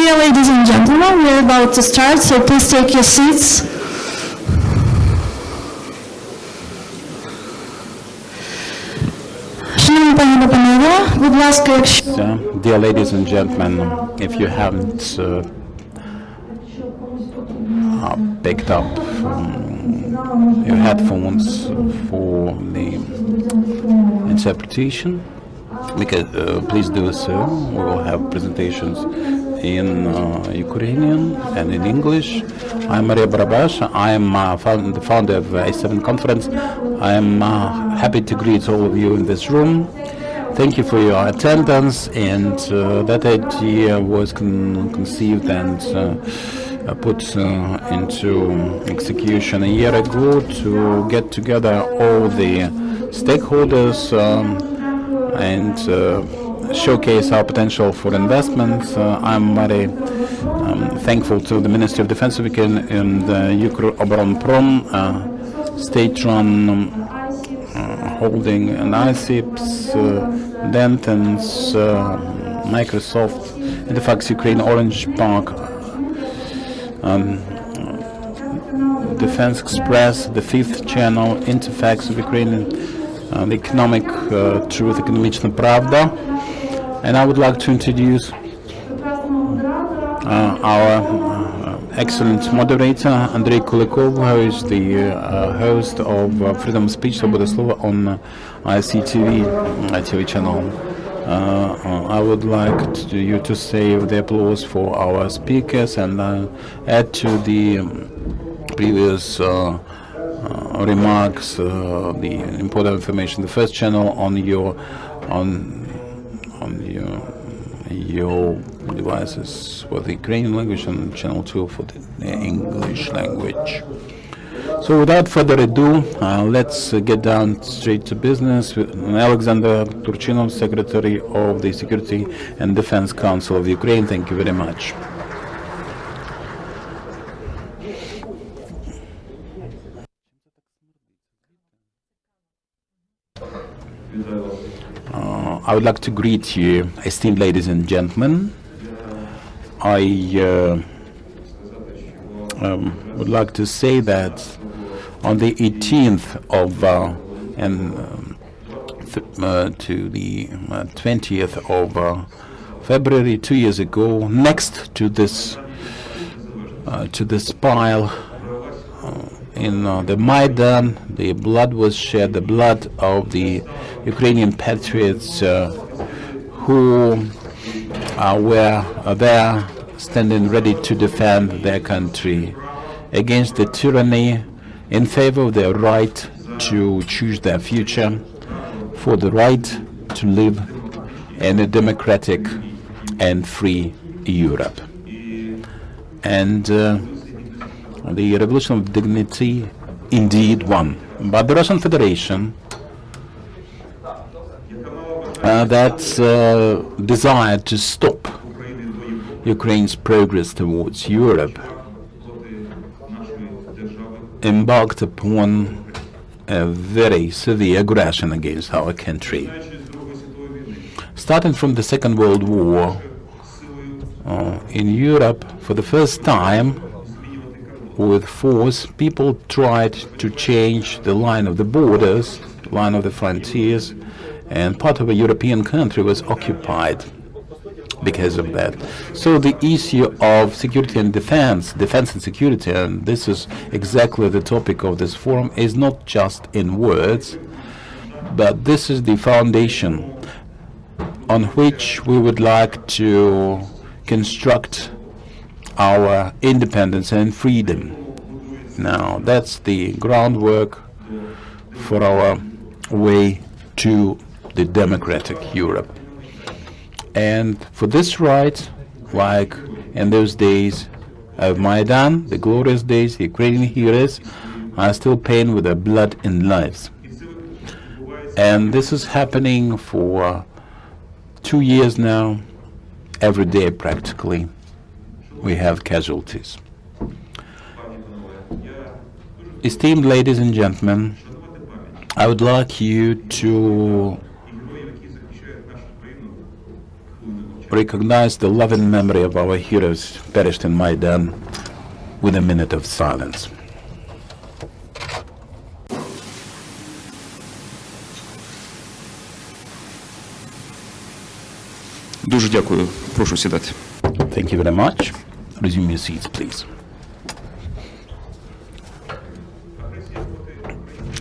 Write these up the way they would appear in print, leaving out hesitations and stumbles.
Dear ladies and gentlemen, we're about to start, so please take your seats. Dear ladies and gentlemen, if you haven't picked up your headphones for the interpretation, please do so. We will have presentations in Ukrainian and in English. I'm Maria Barabash. I am the founder of A7 Conference. I am happy to greet all of you in this room. Thank you for your attendance, and that idea was conceived and put into execution a year ago to get together all the stakeholders and showcase our potential for investments. I'm very thankful to the Ministry of Defense of Ukraine and UKROBORONPROM, state-run holding, and ICIPS, Dentons, Microsoft, Interfax Ukraine, Orange Park, Defense Express, the Fifth Channel, Interfax of Ukraine, the Economic Truth, Ekonomiczna Pravda. And I would like to introduce our excellent moderator, Andrei Kulikov, who is the host of Freedom of Speech, Svoboda Slova, on ICTV TV channel. I would like you to save the applause for our speakers and add to the previous remarks the important information. The first channel on your devices for the Ukrainian language, and channel 2 for the English language. So without further ado, let's get down straight to business with Alexander Turchinov, Secretary of the Security and Defense Council of Ukraine. Thank you very much. I would like to greet you, esteemed ladies and gentlemen. I would like to say that on the 18th of to the 20th of February 2 years ago, next to this pile in the Maidan, the blood was shed, the blood of the Ukrainian patriots who were there standing ready to defend their country against the tyranny, in favor of their right to choose their future, for the right to live in a democratic and free Europe. And the Revolution of Dignity indeed won. But the Russian Federation that desired to stop Ukraine's progress towards Europe embarked upon a very severe aggression against our country. Starting from the Second World War, in Europe, for the first time, with force, people tried to change the line of the borders, line of the frontiers, and part of a European country was occupied because of that. So the issue of security and defense and security, and this is exactly the topic of this forum, is not just in words, but this is the foundation on which we would like to construct our independence and freedom. Now, that's the groundwork for our way to the democratic Europe. And for this right, like in those days of Maidan, the glorious days, the Ukrainian heroes are still paying with their blood and lives. And this is happening for 2 years now, every day practically. We have casualties. Esteemed ladies and gentlemen, I would like you to recognize the loving memory of our heroes perished in Maidan with a minute of silence. Дуже дякую. Прошу сідати. Thank you very much. Resume your seats, please.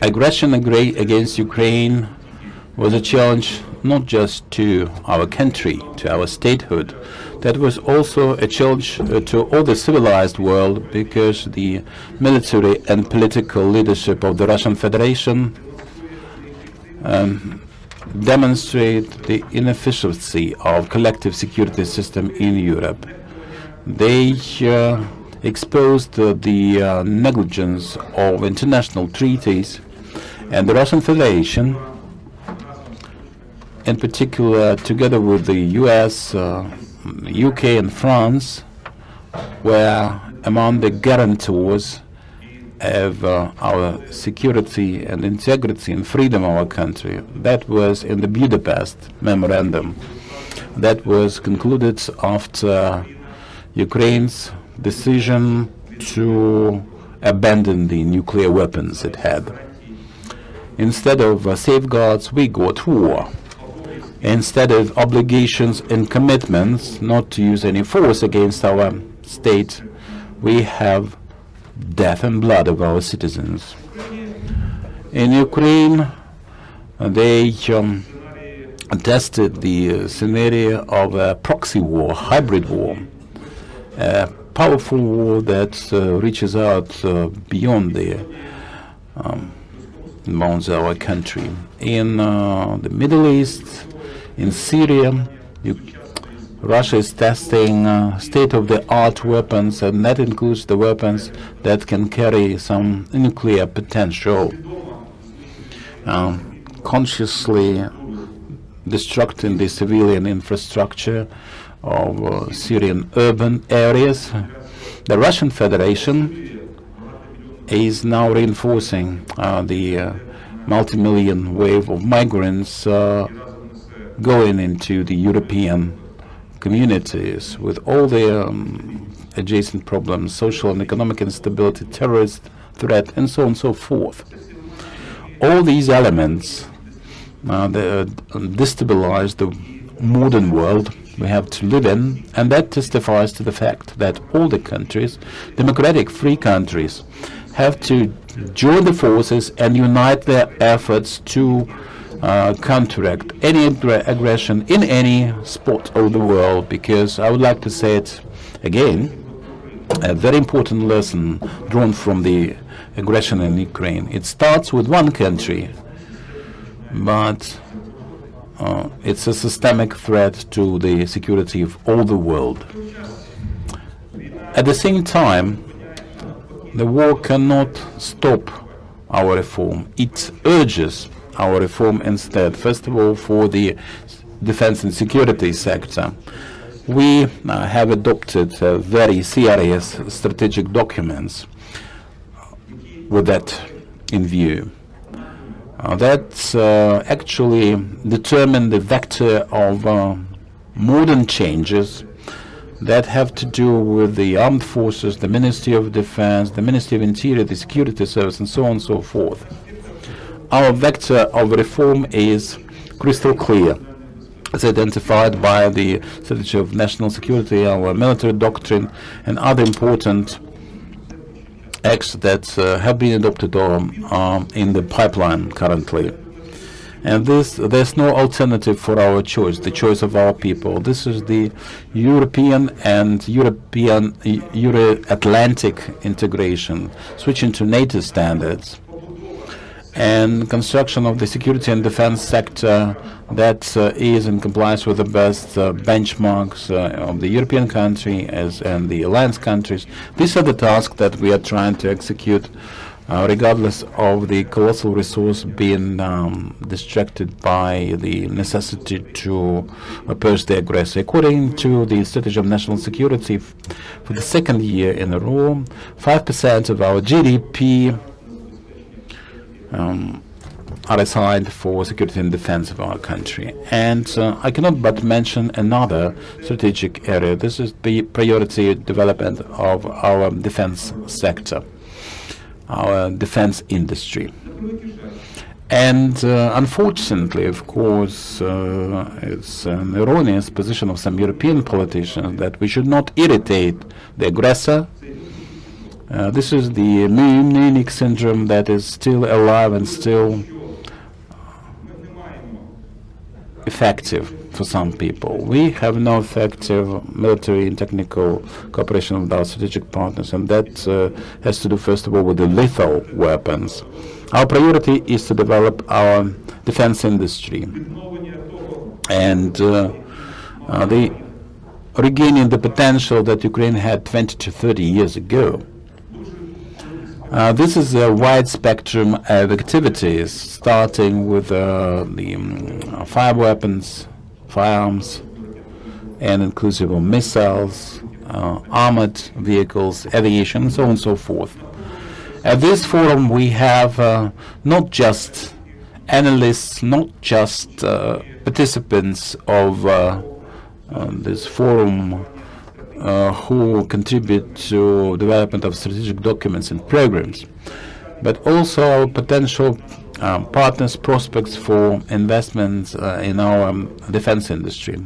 Aggression against Ukraine was a challenge not just to our country, to our statehood. That was also a challenge to all the civilized world, because the military and political leadership of the Russian Federation demonstrate the inefficiency of collective security system in Europe. They exposed the negligence of international treaties, and the Russian Federation, in particular together with the US, UK and France, were among the guarantors of our security and integrity and freedom of our country. That was in the Budapest Memorandum. That was concluded after Ukraine's decision to abandon the nuclear weapons it had. Instead of safeguards, we got war. Instead of obligations and commitments not to use any force against our state, we have death and blood of our citizens. In Ukraine, they tested the scenario of a proxy war, hybrid war, a powerful war that reaches out beyond the bounds of our country. In the Middle East, in Syria, Russia is testing state-of-the-art weapons, and that includes the weapons that can carry some nuclear potential, consciously destructing the civilian infrastructure of Syrian urban areas. The Russian Federation is now reinforcing the multi-million wave of migrants going into the European communities, with all the adjacent problems, social and economic instability, terrorist threat, and so on and so forth. All these elements destabilize the modern world we have to live in, and that testifies to the fact that all the countries, democratic free countries, have to join the forces and unite their efforts to counteract any aggression in any spot of the world, because I would like to say it again, a very important lesson drawn from the aggression in Ukraine. It starts with one country, but it's a systemic threat to the security of all the world. At the same time, the war cannot stop our reform. It urges our reform instead. First of all, for the defense and security sector, we have adopted very serious strategic documents with that in view. That actually determine the vector of modern changes that have to do with the armed forces, the Ministry of Defense, the Ministry of Interior, the Security Service, and so on and so forth. Our vector of reform is crystal clear. It's identified by the Strategy of National Security, our military doctrine, and other important acts that have been adopted or are in the pipeline currently. And there's no alternative for our choice, the choice of our people. This is the European and Euro-Atlantic integration, switching to NATO standards, and construction of the security and defense sector that is in compliance with the best benchmarks of the European country and the alliance countries. These are the tasks that we are trying to execute, regardless of the colossal resource being distracted by the necessity to oppose the aggressor. According to the Strategy of National Security, for the second year in a row, 5% of our GDP are assigned for security and defense of our country. And I cannot but mention another strategic area. This is the priority development of our defense sector, our defense industry. And unfortunately, of course, it's an erroneous position of some European politicians that we should not irritate the aggressor. This is the Munich syndrome that is still alive and still effective for some people. We have no effective military and technical cooperation with our strategic partners, and that has to do, first of all, with the lethal weapons. Our priority is to develop our defense industry and the regaining the potential that Ukraine had 20 to 30 years ago. This is a wide spectrum of activities, starting with the fire weapons, firearms, and inclusive of missiles, armored vehicles, aviation, and so on and so forth. At this forum, we have not just analysts, not just participants of this forum who contribute to development of strategic documents and programs, but also potential partners, prospects for investments in our defense industry.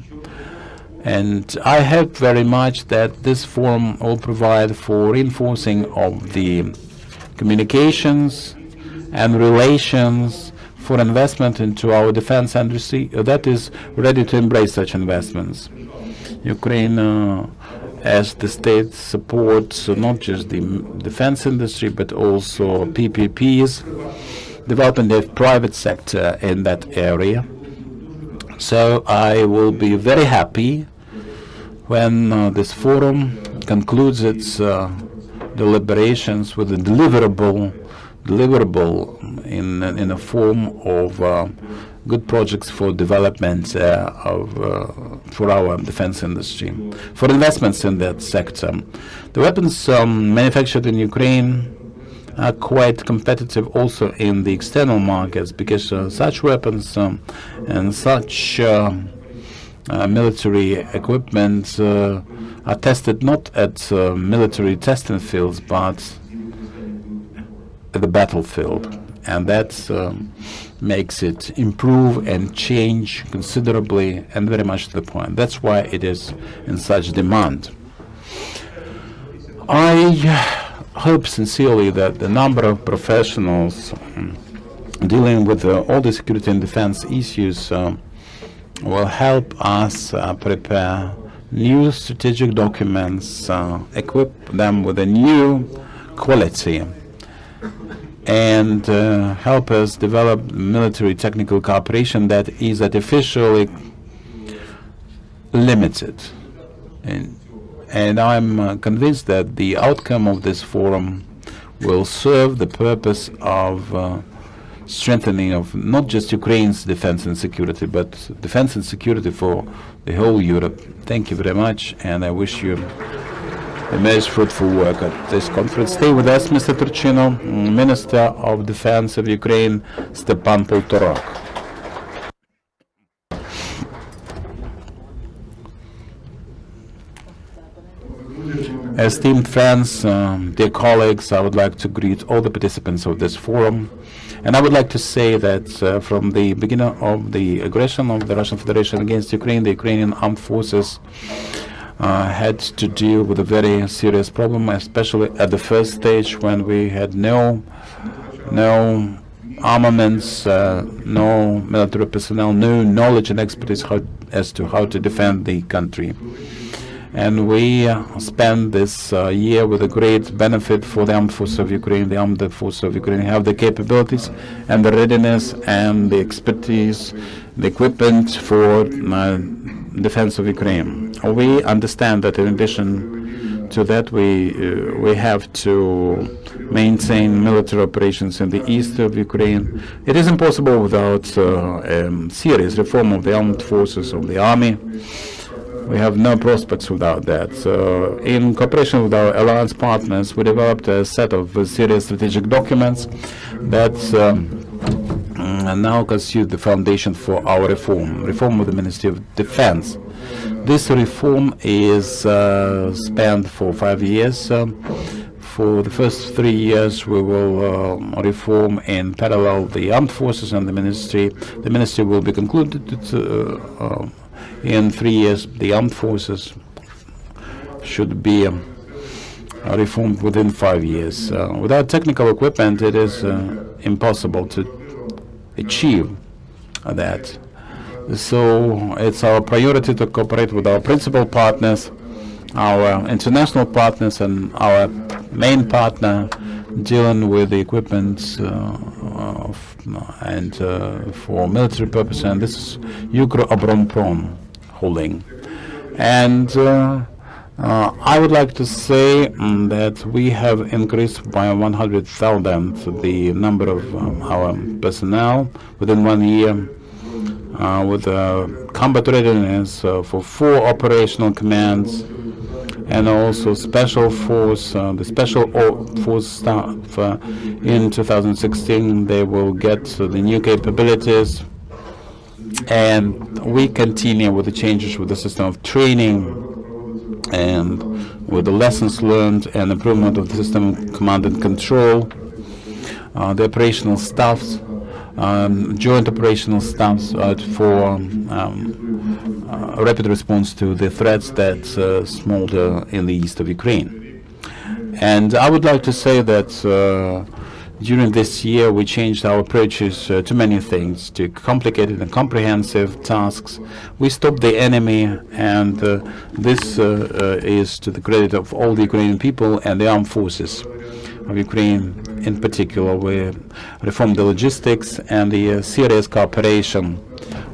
And I hope very much that this forum will provide for reinforcing of the communications and relations for investment into our defense industry that is ready to embrace such investments. Ukraine, as the state, supports not just the defense industry but also PPPs, development of private sector in that area. So I will be very happy when this forum concludes its deliberations with a deliverable in a form of good projects for development for our defense industry, for investments in that sector. The weapons manufactured in Ukraine are quite competitive also in the external markets, because such weapons and such military equipment are tested not at military testing fields but at the battlefield, and that makes it improve and change considerably and very much to the point. That's why it is in such demand. I hope sincerely that the number of professionals dealing with all the security and defense issues will help us prepare new strategic documents, equip them with a new quality, and help us develop military technical cooperation that is artificially limited. And I'm convinced that the outcome of this forum will serve the purpose of strengthening of not just Ukraine's defense and security, but defense and security for the whole Europe. Thank you very much, and I wish you a most fruitful work at this conference. Stay with us, Mr. Turchino, Minister of Defense of Ukraine, Stepan Poltorok. Esteemed friends, dear colleagues, I would like to greet all the participants of this forum. And I would like to say that from the beginning of the aggression of the Russian Federation against Ukraine, the Ukrainian armed forces had to deal with a very serious problem, especially at the first stage when we had no armaments, no military personnel, no knowledge and expertise as to how to defend the country. And we spend this year with a great benefit for the armed forces of Ukraine. The armed forces of Ukraine have the capabilities and the readiness and the expertise, the equipment for defense of Ukraine. We understand that in addition to that, we have to maintain military operations in the east of Ukraine. It is impossible without a serious reform of the armed forces of the army. We have no prospects without that. So in cooperation with our alliance partners, we developed a set of serious strategic documents that and now constitute the foundation for our reform of the Ministry of Defense. This reform is spanned for 5 years. For the first 3 years, we will reform in parallel the armed forces and the ministry. The ministry will be concluded in 3 years. The armed forces should be reformed within 5 years. Without technical equipment, it is impossible to achieve that. So it's our priority to cooperate with our principal partners, our international partners, and our main partner dealing with the equipment for military purpose, and this is UKROBORONPROM holding. And I would like to say that we have increased by 100,000 the number of our personnel within 1 year, with combat readiness for 4 operational commands, and also special force, the special force staff in 2016, they will get the new capabilities. And we continue with the changes with the system of training and with the lessons learned and improvement of the system of command and control, the operational staffs, joint operational staffs for rapid response to the threats that smolder in the east of Ukraine. And I would like to say that during this year we changed our approaches to many things, to complicated and comprehensive tasks. We stopped the enemy, and this is to the credit of all the Ukrainian people and the armed forces of Ukraine. In particular, we reformed the logistics, and the serious cooperation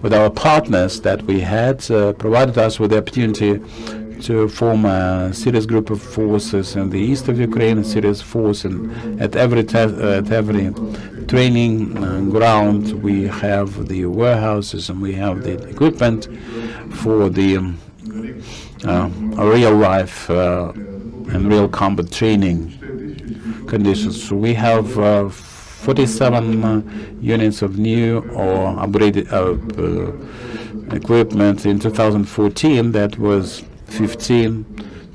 with our partners that we had provided us with the opportunity to form a serious group of forces in the east of Ukraine, a serious force, and at every training ground we have the warehouses and we have the equipment for the real life and real combat training conditions. So we have 47 units of new or upgraded equipment in 2014. That was 15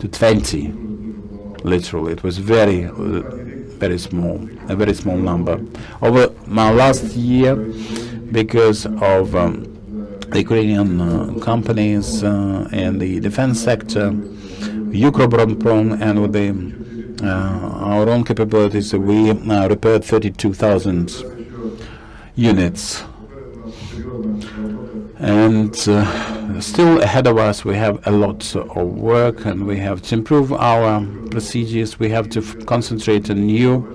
to 20, literally. It was very small, a very small number. Over my last year, because of the Ukrainian companies in the defense sector, UKROBORONPROM, and with our own capabilities, we repaired 32,000 units. And still ahead of us, we have a lot of work, and we have to improve our procedures. We have to concentrate on new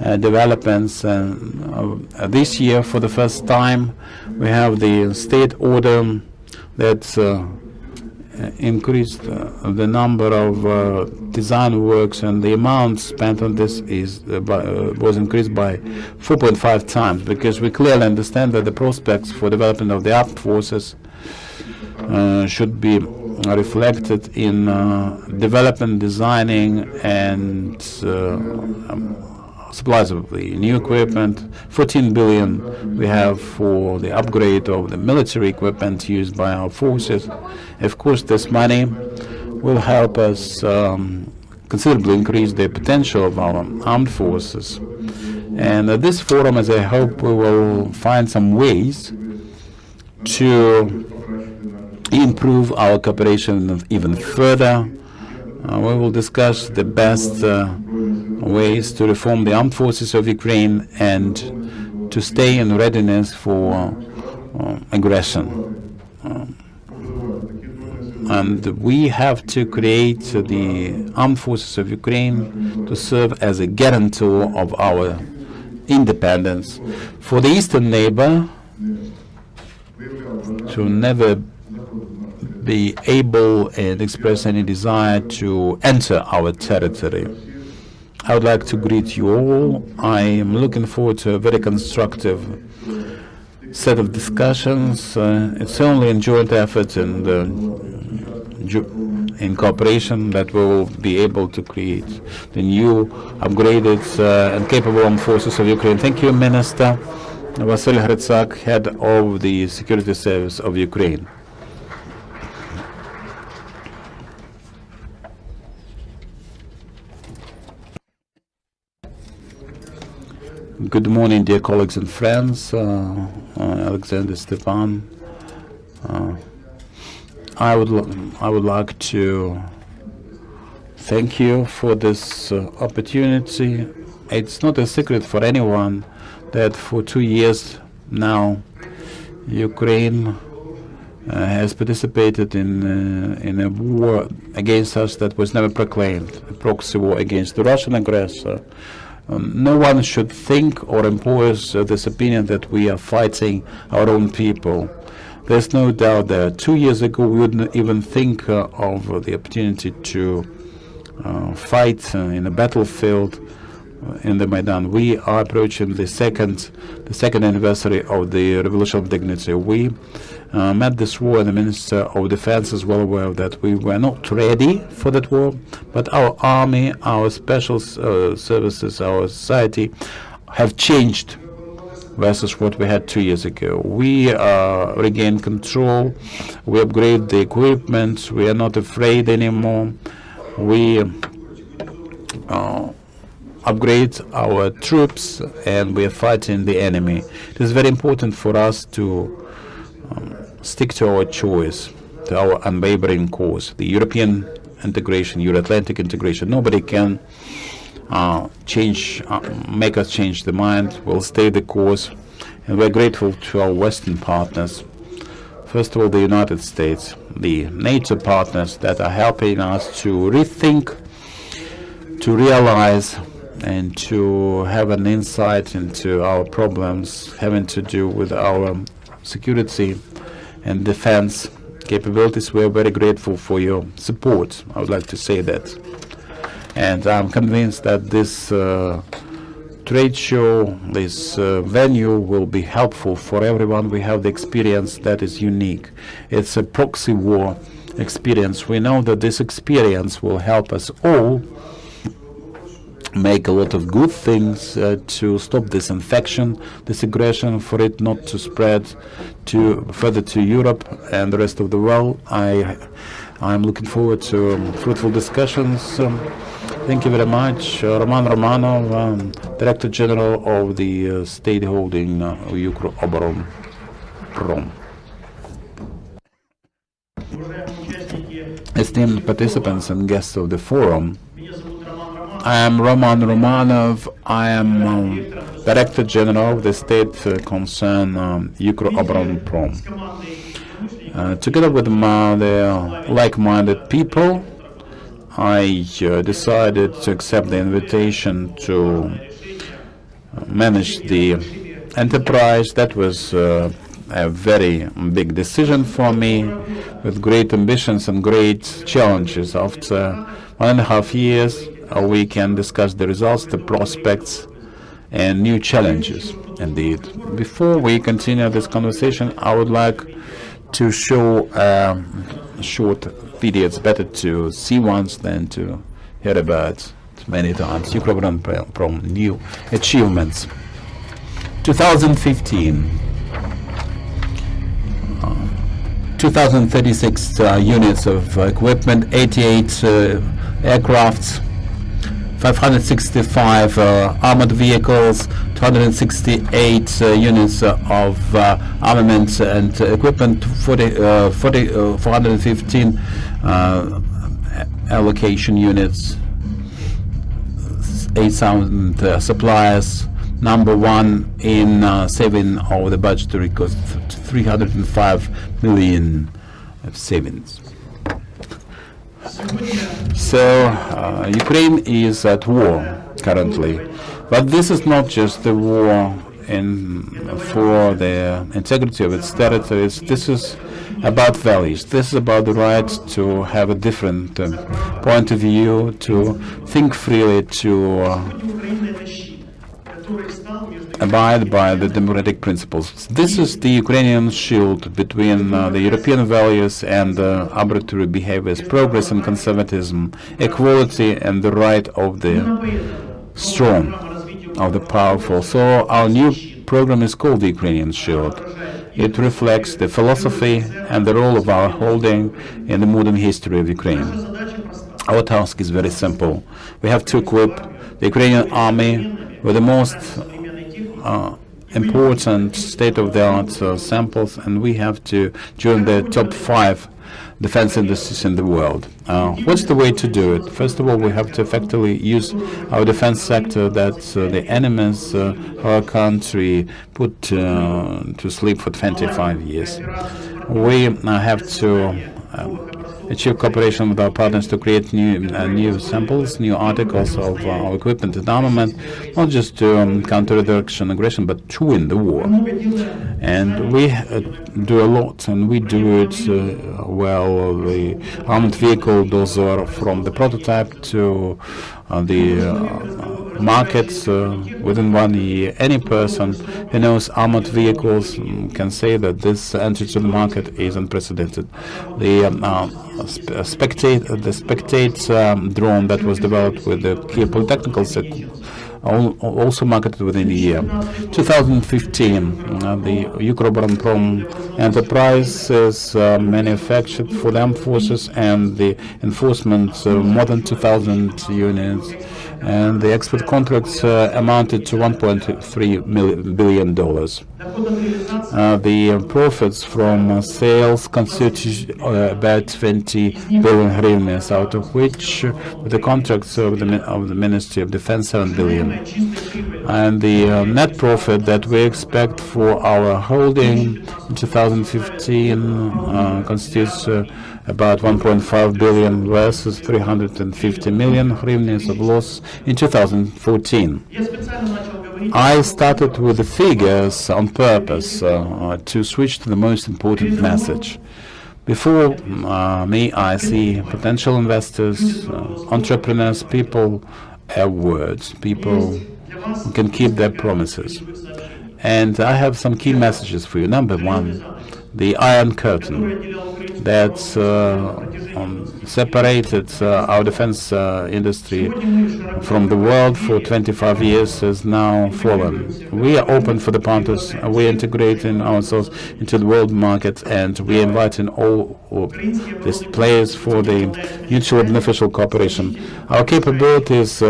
developments. And this year, for the first time, we have the state order that increased the number of design works, and the amount spent on this was increased by 4.5 times, because we clearly understand that the prospects for development of the armed forces should be reflected in development, designing, and supplies of the new equipment. 14 billion we have for the upgrade of the military equipment used by our forces. Of course, this money will help us considerably increase the potential of our armed forces. And at this forum, as I hope, we will find some ways to improve our cooperation even further. We will discuss the best ways to reform the armed forces of Ukraine and to stay in readiness for aggression. And we have to create the armed forces of Ukraine to serve as a guarantor of our independence. For the eastern neighbor to never be able and express any desire to enter our territory. I would like to greet you all. I am looking forward to a very constructive set of discussions. It's only in joint effort and in cooperation that we will be able to create the new, upgraded and capable armed forces of Ukraine. Thank you, Minister. Vasyl Hrytsak, head of the Security Service of Ukraine. Good morning, dear colleagues and friends. Alexander Stepan. I would like to thank you for this opportunity. It's not a secret for anyone that for 2 years now Ukraine has participated in a war against us that was never proclaimed, a proxy war against the Russian aggressor. No one should think or impose this opinion that we are fighting our own people. There's no doubt that 2 years ago we wouldn't even think of the opportunity to fight in a battlefield in the Maidan. We are approaching the second anniversary of the Revolution of Dignity. We met this war, and the Minister of Defense is well aware that we were not ready for that war, but our army, our special services, our society have changed versus what we had 2 years ago. We regain control, we upgrade the equipment, we are not afraid anymore. We upgrade our troops, and we are fighting the enemy. It is very important for us to stick to our choice, to our unwavering course, the European integration, Euro-Atlantic integration. Nobody can make us change the mind. We'll stay the course, and we're grateful to our Western partners. First of all, the United States, the NATO partners that are helping us to rethink, to realize, and to have an insight into our problems having to do with our security and defense capabilities. We are very grateful for your support. I would like to say that. And I'm convinced that this trade show, this venue will be helpful for everyone. We have the experience that is unique. It's a proxy war experience. We know that this experience will help us all make a lot of good things to stop this infection, this aggression, for it not to spread further to Europe and the rest of the world. I'm looking forward to fruitful discussions. Thank you very much. Roman Romanov, Director General of the state holding UKROBORONPROM. Esteemed participants and guests of the forum, I am Roman Romanov. I am Director General of the state concern UKROBORONPROM. Together with the like-minded people, I decided to accept the invitation to manage the enterprise. That was a very big decision for me, with great ambitions and great challenges. After 1.5 years, we can discuss the results, the prospects, and new challenges. Indeed, before we continue this conversation, I would like to show a short video. It's better to see once than to hear about it many times. UKROBORONPROM new achievements. 2015. 2,036 units of equipment, 88 aircrafts, 565 armored vehicles, 268 units of armaments and equipment, 415 allocation units, 8,000 suppliers. Number one in saving of the budgetary cost, 305 million of savings. So Ukraine is at war currently, but this is not just the war for the integrity of its territories. This is about values. This is about the right to have a different point of view, to think freely, to abide by the democratic principles. This is the Ukrainian shield between the European values and arbitrary behaviors, progress and conservatism, equality and the right of the strong, of the powerful. So our new program is called the Ukrainian Shield. It reflects the philosophy and the role of our holding in the modern history of Ukraine. Our task is very simple. We have to equip the Ukrainian army with the most important state-of-the-art samples, and we have to join the top 5 defense industries in the world. What's the way to do it? First of all, we have to effectively use our defense sector that the enemies of our country put to sleep for 25 years. We have to achieve cooperation with our partners to create new samples, new articles of our equipment and armament, not just to counter the Russian aggression, but to win the war. And we do a lot, and we do it well. The armored vehicle dozor, from the prototype to the markets within 1 year. Any person who knows armored vehicles can say that this entry to the market is unprecedented. The Spectate drone that was developed with the Kyiv Polytechnical also marketed within a year. 2015, the UKROBORONPROM enterprise is manufactured for the armed forces and the enforcement more than 2,000 units, and the export contracts amounted to $1.3 billion. The profits from sales constitute about 20 billion hryvnias, out of which the contracts of the Ministry of Defense 7 billion. And the net profit that we expect for our holding in 2015 constitutes about 1.5 billion versus 350 million hryvnias of loss in 2014. I started with the figures on purpose to switch to the most important message. Before me, I see potential investors, entrepreneurs, people have words, people who can keep their promises. And I have some key messages for you. Number one, the Iron Curtain that separated our defense industry from the world for 25 years has now fallen. We are open for the partners, we are integrating ourselves into the world market, and we are inviting all these players for the mutually beneficial cooperation. Our capabilities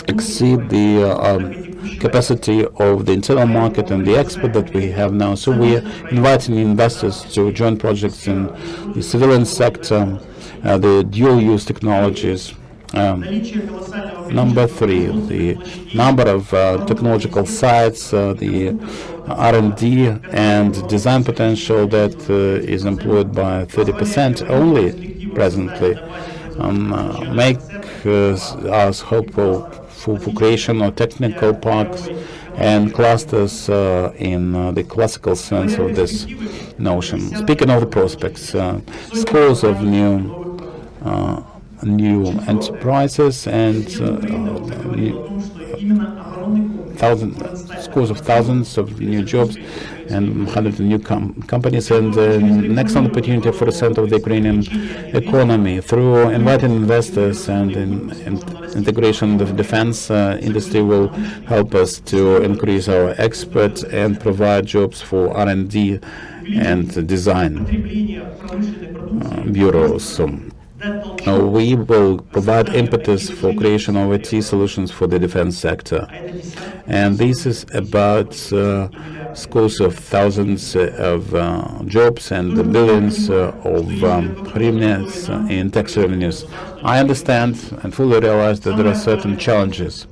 exceed the capacity of the internal market and the export that we have now. So we are inviting investors to join projects in the civilian sector, the dual-use technologies. Number three, the number of technological sites, the R&D and design potential that is employed by 30% only presently, make us hopeful for creation of technical parks and clusters in the classical sense of this notion. Speaking of the prospects, scores of new enterprises and scores of thousands of new jobs and hundreds of new companies, and an excellent opportunity for the center of the Ukrainian economy. Through inviting investors and integration of the defense industry will help us to increase our export and provide jobs for R&D and design bureaus. So, we will provide impetus for creation of IT solutions for the defense sector. And this is about scores of thousands of jobs and billions of hryvnias in tax revenues. I understand and fully realize that there are certain challenges.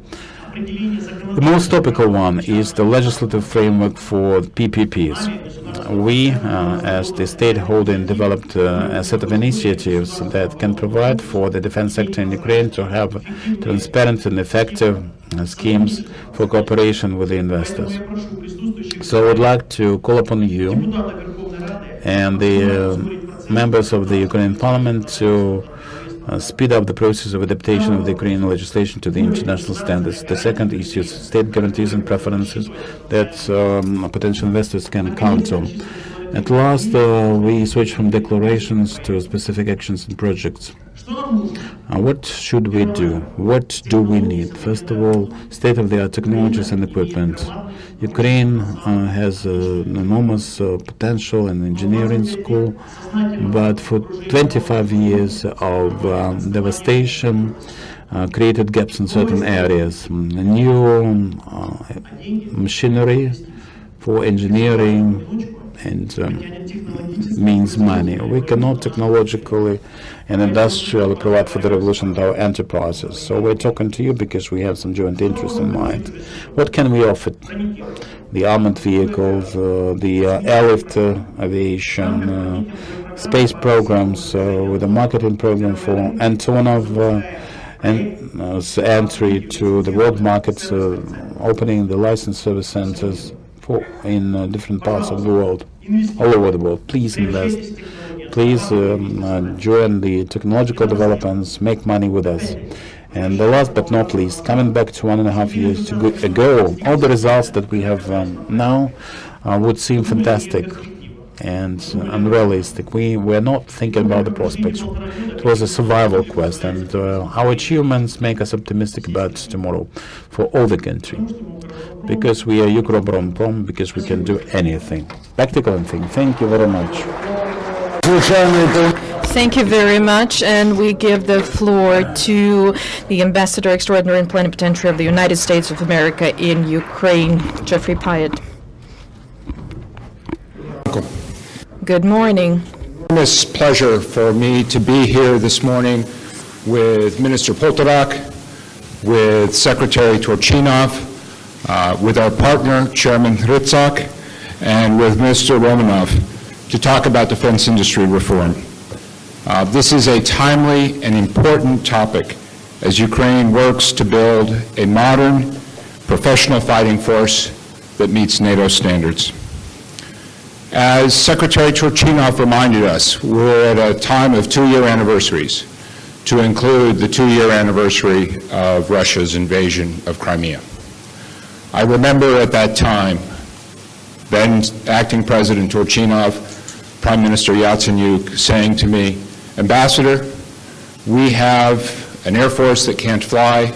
The most topical one is the legislative framework for PPPs. We, as the state holding, developed a set of initiatives that can provide for the defense sector in Ukraine to have transparent and effective schemes for cooperation with the investors. So I would like to call upon you and the members of the Ukrainian Parliament to speed up the process of adaptation of the Ukrainian legislation to the international standards. The second is state guarantees and preferences that potential investors can count on. At last, we switch from declarations to specific actions and projects. What should we do? What do we need? First of all, state-of-the-art technologies and equipment. Ukraine has an enormous potential in engineering school, but for 25 years of devastation created gaps in certain areas. New machinery for engineering and means money. We cannot technologically and industrially provide for the revolution our enterprises. So we're talking to you because we have some joint interest in mind. What can we offer? The armored vehicles, the airlift aviation, space programs, with a marketing program for Antonov entry to the world markets, opening the license service centers in different parts of the world, all over the world. Please invest. Please join the technological developments, make money with us. And the last but not least, coming back to 1.5 years ago, all the results that we have now would seem fantastic and unrealistic. We were not thinking about the prospects. It was a survival quest, and our achievements make us optimistic about tomorrow for all the country. Because we are UKROBORONPROM, because we can do anything, practical anything. Thank you very much. Thank you very much, and we give the floor to the Ambassador Extraordinary and Plenipotentiary of the United States of America in Ukraine, Jeffrey Pyatt. Good morning. It's a pleasure for me to be here this morning with Minister Poltorak, with Secretary Turchinov, with our partner, Chairman Hritsak, and with Mr. Romanov to talk about defense industry reform. This is a timely and important topic as Ukraine works to build a modern, professional fighting force that meets NATO standards. As Secretary Turchinov reminded us, we're at a time of 2-year anniversaries, to include the 2-year anniversary of Russia's invasion of Crimea. I remember at that time, then Acting President Turchinov, Prime Minister Yatsenyuk saying to me, Ambassador, we have an Air Force that can't fly,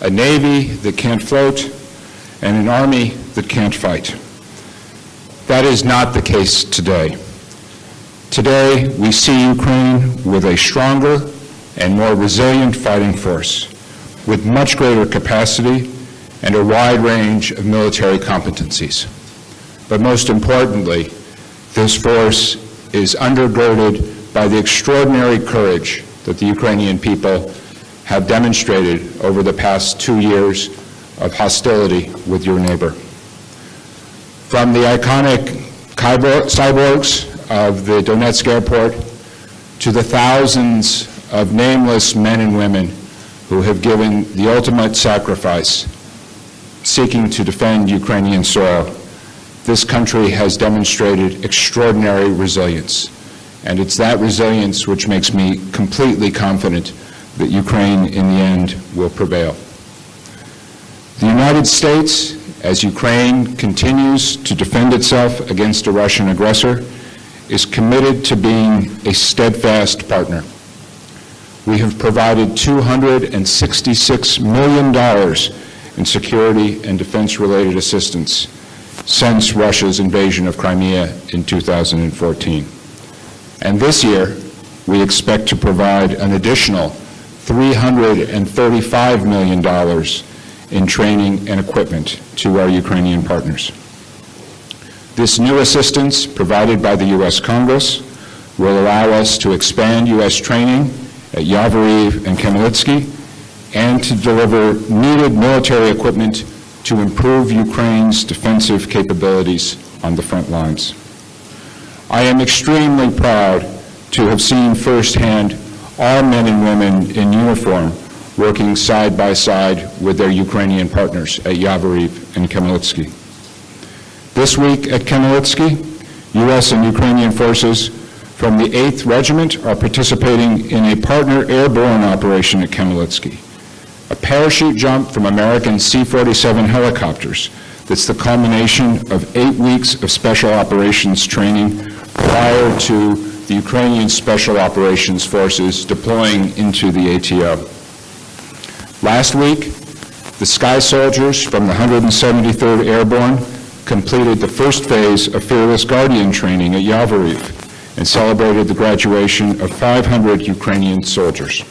a Navy that can't float, and an Army that can't fight. That is not the case today. Today, we see Ukraine with a stronger and more resilient fighting force, with much greater capacity and a wide range of military competencies. But most importantly, this force is undergirded by the extraordinary courage that the Ukrainian people have demonstrated over the past 2 years of hostility with your neighbor. From the iconic cyborgs of the Donetsk airport to the thousands of nameless men and women who have given the ultimate sacrifice seeking to defend Ukrainian soil, this country has demonstrated extraordinary resilience. And it's that resilience which makes me completely confident that Ukraine, in the end, will prevail. The United States, as Ukraine continues to defend itself against a Russian aggressor, is committed to being a steadfast partner. We have provided $266 million in security and defense-related assistance since Russia's invasion of Crimea in 2014. And this year, we expect to provide an additional $335 million in training and equipment to our Ukrainian partners. This new assistance provided by the U.S. Congress will allow us to expand U.S. training at Yavoriv and Khmelnytskyi and to deliver needed military equipment to improve Ukraine's defensive capabilities on the front lines. I am extremely proud to have seen firsthand our men and women in uniform working side by side with their Ukrainian partners at Yavoriv and Khmelnytskyi. This week at Khmelnytskyi, U.S. and Ukrainian forces from the 8th Regiment are participating in a partner airborne operation at Khmelnytskyi, a parachute jump from American C-47 helicopters that's the culmination of 8 weeks of special operations training prior to the Ukrainian Special Operations Forces deploying into the ATO. Last week, the Sky Soldiers from the 173rd Airborne completed the first phase of Fearless Guardian training at Yavoriv and celebrated the graduation of 500 Ukrainian soldiers.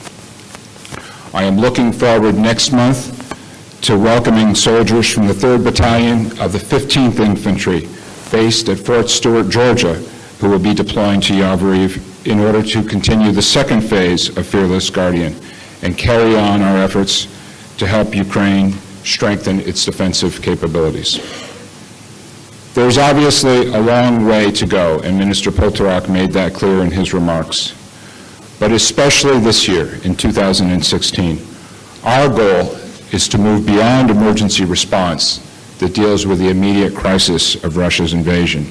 I am looking forward next month to welcoming soldiers from the 3rd Battalion of the 15th Infantry based at Fort Stewart, Georgia, who will be deploying to Yavoriv in order to continue the second phase of Fearless Guardian and carry on our efforts to help Ukraine strengthen its defensive capabilities. There's obviously a long way to go, and Minister Poltorak made that clear in his remarks. But especially this year, in 2016, our goal is to move beyond emergency response that deals with the immediate crisis of Russia's invasion,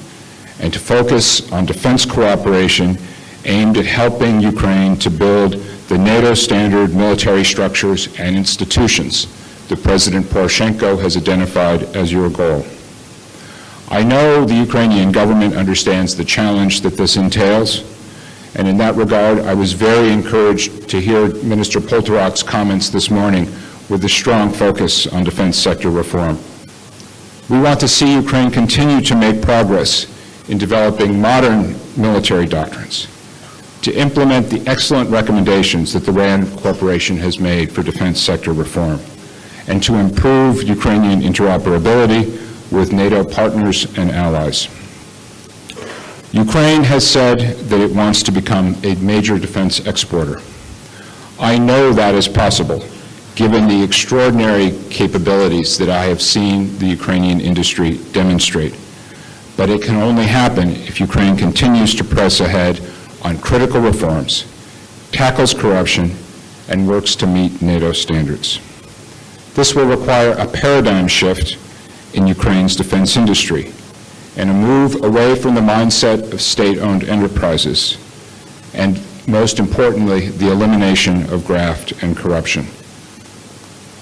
and to focus on defense cooperation aimed at helping Ukraine to build the NATO standard military structures and institutions that President Poroshenko has identified as your goal. I know the Ukrainian government understands the challenge that this entails, and in that regard, I was very encouraged to hear Minister Poltorak's comments this morning with a strong focus on defense sector reform. We want to see Ukraine continue to make progress in developing modern military doctrines, to implement the excellent recommendations that the RAND Corporation has made for defense sector reform, and to improve Ukrainian interoperability with NATO partners and allies. Ukraine has said that it wants to become a major defense exporter. I know that is possible, given the extraordinary capabilities that I have seen the Ukrainian industry demonstrate. But it can only happen if Ukraine continues to press ahead on critical reforms, tackles corruption, and works to meet NATO standards. This will require a paradigm shift in Ukraine's defense industry and a move away from the mindset of state-owned enterprises and, most importantly, the elimination of graft and corruption.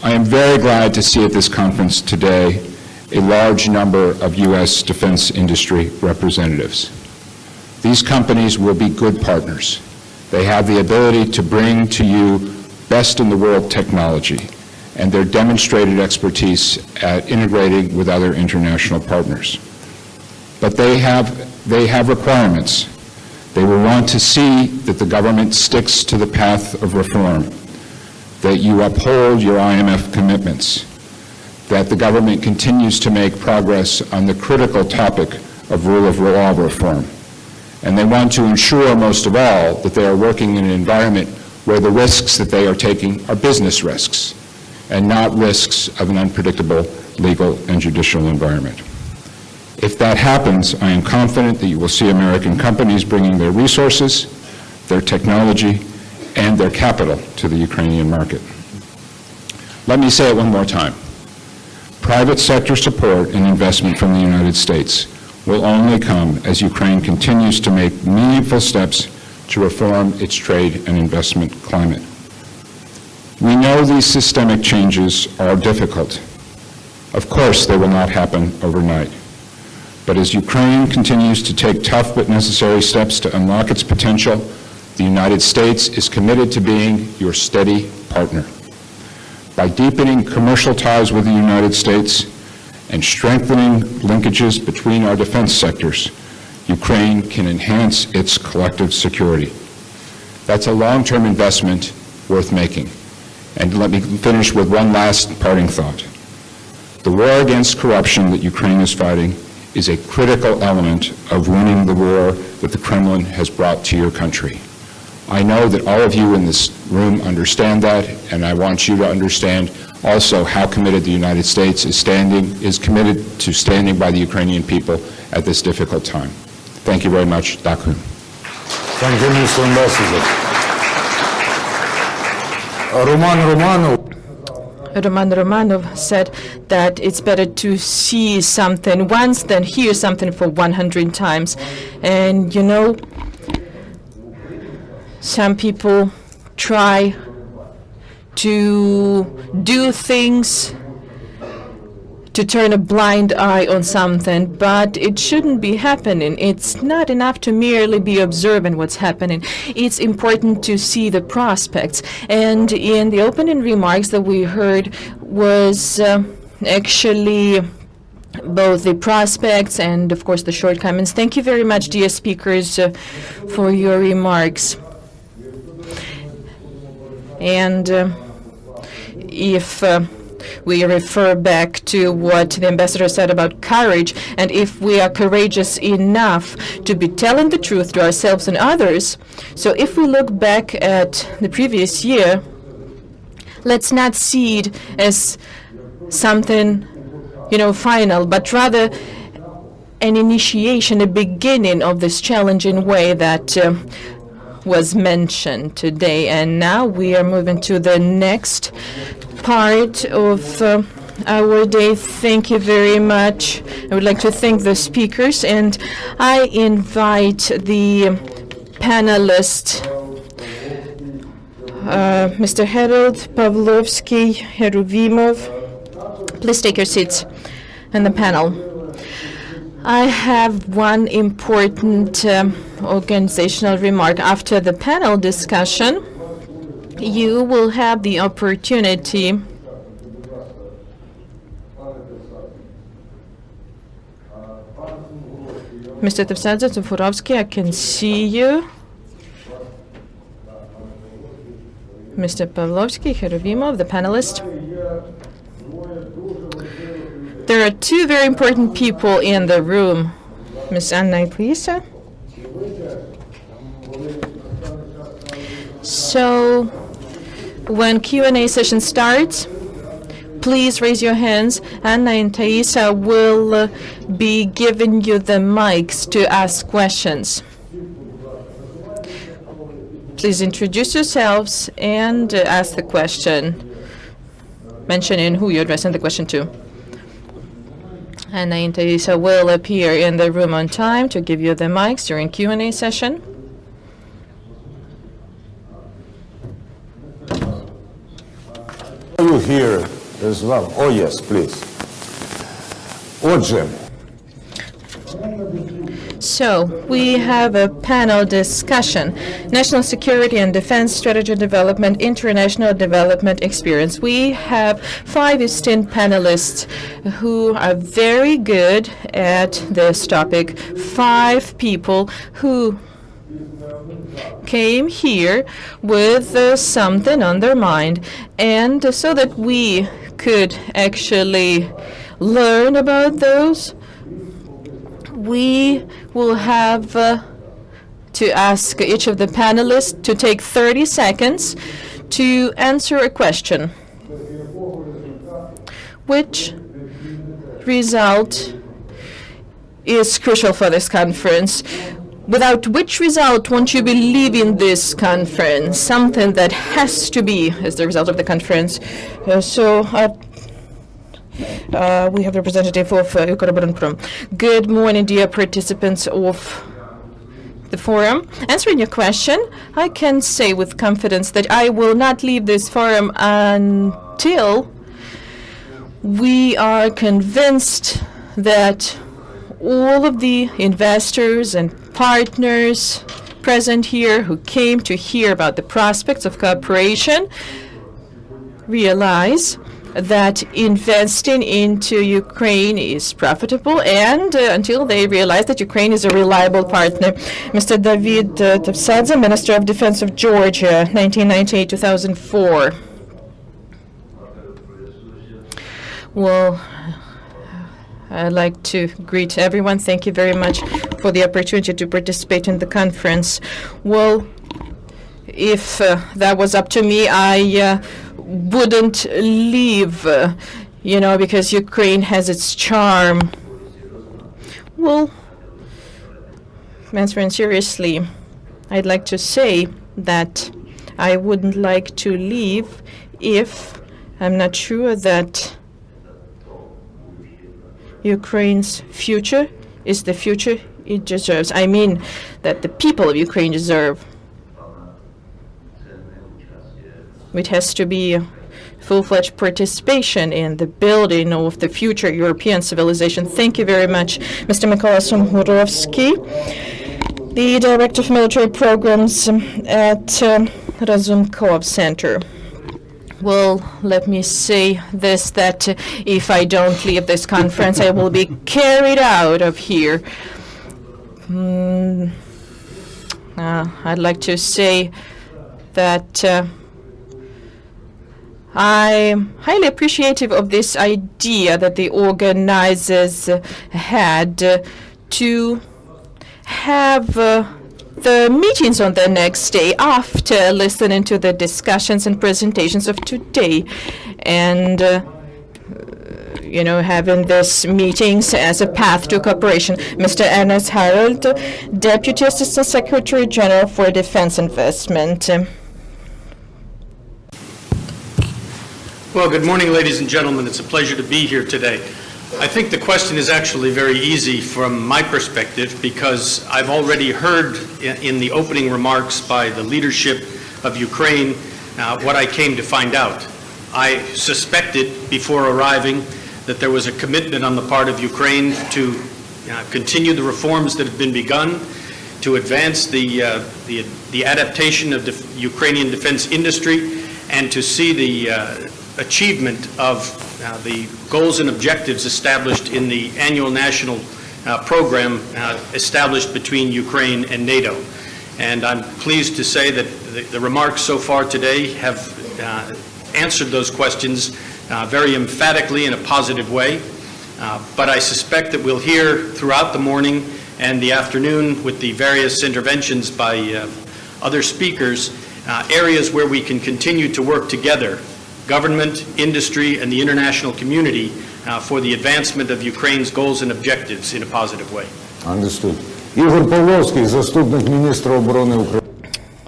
I am very glad to see at this conference today a large number of U.S. defense industry representatives. These companies will be good partners. They have the ability to bring to you best-in-the-world technology and their demonstrated expertise at integrating with other international partners. But they have requirements. They will want to see that the government sticks to the path of reform, that you uphold your IMF commitments, that the government continues to make progress on the critical topic of rule of law reform. And they want to ensure, most of all, that they are working in an environment where the risks that they are taking are business risks and not risks of an unpredictable legal and judicial environment. If that happens, I am confident that you will see American companies bringing their resources, their technology, and their capital to the Ukrainian market. Let me say it one more time. Private sector support and investment from the United States will only come as Ukraine continues to make meaningful steps to reform its trade and investment climate. We know these systemic changes are difficult. Of course, they will not happen overnight. But as Ukraine continues to take tough but necessary steps to unlock its potential, the United States is committed to being your steady partner. By deepening commercial ties with the United States and strengthening linkages between our defense sectors, Ukraine can enhance its collective security. That's a long-term investment worth making. And let me finish with one last parting thought. The war against corruption that Ukraine is fighting is a critical element of winning the war that the Kremlin has brought to your country. I know that all of you in this room understand that, and I want you to understand also how committed the United States is committed to standing by the Ukrainian people at this difficult time. Thank you very much. Дякую. Thank you, Mr. Ambassador. Roman Romanov said that it's better to see something once than hear something for 100 times. And you know, some people try to do things to turn a blind eye on something, but it shouldn't be happening. It's not enough to merely be observing what's happening. It's important to see the prospects. And in the opening remarks that we heard was actually both the prospects and, of course, the shortcomings. Thank you very much, dear speakers, for your remarks. And if we refer back to what the ambassador said about courage, and if we are courageous enough to be telling the truth to ourselves and others, so if we look back at the previous year, let's not see it as something, final, but rather an initiation, a beginning of this challenging way that was mentioned today. And now we are moving to the next part of our day. Thank you very much. I would like to thank the speakers, and I invite the panelists, Mr. Harold, Pavlovsky, Heruvimov. Please take your seats in the panel. I have one important organizational remark. After the panel discussion, you will have the opportunity Mr. Tevsadze, Tufurovsky, I can see you. Mr. Pavlovsky, Heruvimov, the panelist. There are two very important people in the room. Ms. Anna Iglesias. So, when Q&A session starts, please raise your hands. Anna and Taisa will be giving you the mics to ask questions. Please introduce yourselves and ask the question, mentioning who you're addressing the question to. Anna and Taisa will appear in the room on time to give you the mics during Q&A session. Are you here as well? Oh, yes, please. Отже, So, we have a panel discussion, National Security and Defense Strategy Development, International Development Experience. We have 5 esteemed panelists who are very good at this topic. 5 people who came here with something on their mind, and so that we could actually learn about those, we will have to ask each of the panelists to take 30 seconds to answer a question. Which result is crucial for this conference? Without which result won't you be leaving this conference? Something that has to be as the result of the conference. We have a representative of UKROBORONPROM. Good morning, dear participants of the forum. Answering your question, I can say with confidence that I will not leave this forum until we are convinced that all of the investors and partners present here who came to hear about the prospects of cooperation realize that investing into Ukraine is profitable, and until they realize that Ukraine is a reliable partner. Mr. David Tevsadze, Minister of Defense of Georgia, 1998-2004. Well, I'd like to greet everyone. Thank you very much for the opportunity to participate in the conference. Well, if that was up to me, I wouldn't leave, because Ukraine has its charm. Well, answering seriously, I'd like to say that I wouldn't like to leave if I'm not sure that Ukraine's future is the future it deserves. I mean, that the people of Ukraine deserve. It has to be full-fledged participation in the building of the future European civilization. Thank you very much, Mr. Mykola Somhurovsky, the Director of Military Programs at Razumkov Center. Well, let me say this, that if I don't leave this conference, I will be carried out of here. I'd like to say that I'm highly appreciative of this idea that the organizers had to have the meetings on the next day after listening to the discussions and presentations of today, and having these meetings as a path to cooperation. Mr. Ernest Harold, Deputy Assistant Secretary General for Defense Investment. Well, good morning, ladies and gentlemen. It's a pleasure to be here today. I think the question is actually very easy from my perspective, because I've already heard in the opening remarks by the leadership of Ukraine what I came to find out. I suspected before arriving that there was a commitment on the part of Ukraine to continue the reforms that have been begun, to advance the adaptation of the Ukrainian defense industry, and to see the achievement of the goals and objectives established in the annual national program established between Ukraine and NATO. And I'm pleased to say that the remarks so far today have answered those questions very emphatically in a positive way. But I suspect that we'll hear throughout the morning and the afternoon, with the various interventions by other speakers, areas where we can continue to work together, government, industry, and the international community, for the advancement of Ukraine's goals and objectives in a positive way. Understood. Ігор Павловський, заступник міністра оборони України.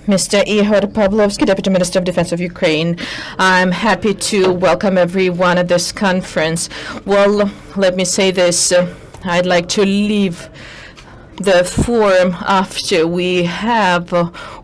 Mr. Ihor Pavlovsky, Deputy Minister of Defense of Ukraine. I'm happy to welcome everyone at this conference. Well, let me say this. I'd like to leave the forum after we have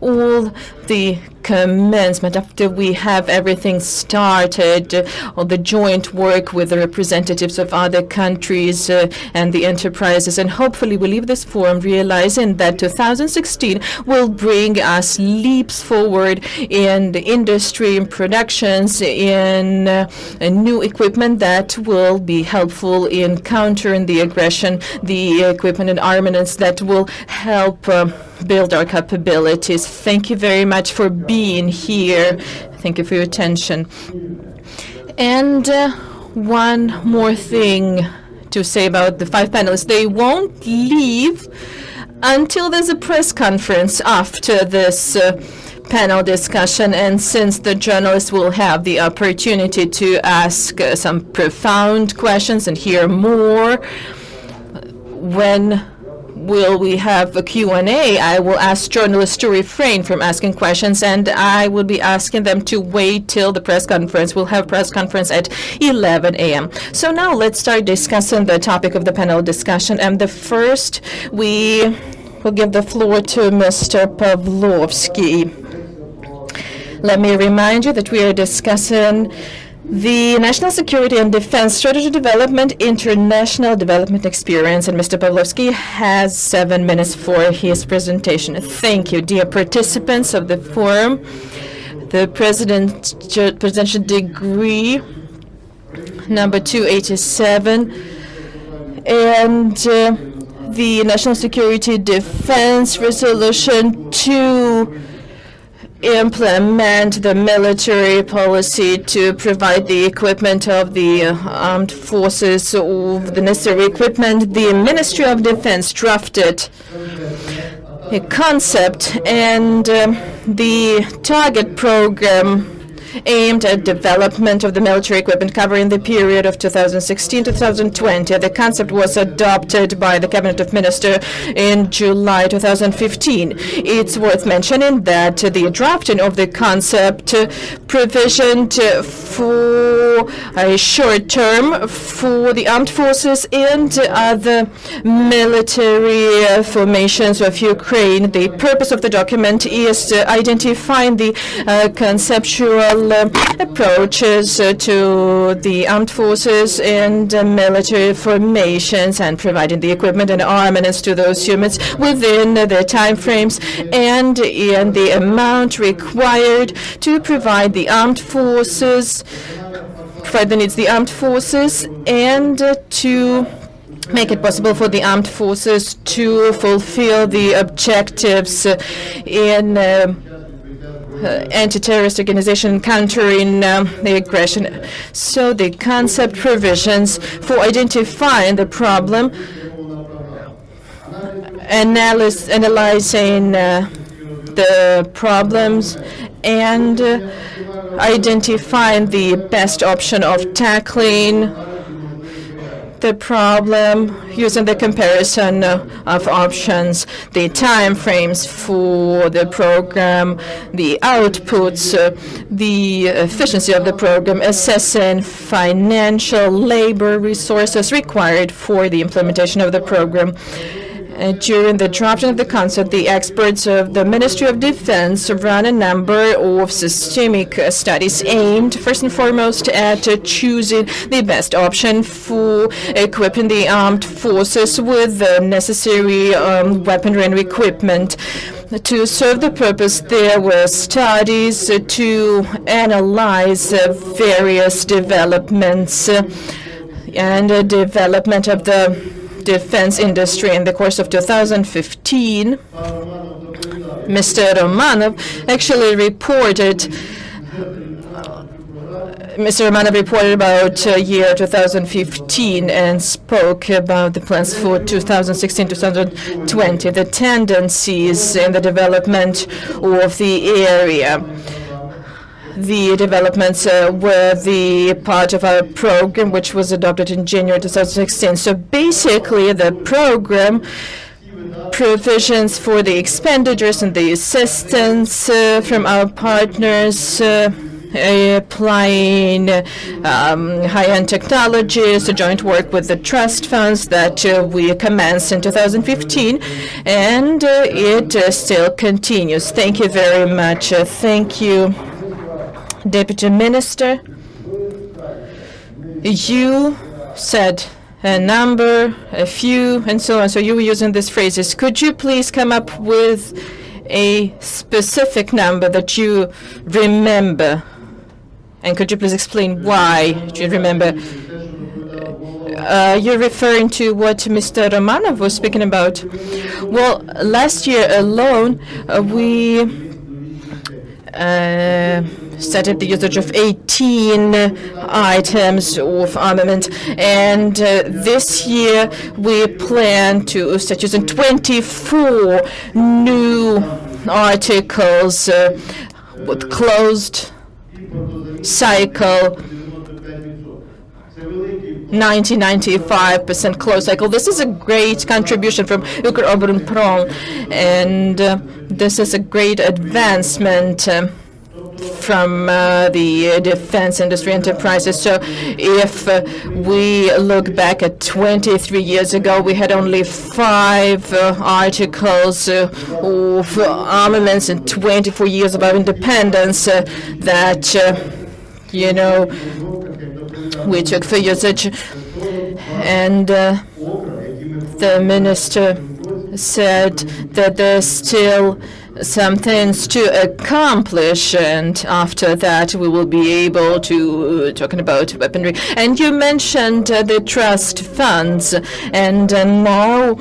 all the commencement, after we have everything started, all the joint work with the representatives of other countries and the enterprises, and hopefully we leave this forum realizing that 2016 will bring us leaps forward in the industry, in productions, in new equipment that will be helpful in countering the aggression, the equipment and armaments that will help build our capabilities. Thank you very much for being here. Thank you for your attention. And one more thing to say about the 5 panelists. They won't leave until there's a press conference after this panel discussion, and since the journalists will have the opportunity to ask some profound questions and hear more, when will we have a Q&A, I will ask journalists to refrain from asking questions, and I will be asking them to wait till the press conference. We'll have press conference at 11 a.m. So now let's start discussing the topic of the panel discussion. And the first, we will give the floor to Mr. Pavlovsky. Let me remind you that we are discussing the National Security and Defense Strategy Development, International Development Experience, and Mr. Pavlovsky has 7 minutes for his presentation. Thank you, dear participants of the forum. The presidential decree number 287 and the National Security Defense Resolution 2 implement the military policy to provide the equipment of the armed forces, of the necessary equipment. The Ministry of Defense drafted a concept, and the target program aimed at development of the military equipment covering the period of 2016 to 2020. The concept was adopted by the Cabinet of Ministers in July 2015. It's worth mentioning that the drafting of the concept provisioned for a short term for the armed forces and other military formations of Ukraine. The purpose of the document is to identify the conceptual practical approaches to the armed forces and military formations, and providing the equipment and armaments to those units within their time frames and in the amount required to provide the armed forces, provide the needs of the armed forces, and to make it possible for the armed forces to fulfill the objectives in anti-terrorist organization countering the aggression. So the concept provisions for identifying the problem, analyzing the problems, and identifying the best option of tackling the problem using the comparison of options, the time frames for the program, the outputs, the efficiency of the program, assessing financial labor resources required for the implementation of the program. During the drafting of the concept, the experts of the Ministry of Defense ran a number of systemic studies aimed, first and foremost, at choosing the best option for equipping the armed forces with the necessary weaponry and equipment. To serve the purpose, there were studies to analyze various developments and development of the defense industry. In the course of 2015, Mr. Romanov actually reported about year 2015 and spoke about the plans for 2016-2020, the tendencies in the development of the area. The developments were the part of our program, which was adopted in January 2016. So basically, the program provisions for the expenditures and the assistance from our partners, applying high-end technologies, a joint work with the trust funds that we commenced in 2015, and it still continues. Thank you very much. Thank you, Deputy Minister. You said a number, a few, and so on. So you were using these phrases. Could you please come up with a specific number that you remember? And could you please explain why you remember? You're referring to what Mr. Romanov was speaking about. Well, last year alone, we started the usage of 18 items of armament, and this year we plan to start using 24 new articles with closed cycle, 95% closed cycle. This is a great contribution from UKROBORONPROM, and this is a great advancement from the defense industry enterprises. So if we look back at 23 years ago, we had only 5 articles of armaments in 24 years of our independence that, we took for usage. And the minister said that there's still some things to accomplish, and after that we will be able to talking about weaponry. And you mentioned the trust funds, and now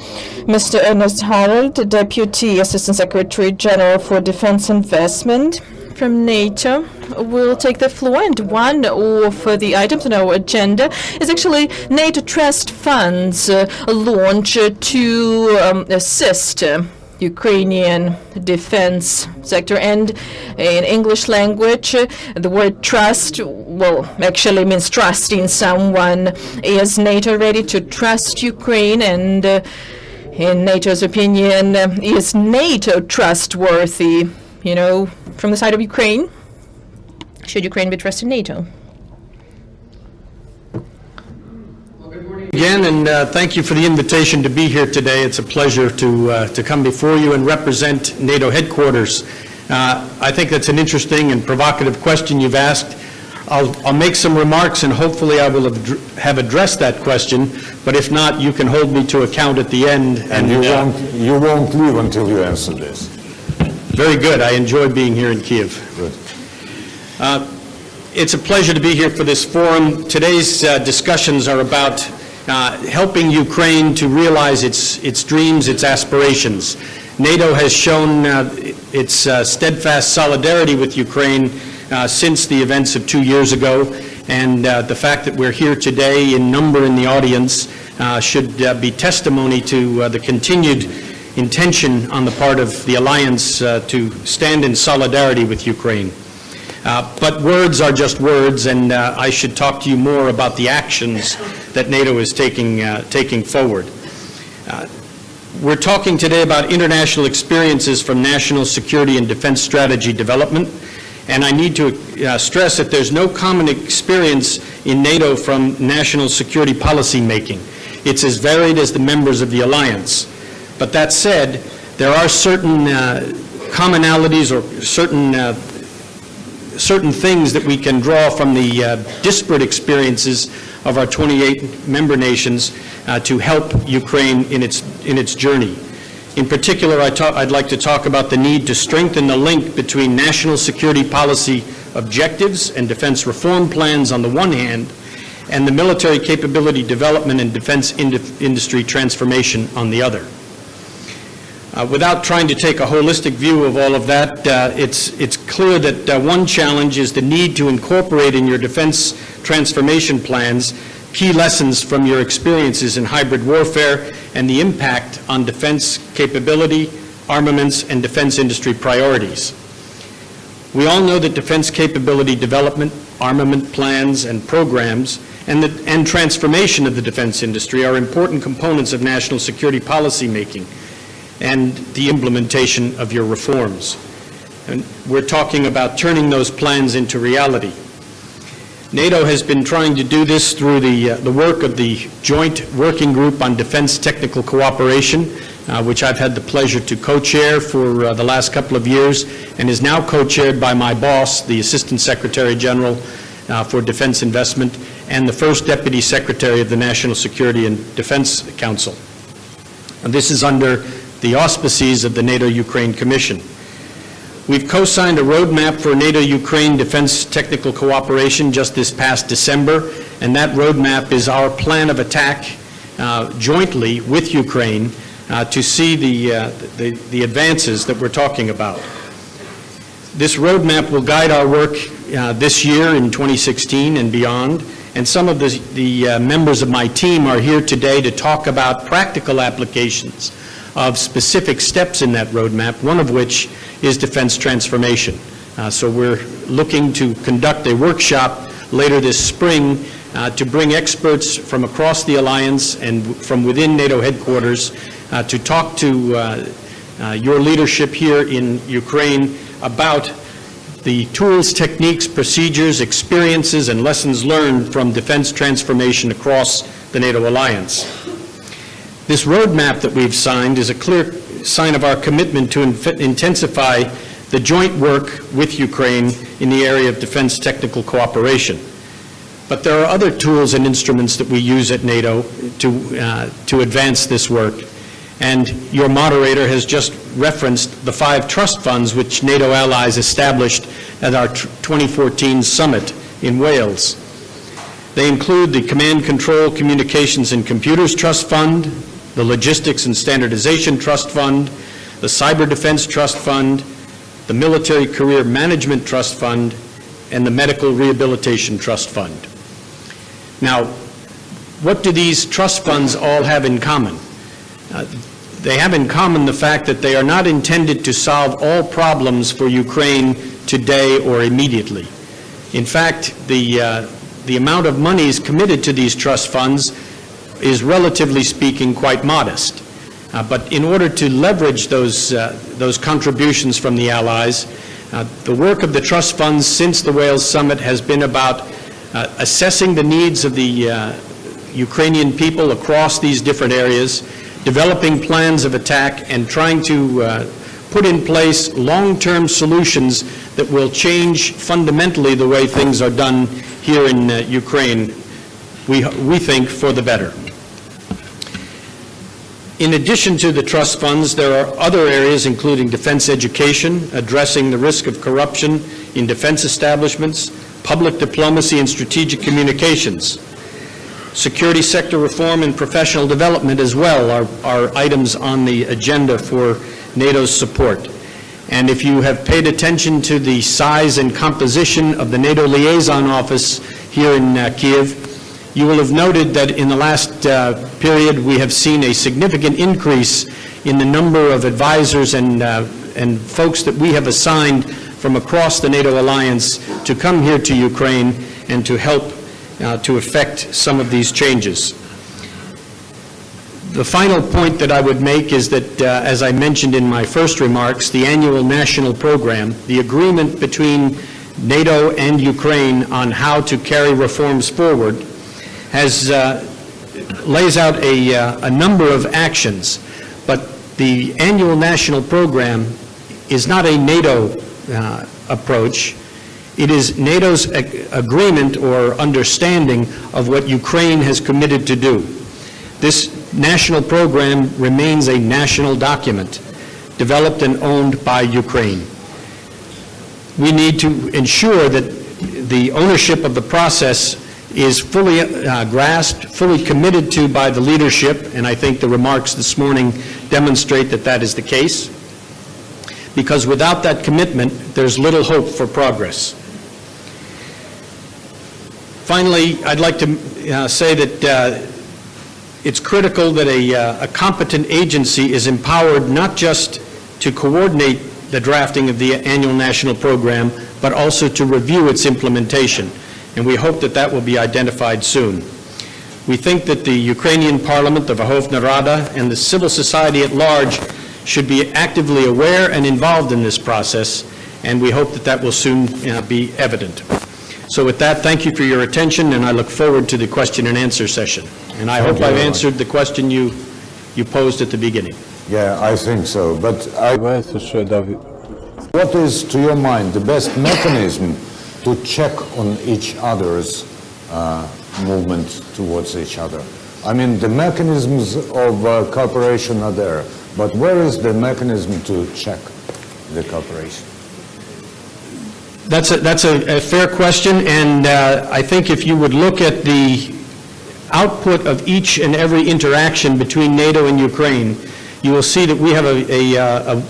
Mr. Ernest Harold, Deputy Assistant Secretary General for Defense Investment from NATO, will take the floor. And one of the items on our agenda is actually NATO trust funds launch to assist Ukrainian defense sector. And in English language, the word trust, well, actually means trusting someone. Is NATO ready to trust Ukraine? And in NATO's opinion, is NATO trustworthy, from the side of Ukraine? Should Ukraine be trusting NATO? Again, and thank you for the invitation to be here today. It's a pleasure to come before you and represent NATO headquarters I think that's an interesting and provocative question you've asked. I'll make some remarks, and hopefully I will have addressed that question, but if not, you can hold me to account at the end. And you won't leave until you answer this. Very good. I enjoy being here in Kyiv. Good. It's a pleasure to be here for this forum. Today's discussions are about helping Ukraine to realize its dreams, its aspirations. NATO has shown its steadfast solidarity with Ukraine since the events of 2 years ago, and the fact that we're here today in number in the audience should be testimony to the continued intention on the part of the alliance to stand in solidarity with Ukraine. But words are just words, and I should talk to you more about the actions that NATO is taking forward. We're talking today about international experiences from national security and defense strategy development, and I need to stress that there's no common experience in NATO from national security policy making. It's as varied as the members of the alliance. But that said, there are certain commonalities or certain things that we can draw from the disparate experiences of our 28 member nations to help Ukraine in its journey. In particular, I'd like to talk about the need to strengthen the link between national security policy objectives and defense reform plans on the one hand, and the military capability development and defense industry transformation on the other. Without trying to take a holistic view of all of that, it's clear that one challenge is the need to incorporate in your defense transformation plans key lessons from your experiences in hybrid warfare and the impact on defense capability, armaments, and defense industry priorities. We all know that defense capability development, armament plans, and programs, and transformation of the defense industry are important components of national security policy making and the implementation of your reforms. And we're talking about turning those plans into reality. NATO has been trying to do this through the work of the Joint Working Group on Defense Technical Cooperation, which I've had the pleasure to co-chair for the last couple of years, and is now co-chaired by my boss, the Assistant Secretary General for Defense Investment, and the First Deputy Secretary of the National Security and Defense Council. And this is under the auspices of the NATO-Ukraine Commission. We've co-signed a roadmap for NATO-Ukraine defense technical cooperation just this past December, and that roadmap is our plan of attack jointly with Ukraine to see the advances that we're talking about. This roadmap will guide our work this year in 2016 and beyond, and some of the members of my team are here today to talk about practical applications of specific steps in that roadmap, one of which is defense transformation. So we're looking to conduct a workshop later this spring to bring experts from across the alliance and from within NATO headquarters to talk to your leadership here in Ukraine about the tools, techniques, procedures, experiences, and lessons learned from defense transformation across the NATO alliance. This roadmap that we've signed is a clear sign of our commitment to intensify the joint work with Ukraine in the area of defense technical cooperation. But there are other tools and instruments that we use at NATO to advance this work. And your moderator has just referenced the 5 trust funds which NATO allies established at our 2014 summit in Wales. They include the Command Control Communications and Computers Trust Fund, the Logistics and Standardization Trust Fund, the Cyber Defense Trust Fund, the Military Career Management Trust Fund, and the Medical Rehabilitation Trust Fund. Now, what do these trust funds all have in common? They have in common the fact that they are not intended to solve all problems for Ukraine today or immediately. In fact, the amount of monies committed to these trust funds is, relatively speaking, quite modest. But in order to leverage those contributions from the allies, the work of the trust funds since the Wales summit has been about assessing the needs of the Ukrainian people across these different areas, developing plans of attack, and trying to put in place long-term solutions that will change fundamentally the way things are done here in Ukraine, we think, for the better. In addition to the trust funds, there are other areas, including defense education, addressing the risk of corruption in defense establishments, public diplomacy and strategic communications. Security sector reform and professional development as well are items on the agenda for NATO's support. And if you have paid attention to the size and composition of the NATO Liaison Office here in Kyiv, you will have noted that in the last period we have seen a significant increase in the number of advisors and folks that we have assigned from across the NATO alliance to come here to Ukraine and to help to effect some of these changes. The final point that I would make is that, as I mentioned in my first remarks, the annual national program, the agreement between NATO and Ukraine on how to carry reforms forward, lays out a number of actions, but the annual national program is not a NATO approach. It is NATO's agreement or understanding of what Ukraine has committed to do. This national program remains a national document developed and owned by Ukraine. We need to ensure that the ownership of the process is fully grasped, fully committed to by the leadership, and I think the remarks this morning demonstrate that that is the case, because without that commitment, there's little hope for progress. Finally, I'd like to say that it's critical that a competent agency is empowered not just to coordinate the drafting of the annual national program, but also to review its implementation. And we hope that that will be identified soon. We think that the Ukrainian Parliament, the Verkhovna Rada, and the civil society at large should be actively aware and involved in this process, and we hope that that will soon be evident. So with that, thank you for your attention, and I look forward to the question and answer session. And I hope I've answered the question you posed at the beginning. Yeah, I think so. But what is, to your mind, the best mechanism to check on each other's movement towards each other? I mean, the mechanisms of cooperation are there, but where is the mechanism to check the cooperation? That's a fair question, and I think if you would look at the output of each and every interaction between NATO and Ukraine, you will see that we have a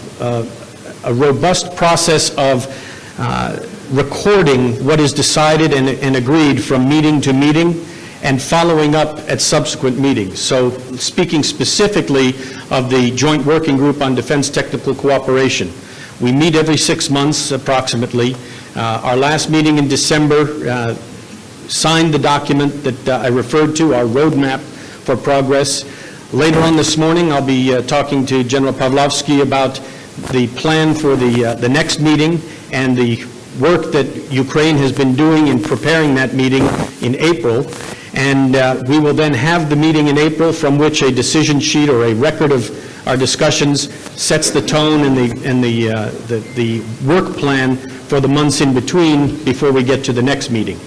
robust process of recording what is decided and agreed from meeting to meeting and following up at subsequent meetings. So speaking specifically of the Joint Working Group on Defense Technical Cooperation, we meet every 6 months approximately. Our last meeting in December signed the document that I referred to, our roadmap for progress. Later on this morning, I'll be talking to General Pavlovsky about the plan for the next meeting and the work that Ukraine has been doing in preparing that meeting in April. And we will then have the meeting in April from which a decision sheet or a record of our discussions sets the tone and the work plan for the months in between before we get to the next meeting.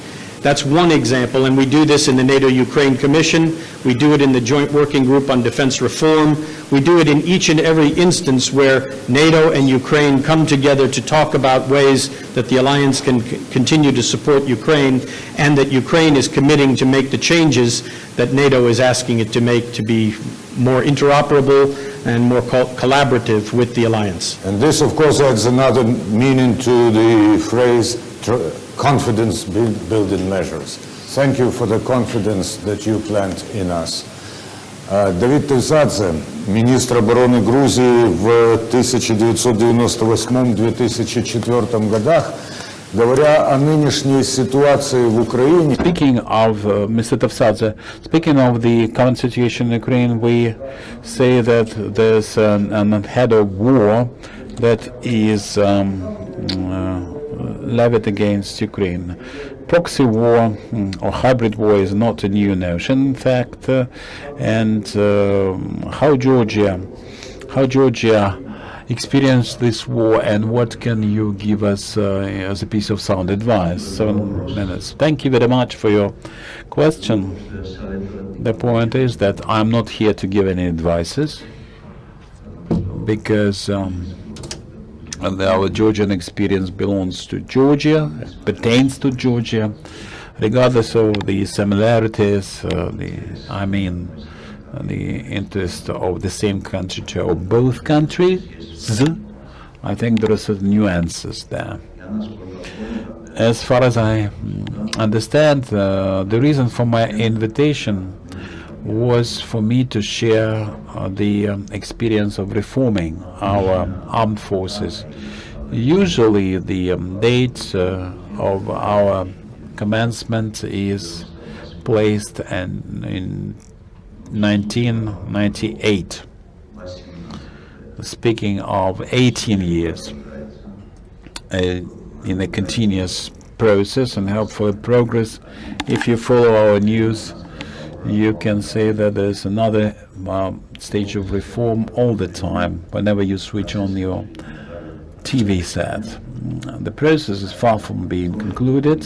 That's one example, and we do this in the NATO-Ukraine Commission. We do it in the Joint Working Group on Defense Reform. We do it in each and every instance where NATO and Ukraine come together to talk about ways that the alliance can continue to support Ukraine, and that Ukraine is committing to make the changes that NATO is asking it to make to be more interoperable and more collaborative with the alliance. And this, of course, adds another meaning to the phrase confidence-building measures. Thank you for the confidence that you plant in us. Давид Тевсадзе, министр обороны Грузии в 1998-2004 годах, говоря о нынешней ситуации в Украине. Speaking of Mr. Tevsadze, speaking of the current situation in Ukraine, we say that there's an head of war that is levied against Ukraine. Proxy war or hybrid war is not a new notion, in fact, and how Georgia experienced this war, and what can you give us as a piece of sound advice? 7 minutes. Thank you very much for your question. The point is that I'm not here to give any advices, because our Georgian experience belongs to Georgia, pertains to Georgia, regardless of the similarities, the interest of the same country to both countries. I think there are certain nuances there. As far as I understand, the reason for my invitation was for me to share the experience of reforming our armed forces. Usually the date of our commencement is placed in 1998. Speaking of 18 years in a continuous process and helpful progress, if you follow our news, you can say that there's another stage of reform all the time whenever you switch on your TV set. The process is far from being concluded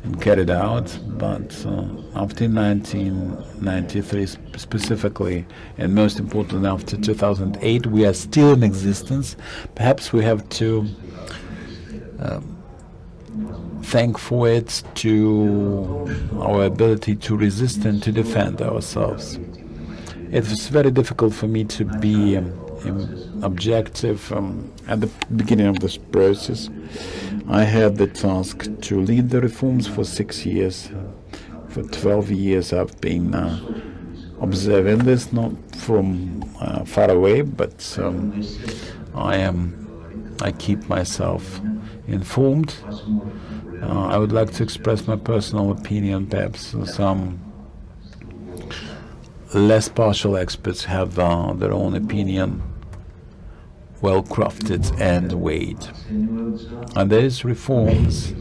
and carried out, but after 1993 specifically, and most importantly after 2008, we are still in existence. Perhaps we have to thank for it to our ability to resist and to defend ourselves. It was very difficult for me to be objective at the beginning of this process. I had the task to lead the reforms for 6 years. For 12 years I've been observing this, not from far away, but I keep myself informed. I would like to express my personal opinion. Perhaps some less partial experts have their own opinion, well crafted and weighed. And these reforms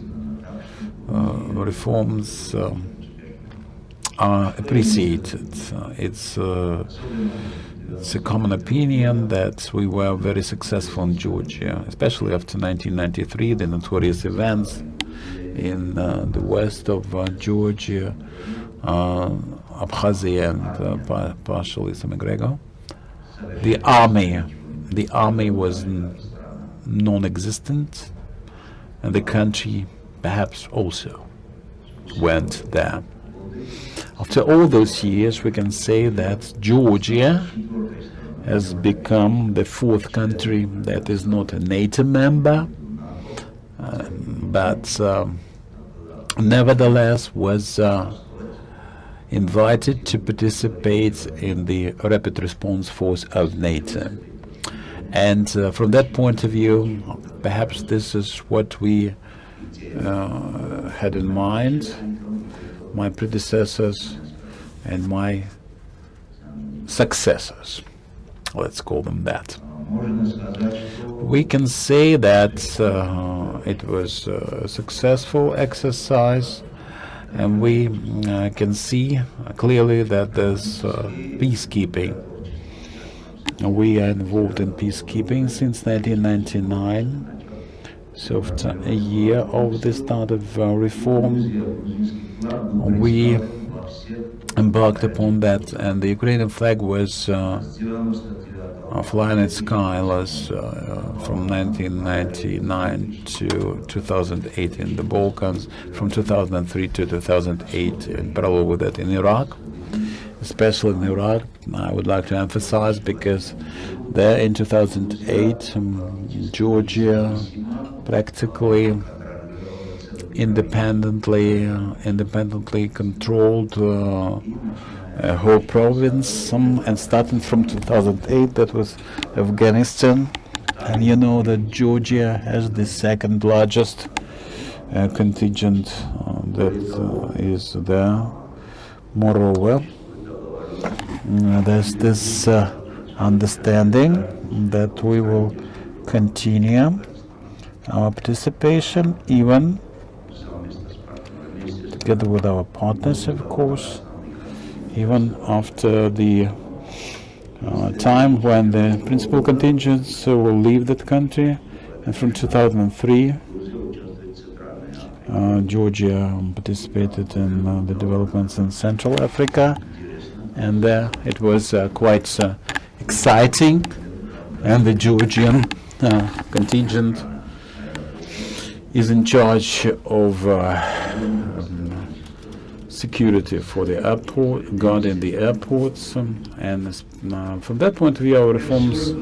are appreciated. It's a common opinion that we were very successful in Georgia, especially after 1993, the notorious events in the west of Georgia, Abkhazia, and partially Semigregor. The army was non-existent, and the country perhaps also went there. After all those years, we can say that Georgia has become the 4th country that is not a NATO member, but nevertheless was invited to participate in the rapid response force of NATO. And from that point of view, perhaps this is what we had in mind, my predecessors and my successors, let's call them that. We can say that it was a successful exercise, and we can see clearly that there's peacekeeping. We are involved in peacekeeping since 1999. So after a year of the start of reform, we embarked upon that, and the Ukrainian flag was flying its skylarks from 1999 to 2008 in the Balkans, from 2003 to 2008, in parallel with that in Iraq. Especially in Iraq, I would like to emphasize, because there in 2008, Georgia practically independently controlled a whole province, and starting from 2008, that was Afghanistan. And you know that Georgia has the 2nd largest contingent that is there. Moreover, there's this understanding that we will continue our participation, even together with our partners, of course, even after the time when the principal contingents will leave that country. And from 2003, Georgia participated in the developments in Central Africa, and it was quite exciting. And the Georgian contingent is in charge of security for the airport, guarding the airports, and from that point of view, our reforms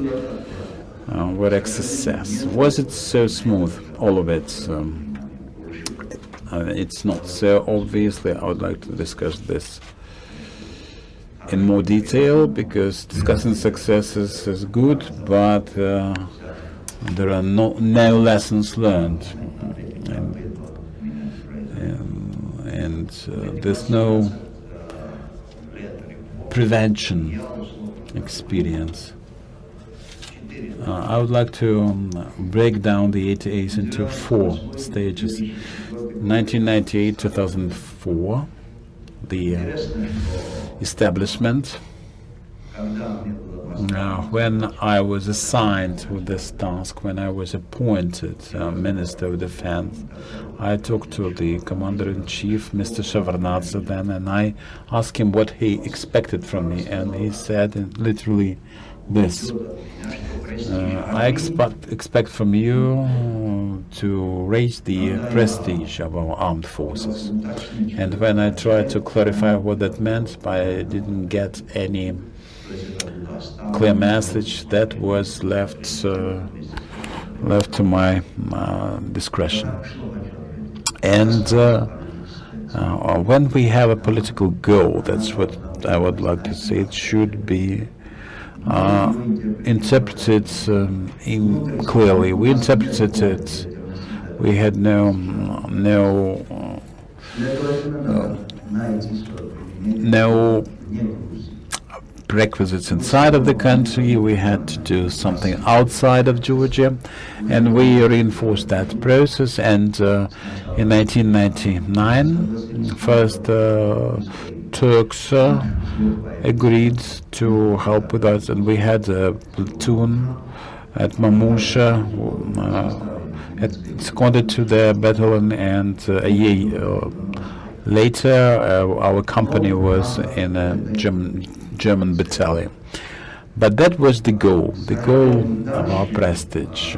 were a success. Was it so smooth, all of it? It's not. So obviously, I would like to discuss this in more detail, because discussing successes is good, but there are no lessons learned, and there's no prevention experience. I would like to break down the 88s into 4 stages. 1998-2004, the establishment. When I was assigned with this task, when I was appointed Minister of Defense, I talked to the Commander-in-Chief, Mr. Shevardnadze, then, and I asked him what he expected from me, and he said literally this: I expect from you to raise the prestige of our armed forces. And when I tried to clarify what that meant, I didn't get any clear message. That was left to my discretion. And when we have a political goal, that's what I would like to say, it should be interpreted clearly. We interpreted it. We had no prerequisites inside of the country. We had to do something outside of Georgia, and we reinforced that process. And in 1999, first Turks agreed to help with us, and we had a platoon at Mamusha, seconded to the battalion, and a year later our company was in a German battalion. But that was the goal of our prestige.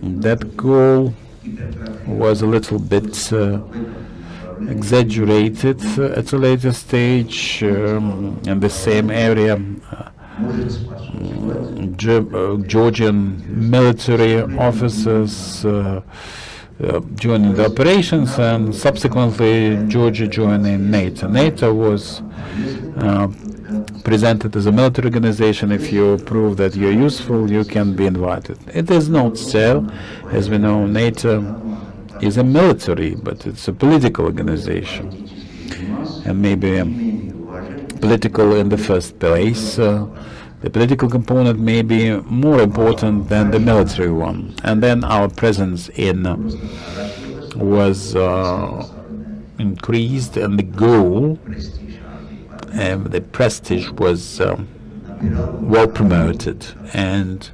That goal was a little bit exaggerated at a later stage. In the same area, Georgian military officers joining the operations, and subsequently Georgia joining NATO. NATO was presented as a military organization. If you prove that you're useful, you can be invited. It is not so. As we know, NATO is a military, but it's a political organization, and maybe political in the first place. The political component may be more important than the military one. And then our presence was increased, and the goal, the prestige was well promoted, and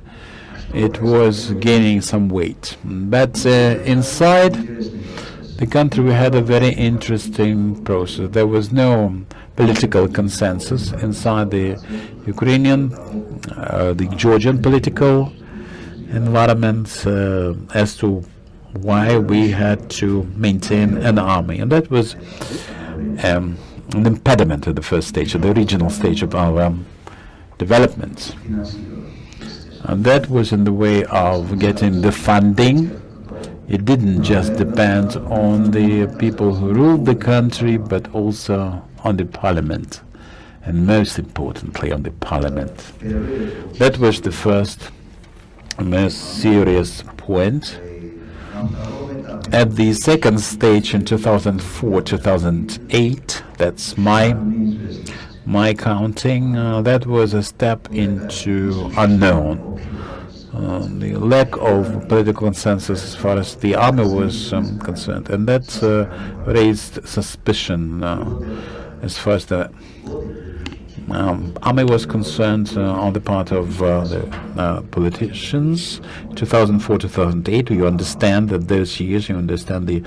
it was gaining some weight. But inside the country, we had a very interesting process. There was no political consensus inside the Ukrainian, the Georgian political environment as to why we had to maintain an army. And that was an impediment at the first stage, at the regional stage of our development. And that was in the way of getting the funding. It didn't just depend on the people who ruled the country, but also on the parliament, and most importantly on the parliament. That was the first most serious point. At the second stage in 2004-2008, that's my counting, that was a step into unknown. The lack of political consensus as far as the army was concerned, and that raised suspicion as far as the Army was concerned on the part of the politicians. 2004-2008, you understand that those years, you understand the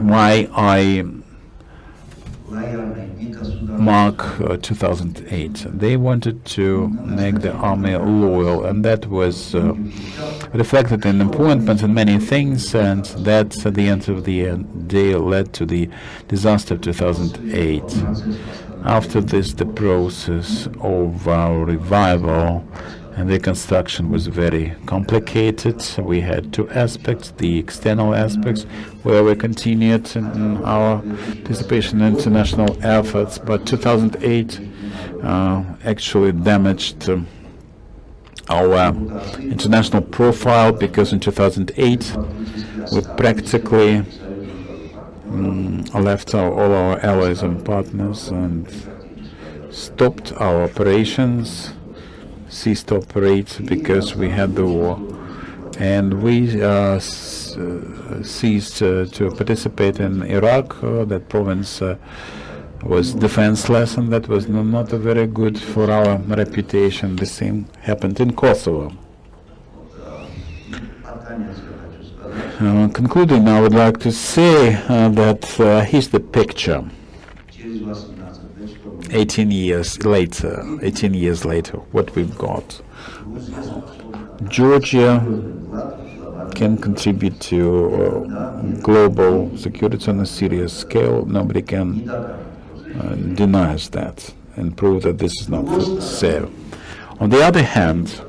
why I mark 2008. They wanted to make the army loyal, and that was reflected in appointments and many things, and that at the end of the day led to the disaster of 2008. After this, the process of our revival and reconstruction was very complicated. We had two aspects: the external aspects, where we continued in our participation in international efforts, but 2008 actually damaged our international profile, because in 2008 we practically left all our allies and partners and stopped our operations, ceased to operate because we had the war, and we ceased to participate in Iraq. That province was defenseless, and that was not very good for our reputation. The same happened in Kosovo. Concluding, I would like to say that here's the picture. 18 years later, what we've got. Georgia can contribute to global security on a serious scale. Nobody can deny that and prove that this is not so. On the other hand,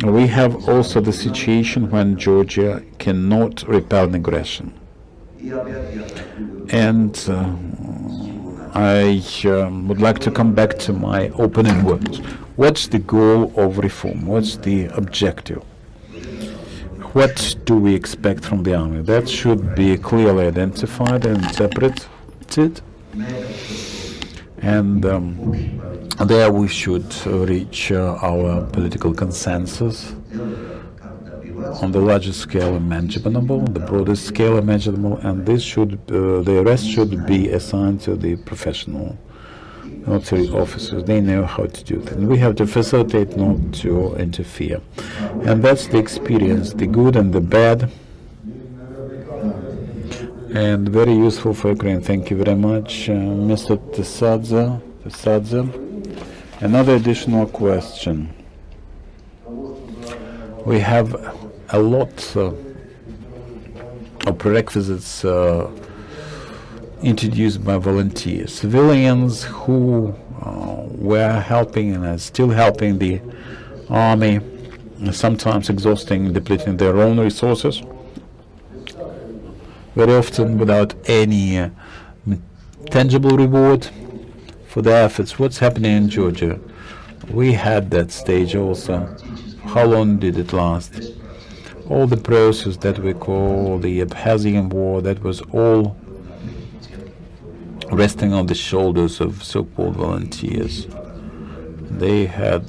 we have also the situation when Georgia cannot repel an aggression. And I would like to come back to my opening words. What's the goal of reform? What's the objective? What do we expect from the army? That should be clearly identified and separated. And there we should reach our political consensus on the largest scale imaginable, the broadest scale imaginable, and this should, the rest should be assigned to the professional military officers. They know how to do that. And we have to facilitate, not to interfere. And that's the experience, the good and the bad, and very useful for Ukraine. Thank you very much, Mr. Tsadze. Another additional question. We have a lot of prerequisites introduced by volunteers, civilians who were helping and are still helping the army, sometimes exhausting, depleting their own resources, very often without any tangible reward for their efforts. What's happening in Georgia? We had that stage also. How long did it last? All the process that we call the Abkhazian war, that was all resting on the shoulders of so-called volunteers. They had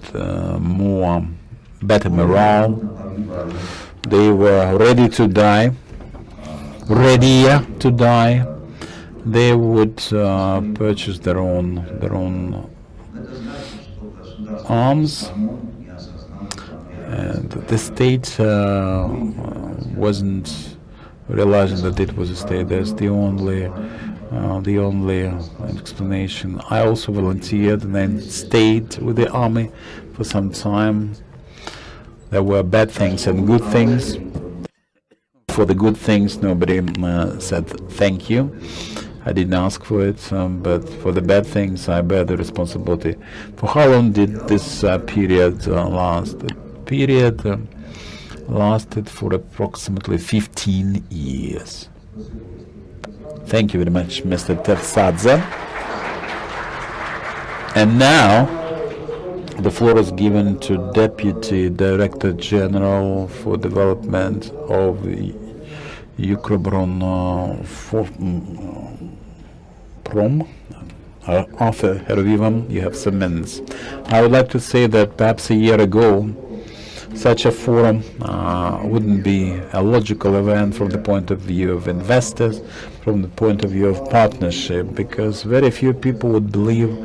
better morale. They were ready to die, readier to die. They would purchase their own arms, and the state wasn't realizing that it was a state. That's the only explanation. I also volunteered and then stayed with the army for some time. There were bad things and good things. For the good things, nobody said thank you. I didn't ask for it, but for the bad things, I bear the responsibility. For how long did this period last? The period lasted for approximately 15 years. Thank you very much, Mr. Tsadze. And now, the floor is given to Deputy Director General for Development of UKROBORONPROM, Arthur Hervivam. You have some minutes. I would like to say that perhaps a year ago, such a forum wouldn't be a logical event from the point of view of investors, from the point of view of partnership, because very few people would believe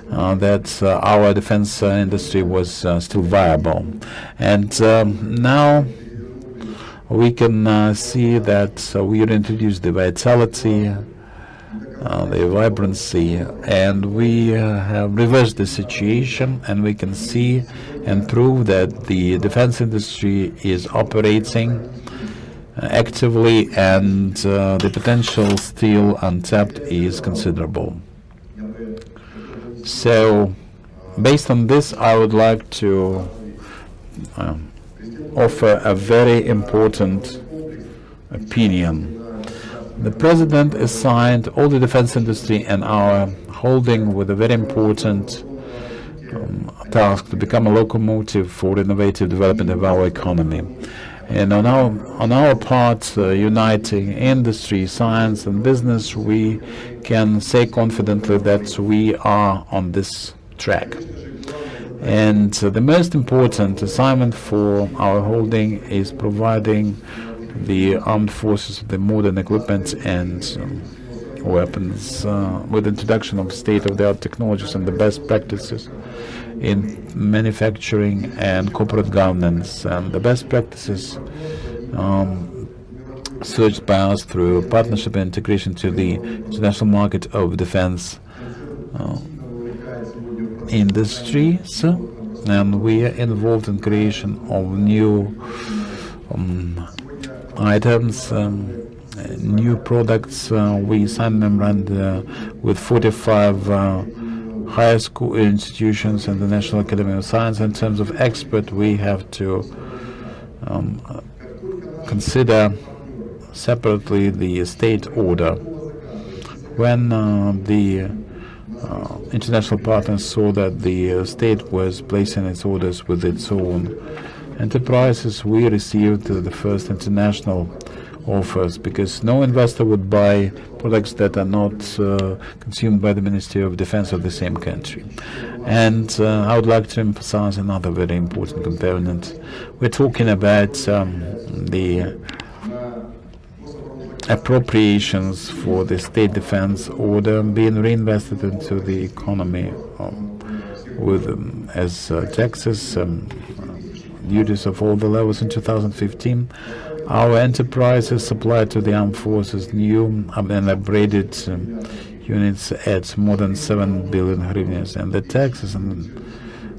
that our defense industry was still viable. And now we can see that we introduced the vitality, the vibrancy, and we have reversed the situation, and we can see and prove that the defense industry is operating actively, and the potential still untapped is considerable. So, based on this, I would like to offer a very important opinion. The President assigned all the defense industry and our holding with a very important task to become a locomotive for innovative development of our economy. And on our part, uniting industry, science, and business, we can say confidently that we are on this track. And the most important assignment for our holding is providing the armed forces with the modern equipment and weapons, with introduction of state-of-the-art technologies and the best practices in manufacturing and corporate governance. And the best practices searched by us through partnership and integration to the international market of defense industries, and we are involved in creation of new items, new products. We signed memoranda with 45 higher school institutions and the National Academy of Science. In terms of expert, we have to consider separately the state order. When the international partners saw that the state was placing its orders with its own enterprises, we received the first international offers, because no investor would buy products that are not consumed by the Ministry of Defense of the same country. And I would like to emphasize another very important component. We're talking about the appropriations for the state defense order being reinvested into the economy with as taxes, duties of all the levels. In 2015, our enterprises supplied to the armed forces new and upgraded units at more than 7 billion hryvnias, and the taxes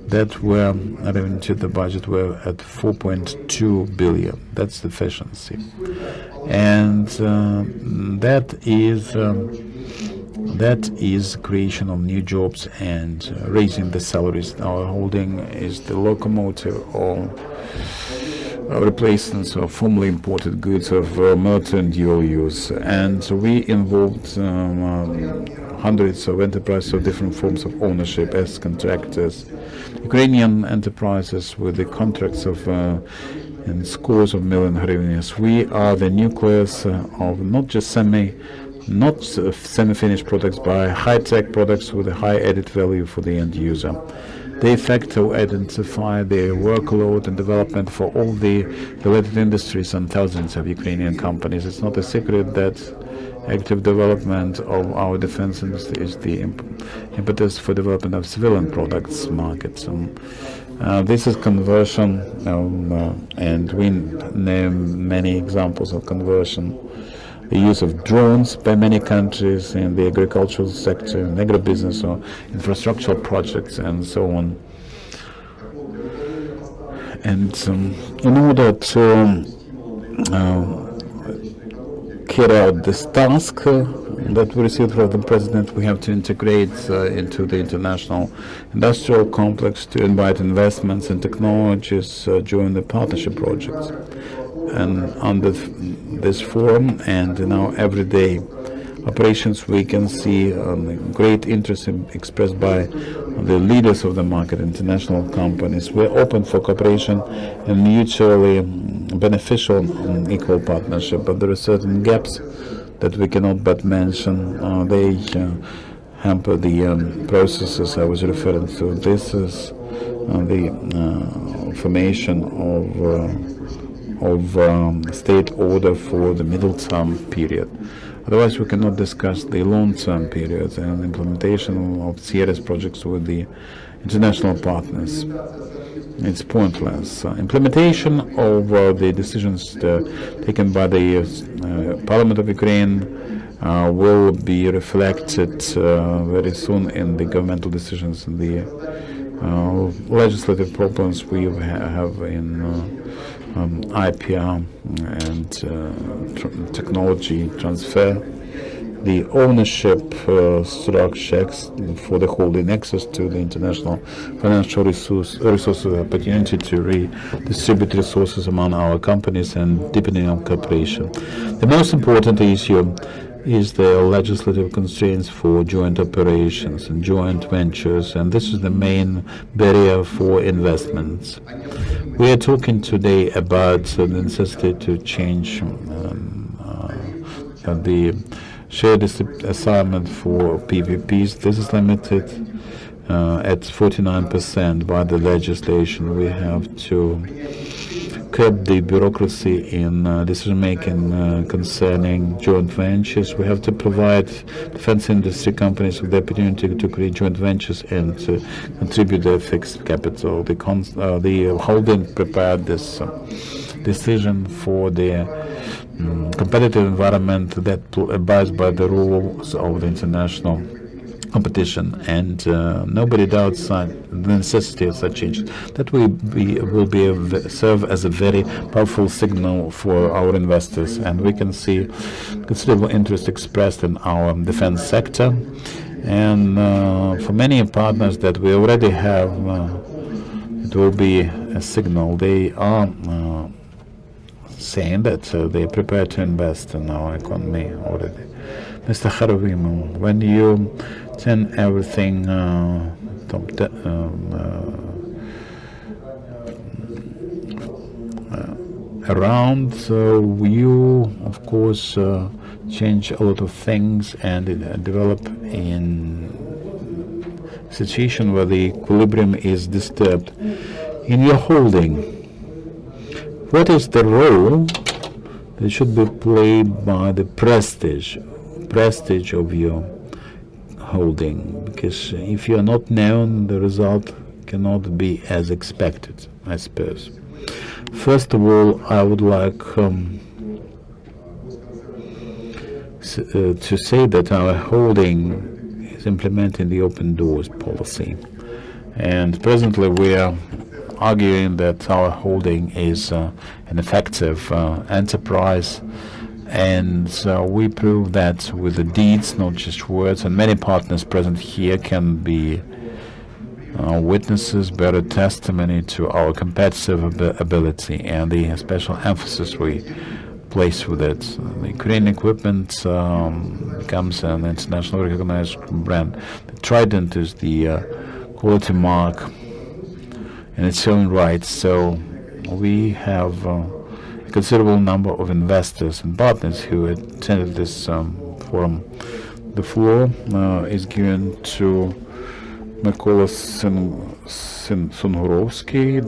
that were revenue to the budget were at 4.2 billion. That's the efficiency, and that is creation of new jobs and raising the salaries. Our holding is the locomotive of replacements of formerly imported goods of military and dual use, and we involved hundreds of enterprises of different forms of ownership as contractors. Ukrainian enterprises with the contracts of in scores of million hryvnias. We are the nucleus of not semi-finished products, but high-tech products with a high added value for the end user. They effect to identify the workload and development for all the related industries and thousands of Ukrainian companies. It's not a secret that active development of our defense industry is the impetus for development of civilian products markets. This is conversion, and we name many examples of conversion. The use of drones by many countries in the agricultural sector, in agribusiness or infrastructural projects, and so on. And in order to carry out this task that we received from the President, we have to integrate into the international industrial complex to invite investments and technologies during the partnership projects. And under this forum and in our everyday operations, we can see great interest expressed by the leaders of the market, international companies. We're open for cooperation and mutually beneficial and equal partnership, but there are certain gaps that we cannot but mention. They hamper the processes I was referring to. This is the confirmation of state order for the middle-term period. Otherwise, we cannot discuss the long-term periods and implementation of serious projects with the international partners. It's pointless. Implementation of the decisions taken by the Parliament of Ukraine will be reflected very soon in the governmental decisions and the legislative problems we have in IPR and technology transfer, the ownership structures for the holding, access to the international financial resources, opportunity to redistribute resources among our companies, and deepening of cooperation. The most important issue is the legislative constraints for joint operations and joint ventures, and this is the main barrier for investments. We are talking today about the necessity to change the shared assignment for PPPs. This is limited at 49% by the legislation. We have to curb the bureaucracy in decision-making concerning joint ventures. We have to provide defense industry companies with the opportunity to create joint ventures and to contribute their fixed capital. The holding prepared this decision for the competitive environment that abides by the rules of the international competition, and nobody doubts the necessity of such change. That will serve as a very powerful signal for our investors, and we can see considerable interest expressed in our defense sector. And for many partners that we already have, it will be a signal. They are saying that they are prepared to invest in our economy already. Mr. Kharovim, when you turn everything around, you, of course, change a lot of things and develop in a situation where the equilibrium is disturbed. In your holding, what is the role that should be played by the prestige of your holding? Because if you are not known, the result cannot be as expected, I suppose. First of all, I would like to say that our holding is implementing the open doors policy, and presently we are arguing that our holding is an effective enterprise, and we prove that with the deeds, not just words, and many partners present here can be witnesses, better testimony to our competitive ability and the special emphasis we place with it. The Ukrainian equipment becomes an internationally recognized brand. The Trident is the quality mark in its own right, so we have a considerable number of investors and partners who attended this forum. The floor is given to Mykola Sungurovsky,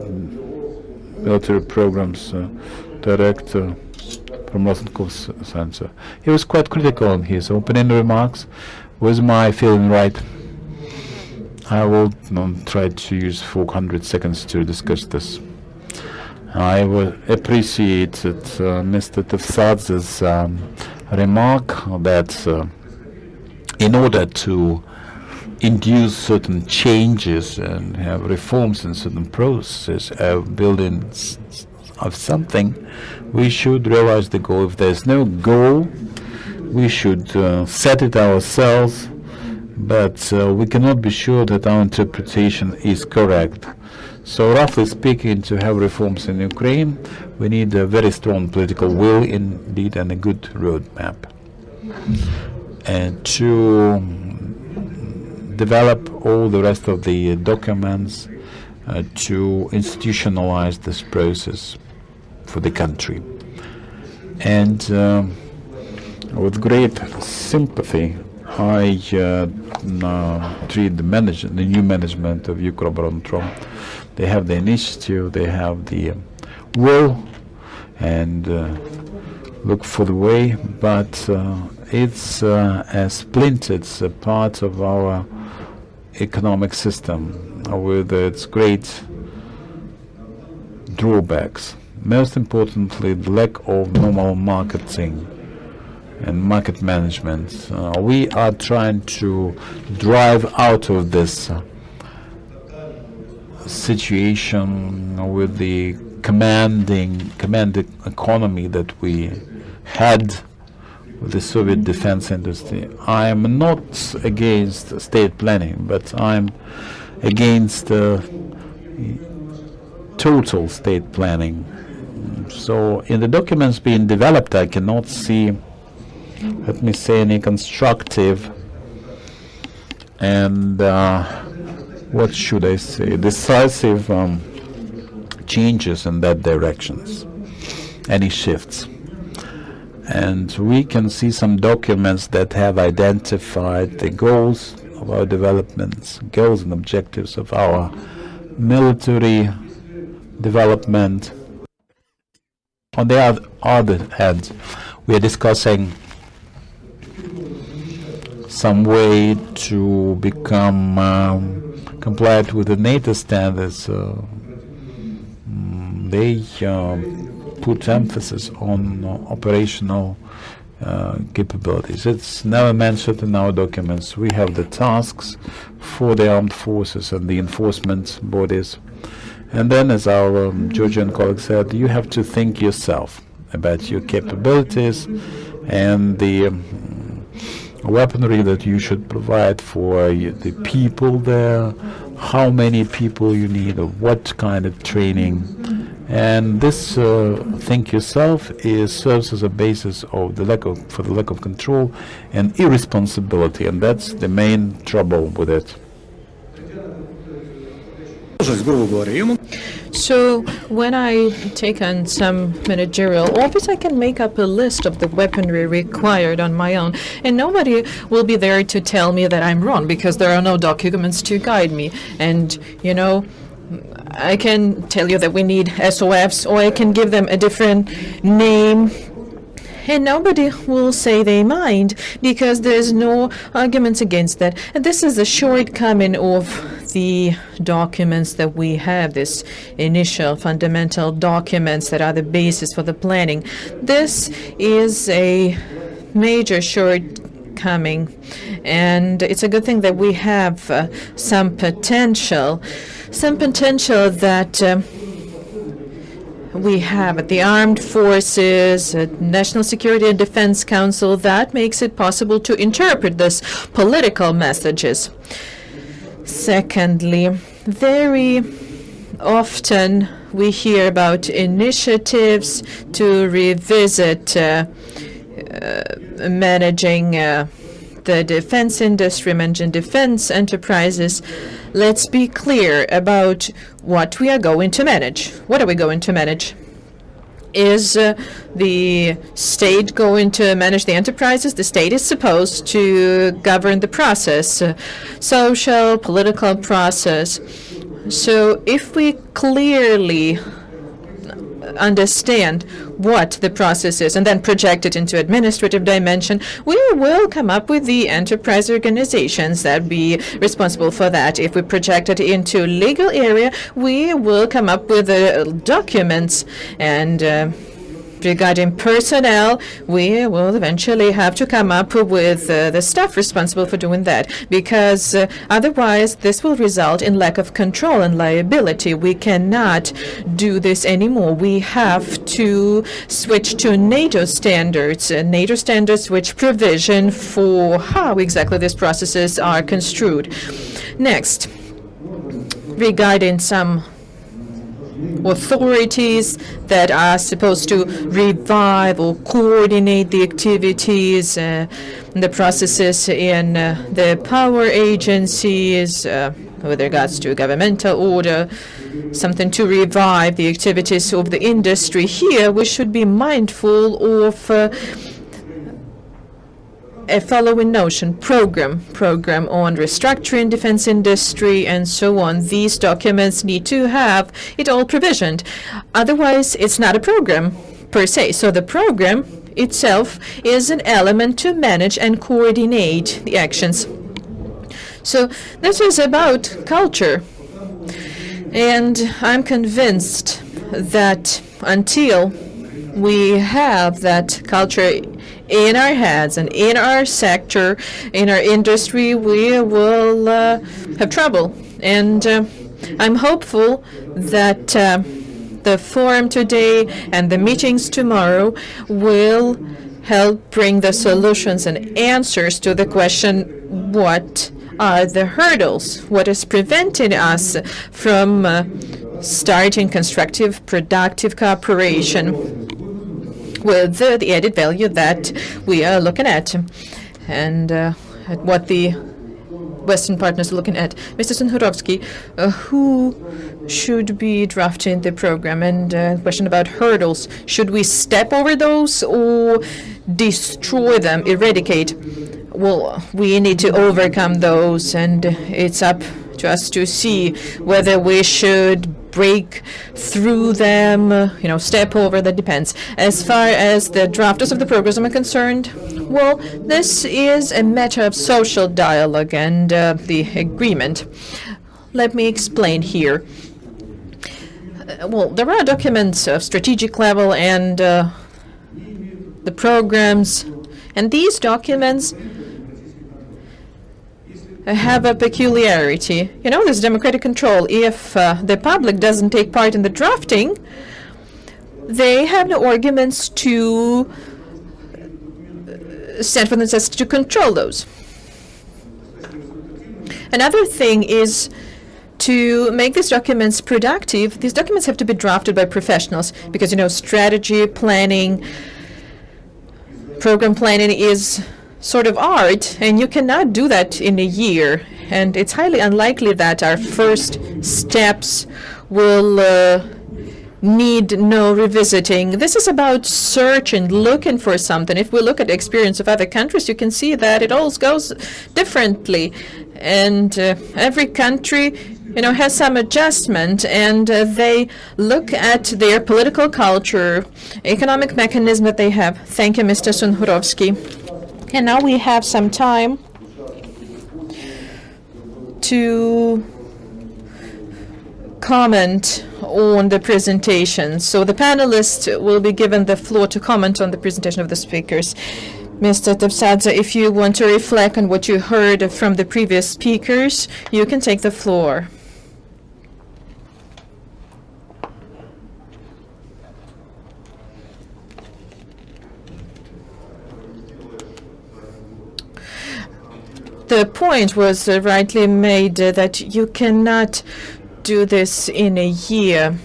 Military Programs Director from Rosenkov Center. He was quite critical in his opening remarks. Was my feeling right? I will try to use 400 seconds to discuss this. I appreciated Mr. Tevsadze's remark that in order to induce certain changes and have reforms in certain processes of building of something, we should realize the goal. If there's no goal, we should set it ourselves, but we cannot be sure that our interpretation is correct. So roughly speaking, to have reforms in Ukraine, we need a very strong political will indeed and a good roadmap. And to develop all the rest of the documents to institutionalize this process for the country. And with great sympathy, I treat the new management of UKROBORONPROM. They have the initiative, they have the will, and look for the way, but it's a splint, it's a part of our economic system with its great drawbacks. Most importantly, the lack of normal marketing and market management. We are trying to drive out of this situation with the commanding economy that we had with the Soviet defense industry. I am not against state planning, but I'm against total state planning. So in the documents being developed, I cannot see, let me say, any constructive and what should I say, decisive changes in that directions, any shifts. And we can see some documents that have identified the goals of our developments, goals and objectives of our military development. On the other hand, we are discussing some way to become compliant with the NATO standards. They put emphasis on operational capabilities. It's never mentioned in our documents. We have the tasks for the armed forces and the enforcement bodies. And then, as our Georgian colleague said, you have to think yourself about your capabilities and the weaponry that you should provide for the people there, how many people you need, or what kind of training. And this think yourself serves as a basis of the lack of control and irresponsibility, and that's the main trouble with it. So when I take on some managerial office, I can make up a list of the weaponry required on my own, and nobody will be there to tell me that I'm wrong, because there are no documents to guide me. And, you know, I can tell you that we need SOFs, or I can give them a different name, and nobody will say they mind, because there's no arguments against that. And this is a shortcoming of the documents that we have, this initial fundamental documents that are the basis for the planning. This is a major shortcoming, and it's a good thing that we have some potential that we have at the Armed Forces, at National Security and Defense Council, that makes it possible to interpret these political messages. Secondly, very often we hear about initiatives to revisit managing the defense industry, managing defense enterprises. Let's be clear about what we are going to manage. What are we going to manage? Is the state going to manage the enterprises? The state is supposed to govern the process, social, political process. So if we clearly understand what the process is and then project it into administrative dimension, we will come up with the enterprise organizations that be responsible for that. If we project it into legal area, we will come up with documents, and regarding personnel, we will eventually have to come up with the staff responsible for doing that, because otherwise this will result in lack of control and liability. We cannot do this anymore. We have to switch to NATO standards, which provision for how exactly these processes are construed. Next, regarding some authorities that are supposed to revive or coordinate the activities, the processes in the power agencies with regards to governmental order, something to revive the activities of the industry. Here we should be mindful of a following notion: program on restructuring defense industry and so on. These documents need to have it all provisioned. Otherwise, it's not a program per se. So the program itself is an element to manage and coordinate the actions. So this is about culture. And I'm convinced that until we have that culture in our heads and in our sector, in our industry, we will have trouble. And I'm hopeful that the forum today and the meetings tomorrow will help bring the solutions and answers to the question, what are the hurdles? What is preventing us from starting constructive, productive cooperation with the added value that we are looking at, and at what the Western partners are looking at? Mr. Zhytomyrska, who should be drafting the program? And question about hurdles. Should we step over those or destroy them, eradicate? Well, we need to overcome those, and it's up to us to see whether we should break through them, step over. That depends. As far as the drafters of the program are concerned, well, this is a matter of social dialogue and the agreement. Let me explain here. Well, there are documents of strategic level and the programs, and these documents have a peculiarity. There's democratic control. If the public doesn't take part in the drafting, they have no arguments to stand for themselves to control those. Another thing is to make these documents productive. These documents have to be drafted by professionals because, strategy planning, program planning is sort of art, and you cannot do that in a year. And it's highly unlikely that our first steps will need no revisiting. This is about searching, looking for something. If we look at the experience of other countries, you can see that it all goes differently. And every country, has some adjustment, and they look at their political culture, economic mechanism that they have. Thank you, Mr. Zhytomyrska. And now we have some time to comment on the presentation. So the panelists will be given the floor to comment on the presentation of the speakers. Mr. Tevsadze, if you want to reflect on what you heard from the previous speakers, you can take the floor. The point was rightly made that you cannot do this in a year.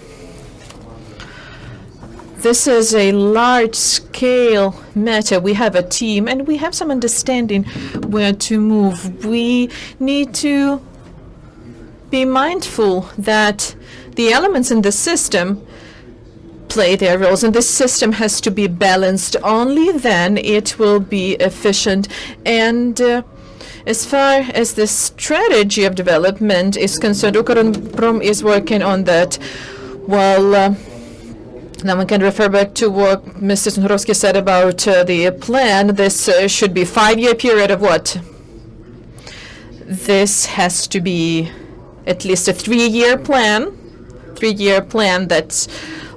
This is a large-scale matter. We have a team, and we have some understanding where to move. We need to be mindful that the elements in the system play their roles, and this system has to be balanced. Only then it will be efficient. And as far as the strategy of development is concerned, UKROBORONPROM is working on that. Well, now we can refer back to what Mr. Zhytomyrska said about the plan. This should be a 5-year period of what? This has to be at least a 3-year plan. 3-year plan that's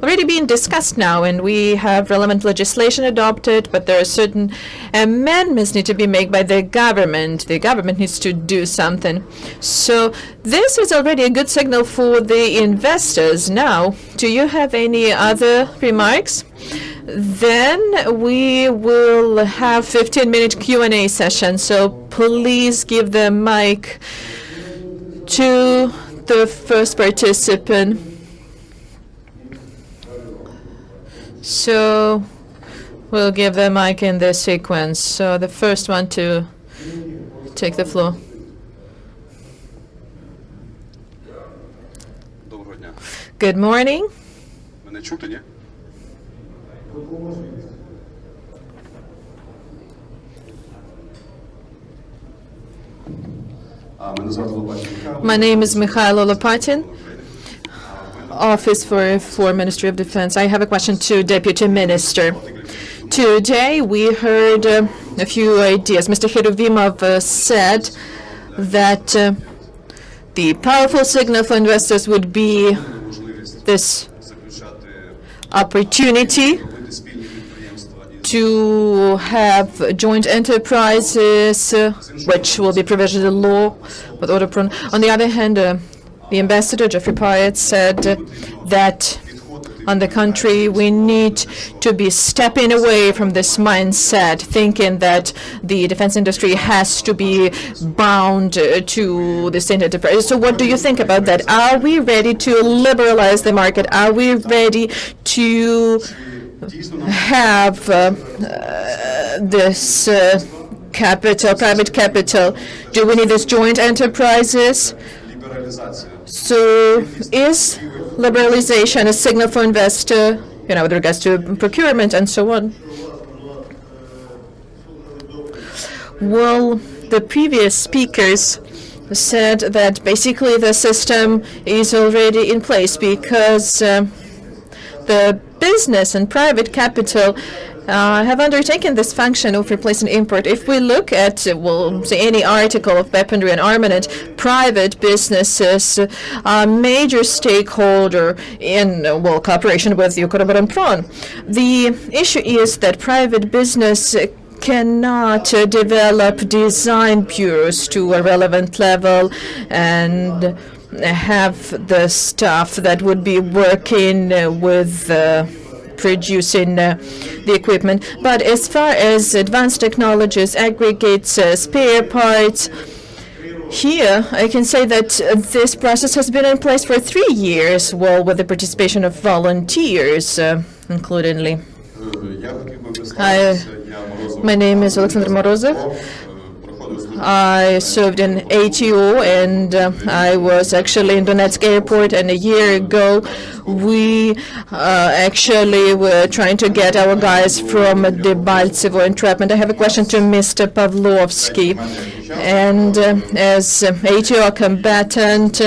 already being discussed now, and we have relevant legislation adopted, but there are certain amendments need to be made by the government. The government needs to do something. So this is already a good signal for the investors. Now, do you have any other remarks? Then we will have 15-minute Q&A session, so please give the mic to the first participant. So we'll give the mic in this sequence. So the first one to take the floor. Good morning. Мене чути, ні? My name is Mikhailo Lopatin, Office for Ministry of Defense. I have a question to Deputy Minister. Today we heard a few ideas. Mr. Heruvimov said that the powerful signal for investors would be this opportunity to have joint enterprises, which will be provisioned in law with Autopron. On the other hand, the ambassador, Jeffrey Pyatt, said that, on the contrary, we need to be stepping away from this mindset, thinking that the defense industry has to be bound to the state enterprise. So what do you think about that? Are we ready to liberalize the market? Are we ready to have this capital, private capital? Do we need these joint enterprises? So is liberalization a signal for investor, with regards to procurement and so on? Well, the previous speakers said that basically the system is already in place because the business and private capital have undertaken this function of replacing import. If we look at, say any article of weaponry and armament, private businesses are a major stakeholder in, cooperation with UKROBORONPROM. The issue is that private business cannot develop design bureaus to a relevant level and have the staff that would be working with producing the equipment. But as far as advanced technologies, aggregates, spare parts, here I can say that this process has been in place for 3 years, with the participation of volunteers, including. My name is Alexander Morozov. I served in ATO, and I was actually in Donetsk airport, and a year ago we actually were trying to get our guys from Debaltsevo entrapment. I have a question to Mr. Pavlovsky. And as ATO combatant,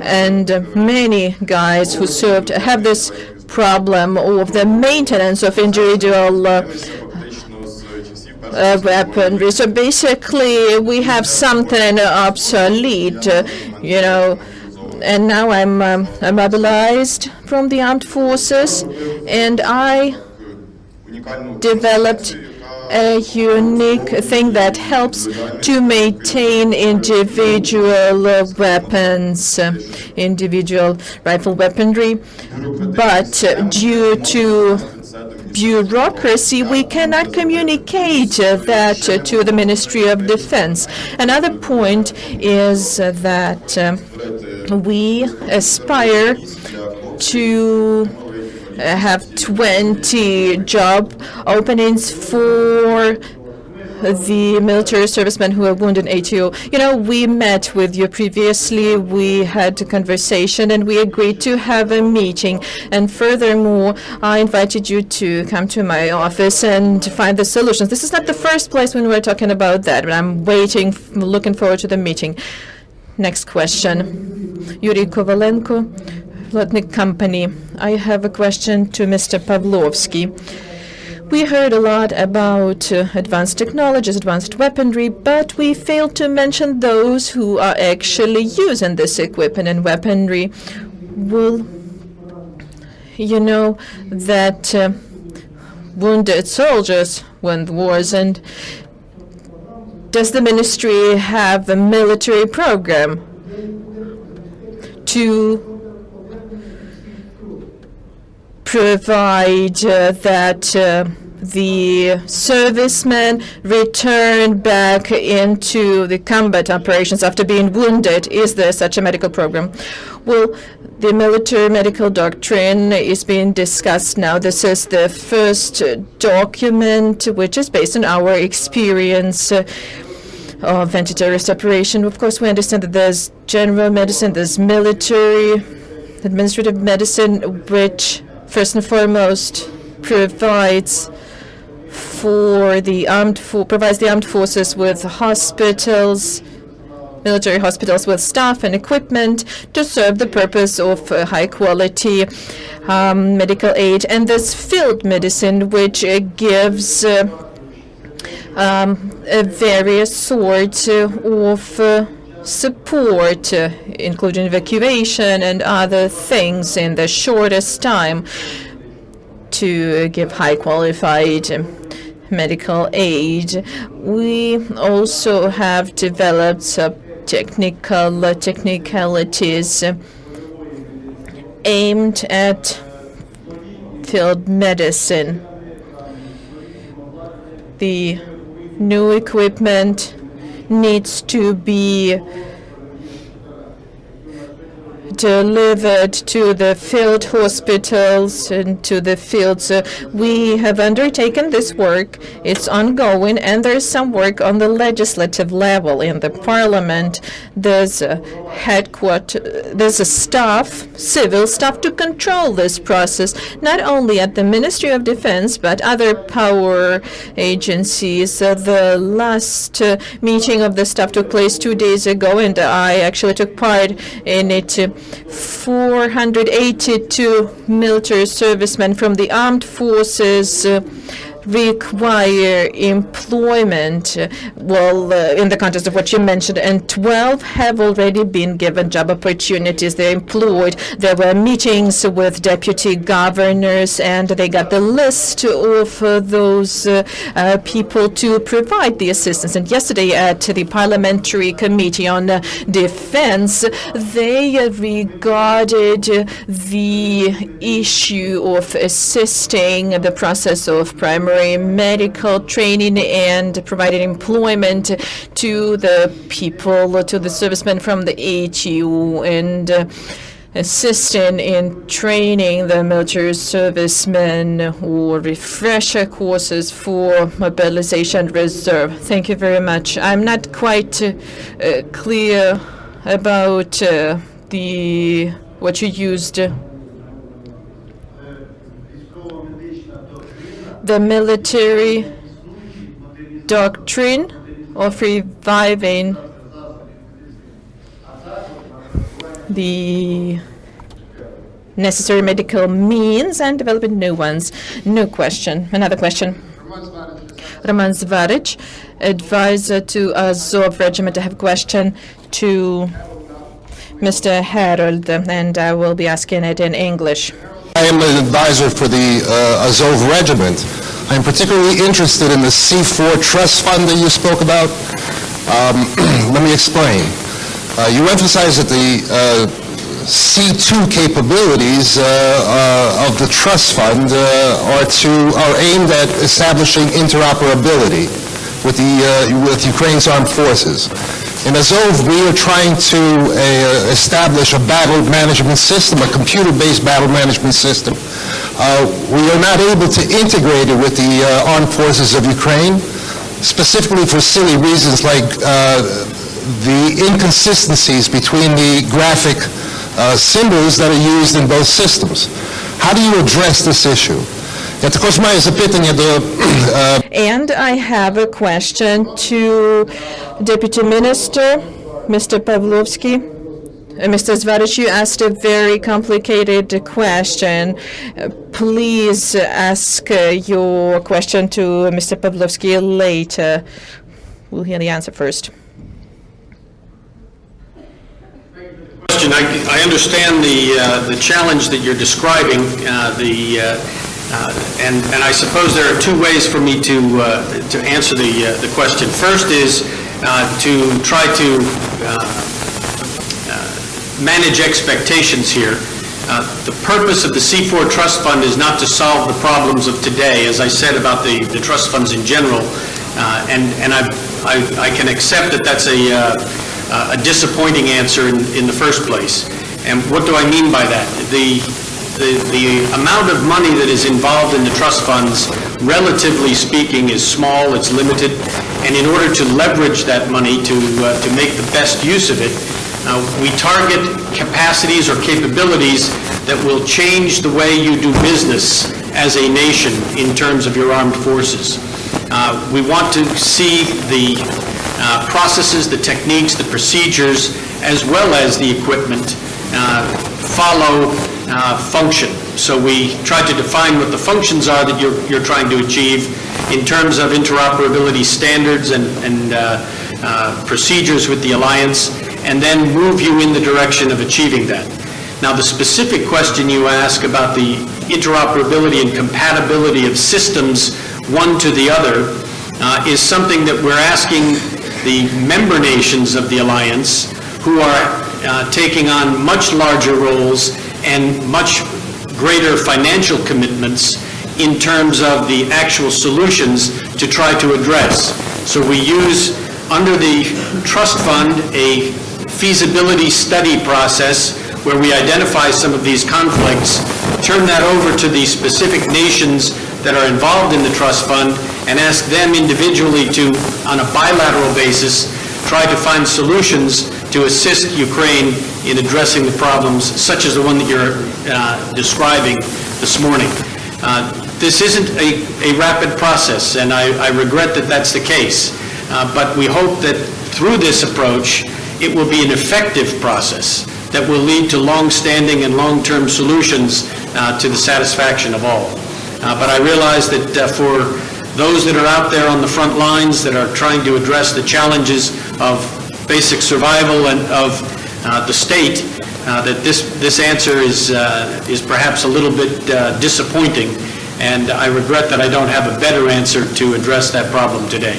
and many guys who served have this problem of the maintenance of individual weaponry. So basically, we have something obsolete, and now I'm mobilized from the armed forces, and I developed a unique thing that helps to maintain individual weapons, individual rifle weaponry, but due to bureaucracy, we cannot communicate that to the Ministry of Defense. Another point is that we aspire to have 20 job openings for the military servicemen who are wounded in ATO. We met with you previously, we had a conversation, and we agreed to have a meeting. And furthermore, I invited you to come to my office and to find the solutions. This is not the first place when we're talking about that, but I'm looking forward to the meeting. Next question. Yuri Kovalenko, Lotnik Company. I have a question to Mr. Pavlovsky. We heard a lot about advanced technologies, advanced weaponry, but we failed to mention those who are actually using this equipment and weaponry. Well, you know that wounded soldiers win wars, and does the ministry have a military program to provide that the servicemen return back into the combat operations after being wounded? Is there such a medical program? Well, the military medical doctrine is being discussed now. This is the first document which is based on our experience of anti-terrorist operation. Of course, we understand that there's general medicine, there's military, administrative medicine, which first and foremost provides the armed forces with hospitals, military hospitals with staff and equipment to serve the purpose of high-quality medical aid. And this field medicine, which gives various sorts of support, including evacuation and other things in the shortest time to give high-qualified medical aid. We also have developed some technicalities aimed at field medicine. The new equipment needs to be delivered to the field hospitals and to the fields. We have undertaken this work. It's ongoing, and there's some work on the legislative level in the parliament. There's a there's a staff, civil staff, to control this process, not only at the Ministry of Defense, but other power agencies. The last meeting of the staff took place 2 days ago, and I actually took part in it. 482 military servicemen from the armed forces require employment, in the context of what you mentioned, and 12 have already been given job opportunities. They're employed. There were meetings with deputy governors, and they got the list of those people to provide the assistance. And yesterday at the Parliamentary Committee on Defense, they regarded the issue of assisting the process of primary medical training and providing employment to the people, to the servicemen from the ATU, and assisting in training the military servicemen or refresher courses for mobilization reserve. Thank you very much. I'm not quite clear about what you used. The military doctrine of reviving the necessary medical means and developing new ones. No question. Another question. Roman Zvaric, advisor to Azov Regiment. I have a question to Mr. Harold, and I will be asking it in English. I am an advisor for the Azov Regiment. I'm particularly interested in the C4 trust fund that you spoke about. Let me explain. You emphasize that the C2 capabilities of the trust fund are aimed at establishing interoperability with Ukraine's armed forces. In Azov, we are trying to establish a battle management system, a computer-based battle management system. We are not able to integrate it with the armed forces of Ukraine, specifically for silly reasons like the inconsistencies between the graphic symbols that are used in both systems. How do you address this issue? And I have a question to Deputy Minister, Mr. Pavlovsky. Mr. Zvaric, you asked a very complicated question. Please ask your question to Mr. Pavlovsky later. We'll hear the answer first. I understand the challenge that you're describing, and I suppose there are two ways for me to answer the question. First is to try to manage expectations here. The purpose of the C4 Trust Fund is not to solve the problems of today, as I said about the trust funds in general, and I can accept that that's a disappointing answer in the first place. And what do I mean by that? The amount of money that is involved in the trust funds, relatively speaking, is small, it's limited, and in order to leverage that money to make the best use of it, we target capacities or capabilities that will change the way you do business as a nation in terms of your armed forces. We want to see the processes, the techniques, the procedures, as well as the equipment follow function. So we try to define what the functions are that you're trying to achieve in terms of interoperability standards and procedures with the alliance, and then move you in the direction of achieving that. Now, the specific question you ask about the interoperability and compatibility of systems one to the other is something that we're asking the member nations of the alliance, who are taking on much larger roles and much greater financial commitments in terms of the actual solutions to try to address. So we use, under the trust fund, a feasibility study process where we identify some of these conflicts, turn that over to the specific nations that are involved in the trust fund, and ask them individually to, on a bilateral basis, try to find solutions to assist Ukraine in addressing the problems, such as the one that you're describing this morning. This isn't a rapid process, and I regret that that's the case. But we hope that through this approach, it will be an effective process that will lead to long-standing and long-term solutions to the satisfaction of all. But I realize that for those that are out there on the front lines that are trying to address the challenges of basic survival and of the state, that this answer is perhaps a little bit disappointing, and I regret that I don't have a better answer to address that problem today.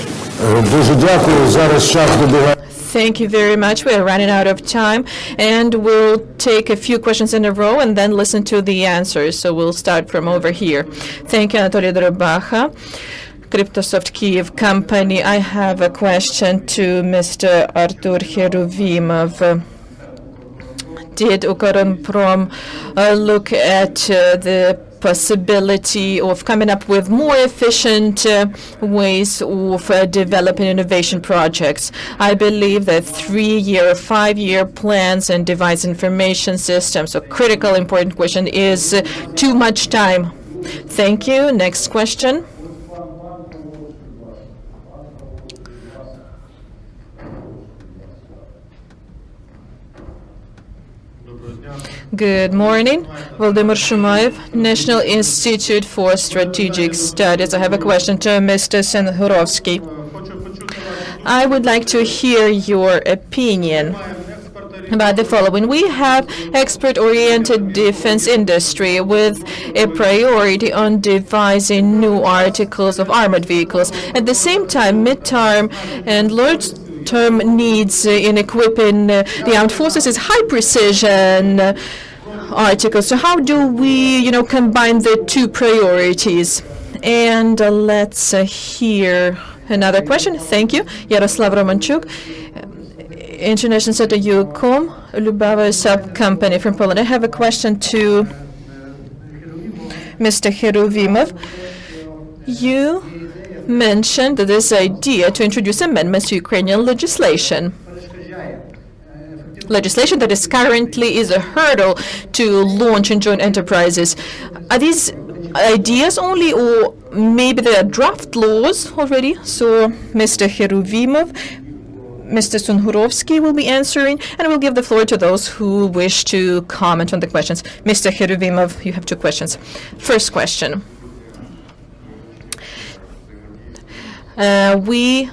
Дуже дякую. Зараз час добігає. Thank you very much. We are running out of time, and we'll take a few questions in a row and then listen to the answers. So we'll start from over here. Thank you, Anatoly Dorobacha, Cryptosoft Kyiv company. I have a question to Mr. Artur Heruvimov. Did UKROBORONPROM look at the possibility of coming up with more efficient ways of developing innovation projects? I believe that 3-year or 5-year plans and device information systems, a critical important question, is too much time. Thank you. Next question. Good morning. Volodymyr Shumayev, National Institute for Strategic Studies. I have a question to Mr. Senhurovsky. I would like to hear your opinion about the following. We have export-oriented defense industry with a priority on devising new articles of armored vehicles. At the same time, mid-term and long-term needs in equipping the armed forces is high-precision articles. So how do we, combine the two priorities? And let's hear another question. Thank you. Yaroslav Romanchuk, International Center UCOM, Lubava sub-company from Poland. I have a question to Mr. Heruvimov. You mentioned this idea to introduce amendments to Ukrainian legislation that is currently a hurdle to launch and joint enterprises. Are these ideas only, or maybe they are draft laws already? So Mr. Heruvimov, Mr. Senhurovsky will be answering, and we'll give the floor to those who wish to comment on the questions. Mr. Heruvimov, you have 2 questions. First question. We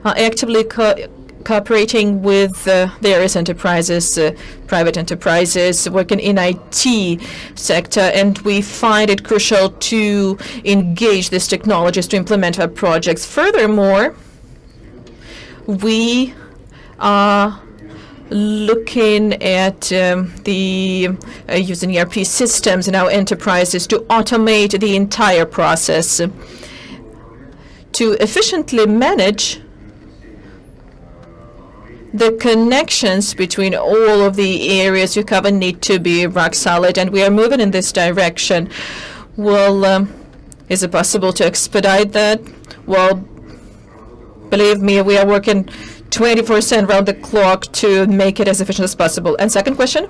are actively cooperating with various enterprises, private enterprises working in IT sector, and we find it crucial to engage these technologies to implement our projects. Furthermore, we are looking at using ERP systems in our enterprises to automate the entire process. To efficiently manage the connections between all of the areas you cover need to be rock solid, and we are moving in this direction. Well, is it possible to expedite that? Well, believe me, we are working 24/7 round the clock to make it as efficient as possible. And second question?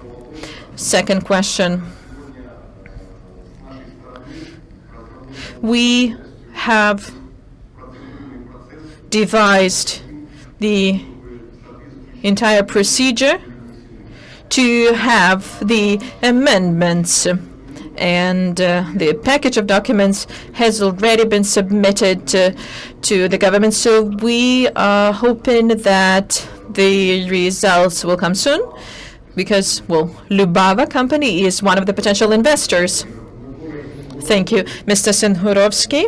Second question. We have devised the entire procedure to have the amendments, and the package of documents has already been submitted to the government. So we are hoping that the results will come soon, because, well, Lubava company is one of the potential investors. Thank you. Mr. Senhurovsky.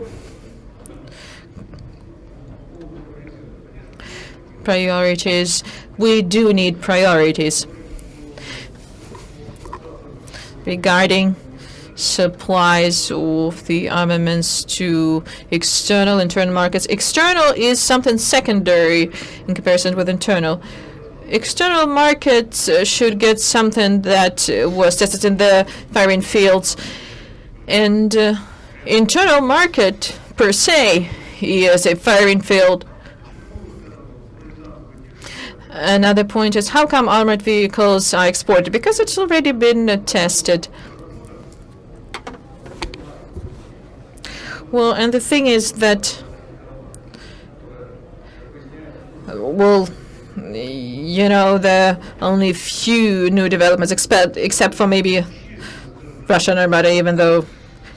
Priorities. We do need priorities regarding supplies of the armaments to external, internal markets. External is something secondary in comparison with internal. External markets should get something that was tested in the firing fields. And internal market, per se, is a firing field. Another point is, how come armored vehicles are exported? Because it's already been tested. Well, and the thing is that, well, you know, there are only few new developments, except for maybe Russian Armada, even though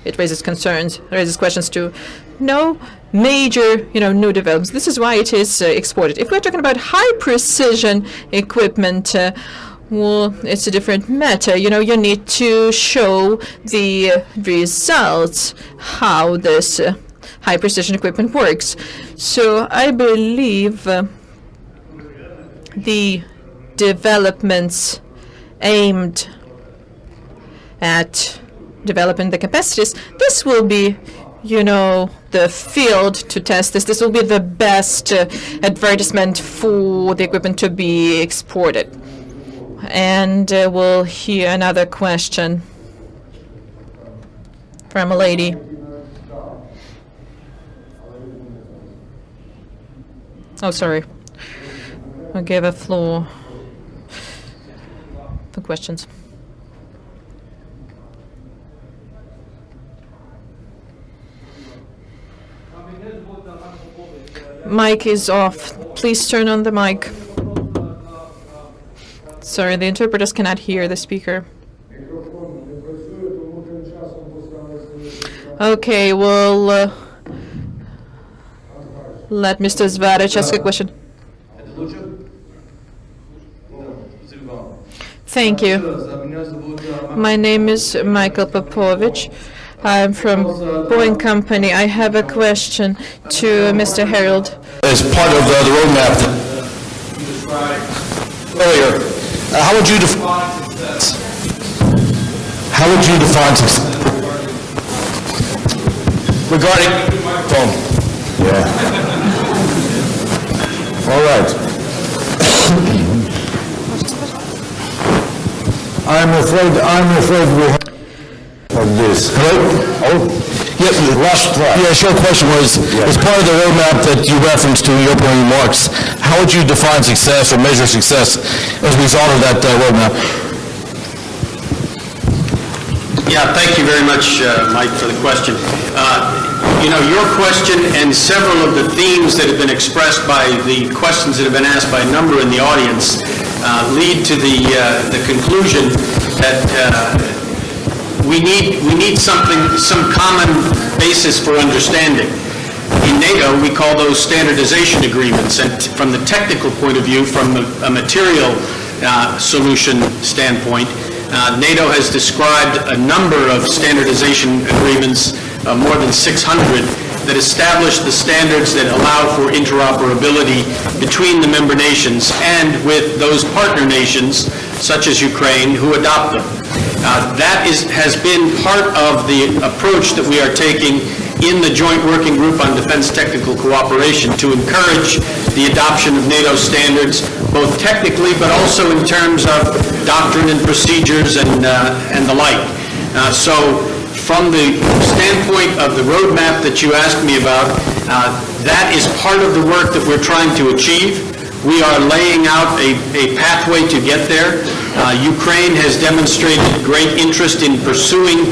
it raises concerns, raises questions too. No major, new developments. This is why it is exported. If we're talking about high precision equipment, well, it's a different matter. You need to show the results, how this high precision equipment works. So I believe the developments aimed at developing the capacities, this will be, the field to test this. This will be the best advertisement for the equipment to be exported. And we'll hear another question from a lady. Oh, sorry. I'll give a floor for questions. Mic is off. Please turn on the mic. Sorry, the interpreters cannot hear the speaker. Okay, we'll let Mr. Zvaric ask a question. Thank you. My name is Michael Popovich. I'm from Boeing Company. I have a question to Mr. Harold. As part of the roadmap earlier, how would you define success? How would you define success? Regarding phone. Yeah. All right. I'm afraid we have of this. Hello? Oh, Yes, last try. yeah, short question was, as part of the roadmap that you referenced to in your opening remarks, how would you define success or measure success as a result of that roadmap? Yeah, thank you very much, Mike, for the question. Your question and several of the themes that have been expressed by the questions that have been asked by a number in the audience lead to the conclusion that we need some common basis for understanding. In NATO, we call those standardization agreements, and from the technical point of view, from a material solution standpoint, NATO has described a number of standardization agreements, more than 600, that establish the standards that allow for interoperability between the member nations and with those partner nations, such as Ukraine, who adopt them. That has been part of the approach that we are taking in the Joint Working Group on Defense Technical Cooperation to encourage the adoption of NATO standards, both technically but also in terms of doctrine and procedures and the like. So from the standpoint of the roadmap that you asked me about, that is part of the work that we're trying to achieve. We are laying out a pathway to get there. Ukraine has demonstrated great interest in pursuing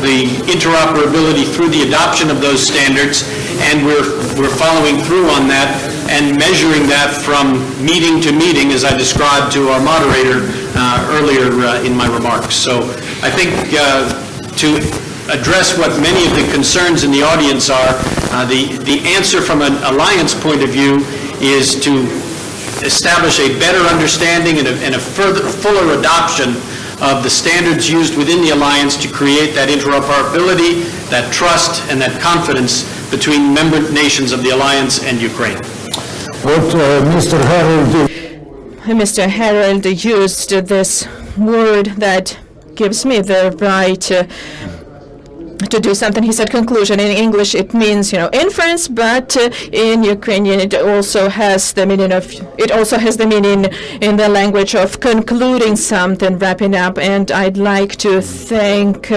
the interoperability through the adoption of those standards, and we're following through on that and measuring that from meeting to meeting, as I described to our moderator earlier in my remarks. So I think to address what many of the concerns in the audience are, the answer from an alliance point of view is to establish a better understanding and a fuller adoption of the standards used within the alliance to create that interoperability, that trust, and that confidence between member nations of the alliance and Ukraine. What Mr. Harold did. Mr. Harold used this word that gives me the right to do something. He said conclusion. In English it means, inference, but in Ukrainian it also has the meaning in the language of concluding something, wrapping up. And I'd like to thank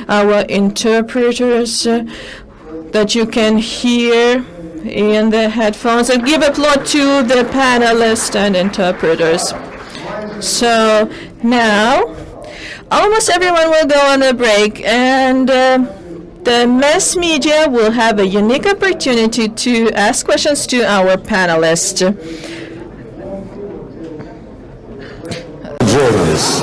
our interpreters that you can hear in the headphones, and give applause to the panelists and interpreters. So now almost everyone will go on a break, and the mass media will have a unique opportunity to ask questions to our panelists. Journalists.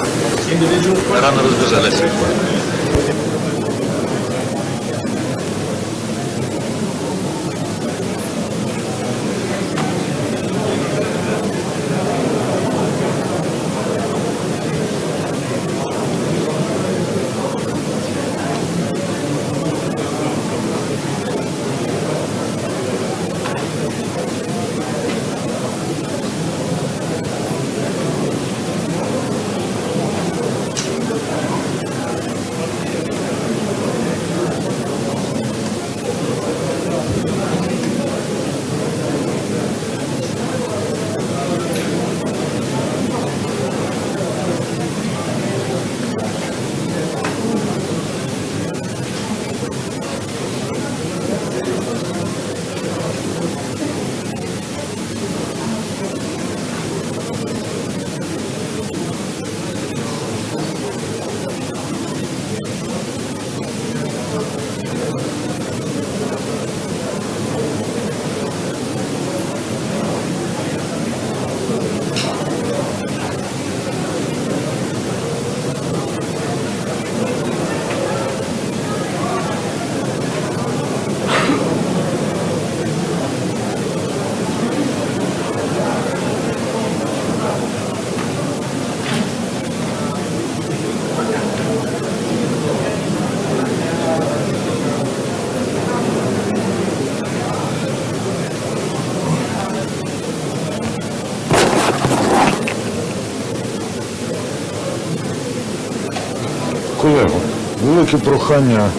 Колего, велике прохання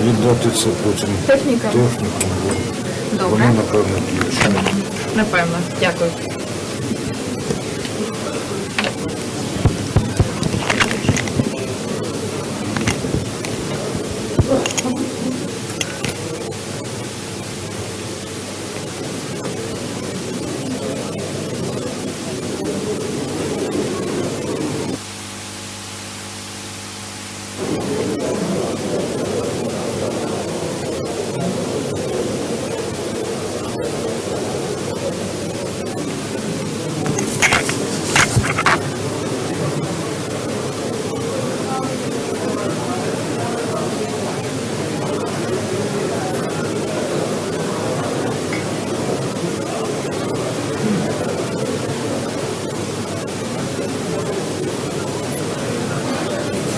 віддати це потім технікам. Добре. Вони, напевно, ключі. Напевно. Дякую.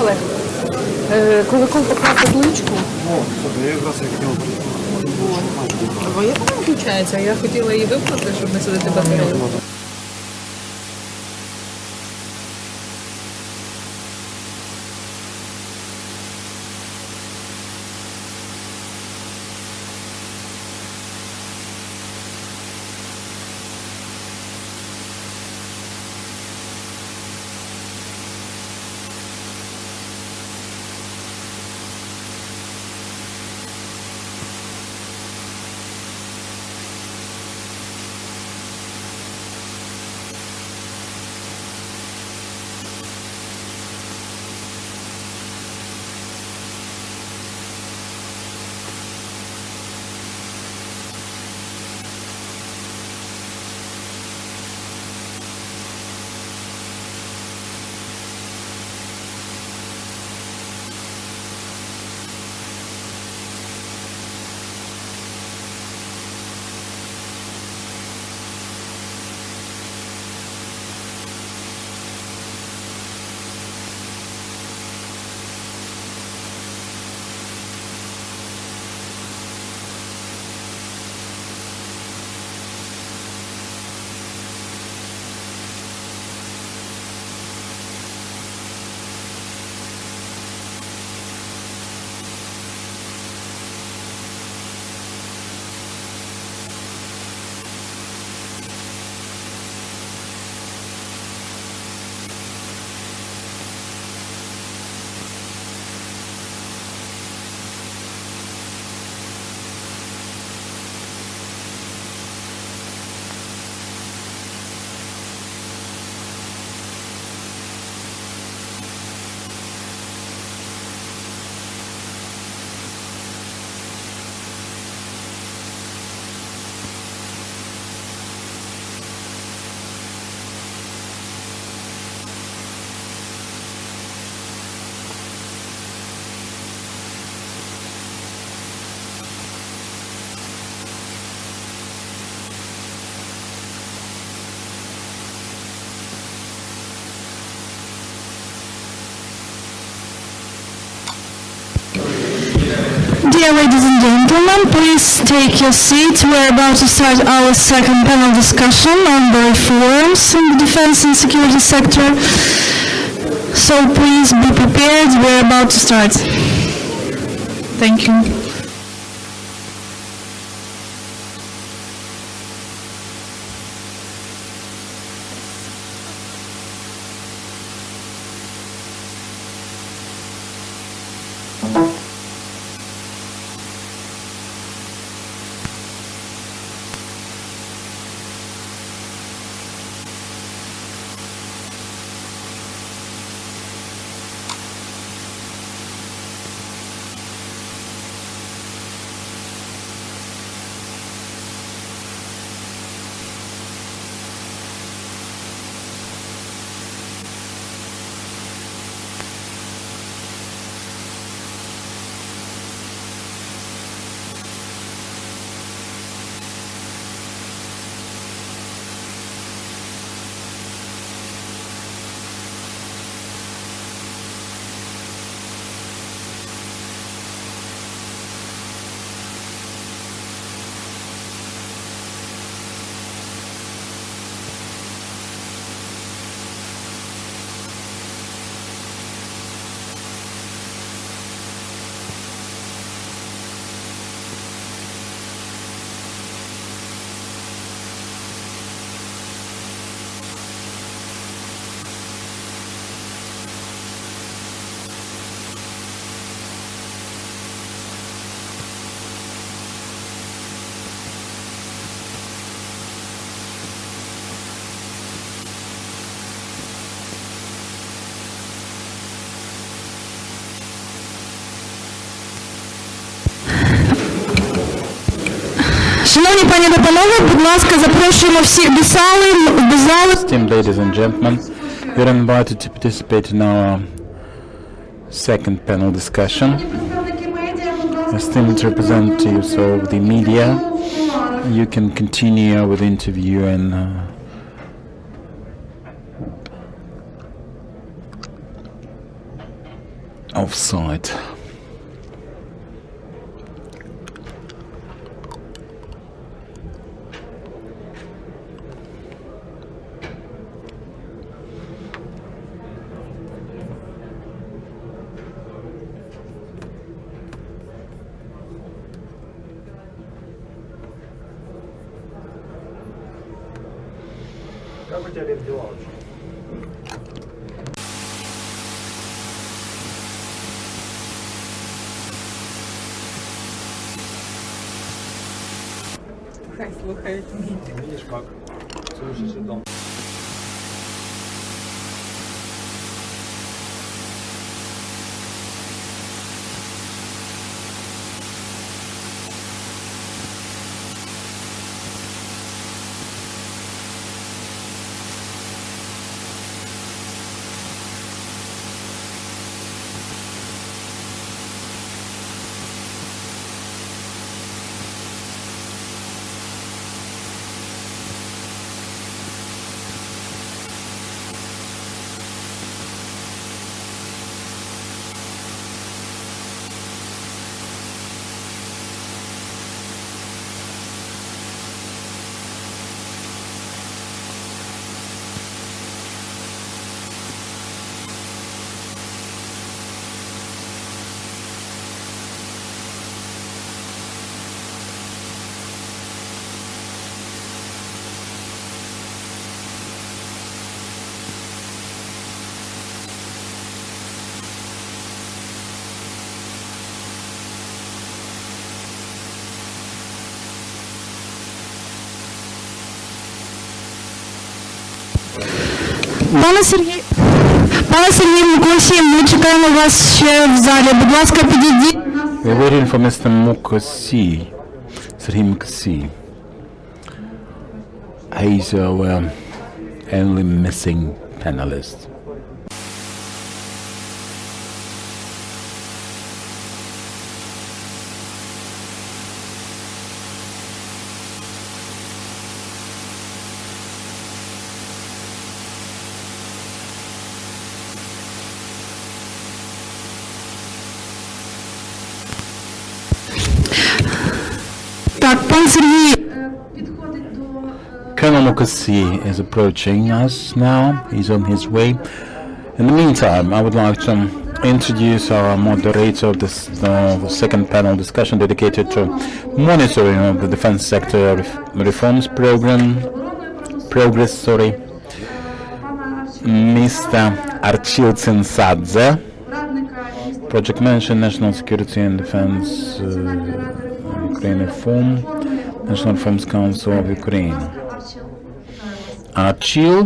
Олег, коли поклав табличку... Я якраз хотів... Твоя там включається, я хотіла її вимкнути, щоб не сидіти батарею. Dear ladies and gentlemen, please take your seats. We're about to start our second panel discussion on the reforms in the defense and security sector. So please be prepared. We're about to start. Thank you. Шановні пані та панове, будь ласка, запрошуємо всіх до зали. Esteemed ladies and gentlemen, you're invited to participate in our second panel discussion. Esteemed representatives of the media, you can continue with the interview and off-site. Как у тебя, Лев, дела вообще? Хай слухають. Видишь как? Слушай, дом. Пане Сергій Мукосі, ми чекаємо вас ще в залі. Будь ласка, підійдіть. We're waiting for Mr. Mukosi, Serhii Mukosi. He's our only missing panelist. Так, пан Сергій. Colonel Mukasey is approaching us now. He's on his way. In the meantime, I would like to introduce our moderator of this the second panel discussion dedicated to monitoring of the defense sector reforms progress, Mr. Archil Tsinsadze, Project Manager, National Security and Defense Ukraine Reform, National Reforms Council of Ukraine. Archil,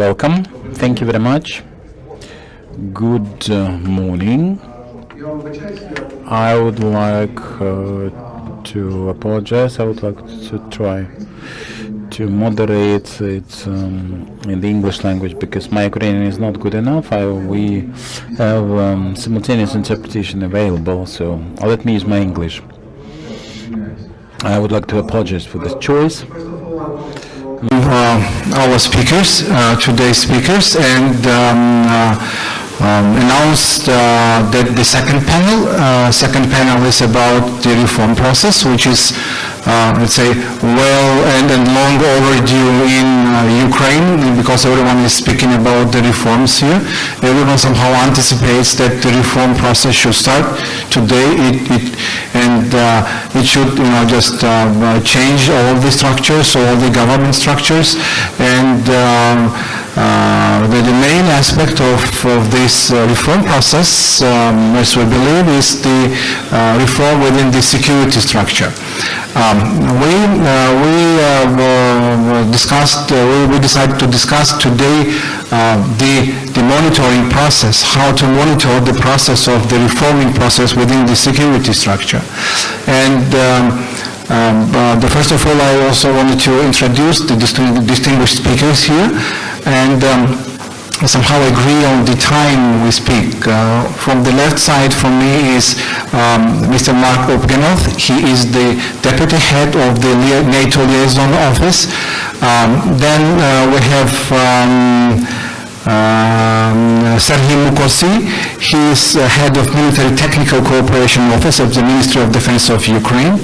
welcome. Thank you very much. Good morning. I would like to apologize. I would like to try to moderate it in the English language because my Ukrainian is not good enough. We have simultaneous interpretation available, so let me use my English. I would like to apologize for this choice. Our speakers, today's speakers, and announced that the second panel is about the reform process, which is, let's say, well and long overdue in Ukraine, because everyone is speaking about the reforms here. Everyone somehow anticipates that the reform process should start today. It should, just change all the structures, all the government structures, and the main aspect of this reform process, as we believe, is the reform within the security structure. We decided to discuss today the monitoring process, how to monitor the process of the reforming process within the security structure. And first of all, I also wanted to introduce the distinguished speakers here, and somehow agree on the time we speak. From the left side from me is Mr. Mark Opgenov. He is the deputy head of the NATO liaison office. Then we have Serhiy Mukosy. He is head of military technical cooperation office of the Ministry of Defense of Ukraine.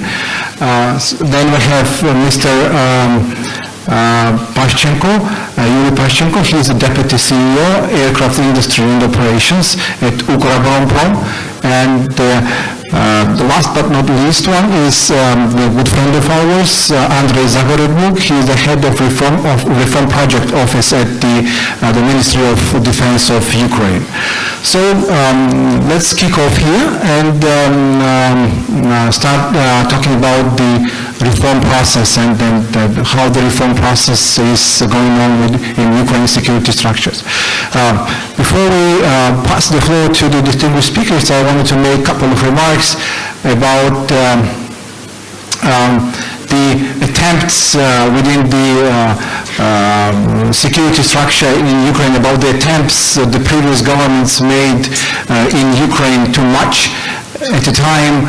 Then we have Mr. Pashchenko, Yuri Pashchenko. He is the deputy CEO, aircraft industry and operations at UKROBORONPROM. And the last but not least one is a good friend of ours, Andrei Zagorodnyuk. He is the head of reform project office at the Ministry of Defense of Ukraine. So let's kick off here and start talking about the reform process and how the reform process is going on in Ukraine security structures. Before we pass the floor to the distinguished speakers, I wanted to make a couple of remarks about the attempts within the security structure in Ukraine, about the attempts the previous governments made in Ukraine to match at a time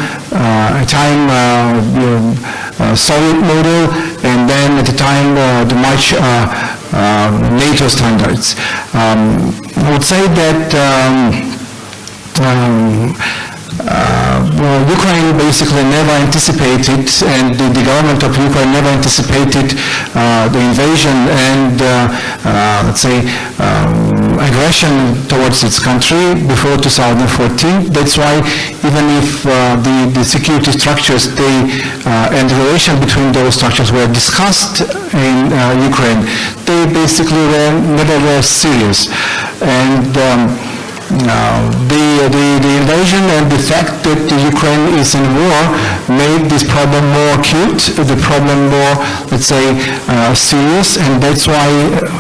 Soviet model, and then at the time the much NATO standards. I would say that Ukraine basically never anticipated, and the government of Ukraine never anticipated the invasion and, let's say, aggression towards its country before 2014. That's why even if the security structures and the relation between those structures were discussed in Ukraine, they basically never were serious. And the invasion and the fact that Ukraine is in war made this problem more acute, the problem more, let's say, serious, and that's why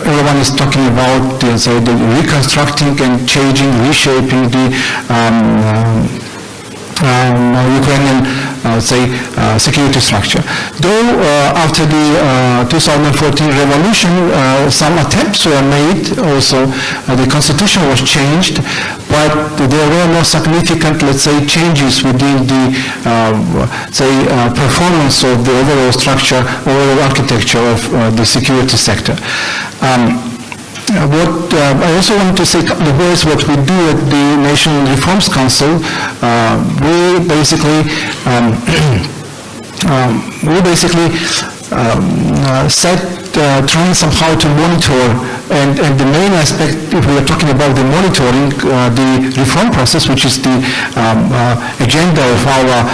everyone is talking about, the reconstructing and changing, reshaping the Ukrainian, security structure. Though after the 2014 revolution, some attempts were made. Also, the constitution was changed, but there were no significant, let's say, changes within the, performance of the overall structure, overall architecture of the security sector. I also want to say a couple of words what we do at the National Reforms Council. We basically we basically trying somehow to monitor, and the main aspect, if we are talking about the monitoring, the reform process, which is the agenda of our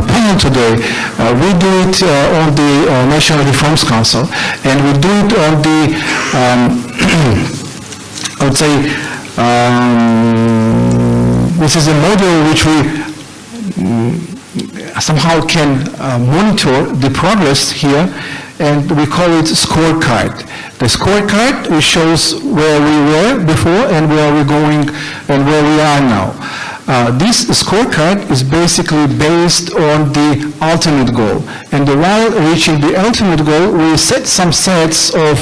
panel today, we do it on the National Reforms Council, and we do it on the, I would say, this is a model which we somehow can monitor the progress here, and we call it scorecard. The scorecard which shows where we were before and where we're going and where we are now. This scorecard is basically based on the ultimate goal. And while reaching the ultimate goal, we set some sets of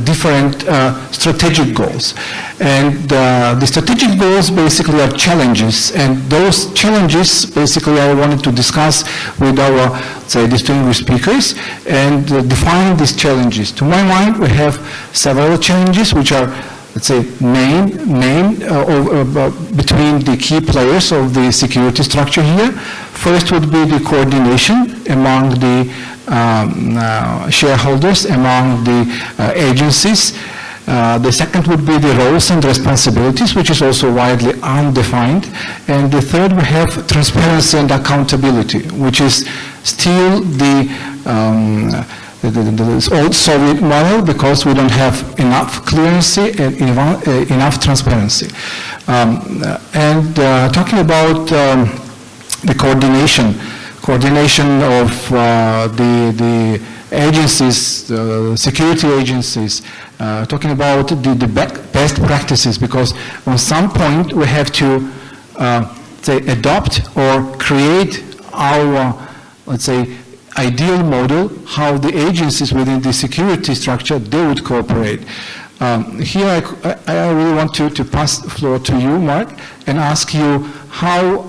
different strategic goals. And the strategic goals basically are challenges. And those challenges, basically, I wanted to discuss with our, say, distinguished speakers and define these challenges. To my mind, we have several challenges which are, let's say, main between the key players of the security structure here. First would be the coordination among the shareholders, among the agencies. The second would be the roles and responsibilities, which is also widely undefined. And the third, we have transparency and accountability, which is still the old Soviet model, because we don't have enough clearancy and enough transparency. Talking about the coordination of the agencies, security agencies, talking about the best practices, because on some point we have to say adopt or create our, let's say, ideal model, how the agencies within the security structure, they would cooperate. Here I really want to pass the floor to you, Mark, and ask you how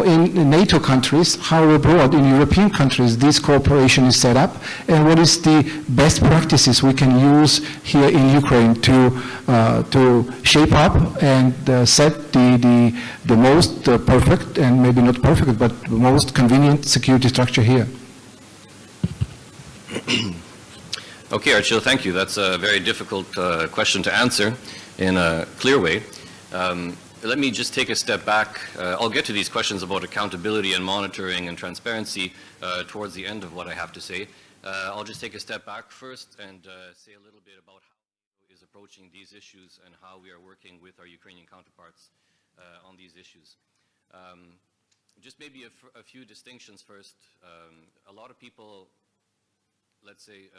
in NATO countries, how abroad in European countries this cooperation is set up, and what is the best practices we can use here in Ukraine to shape up and set the most perfect, and maybe not perfect, but the most convenient security structure here. Okay, Archil, thank you. That's a very difficult question to answer in a clear way. Let me just take a step back. I'll get to these questions about accountability and monitoring and transparency towards the end of what I have to say. I'll just take a step back first and say a little bit about how NATO is approaching these issues and how we are working with our Ukrainian counterparts on these issues. Just maybe a few distinctions first. A lot of people, let's say,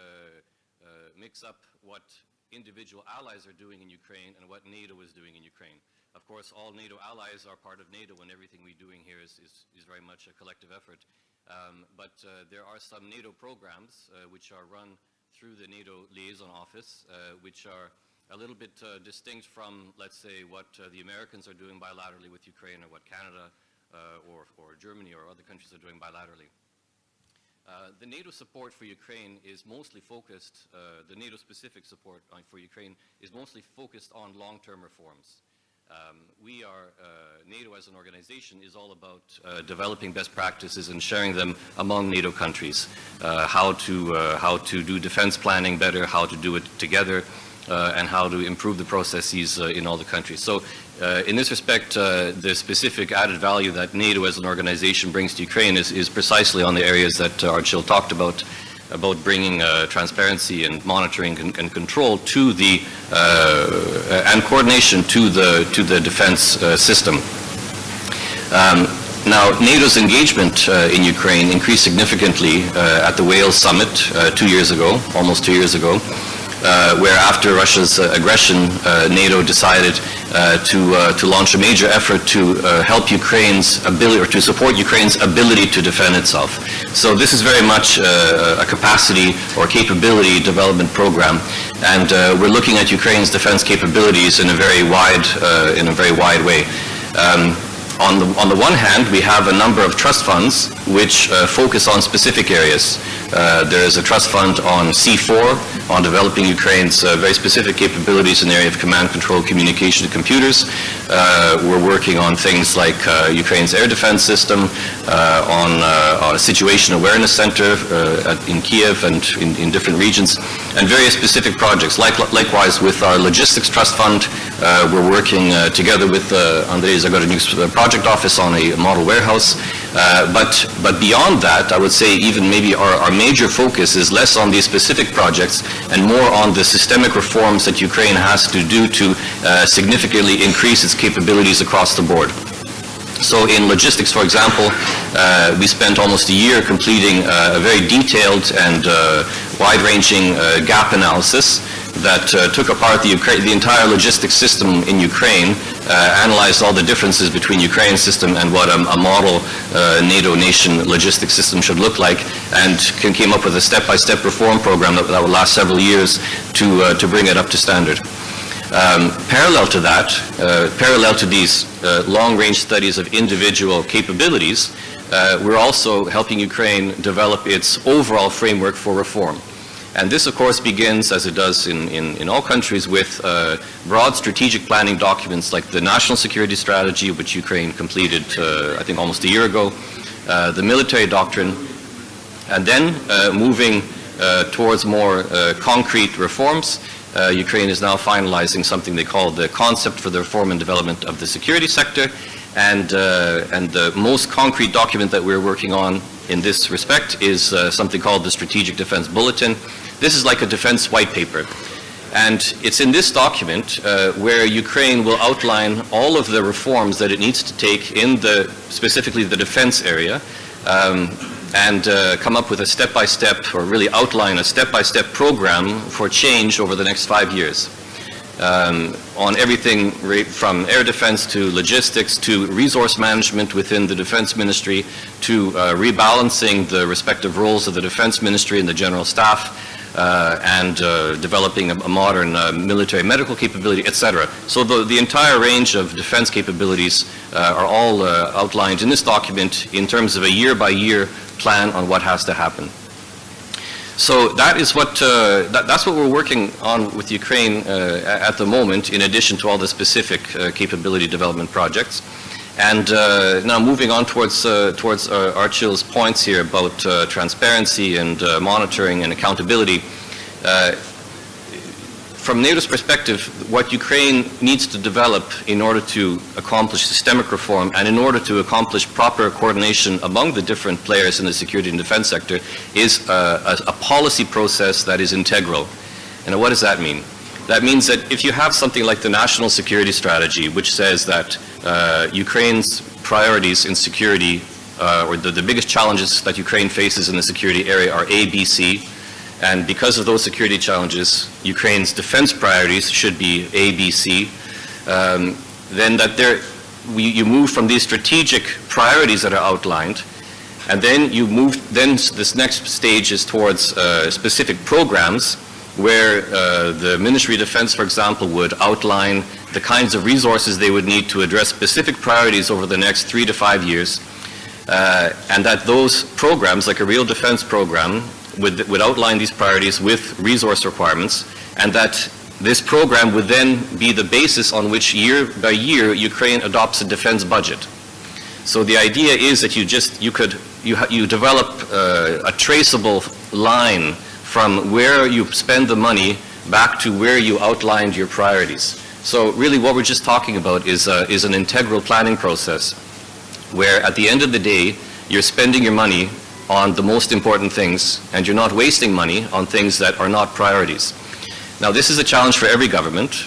mix up what individual allies are doing in Ukraine and what NATO is doing in Ukraine. Of course, all NATO allies are part of NATO, and everything we're doing here is very much a collective effort. But there are some NATO programs which are run through the NATO Liaison Office, which are a little bit distinct from, let's say, what the Americans are doing bilaterally with Ukraine, or what Canada or Germany or other countries are doing bilaterally. The NATO support for Ukraine is mostly focused, the NATO-specific support for Ukraine is mostly focused on long-term reforms. NATO as an organization is all about developing best practices and sharing them among NATO countries, how to do defense planning better, how to do it together, and how to improve the processes in all the countries. So in this respect, the specific added value that NATO as an organization brings to Ukraine is precisely on the areas that Archil talked about bringing transparency and monitoring and control to the and coordination to the defense system. Now, NATO's engagement in Ukraine increased significantly at the Wales summit 2 years ago, almost 2 years ago, where after Russia's aggression, NATO decided to launch a major effort to help Ukraine's ability, or to support Ukraine's ability to defend itself. So this is very much a capacity or capability development program, and we're looking at Ukraine's defense capabilities in a very wide way. On the one hand, we have a number of trust funds which focus on specific areas. There is a trust fund on C4, on developing Ukraine's very specific capabilities in the area of command, control, communication to computers. We're working on things like Ukraine's air defense system, on a situation awareness center in Kyiv and in different regions, and various specific projects. Likewise, with our logistics trust fund, we're working together with Andrei Zagorodnyuk's project office on a model warehouse. But beyond that, I would say even maybe our major focus is less on these specific projects and more on the systemic reforms that Ukraine has to do to significantly increase its capabilities across the board. So in logistics, for example, we spent almost a year completing a very detailed and wide-ranging gap analysis that took apart the entire logistics system in Ukraine, analyzed all the differences between Ukraine's system and what a model NATO nation logistics system should look like, and came up with a step-by-step reform program that will last several years to bring it up to standard. Parallel to that, parallel to these long-range studies of individual capabilities, we're also helping Ukraine develop its overall framework for reform. And this, of course, begins, as it does in all countries, with broad strategic planning documents like the National Security Strategy, which Ukraine completed, I think, almost a year ago, the military doctrine, and then moving towards more concrete reforms. Ukraine is now finalizing something they call the Concept for the Reform and Development of the Security Sector, and the most concrete document that we're working on in this respect is something called the Strategic Defense Bulletin. This is like a defense white paper, and it's in this document where Ukraine will outline all of the reforms that it needs to take in specifically the defense area, and come up with a step-by-step, or really outline a step-by-step program for change over the next 5 years. On everything from air defense to logistics to resource management within the defense ministry to rebalancing the respective roles of the defense ministry and the general staff, and developing a modern military medical capability, etc. So the entire range of defense capabilities are all outlined in this document in terms of a year-by-year plan on what has to happen. So that is what that's what we're working on with Ukraine at the moment, in addition to all the specific capability development projects. And now moving on towards Archil's points here about transparency and monitoring and accountability. From NATO's perspective, what Ukraine needs to develop in order to accomplish systemic reform and in order to accomplish proper coordination among the different players in the security and defense sector is a policy process that is integral. And what does that mean? That means that if you have something like the National Security Strategy, which says that Ukraine's priorities in security, or the biggest challenges that Ukraine faces in the security area are A, B, C, and because of those security challenges, Ukraine's defense priorities should be A, B, C, then you move from these strategic priorities that are outlined, and then this next stage is towards specific programs where the Ministry of Defense, for example, would outline the kinds of resources they would need to address specific priorities over the next 3 to 5 years, and that those programs, like a real defense program, would outline these priorities with resource requirements, and that this program would then be the basis on which year by year Ukraine adopts a defense budget. So the idea is that you develop a traceable line from where you spend the money back to where you outlined your priorities. So really what we're just talking about is an integral planning process where at the end of the day you're spending your money on the most important things, and you're not wasting money on things that are not priorities. Now, this is a challenge for every government.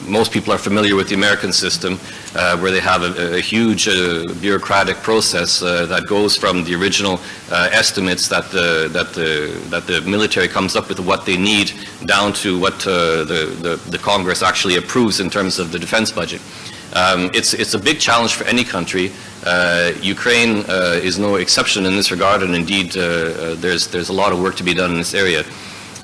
Most people are familiar with the American system, where they have a huge bureaucratic process that goes from the original estimates that the military comes up with what they need down to what the Congress actually approves in terms of the defense budget. It's a big challenge for any country. Ukraine is no exception in this regard, and indeed there's a lot of work to be done in this area.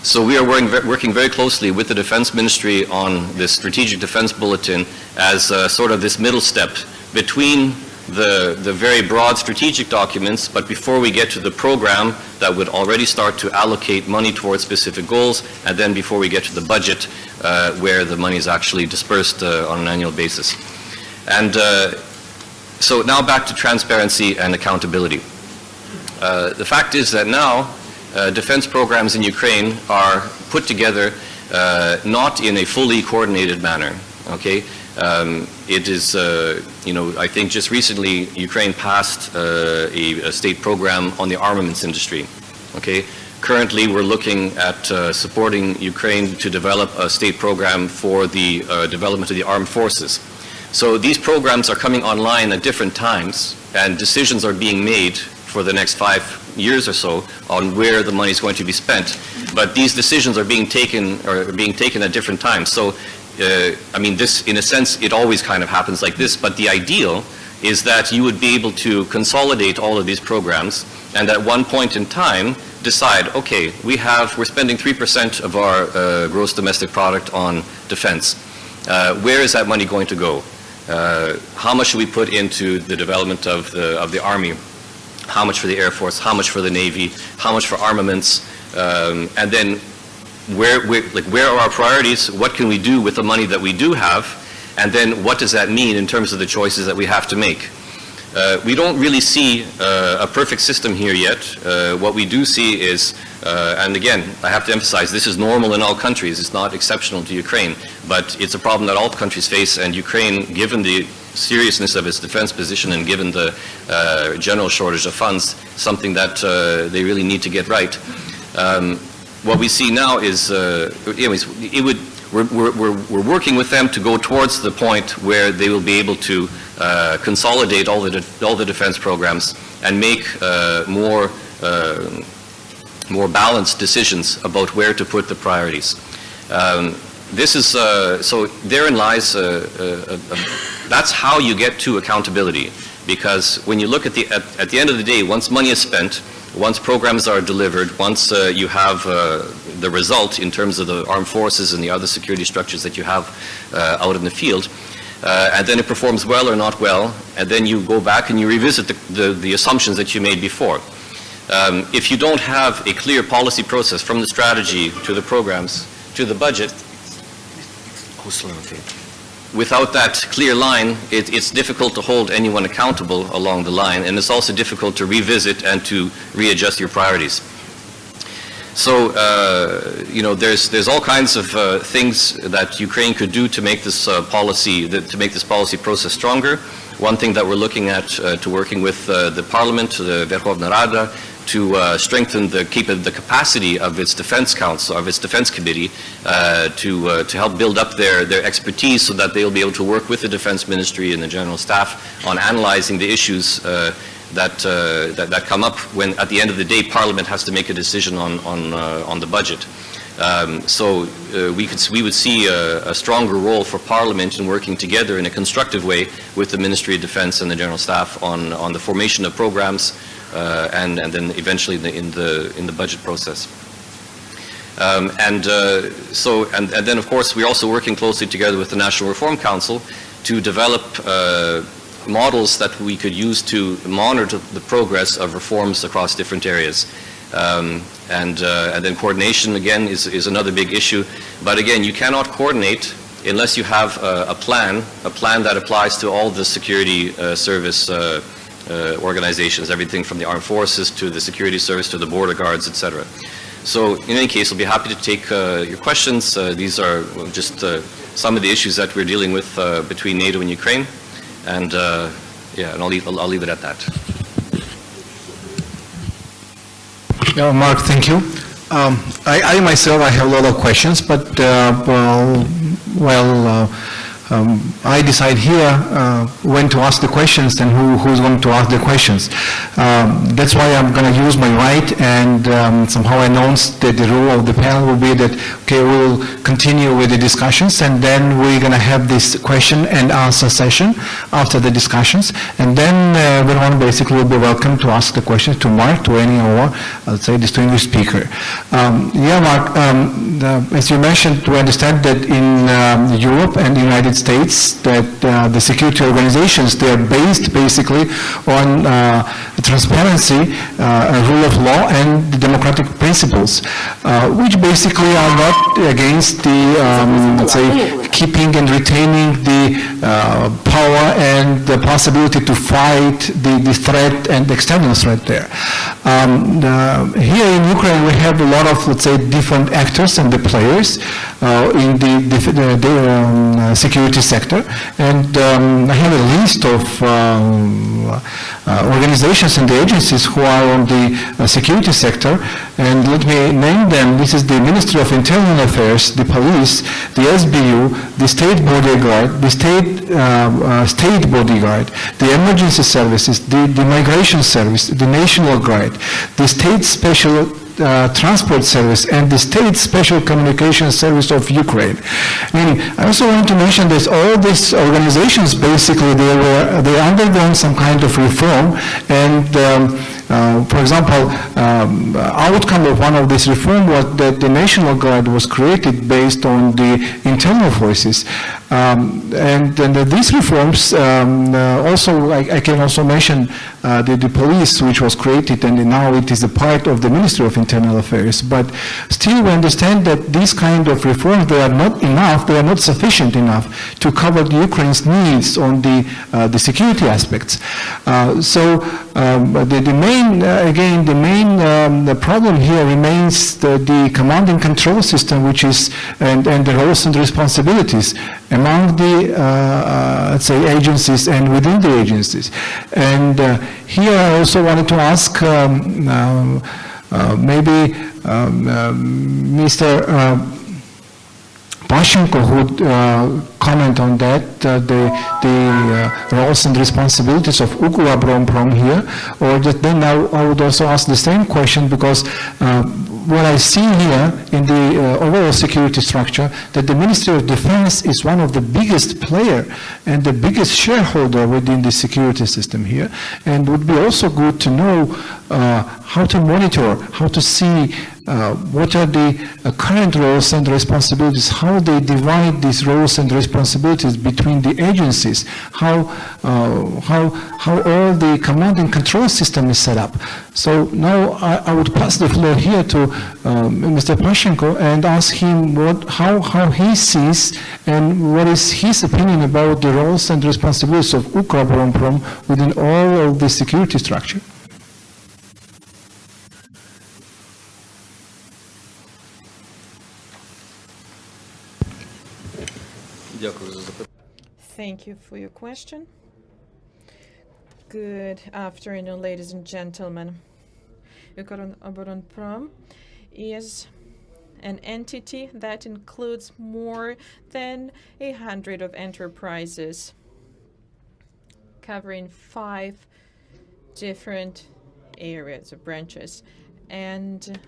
So we are working very closely with the Defense Ministry on this Strategic Defense Bulletin as sort of this middle step between the very broad strategic documents, but before we get to the program that would already start to allocate money towards specific goals, and then before we get to the budget where the money is actually dispersed on an annual basis. And so now back to transparency and accountability. The fact is that now defense programs in Ukraine are put together not in a fully coordinated manner, okay? It is, I think just recently Ukraine passed a state program on the armaments industry, okay? Currently we're looking at supporting Ukraine to develop a state program for the development of the armed forces. So these programs are coming online at different times, and decisions are being made for the next 5 years or so on where the money is going to be spent. But these decisions are being taken at different times. So this, in a sense, it always kind of happens like this, but the ideal is that you would be able to consolidate all of these programs and at one point in time decide, okay, we're spending 3% of our gross domestic product on defense. Where is that money going to go? How much should we put into the development of the Army? How much for the Air Force? How much for the Navy? How much for armaments? And then where are our priorities? What can we do with the money that we do have? And then what does that mean in terms of the choices that we have to make? We don't really see a perfect system here yet. What we do see is, and again, I have to emphasize, this is normal in all countries. It's not exceptional to Ukraine, but it's a problem that all countries face, and Ukraine, given the seriousness of its defense position and given the general shortage of funds, something that they really need to get right. What we see now is, we're working with them to go towards the point where they will be able to consolidate all the defense programs and make more balanced decisions about where to put the priorities. This is so therein lies. That's how you get to accountability, because when you look at the end of the day, once money is spent, once programs are delivered, once you have the result in terms of the armed forces and the other security structures that you have out in the field, and then it performs well or not well, and then you go back and you revisit the assumptions that you made before. If you don't have a clear policy process from the strategy to the programs to the budget, without that clear line, it's difficult to hold anyone accountable along the line, and it's also difficult to revisit and to readjust your priorities. So, there's all kinds of things that Ukraine could do to make this policy process stronger. One thing that we're looking at to working with the Parliament, the Verkhovna Rada, to strengthen the capacity of its defense council, of its defense committee, to help build up their expertise so that they'll be able to work with the defense ministry and the general staff on analyzing the issues that come up when, at the end of the day, Parliament has to make a decision on the budget. We would see a stronger role for Parliament in working together in a constructive way with the Ministry of Defense and the general staff on the formation of programs. And then eventually in the budget process. And then of course we're also working closely together with the National Reform Council to develop models that we could use to monitor the progress of reforms across different areas. And then coordination again is another big issue. But again, you cannot coordinate unless you have a plan that applies to all the security service organizations, everything from the armed forces to the security service to the border guards, etc. So in any case, I'll be happy to take your questions. These are just some of the issues that we're dealing with between NATO and Ukraine, and and I'll leave it at that. Mark, thank you. I myself, I have a lot of questions, but I decide here when to ask the questions and who's going to ask the questions. That's why I'm going to use my right and somehow announce that the rule of the panel will be that Okay, we'll continue with the discussions, and then we're going to have this question and answer session after the discussions, and then everyone basically will be welcome to ask the questions to Mark, to any or, let's say, distinguished speaker. Yeah, Mark, as you mentioned, we understand that in Europe and the United States, that the security organizations, they are based basically on transparency, rule of law, and the democratic principles, which basically are not against the, let's say, keeping and retaining the power and the possibility to fight the threat and external threat there. Here in Ukraine, we have a lot of, let's say, different actors and the players in the security sector, and I have a list of organizations and the agencies who are on the security sector, and let me name them. This is the Ministry of Internal Affairs, the police, the SBU, the state bodyguard, the state bodyguard, the emergency services, the migration service, the National Guard, the state special transport service, and the state special communication service of Ukraine. I also want to mention that all these organizations basically they undergone some kind of reform, and for example, outcome of one of this reform was that the National Guard was created based on the internal forces, and these reforms also, I can also mention the police, which was created, and now it is a part of the Ministry of Internal Affairs. But still, we understand that these kind of reforms, they are not enough, they are not sufficient enough to cover the Ukraine's needs on the security aspects. So the main problem here remains the command and control system, which is and the roles and responsibilities among the let's say agencies and within the agencies. And here I also wanted to ask maybe Mr. Pashenko would comment on that, the roles and responsibilities of UKROBORONPROM here, or just then I would also ask the same question, because what I see here in the overall security structure, that the Ministry of Defense is one of the biggest player and the biggest shareholder within the security system here, and would be also good to know how to monitor, how to see what are the current roles and responsibilities, how they divide these roles and responsibilities between the agencies, how all the command and control system is set up. So now I would pass the floor here to Mr. Pashenko and ask him how he sees and what is his opinion about the roles and responsibilities of UKROBORONPROM within all of the security structure. Thank you for your question. Good afternoon, ladies and gentlemen. UKROBORONPROM is an entity that includes more than 100 of enterprises, covering 5 different areas or branches, and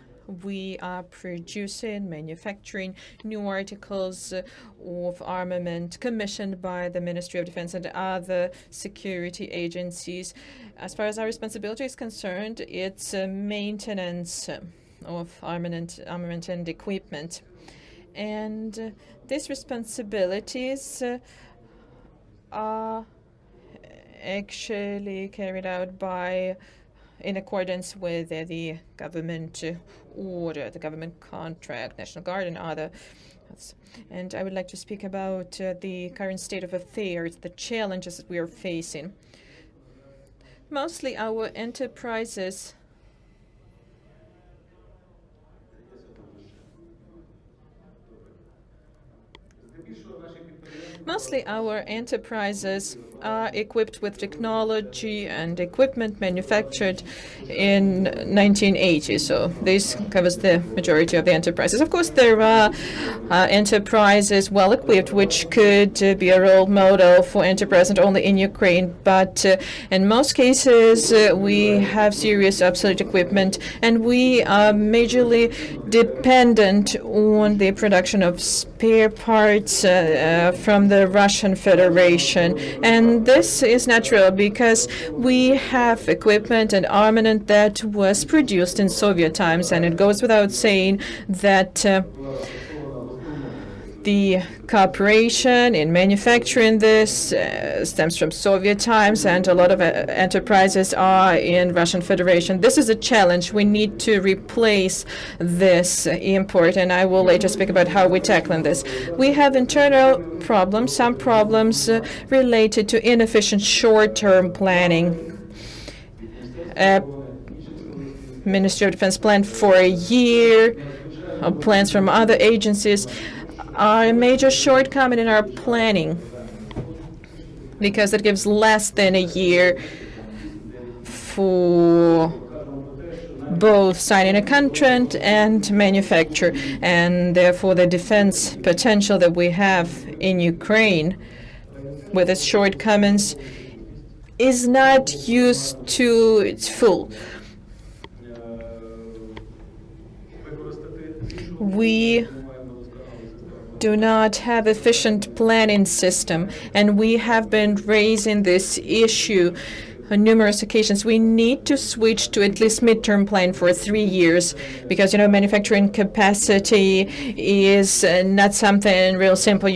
we are producing, manufacturing new articles of armament commissioned by the Ministry of Defense and other security agencies. As far as our responsibility is concerned, it's maintenance of armament and equipment. And these responsibilities are actually carried out in accordance with the government order, the government contract, National Guard, and other. And I would like to speak about the current state of affairs, the challenges that we are facing. Mostly our enterprises Mostly our enterprises are equipped with technology and equipment manufactured in 1980. So this covers the majority of the enterprises. Of course, there are enterprises well equipped, which could be a role model for enterprise not only in Ukraine, but in most cases we have serious obsolete equipment, and we are majorly dependent on the production of spare parts from the Russian Federation. And this is natural because we have equipment and armament that was produced in Soviet times, and it goes without saying that the cooperation in manufacturing this stems from Soviet times, and a lot of enterprises are in Russian Federation. This is a challenge. We need to replace this import, and I will later speak about how we're tackling this. We have internal problems, some problems related to inefficient short-term planning. Ministry of Defense planned for a year, plans from other agencies are a major shortcoming in our planning because it gives less than a year for both signing a contract and manufacture, and therefore the defense potential that we have in Ukraine with its shortcomings is not used to its full. We do not have efficient planning system, and we have been raising this issue on numerous occasions. We need to switch to at least midterm plan for 3 years because, manufacturing capacity is not something real simple.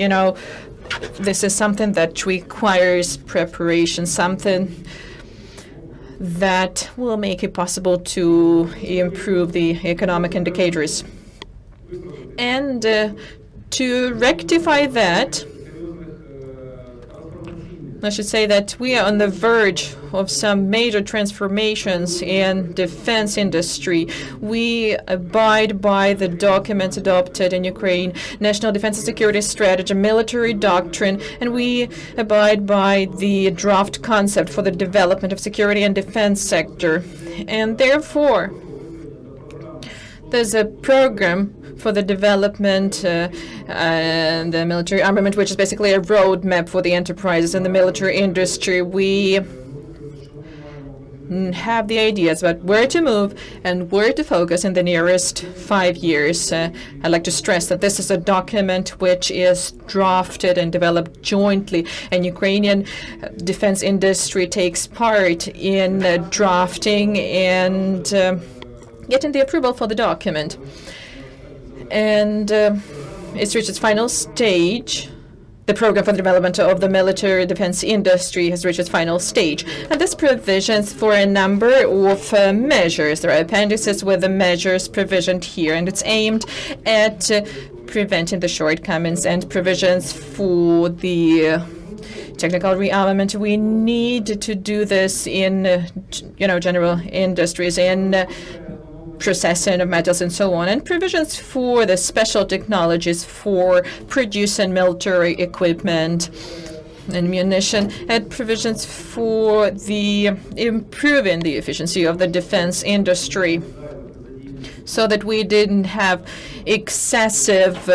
This is something that requires preparation, something that will make it possible to improve the economic indicators. And to rectify that, I should say that we are on the verge of some major transformations in defense industry. We abide by the documents adopted in Ukraine, National Defense and Security Strategy, military doctrine, and we abide by the draft concept for the development of security and defense sector. And therefore, there's a program for the development and the military armament, which is basically a roadmap for the enterprises in the military industry. We have the ideas about where to move and where to focus in the nearest 5 years. I'd like to stress that this is a document which is drafted and developed jointly, and Ukrainian defense industry takes part in drafting and getting the approval for the document. And it's reached its final stage. The program for the development of the military defense industry has reached its final stage. And this provisions for a number of measures. There are appendices with the measures provisioned here, and it's aimed at preventing the shortcomings and provisions for the technical rearmament. We need to do this in, general industries, in processing of metals and so on, and provisions for the special technologies for producing military equipment and munition, and provisions for the improving the efficiency of the defense industry so that we didn't have excessive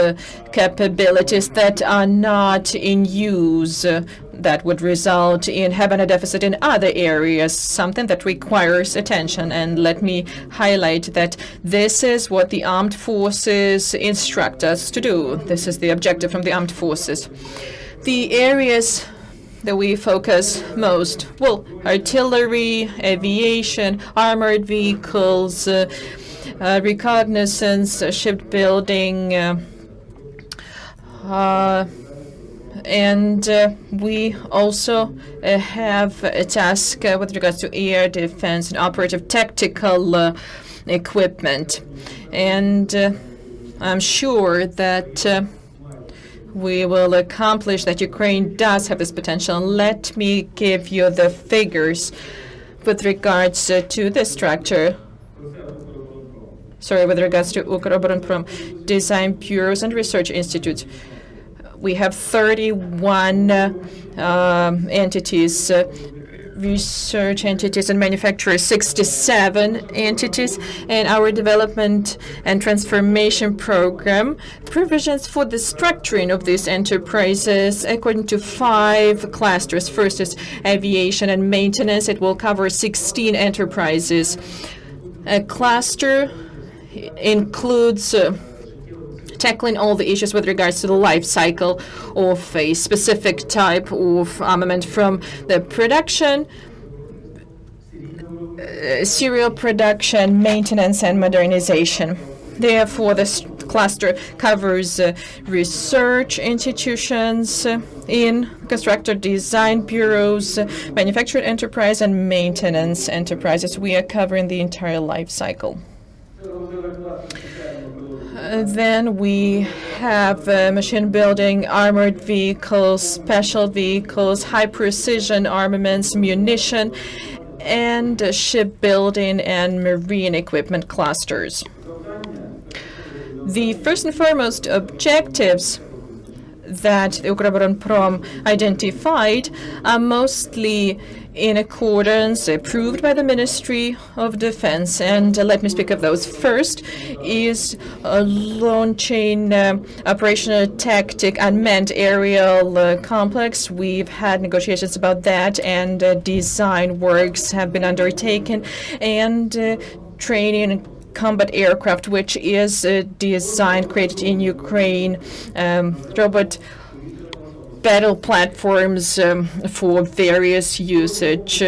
capabilities that are not in use that would result in having a deficit in other areas, something that requires attention. And let me highlight that this is what the armed forces instruct us to do. This is the objective from the armed forces. The areas that we focus most, artillery, aviation, armored vehicles, reconnaissance, shipbuilding, and we also have a task with regards to air defense and operative tactical equipment. And I'm sure that we will accomplish that. Ukraine does have this potential. Let me give you the figures with regards to this structure. With regards to UKROBORONPROM, design bureaus and research institutes. We have 31 entities, research entities, and manufacturers, 67 entities, and our development and transformation program provisions for the structuring of these enterprises according to 5 clusters. First is aviation and maintenance. It will cover 16 enterprises. A cluster includes tackling all the issues with regards to the life cycle of a specific type of armament, from the production, serial production, maintenance, and modernization. Therefore, this cluster covers research institutions in constructor design bureaus, manufacturing enterprise, and maintenance enterprises. We are covering the entire life cycle. Then we have machine building, armored vehicles, special vehicles, high precision armaments, munition, and shipbuilding and marine equipment clusters. The first and foremost objectives that UKROBORONPROM identified are mostly in accordance, approved by the Ministry of Defense. And let me speak of those. First is launching operational tactic unmanned aerial complex. We've had negotiations about that, and design works have been undertaken, and training combat aircraft, which is designed, created in Ukraine, robot battle platforms for various usage,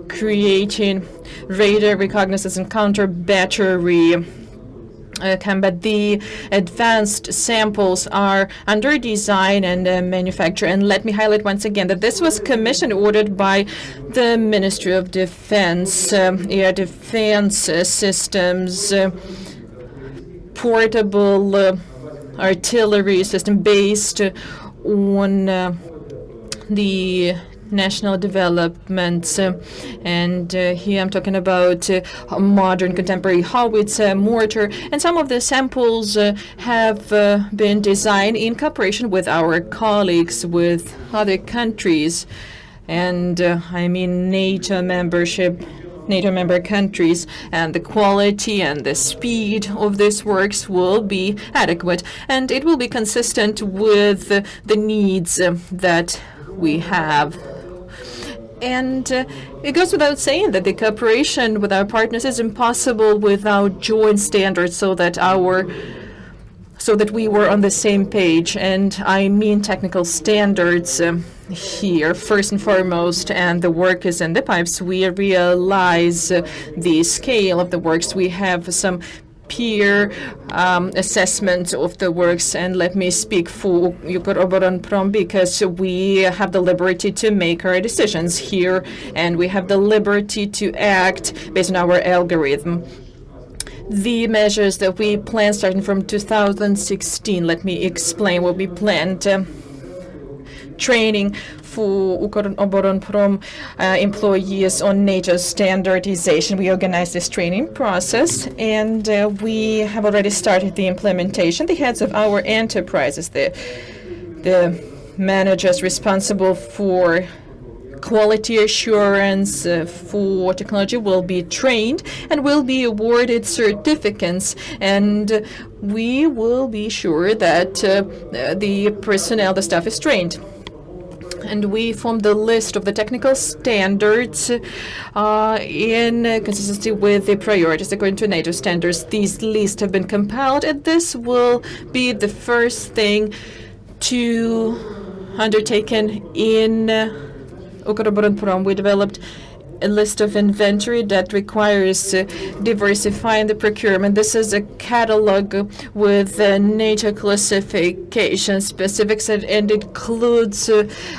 creating radar reconnaissance and counter battery combat. The advanced samples are under design and manufacture. And let me highlight once again that this was commissioned, ordered by the Ministry of Defense. Air defense systems, portable artillery system based on the national developments, and here I'm talking about a modern contemporary howitzer mortar, and some of the samples have been designed in cooperation with our colleagues with other countries, and I mean NATO member countries, and the quality and the speed of this works will be adequate, and it will be consistent with the needs that we have. And it goes without saying that the cooperation with our partners is impossible without joint standards, so that we were on the same page. And I mean technical standards here first and foremost, and the work is in the pipes. We realize the scale of the works. We have some peer assessment of the works, and let me speak for UKROBORONPROM because we have the liberty to make our decisions here, and we have the liberty to act based on our algorithm. The measures that we plan starting from 2016, let me explain what we planned. Training for UKROBORONPROM employees on NATO standardization. We organized this training process, and we have already started the implementation. The heads of our enterprises, the managers responsible for quality assurance for technology will be trained and will be awarded certificates, and we will be sure that the personnel, the staff is trained. And we formed the list of the technical standards in consistency with the priorities according to NATO standards. These lists have been compiled, and this will be the first thing to undertaken in UKROBORONPROM. We developed a list of inventory that requires diversifying the procurement. This is a catalog with NATO classification specifics, and it includes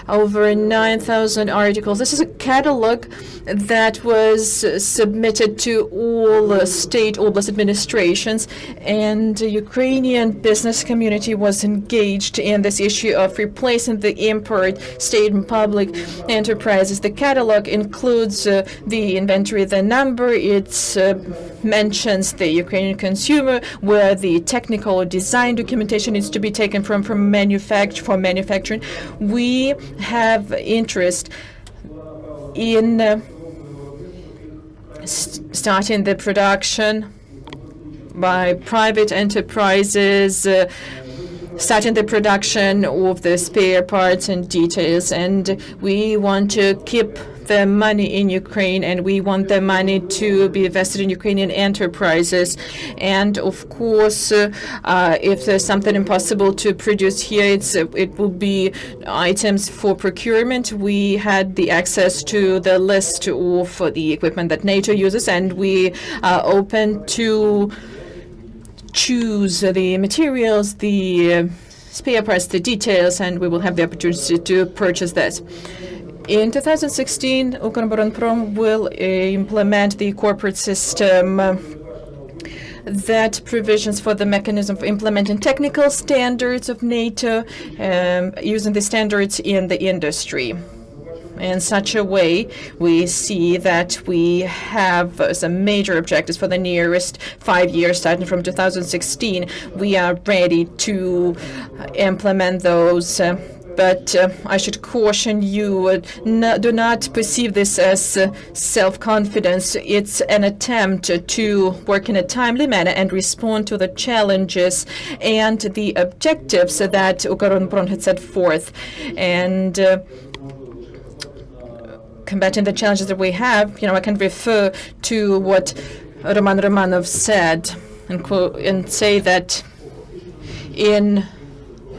over 9,000 articles. This is a catalog that was submitted to all state oblast administrations, and the Ukrainian business community was engaged in this issue of replacing the import state and public enterprises. The catalog includes the inventory, the number, it mentions the Ukrainian consumer, where the technical or design documentation is to be taken from manufacturing. We have interest in starting the production by private enterprises, starting the production of the spare parts and details, and we want to keep the money in Ukraine, and we want the money to be invested in Ukrainian enterprises. And of course, if there's something impossible to produce here, it will be items for procurement. We had the access to the list of the equipment that NATO uses, and we are open to choose the materials, the spare parts, the details, and we will have the opportunity to purchase that. In 2016, UKROBORONPROM will implement the corporate system that provisions for the mechanism for implementing technical standards of NATO, using the standards in the industry. In such a way, we see that we have some major objectives for the nearest 5 years, starting from 2016. We are ready to implement those. But I should caution you, do not perceive this as self-confidence. It's an attempt to work in a timely manner and respond to the challenges and the objectives that UKROBORONPROM had set forth. And combating the challenges that we have, I can refer to what Roman Romanov said and say that in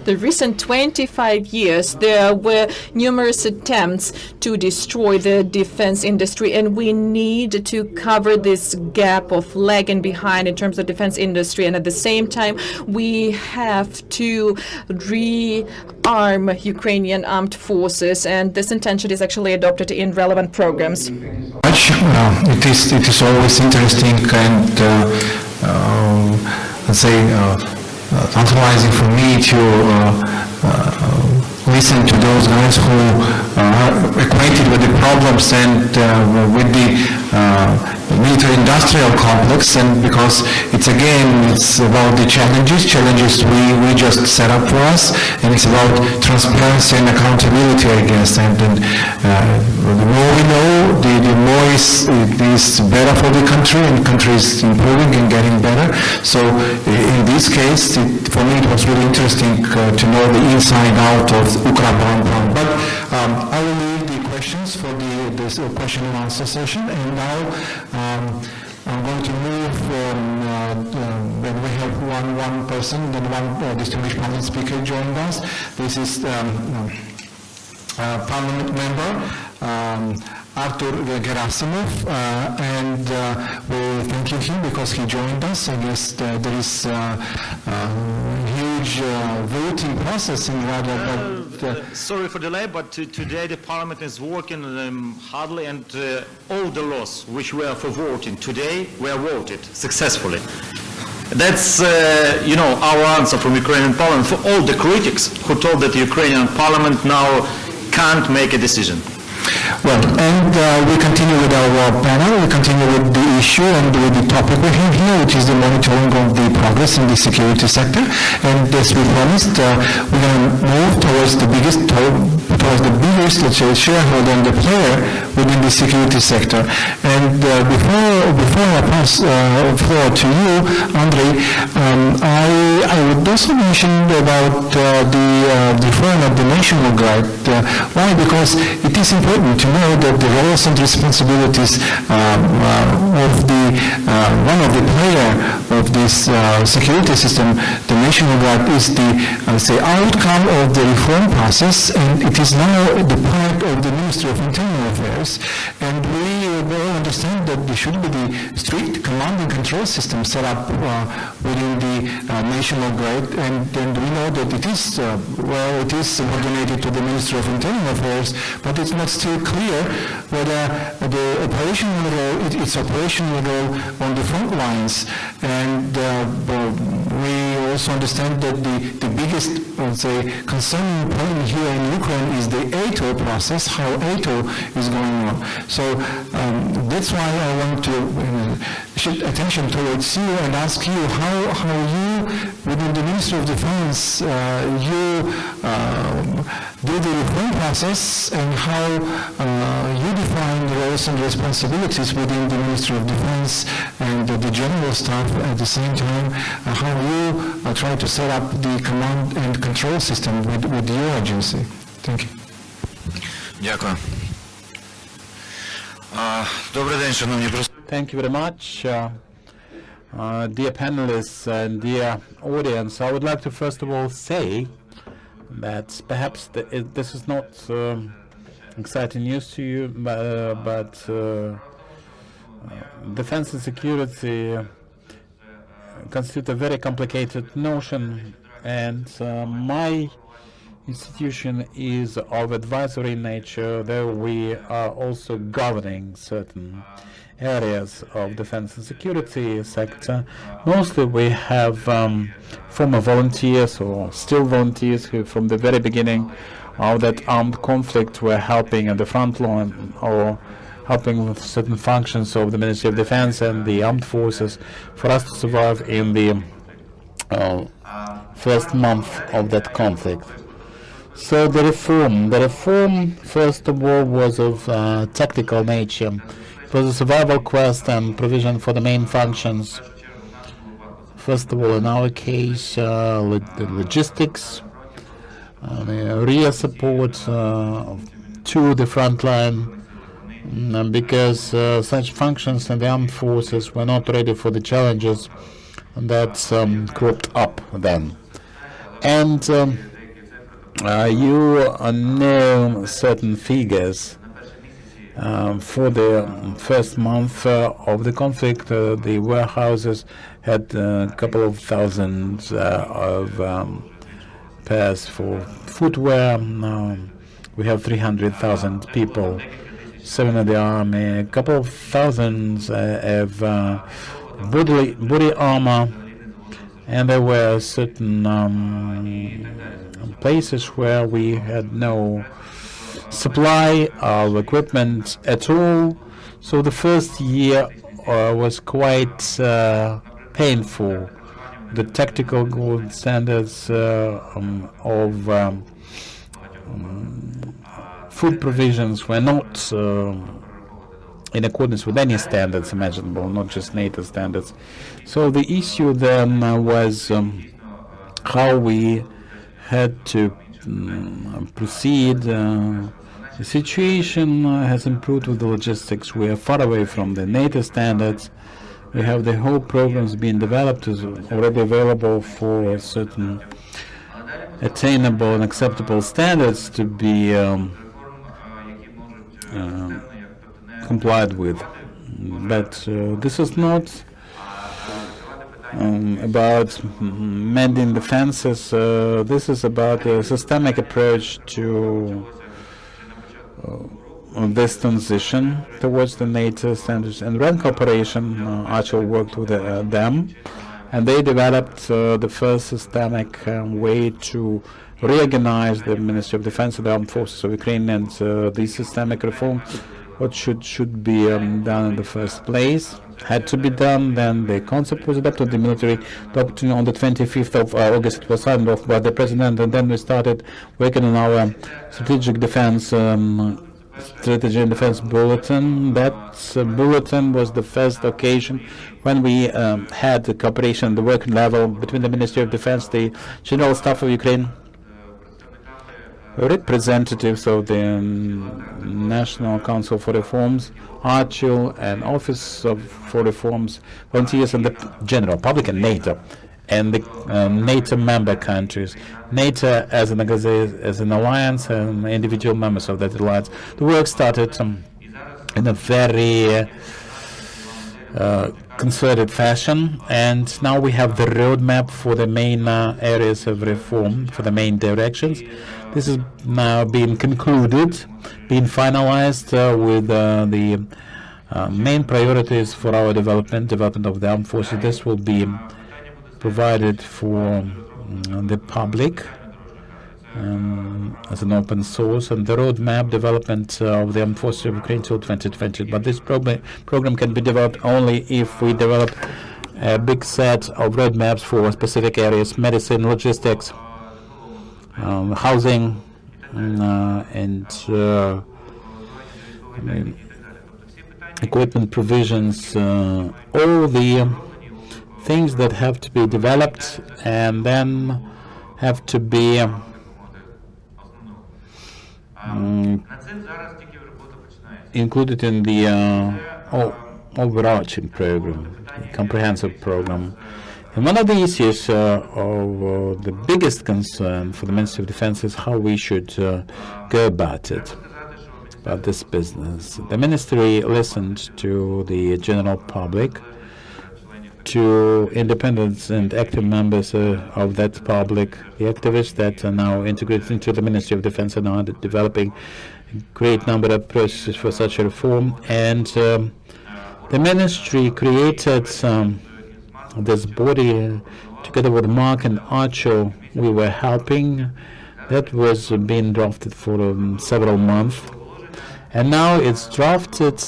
the recent 25 years, there were numerous attempts to destroy the defense industry, and we need to cover this gap of lagging behind in terms of defense industry. And at the same time, we have to rearm Ukrainian armed forces, and this intention is actually adopted in relevant programs. It is always interesting and let's say tantalizing for me to listen to those guys who are acquainted with the problems and with the military-industrial complex, and because it's about the challenges we just set up for us, and it's about transparency and accountability, I guess. And the more we know, the more it is better for the country, and the country is improving and getting better. So in this case, for me, it was really interesting to know the inside out of UKROBORONPROM. But I will leave the questions for this question and answer session, and now I'm going to move when we have one person, then one distinguished panel speaker joined us. This is Parliament member Artur Gerasimov, and we're thanking him because he joined us. I guess there is a huge voting process in Rada. Sorry for delay, but today the Parliament is working hardly, and all the laws which were for voting today were voted successfully. That's, our answer from Ukrainian Parliament for all the critics who told that the Ukrainian Parliament now can't make a decision. Well, and we continue with our panel. We continue with the issue and with the topic we have here, which is the monitoring of the progress in the security sector. And as we promised, we're going to move towards the biggest, let's say, shareholder and the player within the security sector. And before I pass the floor to you, Andrei, I would also mention about the reform of the National Guard. Why? Because it is important to know that the roles and responsibilities of the one of the player of this security system, the National Guard, is the outcome of the reform process, and it is now the part of the Ministry of Internal Affairs. And we all understand that there should be the strict command and control system set up within the National Guard, and we know that it is subordinated to the Ministry of Internal Affairs, but it's not still clear whether its operational role on the front lines. And we also understand that the biggest, let's say, concerning point here in Ukraine is the ATO process, how ATO is going on. So that's why I want to shift attention towards you and ask you how you, within the Ministry of Defense, you do the reform process and how you define the roles and responsibilities within the Ministry of Defense and the general staff at the same time, how you try to set up the command and control system with your agency. Thank you. Дякую. Добрий день, шановні присутні. Thank you very much. Dear panelists and dear audience, I would like to first of all say that perhaps this is not exciting news to you, but defense and security constitute a very complicated notion, and my institution is of advisory nature, though we are also governing certain areas of defense and security sector. Mostly we have former volunteers or still volunteers who from the very beginning of that armed conflict were helping at the front line or helping with certain functions of the Ministry of Defense and the armed forces for us to survive in the first month of that conflict. So the reform first of all was of tactical nature. It was a survival quest and provision for the main functions. First of all, in our case, the logistics, rear support to the front line, because such functions in the armed forces were not ready for the challenges that cropped up then. And you know certain figures. For the first month of the conflict, the warehouses had a couple of thousands of pairs for footwear. We have 300,000 people, 7 in the army, a couple of thousands of body armor, and there were certain places where we had no supply of equipment at all. So the first year was quite painful. The tactical gold standards of food provisions were not in accordance with any standards imaginable, not just NATO standards. So the issue then was how we had to proceed. The situation has improved with the logistics. We are far away from the NATO standards. We have the whole programs being developed, is already available for certain attainable and acceptable standards to be complied with. But this is not about mending the fences. This is about a systemic approach to this transition towards the NATO standards. And RAN Corporation actually worked with them, and they developed the first systemic way to reorganize the Ministry of Defense and the Armed Forces of Ukraine, and this systemic reform, what should be done in the first place, had to be done. Then the concept was adopted, the military doctrine on the 25th of August. It was signed off by the president, and then we started working on our strategic defense strategy and defense bulletin. That bulletin was the first occasion when we had the cooperation at the working level between the Ministry of Defense, the General Staff of Ukraine, representatives of the National Council for Reforms, Archil, and Office for Reforms, volunteers, and the general public, and NATO, and the NATO member countries. NATO as an alliance, and individual members of that alliance. The work started in a very concerted fashion, and now we have the roadmap for the main areas of reform, for the main directions. This is now being concluded, being finalized with the main priorities for our development of the armed forces. This will be provided for the public as an open source, and the roadmap development of the armed forces of Ukraine till 2020. But this program can be developed only if we develop a big set of roadmaps for specific areas: medicine, logistics, housing, and equipment provisions, all the things that have to be developed and then have to be included in the overarching program, comprehensive program. And one of the issues of the biggest concern for the Ministry of Defense is how we should go about it, about this business. The ministry listened to the general public, to independent and active members of that public, the activists that are now integrated into the Ministry of Defense and are developing a great number of processes for such a reform. And the ministry created this body together with Mark and Archer. We were helping. That was being drafted for several months. And now it's drafted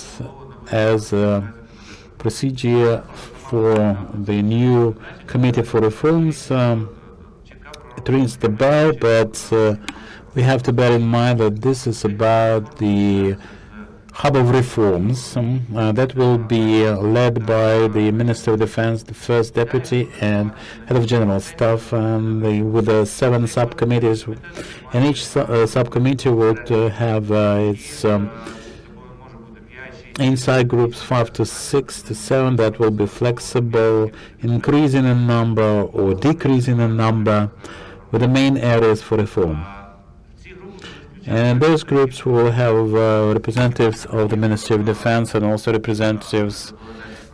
as a procedure for the new Committee for Reforms. It rings the bell, but we have to bear in mind that this is about the hub of reforms that will be led by the Minister of Defense, the First Deputy, and Head of General Staff, with the 7 subcommittees. And each subcommittee would have its inside groups, 5 to 6 to 7, that will be flexible, increasing in number or decreasing in number, with the main areas for reform. And those groups will have representatives of the Ministry of Defense and also representatives,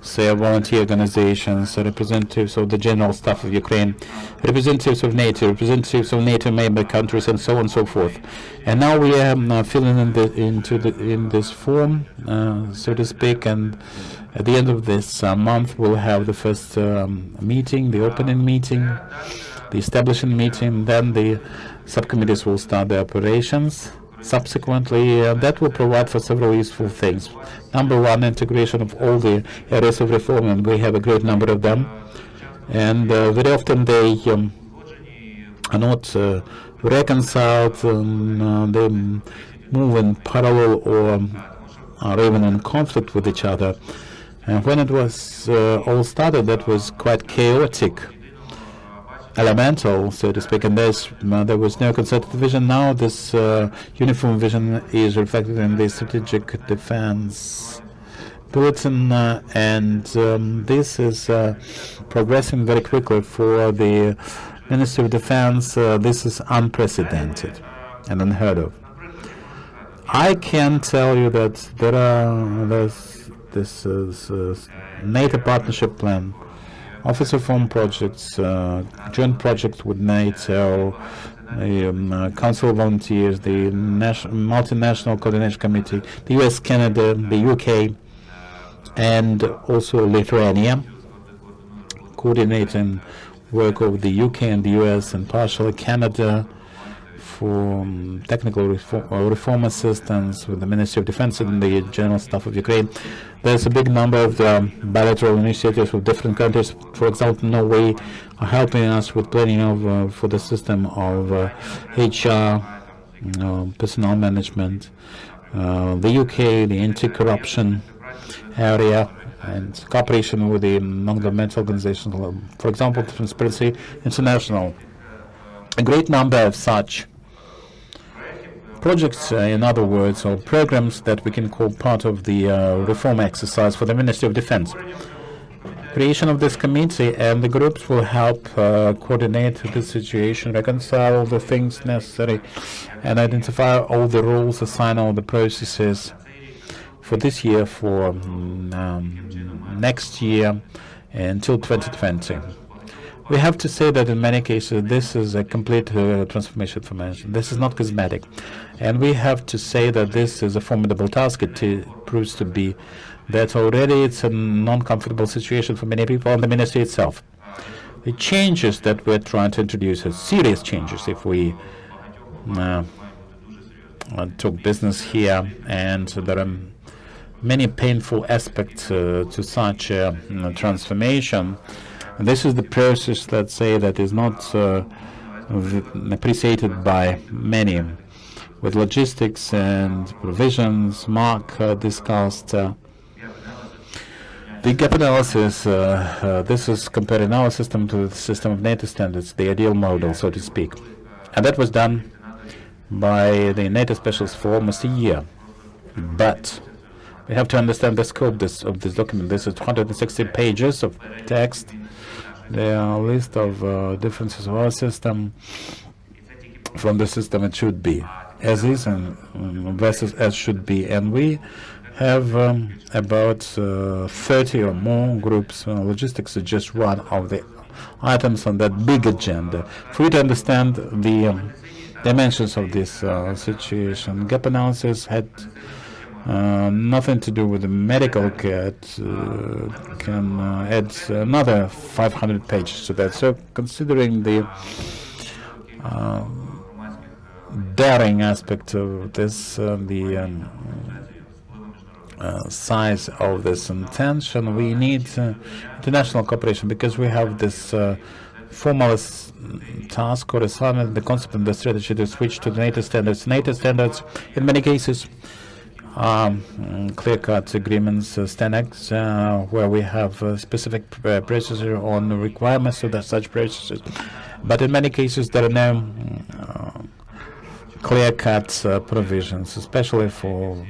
say, of volunteer organizations, representatives of the General Staff of Ukraine, representatives of NATO member countries, and so on and so forth. And now we are filling in this form, so to speak, and at the end of this month we'll have the first meeting, the opening meeting, the establishing meeting, then the subcommittees will start their operations. Subsequently, that will provide for several useful things. Number one, integration of all the areas of reform, and we have a great number of them. And very often they are not reconciled, they move in parallel or are even in conflict with each other. And when it was all started, that was quite chaotic, elemental, so to speak, and there was no concerted vision. Now this uniform vision is reflected in the strategic defense bulletin, and this is progressing very quickly for the Ministry of Defense. This is unprecedented and unheard of. I can tell you that this is NATO partnership plan, Office Reform projects, joint projects with NATO, the Council of Volunteers, the Multinational Coordination Committee, the US, Canada, the UK, and also Lithuania, coordinating work of the UK and the US and partially Canada for technical reform assistance with the Ministry of Defense and the General Staff of Ukraine. There's a big number of bilateral initiatives with different countries. For example, Norway are helping us with planning of for the system of HR, personnel management. The UK, the anti-corruption area, and cooperation with the non-governmental organizations. For example, Transparency International. A great number of such projects, in other words, or programs that we can call part of the reform exercise for the Ministry of Defense. Creation of this committee and the groups will help coordinate the situation, reconcile all the things necessary, and identify all the rules, assign all the processes for this year, for next year, until 2020. We have to say that in many cases this is a complete transformation for management. This is not cosmetic. And we have to say that this is a formidable task. It proves to be that already it's a non-comfortable situation for many people and the ministry itself. the changes that we're trying to introduce are serious changes. If we talk business here, and there are many painful aspects to such a transformation. This is the process, let's say, that is not appreciated by many. With logistics and provisions, Mark discussed the gap analysis. This is comparing our system to the system of NATO standards, the ideal model, so to speak. And that was done by the NATO specialists for almost a year. But we have to understand the scope of this document. This is 260 pages of text. There are a list of differences of our system from the system it should be, as is, and versus as should be. And we have about 30 or more groups. Logistics is just one of the items on that big agenda. For you to understand the dimensions of this situation, gap analysis had nothing to do with the medical care. It can add another 500 pages to that. So considering the daring aspect of this, the size of this intention, we need international cooperation, because we have this formal task or assignment, the concept and the strategy to switch to the NATO standards. NATO standards, in many cases, clear-cut agreements, STANAGs, where we have specific procedure on the requirements of such processes. But in many cases, there are no clear-cut provisions, especially for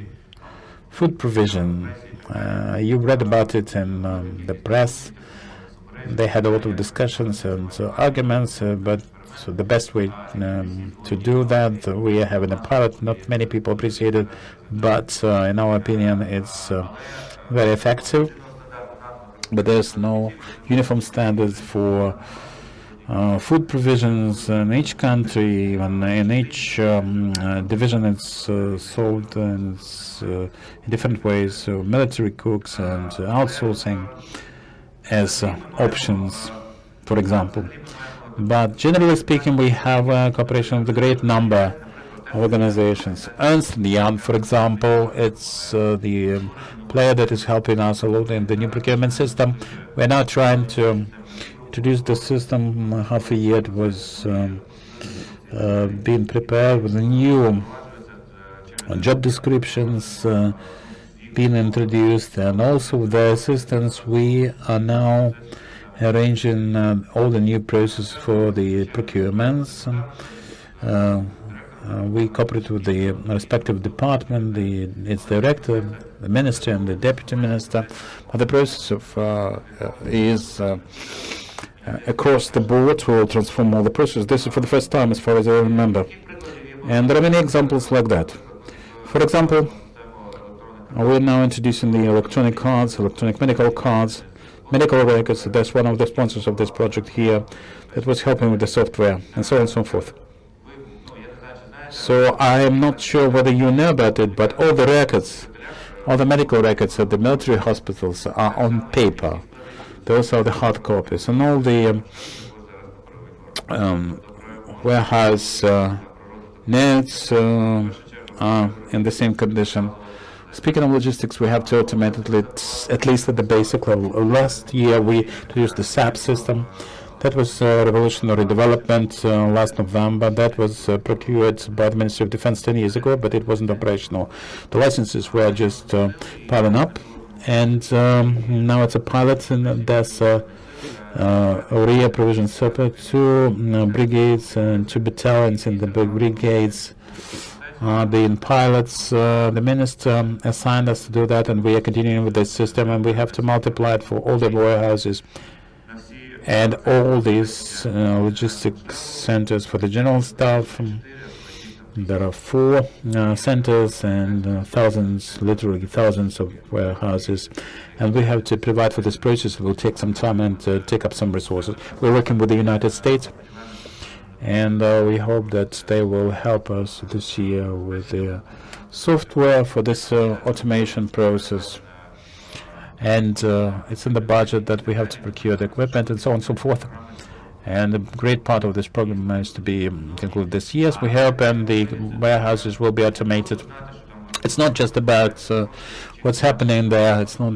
food provision. You read about it in the press. They had a lot of discussions and arguments, but so the best way to do that, we are having a pilot. Not many people appreciate it, but in our opinion, it's very effective. But there's no uniform standards for food provisions in each country. Even in each division, it's sold in different ways. So military cooks and outsourcing as options, for example. But generally speaking, we have cooperation with a great number of organizations. Ernst & Young, for example, it's the player that is helping us a lot in the new procurement system. We're now trying to introduce the system. Half a year it was being prepared with the new job descriptions being introduced, and also with the assistance we are now arranging all the new process for the procurements. We cooperate with the respective department, its director, the minister, and the deputy minister. But the process of is across the board. Will transform all the processes. This is for the first time, as far as I remember. And there are many examples like that. For example, we're now introducing the electronic cards, electronic medical cards, medical records. That's one of the sponsors of this project here that was helping with the software, and so on and so forth. So I am not sure whether you know about it, but all the records, all the medical records at the military hospitals are on paper. Those are the hard copies, and all the warehouse notes are in the same condition. Speaking of logistics, we have to automate it at least at the basic level. Last year we introduced the SAP system. That was a revolutionary development last November. That was procured by the Ministry of Defense 10 years ago, but it wasn't operational. The licenses were just piling up, and now it's a pilot, and there's area provision separate, 2 brigades and 2 battalions in the big brigades. Being pilots, the minister assigned us to do that, and we are continuing with this system, and we have to multiply it for all the warehouses and all these logistics centers for the general staff. There are 4 centers and thousands, literally thousands of warehouses, and we have to provide for this process. It will take some time and take up some resources. We're working with the United States, and we hope that they will help us this year with the software for this automation process. And it's in the budget that we have to procure the equipment and so on and so forth. And a great part of this program is to be concluded this year, we hope, and the warehouses will be automated. It's not just about what's happening there. It's not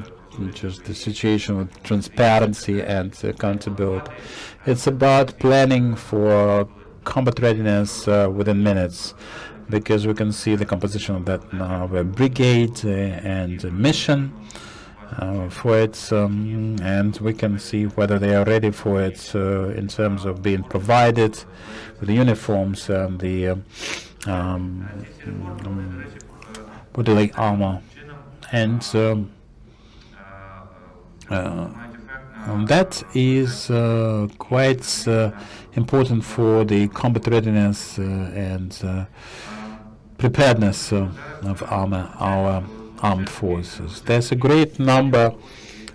just the situation with transparency and accountability. It's about planning for combat readiness within minutes, because we can see the composition of that now, a brigade and a mission for it, and we can see whether they are ready for it in terms of being provided with the uniforms and the bodily armor, and that is quite important for the combat readiness and preparedness of our armed forces. There's a great number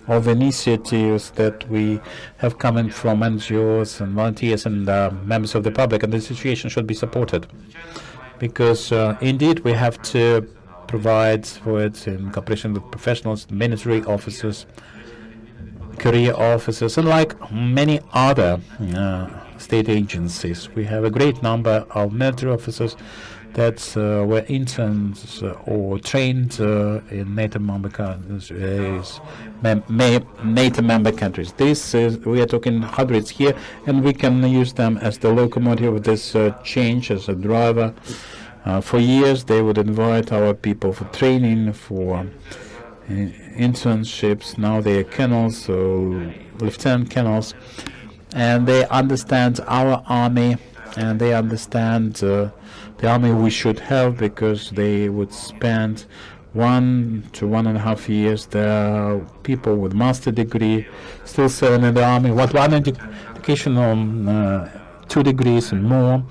of initiatives that we have coming from NGOs and volunteers and members of the public, and the situation should be supported, because indeed we have to provide for it in cooperation with professionals, military officers, career officers, and like many other state agencies. We have a great number of military officers that were interns or trained in NATO member countries. NATO member countries. This is, we are talking hundreds here, and we can use them as the locomotive of this change, as a driver. For years, they would invite our people for training, for internships. Now they are colonels, so lieutenant colonels, and they understand our army, and they understand the army we should have, because they would spend 1 to 1.5 years. There are people with master degree still serving in the army, what one education on 2 degrees and more,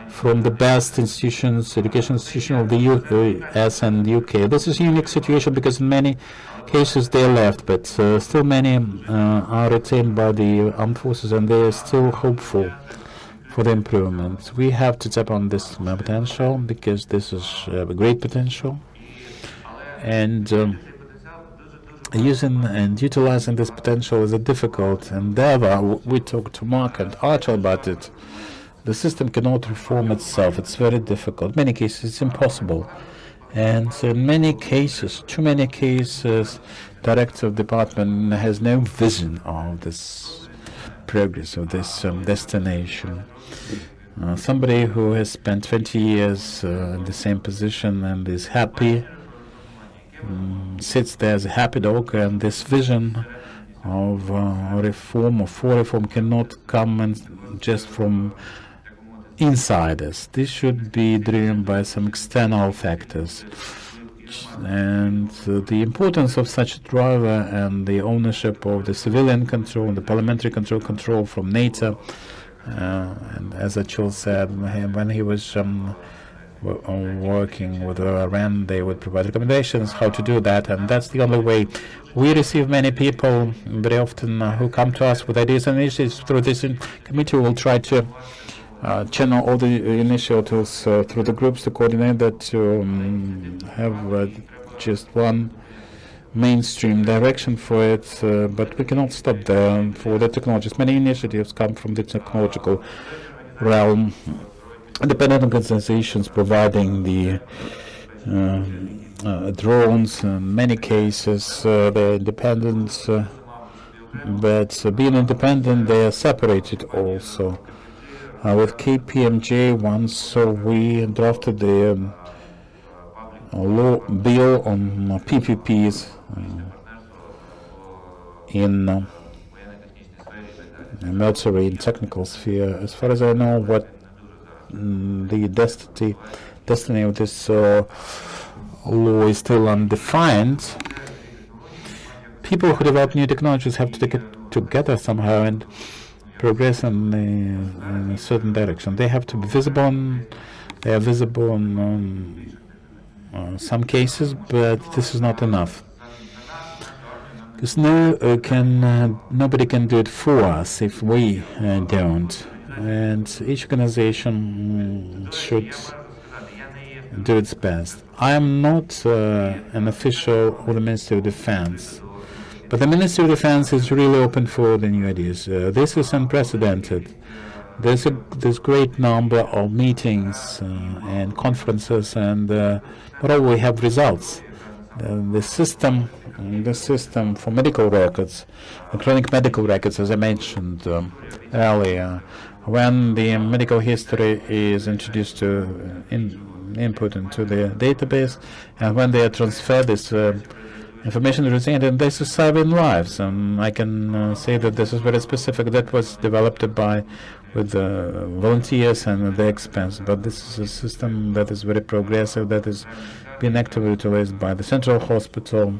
from the best institutions, education institution of the US and UK. This is a unique situation, because in many cases they left, but still many are retained by the armed forces, and they are still hopeful for the improvement. We have to tap on this potential, because this is a great potential, and using and utilizing this potential is a difficult endeavor. We talked to Mark and Archel about it. The system cannot reform itself. It's very difficult. In many cases, it's impossible. And in many cases, too many cases, director of department has no vision of this progress, of this destination. Somebody who has spent 20 years in the same position and is happy, sits there as a happy dog, and this vision of reform or for reform cannot come just from insiders. This should be driven by some external factors. And the importance of such a driver and the ownership of the civilian control, the parliamentary control from NATO, and as Achil said, when he was working with Iran, they would provide recommendations how to do that, and that's the only way. We receive many people very often who come to us with ideas and initiatives. Through this committee, we'll try to channel all the initiatives through the groups to coordinate that, to have just one mainstream direction for it, but we cannot stop there for the technologies. Many initiatives come from the technological realm. Independent organizations providing the drones, in many cases they're independent, but being independent, they are separated also. With KPMG, once we drafted the law bill on PPPs in military and technical sphere. As far as I know, what the destiny of this law is still undefined. People who develop new technologies have to get together somehow and progress in a certain direction. They have to be visible. They are visible in some cases, but this is not enough. Because nobody can do it for us if we don't. And each organization should do its best. I am not an official of the Ministry of Defense, But the Ministry of Defense is really open for the new ideas. This is unprecedented. There's great number of meetings and conferences, and moreover, we have results. The system for medical records, electronic medical records, as I mentioned earlier, when the medical history is introduced to input into the database, and when they are transferred, this information is retained, and this is saving lives. I can say that this is very specific. That was developed with volunteers and at their expense. But this is a system that is very progressive, that is being actively utilized by the Central Hospital.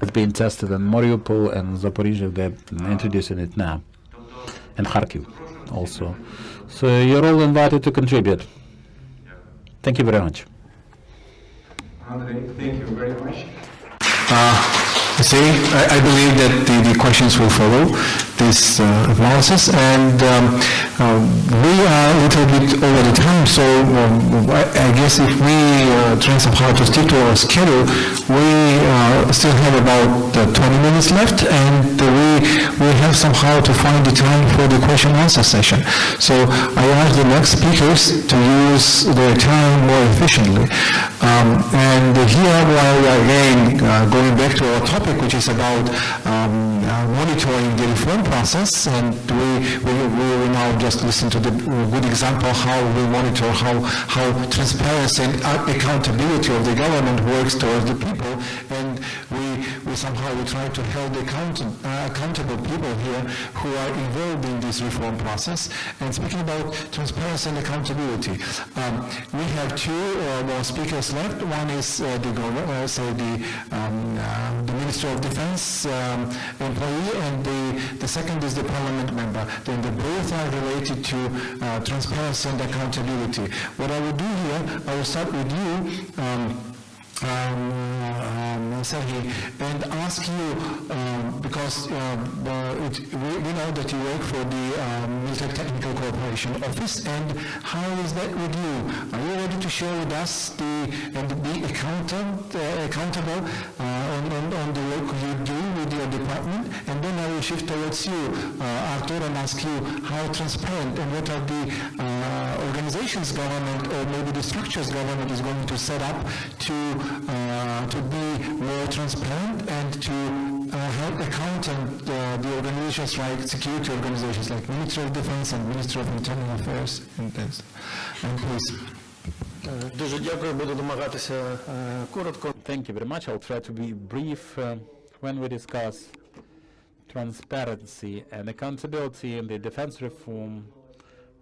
It's being tested in Mariupol and Zaporizhia. They're introducing it now, and Kharkiv also. So you're all invited to contribute. Thank you very much. Andrei, thank you very much. I believe that the questions will follow this analysis, and we are a little bit over the time, so I guess if we try somehow to stick to our schedule, we still have about 20 minutes left, and we have somehow to find the time for the question and answer session. So I ask the next speakers to use their time more efficiently. And here we are again going back to our topic, which is about monitoring the reform process, and we will now just listen to the good example how we monitor how transparency and accountability of the government works towards the people, and we somehow try to hold accountable people here who are involved in this reform process. And speaking about transparency and accountability, we have two more speakers left. One is the Minister of Defense employee, and the second is the Parliament member. Then they both are related to transparency and accountability. What I will do here, I will start with you, Sergey, and ask you, because we know that you work for the Military Technical Cooperation Office, and how is that with you? Are you ready to share with us and be accountable on the work you do with your department? And then I will shift towards you, Artur, and ask you how transparent and what are the organizations government, or maybe the structures government is going to set up to be more transparent and to help account the organizations like security organizations like Ministry of Defense and Ministry of Internal Affairs. And please. Дуже дякую, буду домагатися коротко. Thank you very much. I'll try to be brief. When we discuss transparency and accountability in the defense reform,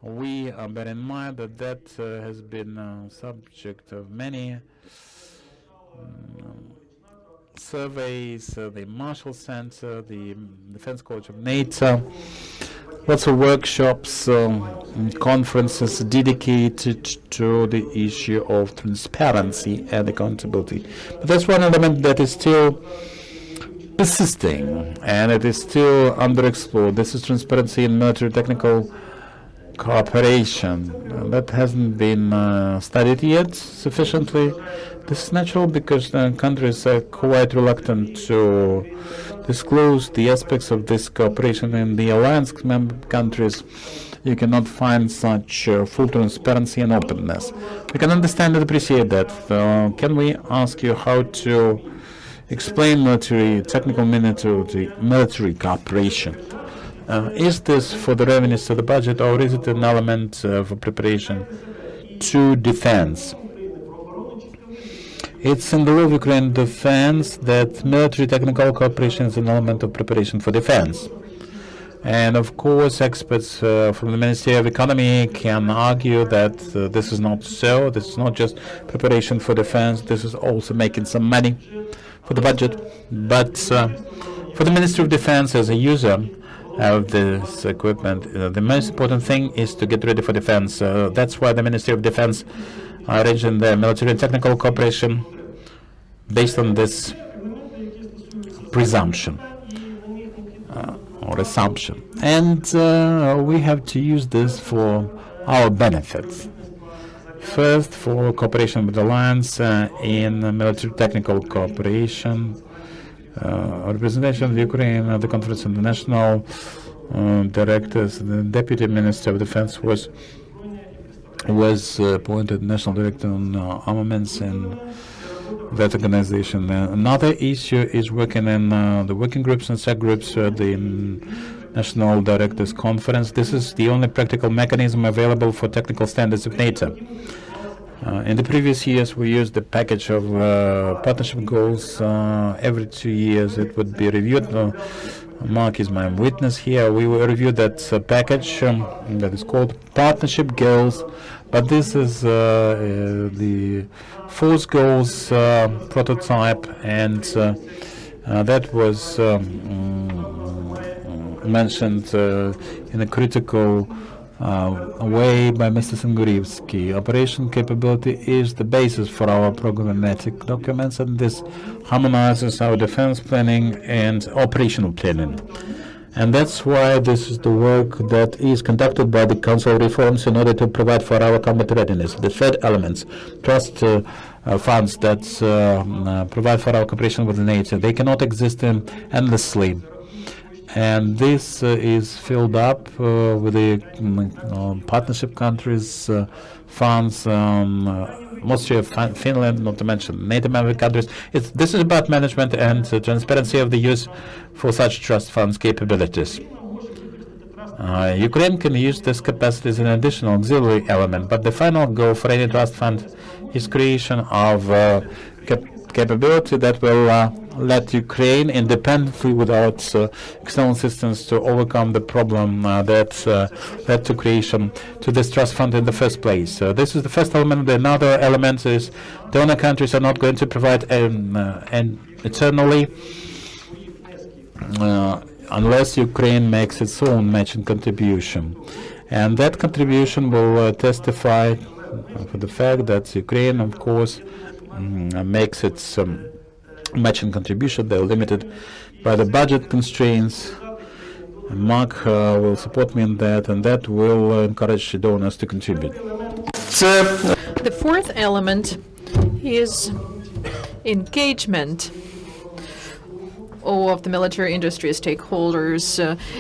we bear in mind that has been subject of many surveys, the Marshall Center, the Defense College of NATO, lots of workshops, conferences dedicated to the issue of transparency and accountability. But that's one element that is still persisting, and it is still underexplored. This is transparency in military technical cooperation. That hasn't been studied yet sufficiently. This is natural because countries are quite reluctant to disclose the aspects of this cooperation. In the alliance member countries, you cannot find such full transparency and openness. We can understand and appreciate that. Can we ask you how to explain technical military cooperation? Is this for the revenues to the budget, or is it an element for preparation to defense? It's in the law of Ukrainian defense that military technical cooperation is an element of preparation for defense. And of course, experts from the Ministry of Economy can argue that this is not so. This is not just preparation for defense. This is also making some money for the budget. But for the Ministry of Defense as a user of this equipment, the most important thing is to get ready for defense. That's why the Ministry of Defense arranging the military and technical cooperation based on this presumption or assumption. And we have to use this for our benefits. First, for cooperation with the alliance in military technical cooperation, representation of Ukraine at the Conference of the National Directors. The Deputy Minister of Defense was appointed National Director on Armaments in that organization. Another issue is working in the working groups and subgroups at the National Directors Conference. This is the only practical mechanism available for technical standards of NATO. In the previous years, we used the package of partnership goals. Every 2 years, it would be reviewed. Mark is my witness here. We will review that package that is called partnership goals. But this is the fourth goals prototype, and that was mentioned in a critical way by Mr. Singurivsky. Operation capability is the basis for our programmatic documents, and this harmonizes our defense planning and operational planning. And that's why this is the work that is conducted by the Council of Reforms in order to provide for our combat readiness. The third element, trust funds that provide for our cooperation with NATO, they cannot exist endlessly. And this is filled up with the partnership countries' funds, mostly of Finland, not to mention NATO member countries. This is about management and transparency of the use for such trust funds capabilities. Ukraine can use this capacity as an additional auxiliary element, but the final goal for any trust fund is creation of capability that will let Ukraine independently without external assistance to overcome the problem that led to creation to this trust fund in the first place. This is the first element. Another element is donor countries are not going to provide eternally unless Ukraine makes its own matching contribution. And that contribution will testify for the fact that Ukraine, of course, makes its matching contribution. They're limited by the budget constraints. Mark will support me in that, and that will encourage donors to contribute. The fourth element is engagement of the military industry stakeholders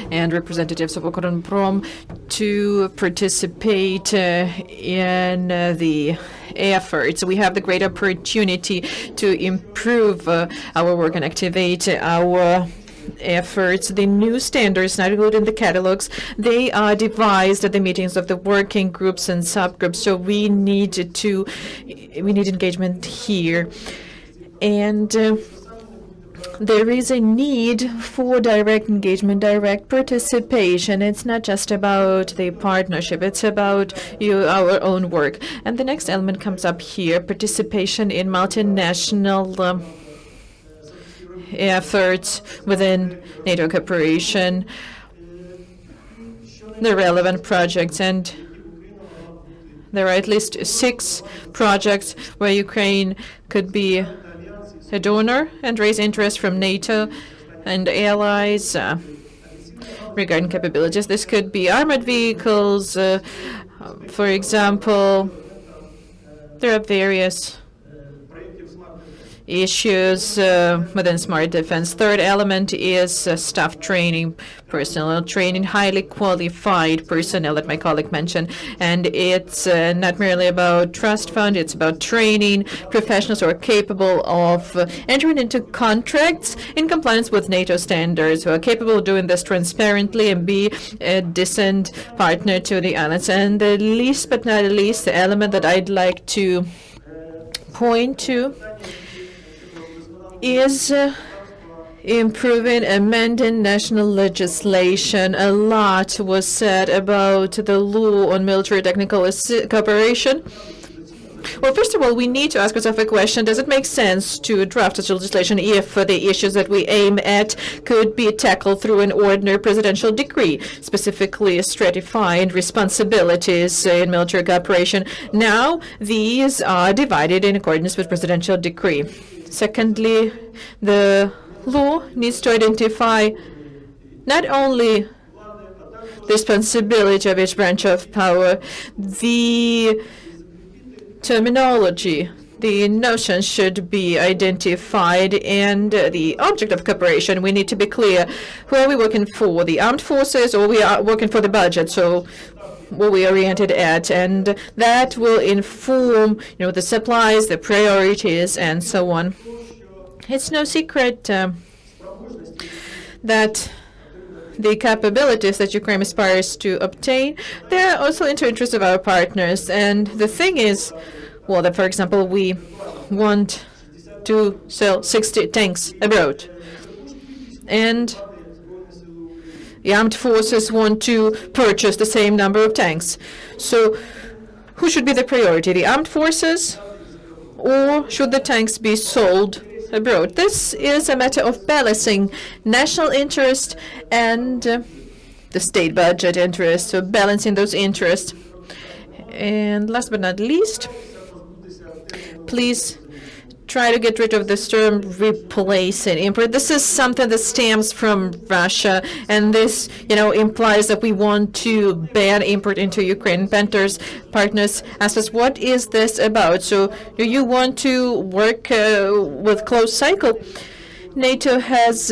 and representatives of UKROBORONPROM to participate in the efforts. We have the great opportunity to improve our work and activate our efforts. The new standards, not included in the catalogs, they are devised at the meetings of the working groups and subgroups. So we need engagement here, and there is a need for direct engagement, direct participation. It's not just about the partnership, it's about our own work. And the next element comes up here, participation in multinational efforts within NATO cooperation, the relevant projects. And there are at least 6 projects where Ukraine could be a donor and raise interest from NATO and allies regarding capabilities. This could be armored vehicles, for example. There are various issues within smart defense. Third element is staff training, personnel training, highly qualified personnel that my colleague mentioned. And it's not merely about trust fund, it's about training professionals who are capable of entering into contracts in compliance with NATO standards, who are capable of doing this transparently and be a decent partner to the allies. And the least but not least, the element that I'd like to point to is improving, amending national legislation. A lot was said about the law on military technical cooperation. Well, first of all, we need to ask ourselves a question: does it make sense to draft such legislation if the issues that we aim at could be tackled through an ordinary presidential decree, specifically stratifying responsibilities in military cooperation? Now, these are divided in accordance with presidential decree. Secondly, the law needs to identify not only the responsibility of each branch of power, the terminology the notion should be identified and the object of cooperation. We need to be clear. Who are we working for? The armed forces, or we are working for the budget? So what we oriented at, and that will inform, the supplies, the priorities, and so on. It's no secret that the capabilities that Ukraine aspires to obtain, they're also in the interest of our partners. And the thing is, well, that, for example, we want to sell 60 tanks abroad. And the armed forces want to purchase the same number of tanks. So who should be the priority, the armed forces, or should the tanks be sold abroad? This is a matter of balancing national interest and the state budget interest, so balancing those interests. And last but not least, please try to get rid of this term replacing import. This is something that stems from Russia, and this, implies that we want to ban import into Ukraine. Partners ask us, what is this about? So do you want to work with closed cycle? NATO has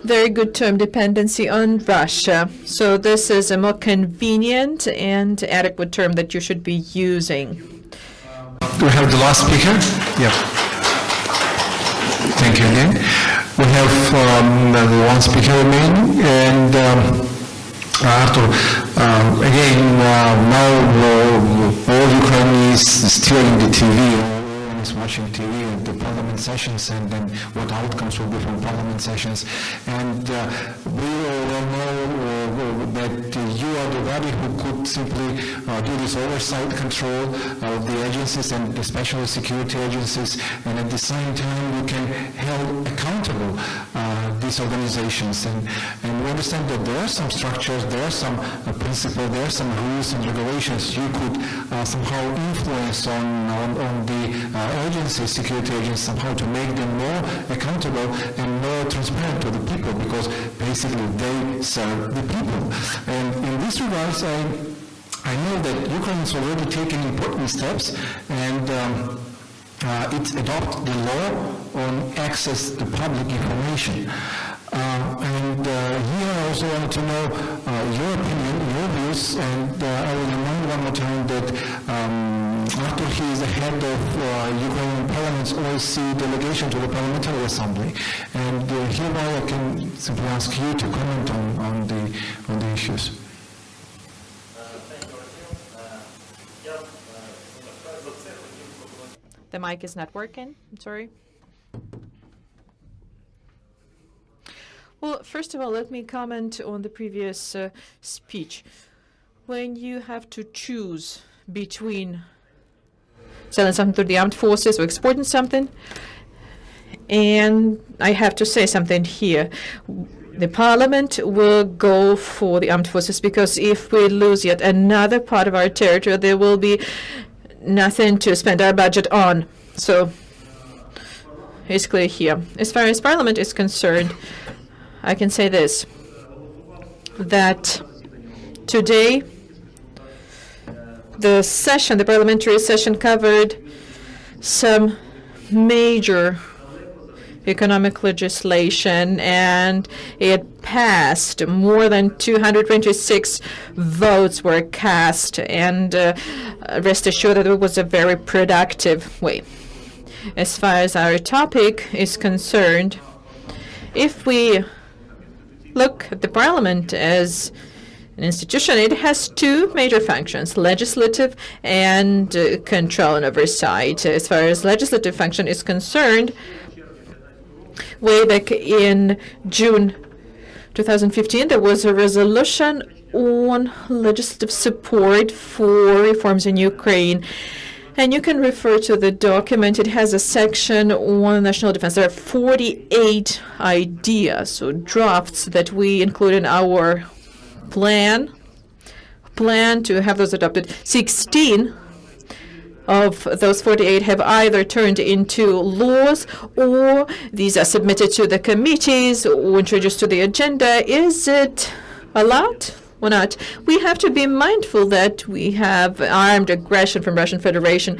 very good term dependency on Russia. So this is a more convenient and adequate term that you should be using. Do we have the last speaker? Yeah. Thank you again. We have one speaker remaining, and Arthur, again, now all Ukraine is steering the TV. Is watching TV and the parliament sessions, and then what outcomes will be from parliament sessions. And we all know that you are the body who could simply do this oversight control of the agencies, and especially security agencies, and at the same time we can hold accountable these organizations. And we understand that there are some structures, there are some principles, there are some rules and regulations you could somehow influence on the agencies, security agencies, somehow to make them more accountable and more transparent to the people, because basically they serve the people. And in this regards, I know that Ukraine has already taken important steps, and it adopted the law on access to public information. Here I also wanted to know your opinion, your views, and I will remind one more time that after he is the head of Ukrainian Parliament's OSCE delegation to the Parliamentary Assembly, and hereby I can simply ask you to comment on the issues. The mic is not working. I'm sorry. Well, first of all, let me comment on the previous speech. When you have to choose between selling something to the armed forces or exporting something, and I have to say something here. The parliament will go for the armed forces, because if we lose yet another part of our territory, there will be nothing to spend our budget on. So it's clear here. As far as parliament is concerned, I can say this, that today the parliamentary session covered some major economic legislation, and it passed. More than 226 votes were cast, and rest assured that it was a very productive way. As far as our topic is concerned, if we look at the parliament as an institution, it has two major functions, legislative and control and oversight. As far as legislative function is concerned, way back in June 2015, there was a resolution on legislative support for reforms in Ukraine. And you can refer to the document. It has a section on national defense. There are 48 ideas, or drafts, that we include in our plan to have those adopted. 16 of those 48 have either turned into laws, or these are submitted to the committees or introduced to the agenda. Is it a lot or not? We have to be mindful that we have armed aggression from Russian Federation,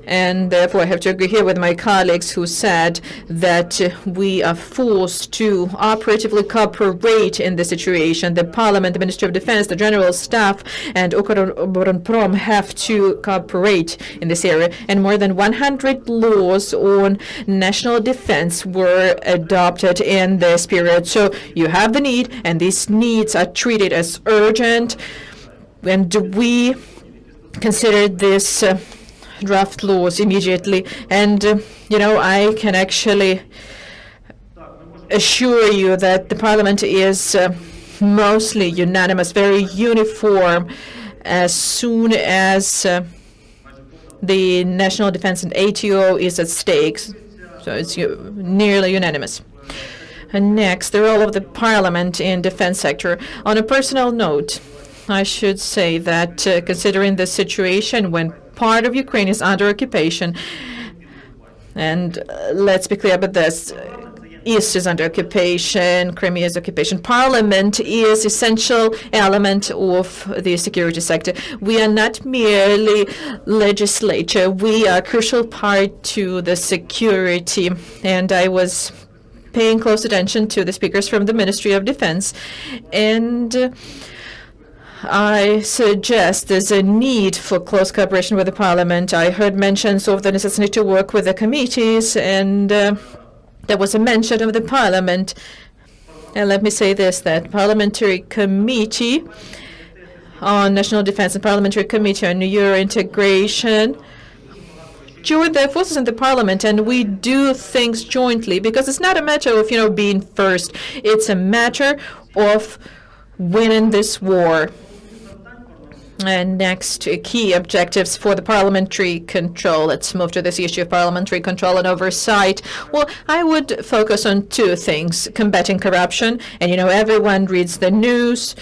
And therefore, I have to agree here with my colleagues who said that we are forced to operatively cooperate in this situation. The Parliament, the Ministry of Defense, the General Staff, and UKROBORONPROM have to cooperate in this area. And more than 100 laws on national defense were adopted in this period. So you have the need, and these needs are treated as urgent. And we consider this draft laws immediately. And, I can actually assure you that the Parliament is mostly unanimous, very uniform as soon as the national defense and ATO is at stake. So it's nearly unanimous. And next, the role of the Parliament in defense sector. On a personal note, I should say that considering the situation when part of Ukraine is under occupation, and let's be clear about this, East is under occupation, Crimea is occupation. Parliament is essential element of the security sector. We are not merely legislature. We are a crucial part to the security. And I was paying close attention to the speakers from the Ministry of Defense, and I suggest there's a need for close cooperation with the Parliament. I heard mentions of the necessity to work with the committees, and there was a mention of the Parliament. And let me say this, that Parliamentary Committee on National Defense and Parliamentary Committee on Euro Integration join their forces in the Parliament, and we do things jointly, because it's not a matter of, being first. It's a matter of winning this war. And next, key objectives for the parliamentary control. Let's move to this issue of parliamentary control and oversight. Well, I would focus on two things: combating corruption, and everyone reads the news.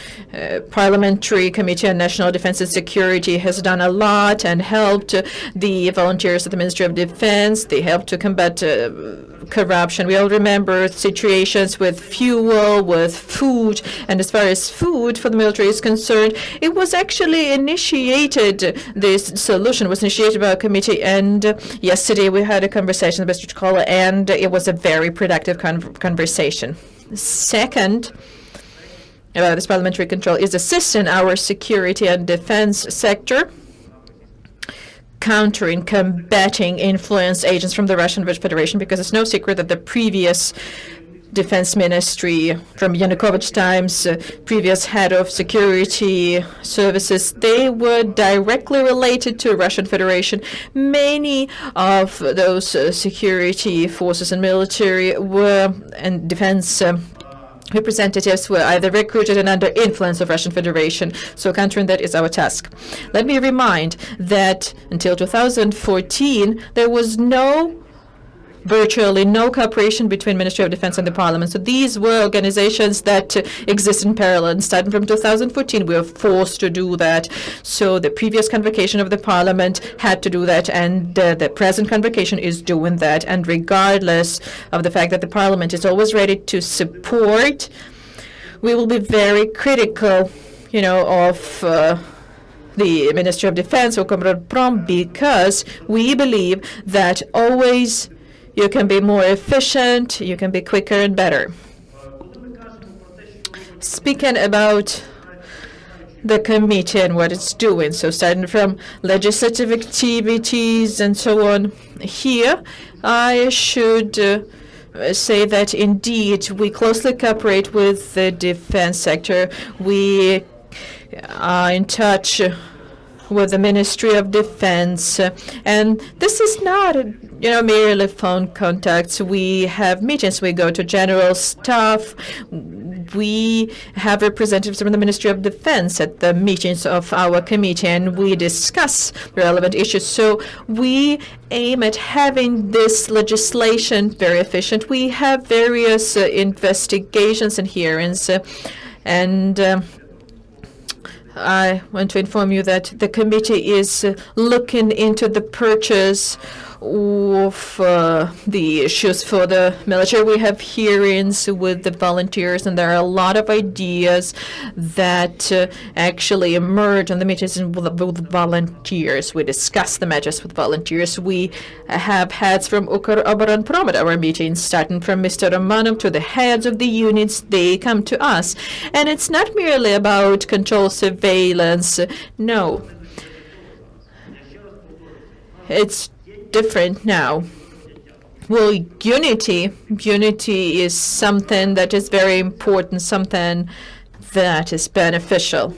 Parliamentary Committee on National Defense and Security has done a lot and helped the volunteers at the Ministry of Defense. They helped to combat corruption. We all remember situations with fuel, with food, and as far as food for the military is concerned, it was actually initiated, this solution was initiated by a committee, and yesterday we had a conversation with Mr. Chikola, and it was a very productive conversation. Second, about this parliamentary control is assisting our security and defense sector, countering, combating influence agents from the Russian Federation, because it's no secret that the previous defense ministry from Yanukovych times, previous head of security services, they were directly related to Russian Federation. Many of those security forces and military were, and defense representatives were either recruited and under influence of Russian Federation. So countering that is our task. Let me remind that until 2014, there was virtually no cooperation between Ministry of Defense and the Parliament. So these were organizations that exist in parallel. And starting from 2014, we were forced to do that. So the previous convocation of the Parliament had to do that, and the present convocation is doing that. And regardless of the fact that the Parliament is always ready to support, we will be very critical, of the Ministry of Defense or UKROBORONPROM, because we believe that always you can be more efficient, you can be quicker and better. Speaking about the committee and what it's doing, so starting from legislative activities and so on, here I should say that indeed we closely cooperate with the defense sector. We are in touch with the Ministry of Defense, and this is not merely phone contacts. We have meetings. We go to General Staff. We have representatives from the Ministry of Defense at the meetings of our committee, and we discuss relevant issues. So we aim at having this legislation very efficient. We have various investigations and hearings, and I want to inform you that the committee is looking into the purchase of the issues for the military. We have hearings with the volunteers, and there are a lot of ideas that actually emerge on the meetings with volunteers. We discuss the matters with volunteers. We have heads from UKROBORONPROM at our meetings, starting from Mr. Romanov to the heads of the units. They come to us. And it's not merely about control surveillance. No. It's different now. Well, unity is something that is very important, something that is beneficial.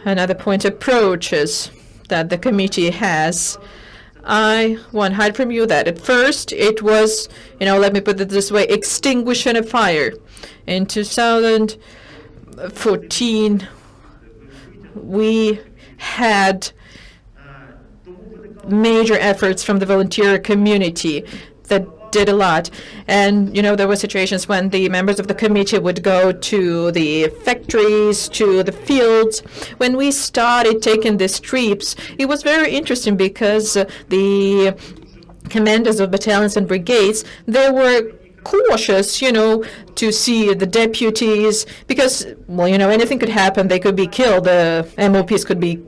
Another point, approaches that the committee has. I won't hide from you that at first it was, let me put it this way, extinguishing a fire. In 2014, we had major efforts from the volunteer community that did a lot. And, there were situations when the members of the committee would go to the factories, to the fields. When we started taking these trips, it was very interesting because the commanders of battalions and brigades, they were cautious, to see the deputies, because, anything could happen. They could be killed. The MOPs could be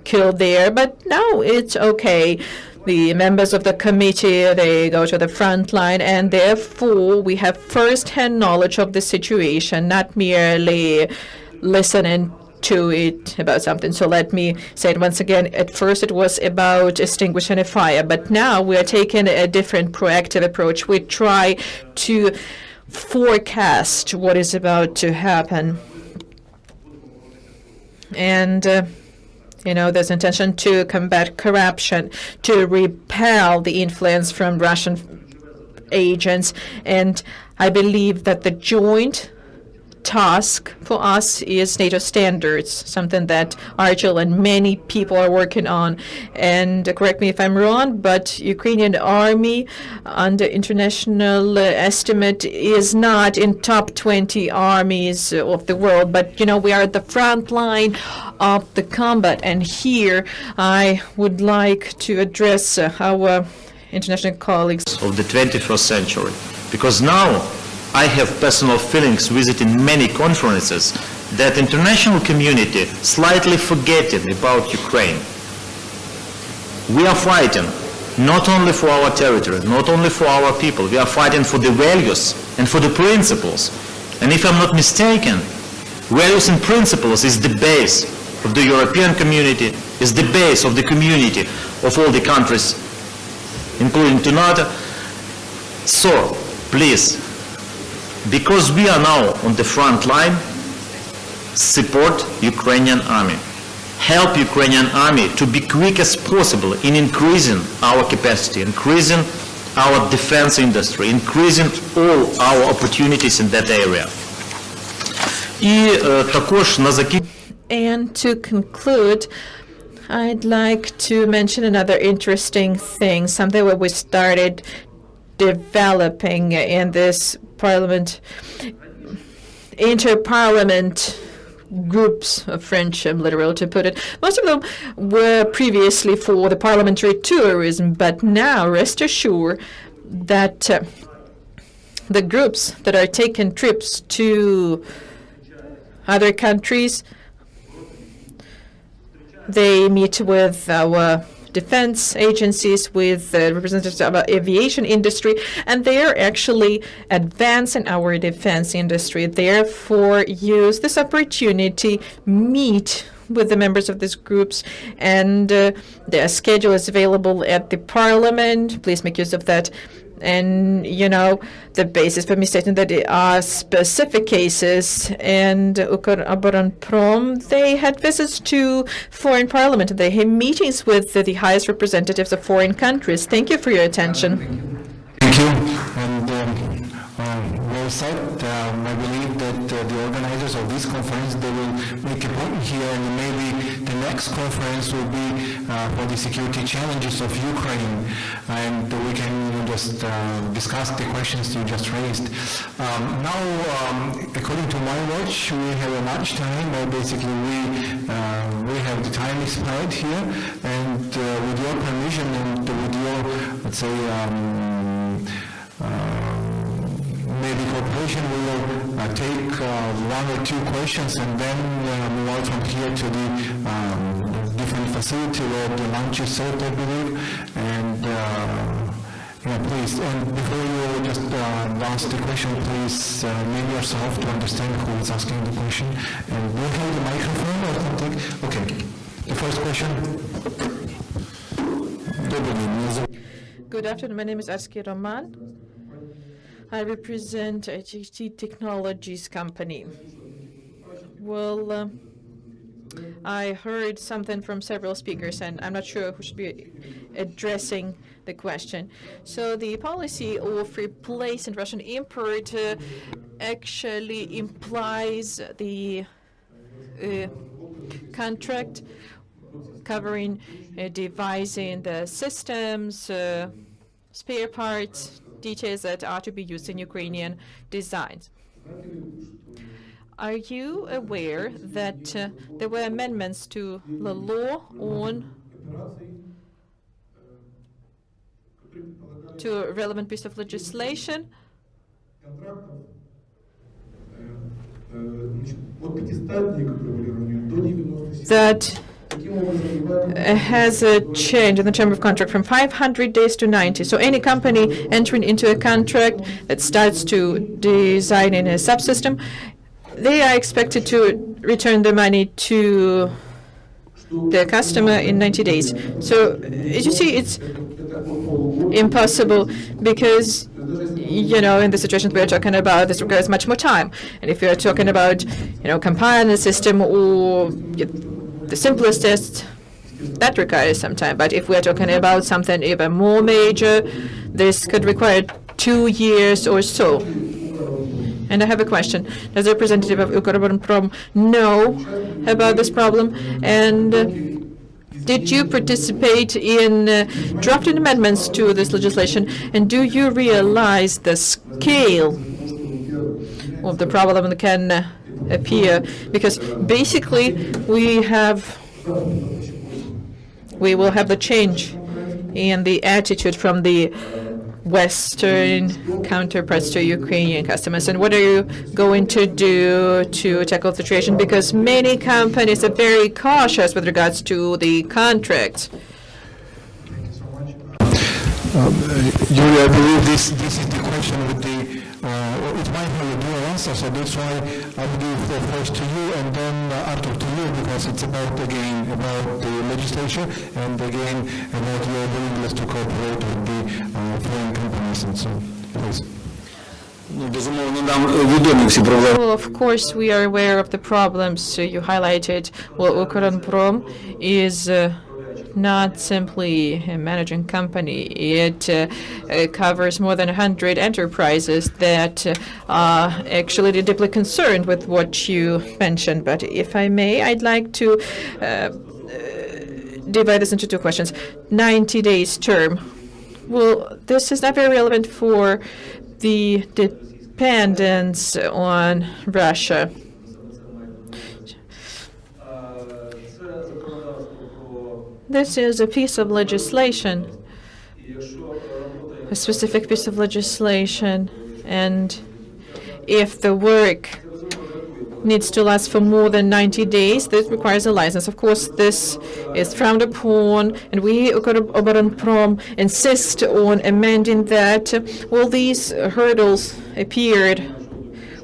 killed there. But no, it's okay. The members of the committee, they go to the front line, and therefore we have first-hand knowledge of the situation, not merely listening to it about something. So let me say it once again. At first it was about extinguishing a fire, but now we are taking a different proactive approach. We try to forecast what is about to happen. And there's intention to combat corruption, to repel the influence from Russian agents. And I believe that the joint task for us is NATO standards, something that Archel and many people are working on. And correct me if I'm wrong, but Ukrainian army, under international estimate, is not in top 20 armies of the world. But, we are at the front line of the combat. And here I would like to address our international colleagues of the 21st century, because now I have personal feelings visiting many conferences that international community slightly forgetting about Ukraine. We are fighting not only for our territory, not only for our people, we are fighting for the values and for the principles. And if I'm not mistaken, values and principles is the base of the European community, is the base of the community of all the countries, including to NATO. So, please, because we are now on the front line, support Ukrainian army. Help Ukrainian army to be quick as possible in increasing our capacity, increasing our defense industry, increasing all our opportunities in that area. And to conclude, I'd like to mention another interesting thing, something that we started developing in this parliament, inter-parliament groups of friendship, literally to put it. Most of them were previously for the parliamentary tourism, but now rest assured that the groups that are taking trips to other countries, they meet with our defense agencies, with representatives of our aviation industry, and they are actually advancing our defense industry. Therefore, use this opportunity, meet with the members of these groups, and their schedule is available at the parliament. Please make use of that. And, the basis for me stating that there are specific cases, and UKROBORONPROM, they had visits to foreign parliament. They had meetings with the highest representatives of foreign countries. Thank you for your attention. Thank you. And well said. I believe that the organizers of this conference, they will make a point here, and maybe the next conference will be for the security challenges of Ukraine, and we can just discuss the questions you just raised. Now, according to my watch, we have a lunch time, but basically we have the time expired here, and with your your permission and with your, let's say, maybe cooperation, we will take one or two questions and then move on from here to the different facility where the lunch is served, I believe. And yeah, please, and before you just ask the question, please name yourself to understand who is asking the question. And do you have the microphone or something? Okay. The first question. Good afternoon. My name is Arski Roman. I represent HHT Technologies company. Well, I heard something from several speakers, and I'm not sure who should be addressing the question. So the policy of replacing Russian import actually implies the contract covering devising the systems, spare parts, details that are to be used in Ukrainian designs. Are you aware that there were amendments to the law to a relevant piece of legislation that has a change in the term of contract from 500 days to 90. So any company entering into a contract that starts to design in a subsystem, they are expected to return the money to the customer in 90 days. So as you see, it's impossible because, you know, in the situations we're talking about, this requires much more time. And if you're talking about, you know, compiling the system or the simplest test, that requires some time. But if we're talking about something even more major, this could require 2 years or so. And I have a question. Does the representative of UKROBORONPROM know about this problem? And did you participate in drafting amendments to this legislation? And do you realize the scale of the problem that can appear? Because basically we will have the change in the attitude from the Western counterparts to Ukrainian customers. And what are you going to do to tackle the situation? Because many companies are very cautious with regards to the contracts. Yuri, I believe this is the question with the, it might have a dual answer, so that's why I will give the first to you and then Artur to you, because it's about the legislature and again about your willingness to cooperate with the foreign companies and so on. Please. Well, of course, we are aware of the problems you highlighted. Well, UKROBORONPROM is not simply a managing company. It covers more than 100 enterprises that are actually deeply concerned with what you mentioned. But if I may, I'd like to divide this into two questions. 90 days term. Well, this is not very relevant for the dependence on Russia. This is a piece of legislation, a specific piece of legislation, and if the work needs to last for more than 90 days, this requires a license. Of course, this is frowned upon, and we, UKROBORONPROM, insist on amending that. Well, these hurdles appeared,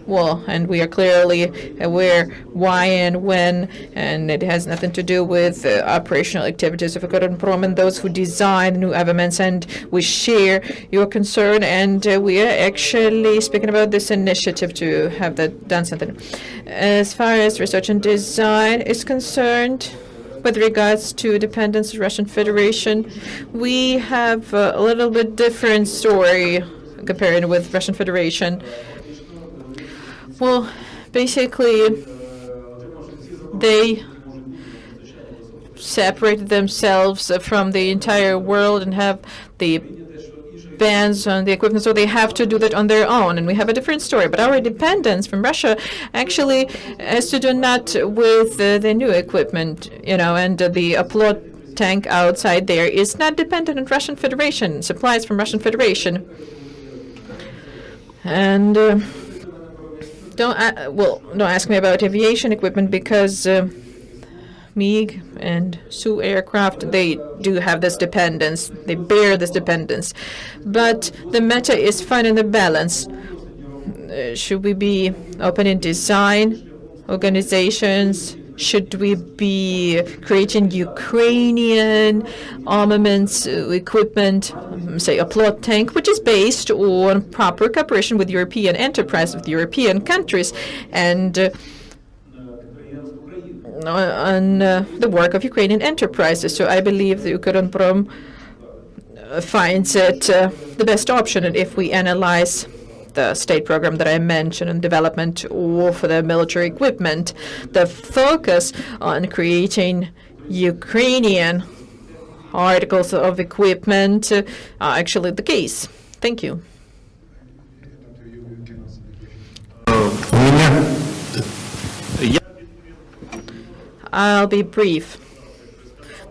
well, and we are clearly aware why and when, and it has nothing to do with operational activities of UKROBORONPROM and those who design new armaments, and we share your concern, and we are actually speaking about this initiative to have that done something. As far as research and design is concerned, with regards to dependence on Russian Federation, we have a little bit different story compared with Russian Federation. Well, basically, they separated themselves from the entire world and have the bans on the equipment, so they have to do that on their own, and we have a different story. But our dependence from Russia actually has to do not with the new equipment, you know, and the tank outside there is not dependent on Russian Federation, supplies from Russian Federation. And don't ask me about aviation equipment, because MiG and Su aircraft, they do have this dependence. They bear this dependence. But the matter is finding the balance. Should we be open in design organizations? Should we be creating Ukrainian armaments, equipment, say a plot tank, which is based on proper cooperation with European enterprise, with European countries, and on the work of Ukrainian enterprises? So I believe the UKROBORONPROM finds it the best option. And if we analyze the state program that I mentioned and development of the military equipment, the focus on creating Ukrainian articles of equipment are actually the case. Thank you. I'll be brief.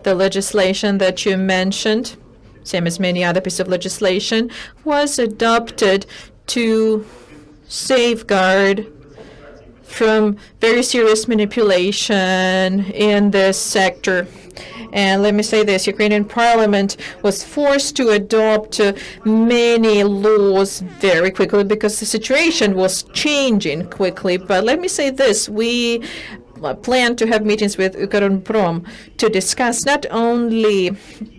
The legislation that you mentioned, same as many other pieces of legislation, was adopted to safeguard from very serious manipulation in this sector. And let me say this, Ukrainian parliament was forced to adopt many laws very quickly because the situation was changing quickly. But let me say this, we plan to have meetings with UKROBORONPROM to discuss not only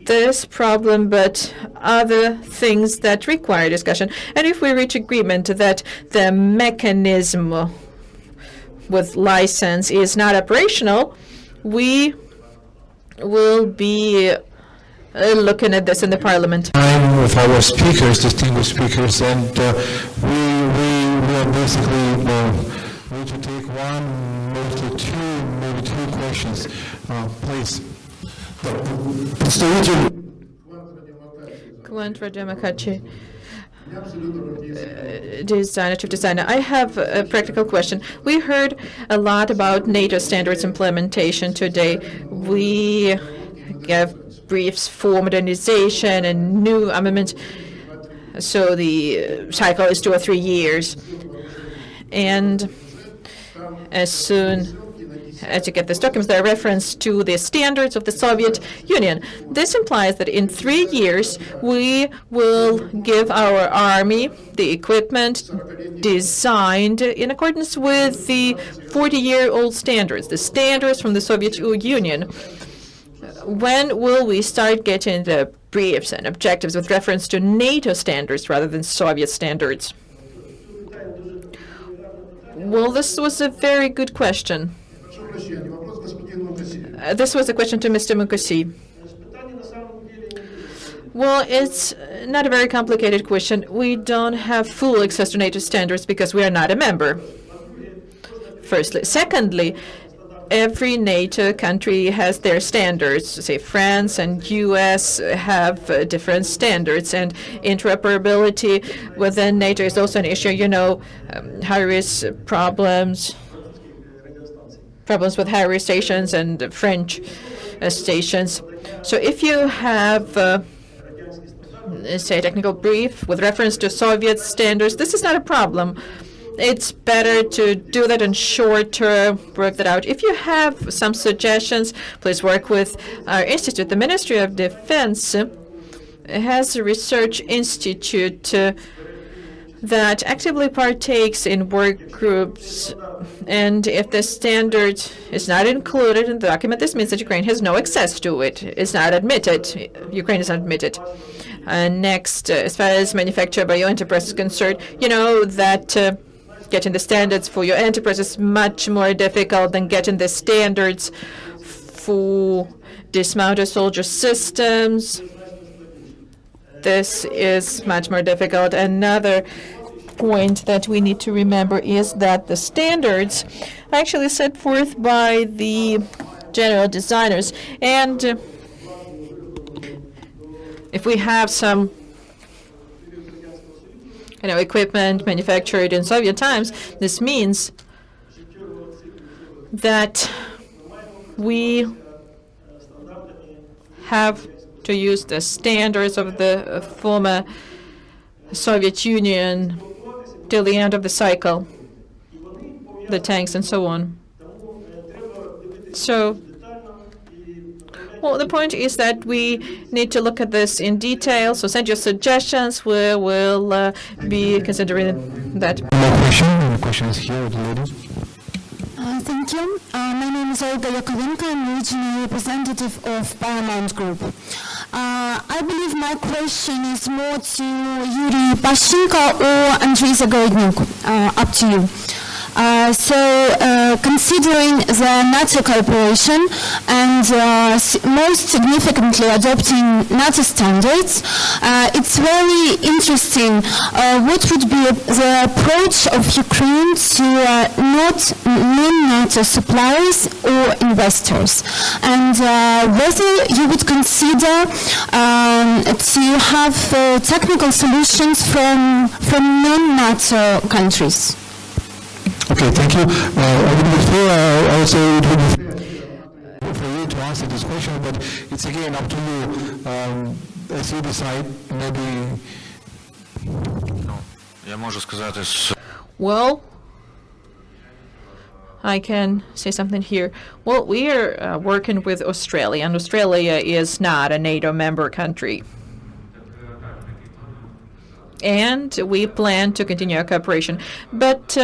this problem, but other things that require discussion. And if we reach agreement that the mechanism with license is not operational, we will be looking at this in the parliament. I'm with our speakers, distinguished speakers, and we are basically going to take one, maybe two questions. Please. Chief designer. I have a practical question. We heard a lot about NATO standards implementation today. We gave briefs for modernization and new armament. So the cycle is 2 or 3 years. And as soon as you get these documents, there are reference to the standards of the Soviet Union. This implies that in 3 years, we will give our army the equipment designed in accordance with the 40-year-old standards, the standards from the Soviet Union. When will we start getting the briefs and objectives with reference to NATO standards rather than Soviet standards? Well, this was a very good question. This was a question to Mr. Mukosi. Well, it's not a very complicated question. We don't have full access to NATO standards because we are not a member, firstly. Secondly, every NATO country has their standards. Say France and US have different standards, and interoperability within NATO is also an issue. You know, high-risk problems with high-risk stations and French stations. So if you have, say, a technical brief with reference to Soviet standards, this is not a problem. It's better to do that in short term, work that out. If you have some suggestions, please work with our institute. The Ministry of Defense has a research institute that actively partakes in work groups, and if the standard is not included in the document, this means that Ukraine has no access to it. It's not admitted. Ukraine is not admitted. Next, as far as manufacture by your enterprise is concerned, you know that getting the standards for your enterprise is much more difficult than getting the standards for dismounted soldier systems. This is much more difficult. Another point that we need to remember is that the standards are actually set forth by the general designers. And if we have some equipment manufactured in Soviet times, this means that we have to use the standards of the former Soviet Union till the end of the cycle, the tanks and so on. So, well, the point is that we need to look at this in detail. So send your suggestions. We will be considering that. More question? The question is here, the lady. Thank you. My name is Olga Yakovenko. I'm regional representative of Paramount Group. I believe my question is more to Yuri Pashchenko or Andrei Zagorodnyuk. Up to you. Considering the NATO cooperation and most significantly adopting NATO standards, it's very interesting what would be the approach of Ukraine to non-NATO suppliers or investors, and whether you would consider to have technical solutions from non-NATO countries. Okay, thank you. I would prefer, I would say it would be for you to answer this question, but it's again up to you. As you decide, maybe. Well, I can say something here. Well, we are working with Australia, and Australia is not a NATO member country. And we plan to continue our cooperation. But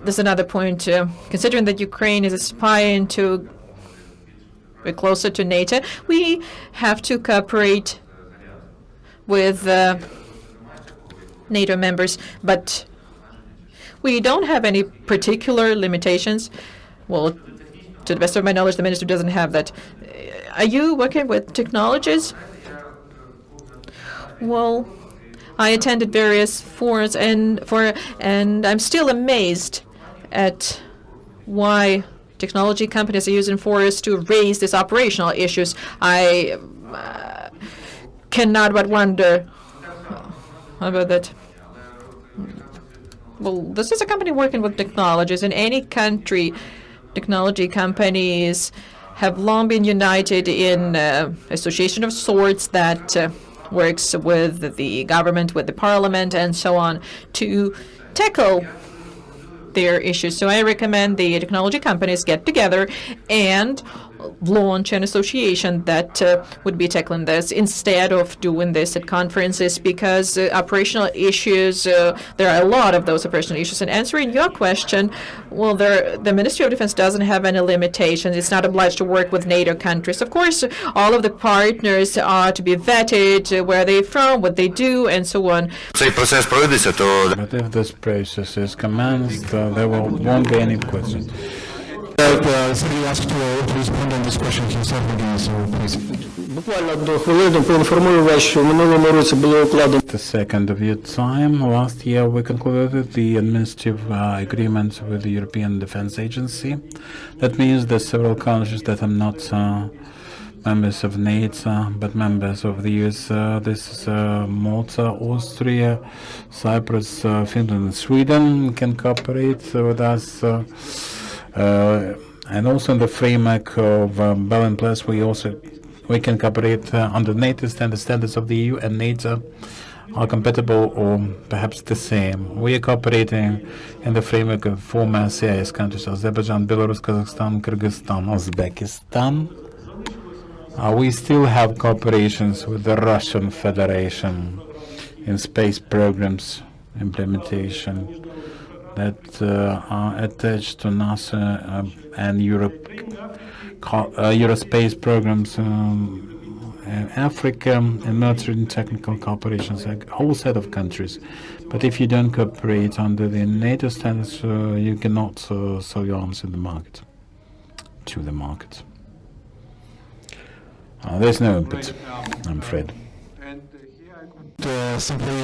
there's another point. Considering that Ukraine is aspiring to be closer to NATO, we have to cooperate with NATO members, but we don't have any particular limitations. Well, to the best of my knowledge, the minister doesn't have that. Are you working with technologies? Well, I attended various forums, and I'm still amazed at why technology companies are using forests to raise these operational issues. I cannot but wonder about that. Well, this is a company working with technologies. In any country, technology companies have long been united in association of sorts that works with the government, with the parliament, and so on to tackle their issues. So I recommend the technology companies get together and launch an association that would be tackling this instead of doing this at conferences, because operational issues, there are a lot of those operational issues. And answering your question, well, the Ministry of Defense doesn't have any limitations. It's not obliged to work with NATO countries. Of course, all of the partners are to be vetted, where they're from, what they do, and so on. But if this process is commenced, there won't be any questions. Somebody asked to respond on this question himself again, so please. Буквально одну хвилину поінформую вас, що в минулому році було укладено. The second of your time, last year we concluded the administrative agreement with the European Defence Agency. That means that several countries that are not members of NATO, but members of the US, this is Malta, Austria, Cyprus, Finland, and Sweden can cooperate with us. And also in the framework of Ballroom Plus, we can cooperate under NATO standards of the EU and NATO are compatible or perhaps the same. We are cooperating in the framework of former CIS countries: Azerbaijan, Belarus, Kazakhstan, Kyrgyzstan, Uzbekistan. We still have cooperations with the Russian Federation in space programs implementation that are attached to NASA and Eurospace programs in Africa, and military and technical cooperations, a whole set of countries. But if you don't cooperate under the NATO standards, you cannot sell your arms in the market, to the market. There's no input, I'm afraid. Simply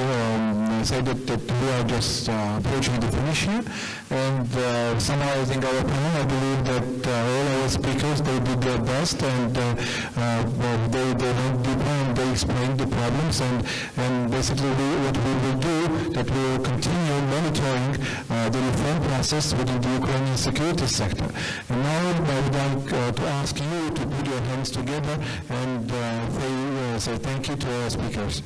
say that we are just approaching the finish here, and summarizing our panel, I believe that all our speakers, they did their best, and they went deeper, and they explained the problems, and basically what we will do, that we will continue monitoring the reform process within the Ukrainian security sector. And now I would like to ask you to put your hands together and say thank you to our speakers.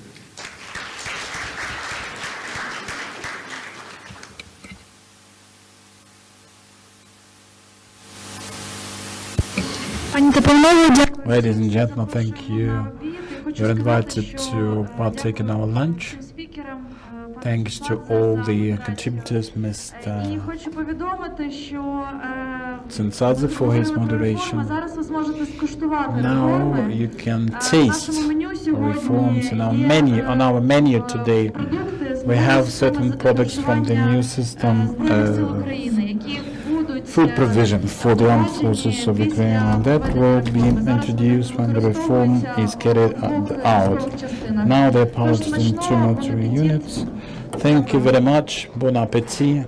Ladies and gentlemen, thank you. You're invited to partake in our lunch. Thanks to all the contributors, Mr. Tsintsadze for his moderation. Now you can taste reforms in our menu. On our menu today, we have certain products from the new system, food provision for the armed forces of Ukraine, and that will be introduced when the reform is carried out. Now they're piloted in 2 military units. Thank you very much. Bon appétit.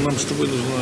Нам с тобой нужно...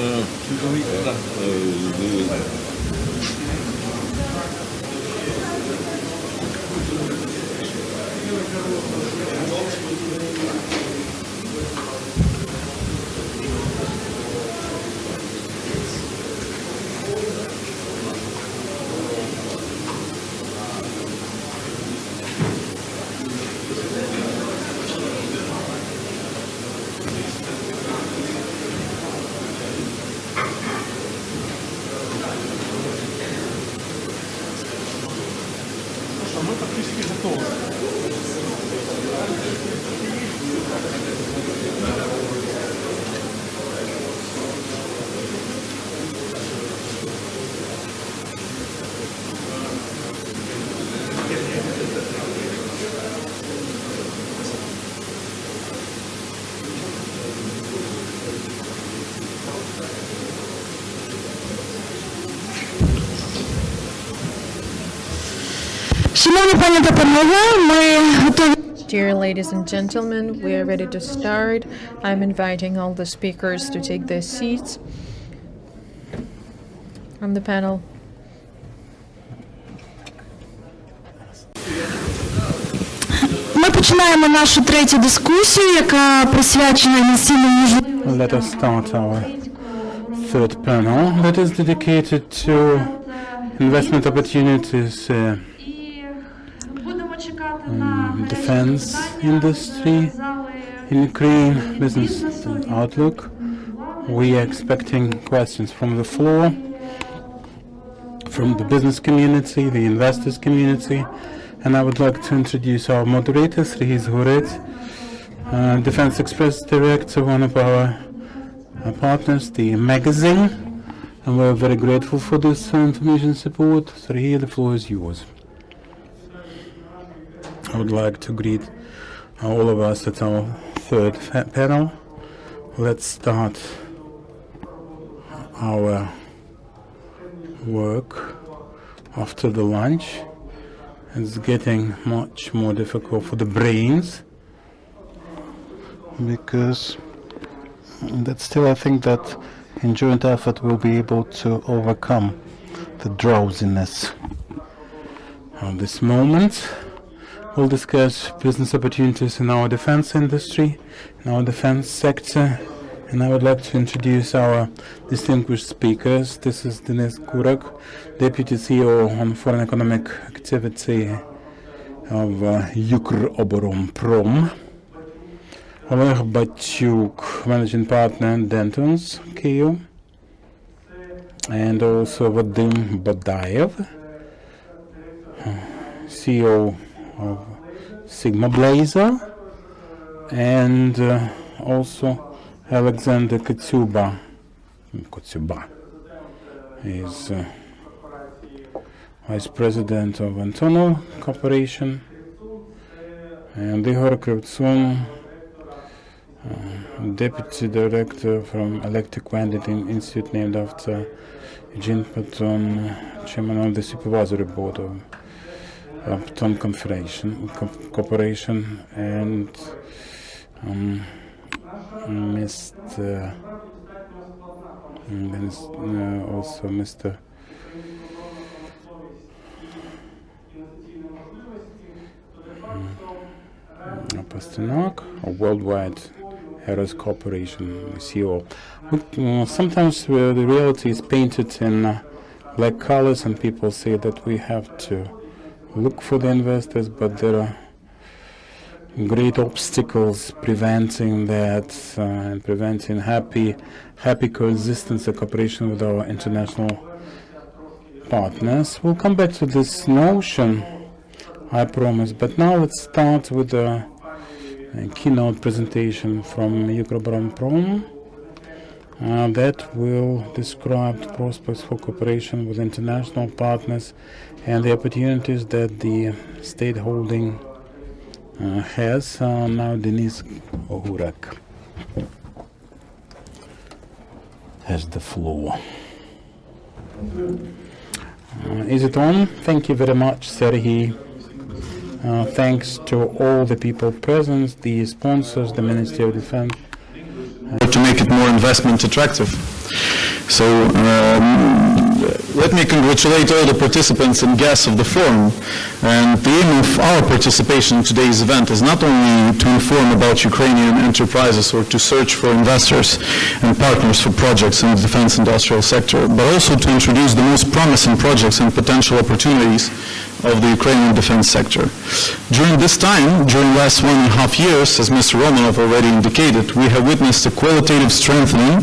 Dear ladies and gentlemen, we are ready to start. I'm inviting all the speakers to take their seats on the panel. Ми починаємо нашу третю дискусію, яка присвячена інвестиційним міжнародним. Let us start our third panel that is dedicated to investment opportunities defense industry in Ukraine, business outlook. We are expecting questions from the floor, from the business community, the investors community, and I would like to introduce our moderator, Serhiy Zhuret, Defense Express Director, one of our partners, the magazine, and we're very grateful for this information support. Serhiy, the floor is yours. I would like to greet all of us at our third panel. Let's start our work after the lunch. It's getting much more difficult for the brains because that still I think that in joint effort we'll be able to overcome the drowsiness of this moment. We'll discuss business opportunities in our defense industry, in our defense sector, and I would like to introduce our distinguished speakers. This is Denis Kurak, Deputy CEO on Foreign Economic Activity of UKROBORONPROM, Oleg Batyuk, Managing Partner at Dentons, Kyiv, and also Vadim Badayev, CEO of Sigma Blazer, and also Alexander Kotyuba is Vice President of Antonov Corporation, and Igor Kravtsun, Deputy Director from Electric Vending Institute named after Eugene Patton, Chairman of the Supervisory Board of Patton Corporation, and Mr. And then also Mr. Pasternak, a worldwide Heroes Corporation CEO. Sometimes the reality is painted in black colors, and people say that we have to look for the investors, but there are great obstacles preventing that and preventing happy coexistence and cooperation with our international partners. We'll come back to this notion, I promise, but now let's start with a keynote presentation from UKROBORONPROM that will describe the prospects for cooperation with international partners and the opportunities that the state holding has. Now Denis Ohurak has the floor. Is it on? Thank you very much, Sergei. Thanks to all the people present, the sponsors, the Ministry of Defense. To make it more investment attractive. So let me congratulate all the participants and guests of the forum. And the aim of our participation in today's event is not only to inform about Ukrainian enterprises or to search for investors and partners for projects in the defense industrial sector, but also to introduce the most promising projects and potential opportunities of the Ukrainian defense sector. During this time, during the last 1.5 years, as Mr. Romanov already indicated, we have witnessed a qualitative strengthening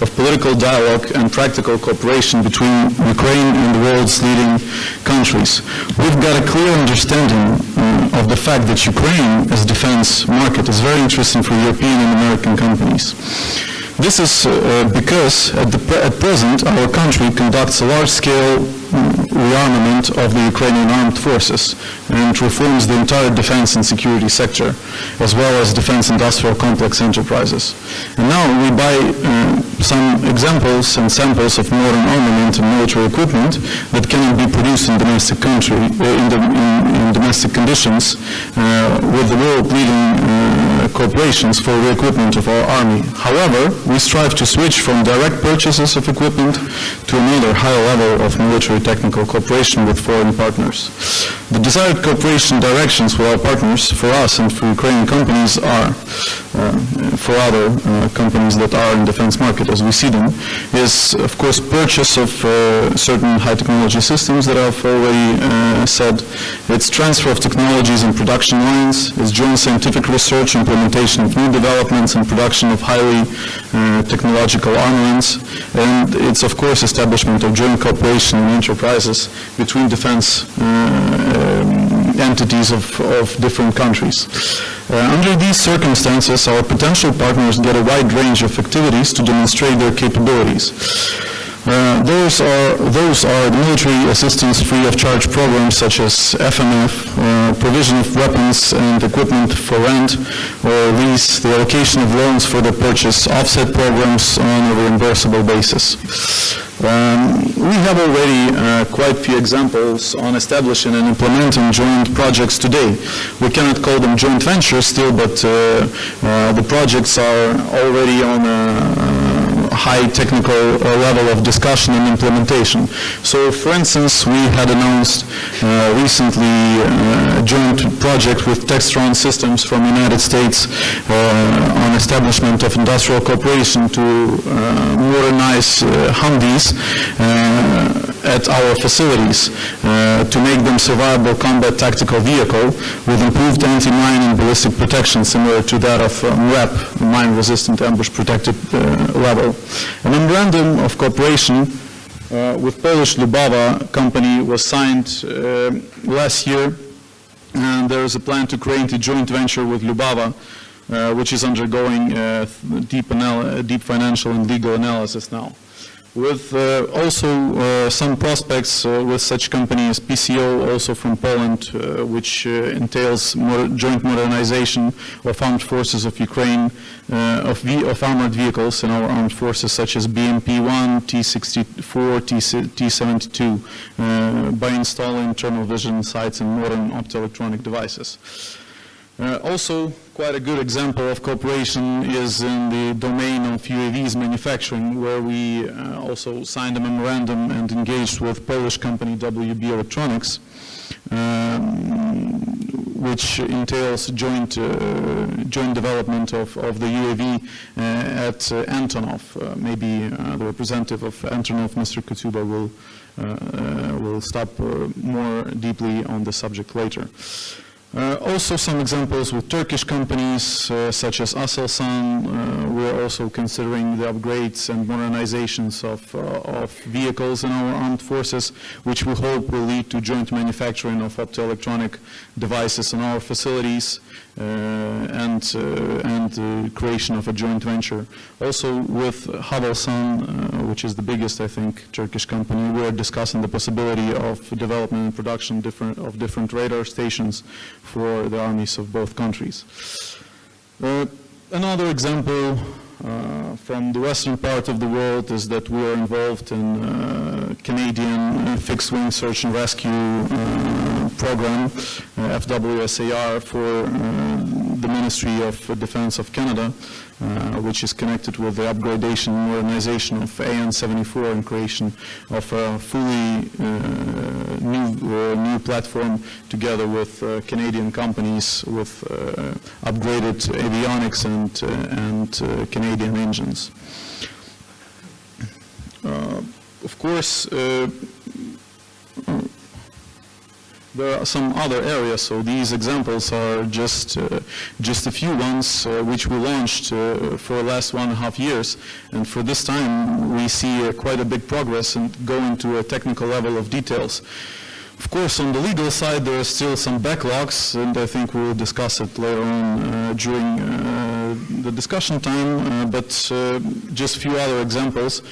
of political dialogue and practical cooperation between Ukraine and the world's leading countries. We've got a clear understanding of the fact that Ukraine as defense market is very interesting for European and American companies. This is because at present our country conducts a large-scale rearmament of the Ukrainian armed forces and reforms the entire defense and security sector, as well as defense industrial complex enterprises. And now we buy some examples and samples of modern armament and military equipment that cannot be produced in domestic in domestic conditions with the world leading corporations for the equipment of our army. However, we strive to switch from direct purchases of equipment to another higher level of military technical cooperation with foreign partners. The desired cooperation directions with our partners, for us and for Ukrainian companies, are for other companies that are in defense market as we see them, is of course purchase of certain high technology systems that I've already said. It's transfer of technologies and production lines. It's joint scientific research, implementation of new developments and production of highly technological armaments. And it's of course establishment of joint cooperation and enterprises between defense entities of different countries. Under these circumstances, our potential partners get a wide range of activities to demonstrate their capabilities. Those are the military assistance free of charge programs such as FMF, provision of weapons and equipment for rent or lease, the allocation of loans for the purchase, offset programs on a reimbursable basis. We have already quite few examples on establishing and implementing joint projects today. We cannot call them joint ventures still, but the projects are already on a high technical level of discussion and implementation. So, for instance, we had announced recently a joint project with Textron Systems from the United States on establishment of industrial cooperation to modernize Humvees at our facilities to make them survivable combat tactical vehicle with improved anti-mine and ballistic protection similar to that of MREP, mine-resistant ambush protected level. A memorandum of cooperation with Polish Lubawa company was signed last year, and there is a plan to create a joint venture with Lubawa, which is undergoing deep financial and legal analysis now. With also some prospects with such company as PCO, also from Poland, which entails joint modernization of armed forces of Ukraine, of armored vehicles in our armed forces, such as BMP-1, T-64, T-72, by installing thermal vision sights and modern optoelectronic devices. Also, quite a good example of cooperation is in the domain of UAVs manufacturing, where we also signed a memorandum and engaged with Polish company WB Electronics, which entails joint development of the UAV at Antonov. Maybe the representative of Antonov, Mr. Kutuba, will stop more deeply on the subject later. Also some examples with Turkish companies such as Aselsan. We're also considering the upgrades and modernizations of vehicles in our armed forces, which we hope will lead to joint manufacturing of optoelectronic devices in our facilities and creation of a joint venture. Also with Havelsan, which is the biggest, I think, Turkish company, we're discussing the possibility of development and production of different radar stations for the armies of both countries. Another example from the western part of the world is that we are involved in Canadian fixed-wing search and rescue program, FWSAR, for the Ministry of Defense of Canada, which is connected with the upgradation and modernization of AN-74 and creation of a fully new platform together with Canadian companies with upgraded avionics and Canadian engines. Of course, there are some other areas, so these examples are just a few ones which we launched for the last 1.5 years, and for this time we see quite a big progress and go into a technical level of details. Of course, on the legal side, there are still some backlogs, and I think we will discuss it later on during the discussion time, but just a few other examples.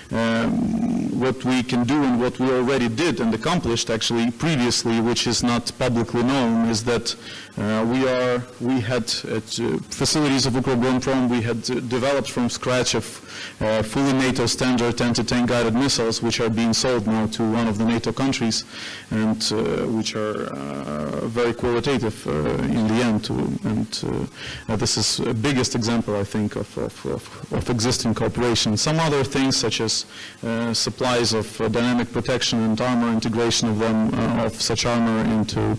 What we can do and what we already did and accomplished actually previously, which is not publicly known, is that we had at facilities of UKROBORONPROM, we had developed from scratch a fully NATO standard anti-tank guided missiles, which are being sold now to one of the NATO countries, and which are very qualitative in the end. And this is the biggest example, I think, of existing cooperation. Some other things, such as supplies of dynamic protection and armor, integration of them, of such armor into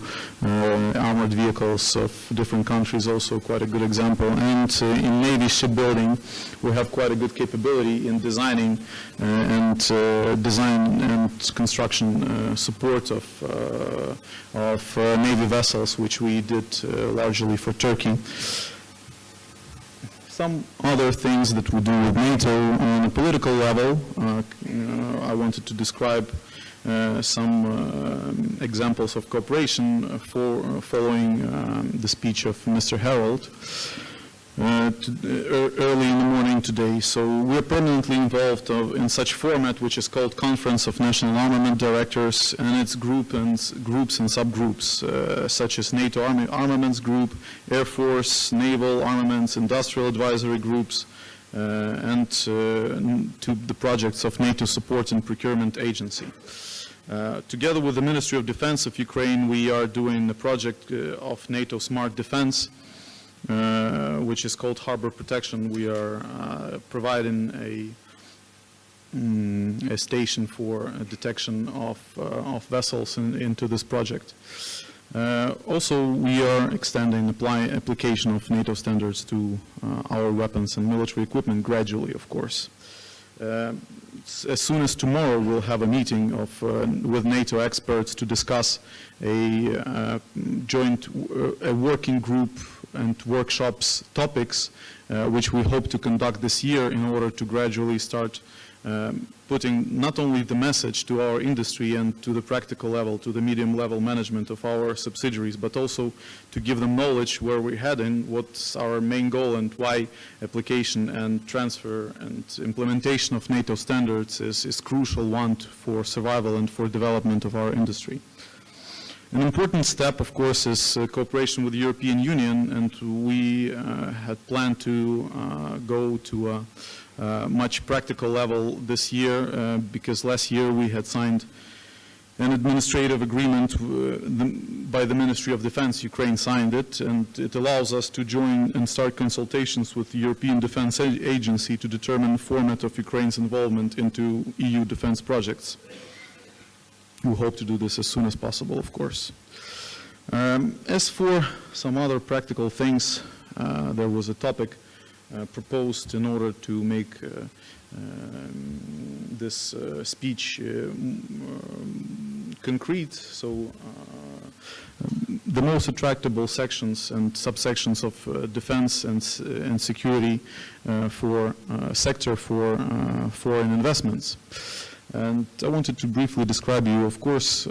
armored vehicles of different countries, also quite a good example. And in Navy shipbuilding, we have quite a good capability in designing and construction support of Navy vessels, which we did largely for Turkey. Some other things that we do with NATO on a political level, I wanted to describe some examples of cooperation following the speech of Mr. Harold early in the morning today. So we're permanently involved in such format, which is called Conference of National Armament Directors, and its groups and subgroups, such as NATO Armaments Group, Air Force, Naval Armaments, Industrial Advisory Groups, and to the projects of NATO Support and Procurement Agency. Together with the Ministry of Defense of Ukraine, we are doing a project of NATO Smart Defense, which is called Harbor Protection. We are providing a station for detection of vessels into this project. Also, we are extending application of NATO standards to our weapons and military equipment gradually, of course. As soon as tomorrow, we'll have a meeting with NATO experts to discuss a working group and workshops topics, which we hope to conduct this year in order to gradually start putting not only the message to our industry and to the practical level, to the medium level management of our subsidiaries, but also to give them knowledge where we're heading, what's our main goal, and why application and transfer and implementation of NATO standards is crucial one for survival and for development of our industry. An important step, of course, is cooperation with the European Union, and we had planned to go to a much practical level this year, because last year we had signed an administrative agreement by the Ministry of Defense. Ukraine signed it, and it allows us to join and start consultations with the European Defense Agency to determine the format of Ukraine's involvement into EU defense projects. We hope to do this as soon as possible, of course. As for some other practical things, there was a topic proposed in order to make this speech concrete. So the most attractable sections and subsections of defense and security sector for foreign investments. And I wanted to briefly describe you. Of course,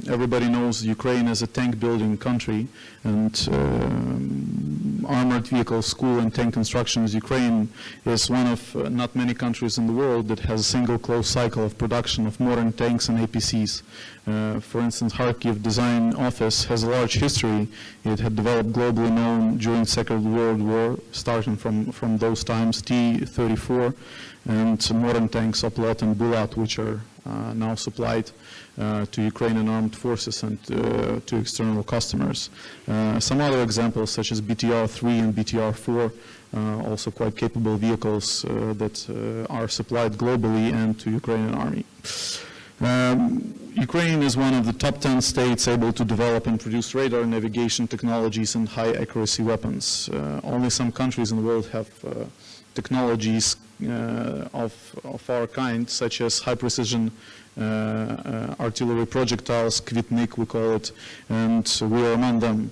everybody knows Ukraine as a tank-building country, and armored vehicle school and tank constructions. Ukraine is one of not many countries in the world that has a single closed cycle of production of modern tanks and APCs. For instance, Kyiv Design Office has a large history. It had developed globally known during Second World War, starting from those times, T-34 and modern tanks Oplot and Bulat, which are now supplied to Ukrainian armed forces and to external customers. Some other examples, such as BTR-3 and BTR-4, also quite capable vehicles that are supplied globally and to Ukrainian army. Ukraine is one of the top 10 states able to develop and produce radar navigation technologies and high accuracy weapons. Only some countries in the world have technologies of our kind, such as high precision artillery projectiles, Kvitnik we call it, and we are among them.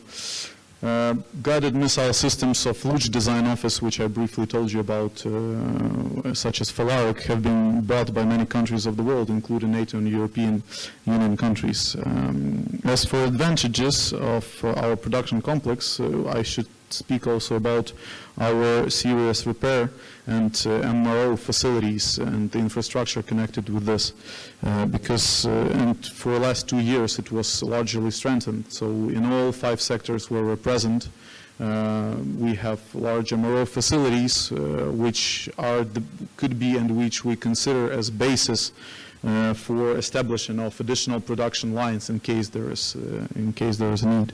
Guided missile systems of Luch Design Office, which I briefly told you about, such as Velyka, have been bought by many countries of the world, including NATO and European Union countries. As for advantages of our production complex, I should speak also about our serious repair and MRO facilities and the infrastructure connected with this, because and for the last 2 years it was largely strengthened. So in all 5 sectors where we're present, we have large MRO facilities, which could be and which we consider as basis for establishing of additional production lines in case there is a need.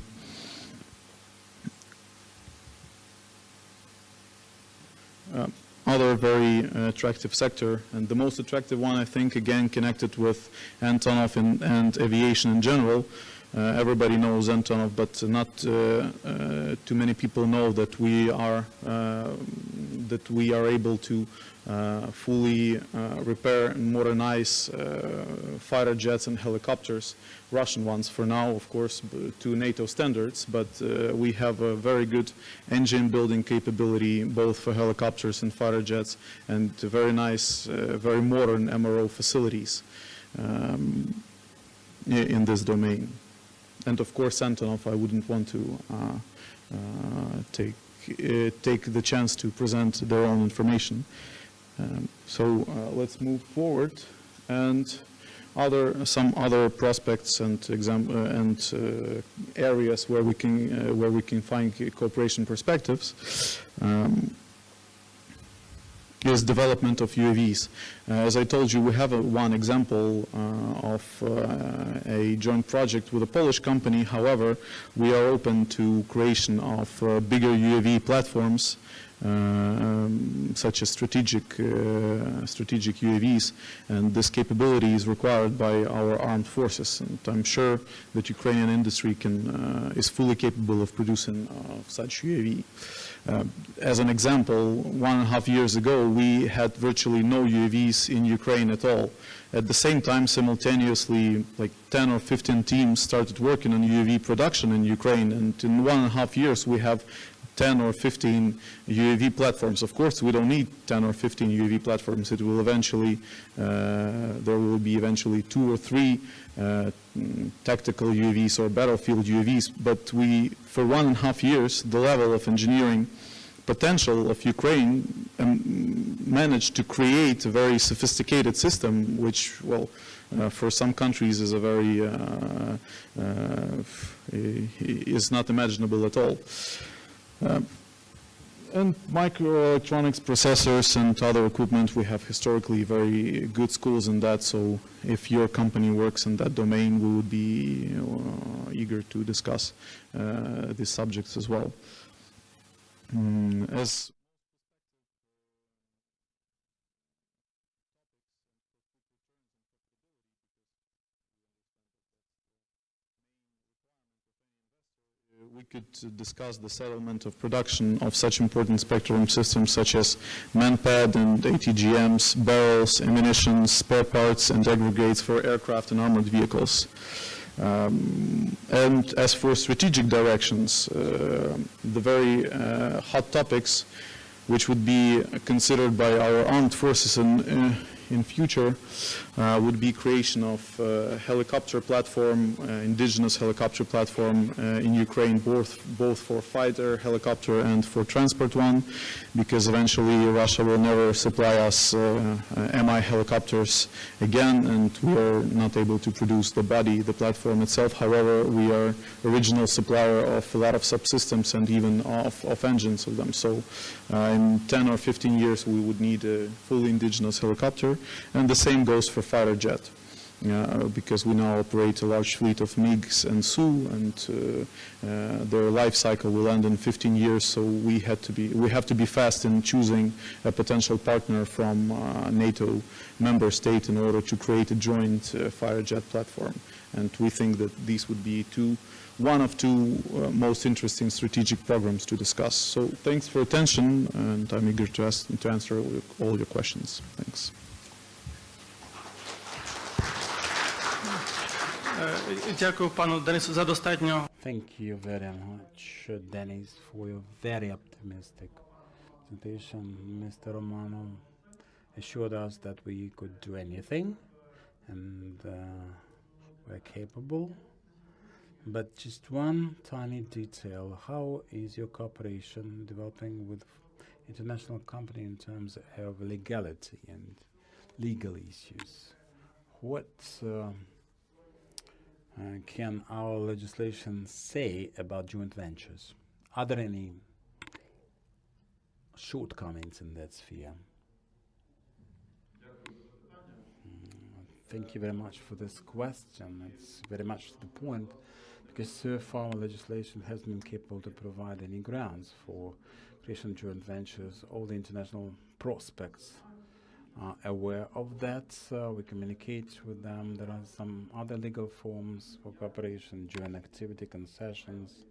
Other very attractive sector, and the most attractive one, I think, again connected with Antonov and aviation in general. Everybody knows Antonov, but not too many people know that we are able to fully repair and modernize fighter jets and helicopters, Russian ones for now, of course, to NATO standards, but we have a very good engine building capability both for helicopters and fighter jets, and very nice, very modern MRO facilities in this domain. And of course, Antonov, I wouldn't want to take the chance to present their own information. So let's move forward, and some other prospects and areas where we can find cooperation perspectives. Is development of UAVs. As I told you, we have one example of a joint project with a Polish company. However, we are open to creation of bigger UAV platforms, such as strategic UAVs, and this capability is required by our armed forces. And I'm sure that Ukrainian industry is fully capable of producing such UAV. As an example, 1.5 years ago, we had virtually no UAVs in Ukraine at all. At the same time, simultaneously, like 10 or 15 teams started working on UAV production in Ukraine, and in 1.5 years, we have 10 or 15 UAV platforms. Of course, we don't need 10 or 15 UAV platforms. It will eventually, there will be eventually 2 or 3 tactical UAVs or battlefield UAVs. But for 1.5 years, the level of engineering potential of Ukraine managed to create a very sophisticated system, which, well, for some countries is a very is not imaginable at all. And microelectronics, processors, and other equipment, we have historically very good schools in that, so if your company works in that domain, we would be eager to discuss these subjects as well. As we could discuss the settlement of production of such important spectrum systems such as manpad and ATGMs, barrels, ammunition, spare parts, and aggregates for aircraft and armored vehicles. And as for strategic directions, the very hot topics which would be considered by our armed forces in future would be creation of helicopter platform, indigenous helicopter platform in Ukraine, both for fighter helicopter and for transport one, because eventually Russia will never supply us Mi helicopters again, and we are not able to produce the body, the platform itself. However, we are original supplier of a lot of subsystems and even of engines of them. So in 10 or 15 years we would need a fully indigenous helicopter, and the same goes for fighter jet. Because we now operate a large fleet of MiGs and Su, and their life cycle will end in 15 years. So we have to be fast in choosing a potential partner from NATO member state in order to create a joint fighter jet platform. And we think that these would be one of two most interesting strategic programs to discuss. So thanks for attention, and I'm eager to answer all your questions. Thanks. Дякую пану Денису за достатньо. Thank you very much, Denis, for your very optimistic presentation. Mr. Romano assured us that we could do anything, and we're capable. But just one tiny detail: how is your cooperation developing with international company in terms of legality and legal issues? What can our legislation say about joint ventures? Are there any shortcomings in that sphere? Thank you very much for this question. It's very much to the point, because so far legislation hasn't been capable to provide any grounds for creation of joint ventures. All the international prospects are aware of that. We communicate with them. There are some other legal forms for cooperation, joint activity, concessions,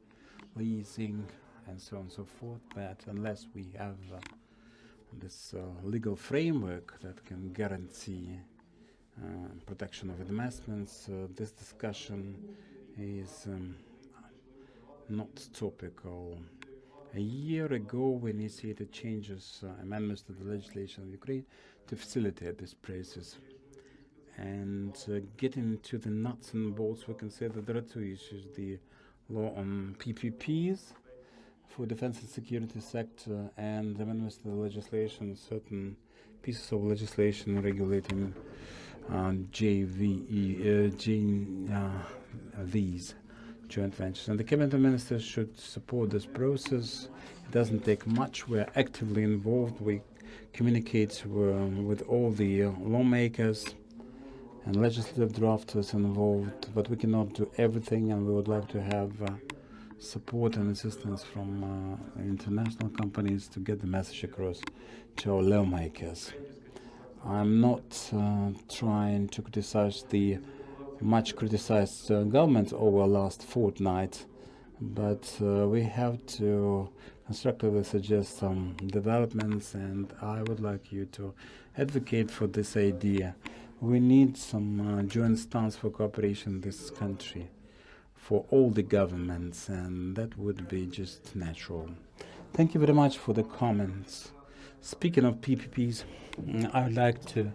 leasing, and so on and so forth. But unless we have this legal framework that can guarantee protection of investments, this discussion is not topical. A year ago, we initiated changes, amendments to the legislation of Ukraine to facilitate this process. And getting into the nuts and bolts, we can say that there are two issues: the law on PPPs for defense and security sector, and amendments to the legislation, certain pieces of legislation regulating these joint ventures. And the cabinet ministers should support this process. It doesn't take much. We're actively involved. We communicate with all the lawmakers and legislative drafters involved, but we cannot do everything, and we would like to have support and assistance from international companies to get the message across to our lawmakers. I'm not trying to criticize the much criticized government over last fortnight, but we have to constructively suggest some developments, and I would like you to advocate for this idea. We need some joint stance for cooperation in this country for all the governments, and that would be just natural. Thank you very much for the comments. Speaking of PPPs, I would like to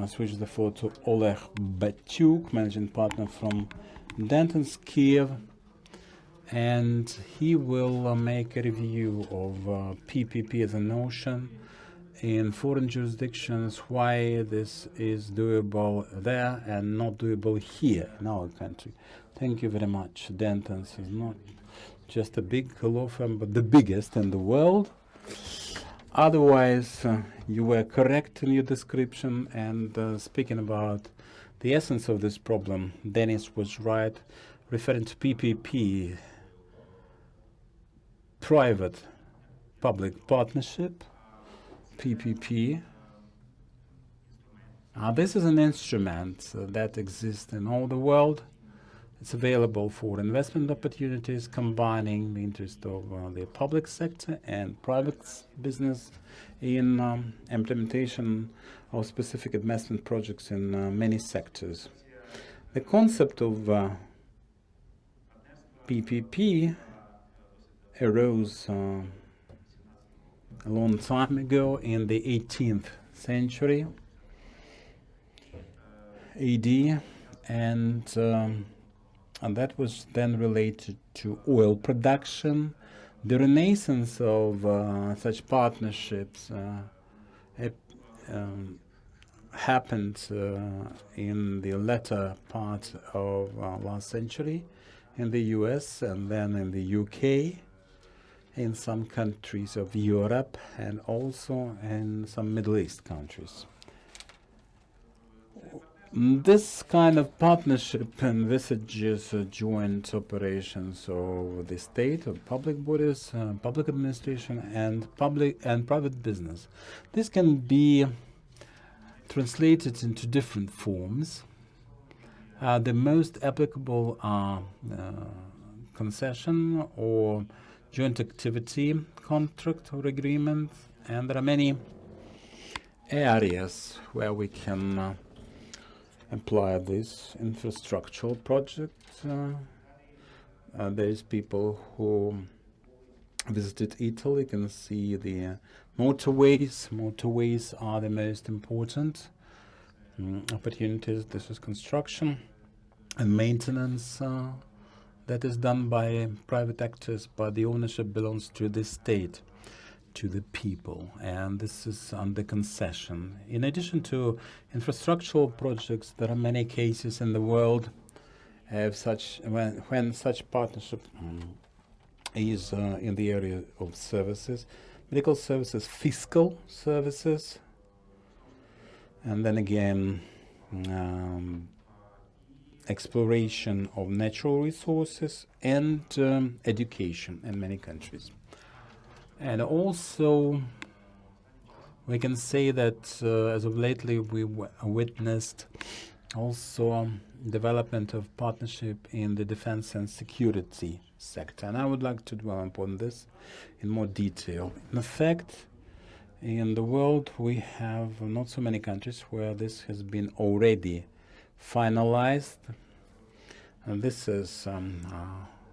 switch the floor to Oleg Batyuk, managing partner from Denton's Kyiv, and he will make a review of PPP as a notion in foreign jurisdictions, why this is doable there and not doable here in our country. Thank you very much. Denton's is not just a big law firm, but the biggest in the world. Otherwise, you were correct in your description, and speaking about the essence of this problem, Dennis was right, referring to PPP, private-public partnership, PPP. This is an instrument that exists in all the world. It's available for investment opportunities, combining the interest of the public sector and private business in implementation of specific investment projects in many sectors. The concept of PPP arose a long time ago in the 18th century AD, and that was then related to oil production. The renaissance of such partnerships happened in the latter part of last century in the US and then in the UK, in some countries of Europe, and also in some Middle East countries. This kind of partnership envisages joint operations of the state, of public bodies, public administration, and private business. This can be translated into different forms. The most applicable are concession or joint activity contract or agreement, and there are many areas where we can apply this infrastructural project. There is people who visited Italy can see the motorways. Motorways are the most important opportunities. This is construction and maintenance that is done by private actors, but the ownership belongs to the state, to the people, and this is under concession. In addition to infrastructural projects, there are many cases in the world of when such partnership is in the area of services, medical services, fiscal services, and then again exploration of natural resources and education in many countries. And also, we can say that as of lately, we witnessed also development of partnership in the defense and security sector. And I would like to dwell upon this in more detail. In fact, in the world, we have not so many countries where this has been already finalized. And this is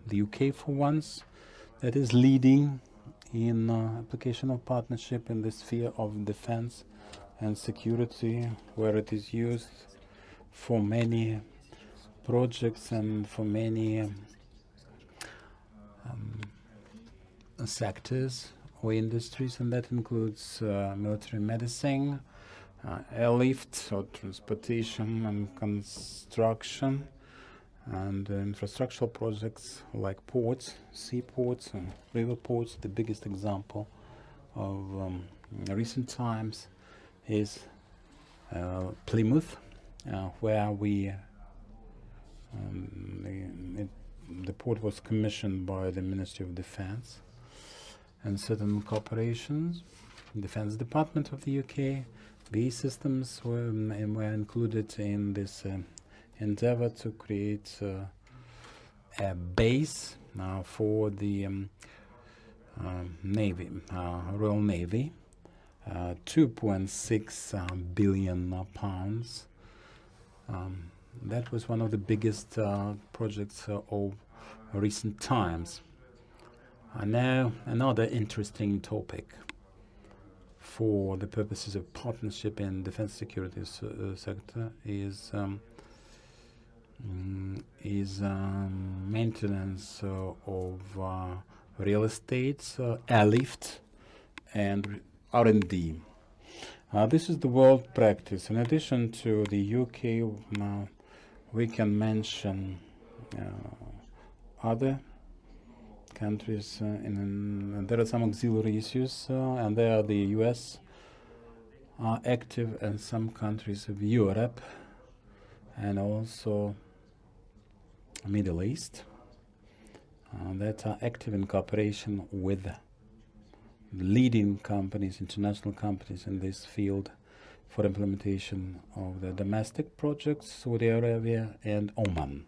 the UK for once, that is leading in application of partnership in the sphere of defense and security, where it is used for many projects and for many sectors or industries, and that includes military medicine, airlift or transportation and construction, and infrastructural projects like ports, seaports and river ports. The biggest example of recent times is Plymouth, where we the port was commissioned by the Ministry of Defense and certain corporations, Defense Department of the UK. These systems were included in this endeavor to create a base for the Navy, Royal Navy, 2.6 billion pounds. That was one of the biggest projects of recent times. Now, another interesting topic for the purposes of partnership in defense security sector is maintenance of real estate, airlift, and R&D. This is the world practice. In addition to the UK, we can mention other countries, there are some auxiliary issues, and there the US are active, and some countries of Europe, and also Middle East, that are active in cooperation with leading companies, international companies in this field for implementation of the domestic projects, Saudi Arabia and Oman.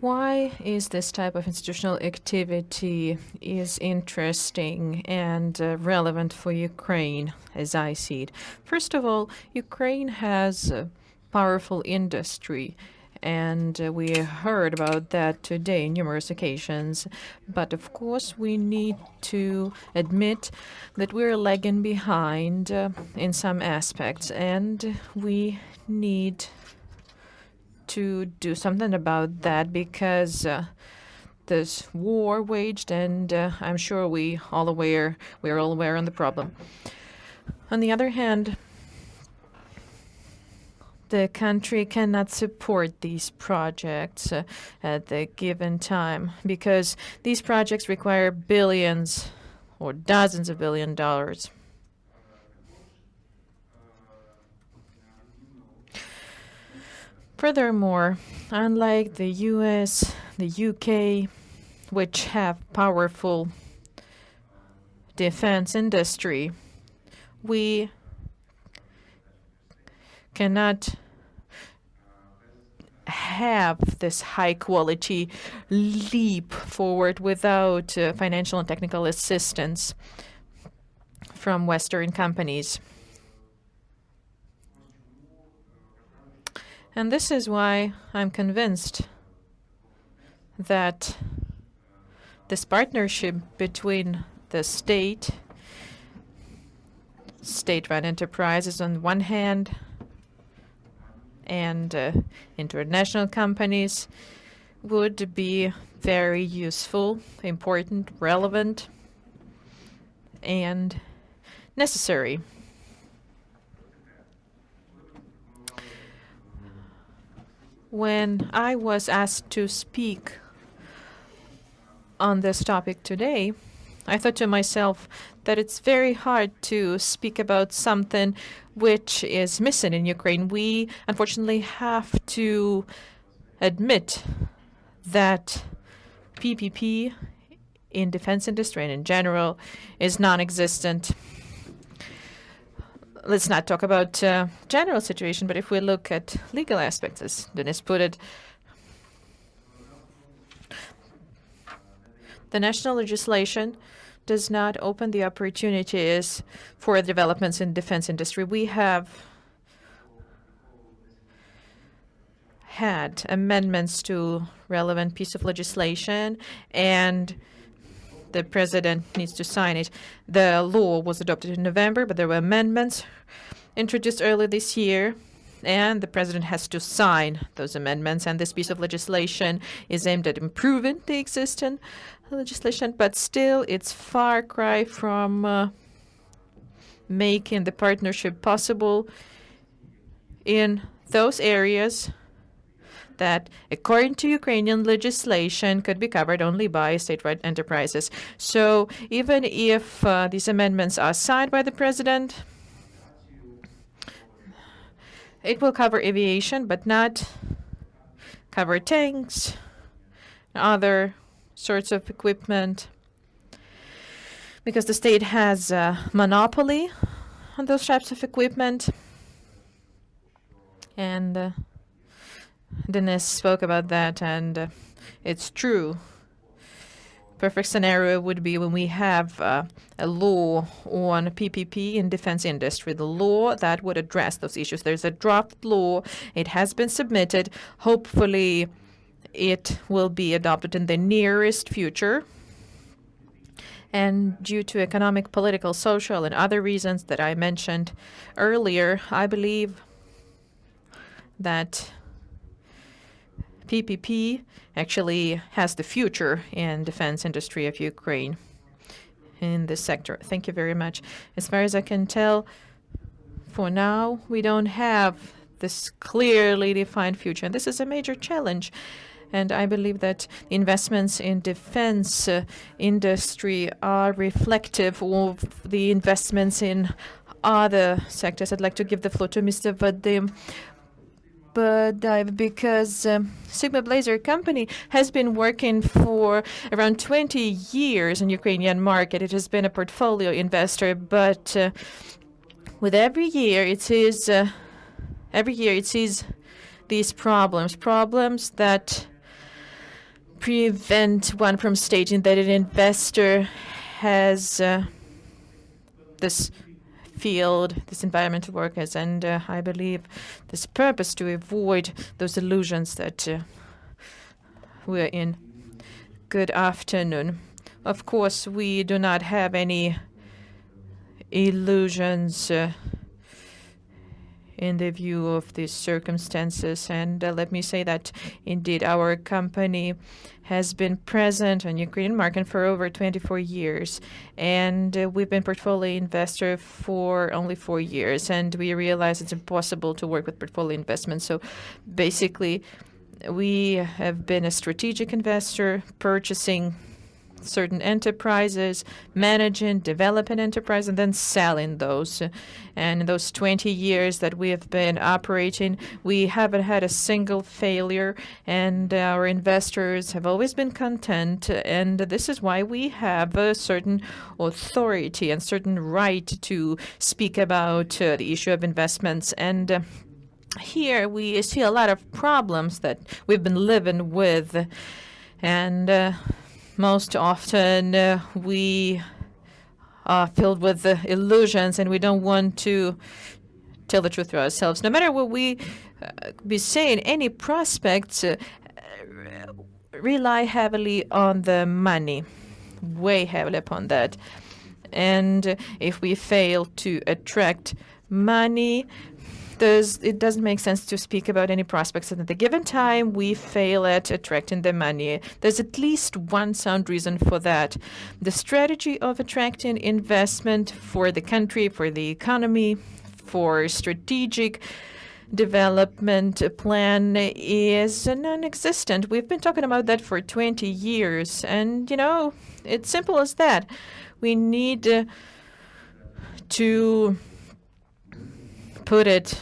Why is this type of institutional activity is interesting and relevant for Ukraine, as I see it? First of all, Ukraine has a powerful industry, and we heard about that today on numerous occasions. But of course, we need to admit that we're lagging behind in some aspects, and we need to do something about that, because there's war waged, and I'm sure we're all aware of the problem. On the other hand, the country cannot support these projects at the given time, because these projects require billions or dozens of billion dollars. Furthermore, unlike the US, the UK, which have powerful defense industry, we cannot have this high-quality leap forward without financial and technical assistance from Western companies. And this is why I'm convinced that this partnership between the state-run enterprises on one hand, and international companies would be very useful, important, relevant, and necessary. When I was asked to speak on this topic today, I thought to myself that it's very hard to speak about something which is missing in Ukraine. We unfortunately have to admit that PPP in defense industry and in general is non-existent. Let's not talk about general situation, but if we look at legal aspects, as Denis put it, the national legislation does not open the opportunities for developments in defense industry. We have had amendments to relevant piece of legislation, and the president needs to sign it. The law was adopted in November, but there were amendments introduced earlier this year, and the president has to sign those amendments. And this piece of legislation is aimed at improving the existing legislation, but still it's far cry from making the partnership possible in those areas that, according to Ukrainian legislation, could be covered only by state-run enterprises. So even if these amendments are signed by the president, it will cover aviation, but not cover tanks, other sorts of equipment, because the state has a monopoly on those types of equipment. And Denis spoke about that, and it's true. Perfect scenario would be when we have a law on PPP in defense industry, the law that would address those issues. There's a draft law. It has been submitted. Hopefully, it will be adopted in the nearest future. And due to economic, political, social, and other reasons that I mentioned earlier, I believe that PPP actually has the future in defense industry of Ukraine in this sector. Thank you very much. As far as I can tell, for now, we don't have this clearly defined future. And this is a major challenge. And I believe that investments in defense industry are reflective of the investments in other sectors. I'd like to give the floor to Mr. Vadim Badaev, because Sigma Blazer company has been working for around 20 years in Ukrainian market. It has been a portfolio investor, but with every year it sees these problems that prevent one from stating that an investor has this field, this environment to work as, and I believe this purpose to avoid those illusions that we're in. Good afternoon. Of course, we do not have any illusions in the view of these circumstances. And let me say that indeed our company has been present on Ukrainian market for over 24 years. And we've been portfolio investor for only 4 years. And we realize it's impossible to work with portfolio investments. So basically, we have been a strategic investor, purchasing certain enterprises, managing, developing enterprise, and then selling those. And in those 20 years that we have been operating, we haven't had a single failure, and our investors have always been content. And this is why we have a certain authority and certain right to speak about the issue of investments. And here we see a lot of problems that we've been living with. And most often we are filled with illusions, and we don't want to tell the truth to ourselves. No matter what we be saying, any prospects rely heavily on the money, way heavily upon that. And if we fail to attract money, it doesn't make sense to speak about any prospects. And at the given time, we fail at attracting the money. There's at least one sound reason for that. The strategy of attracting investment for the country, for the economy, for strategic development plan is non-existent. We've been talking about that for 20 years. And, it's simple as that. We need to put it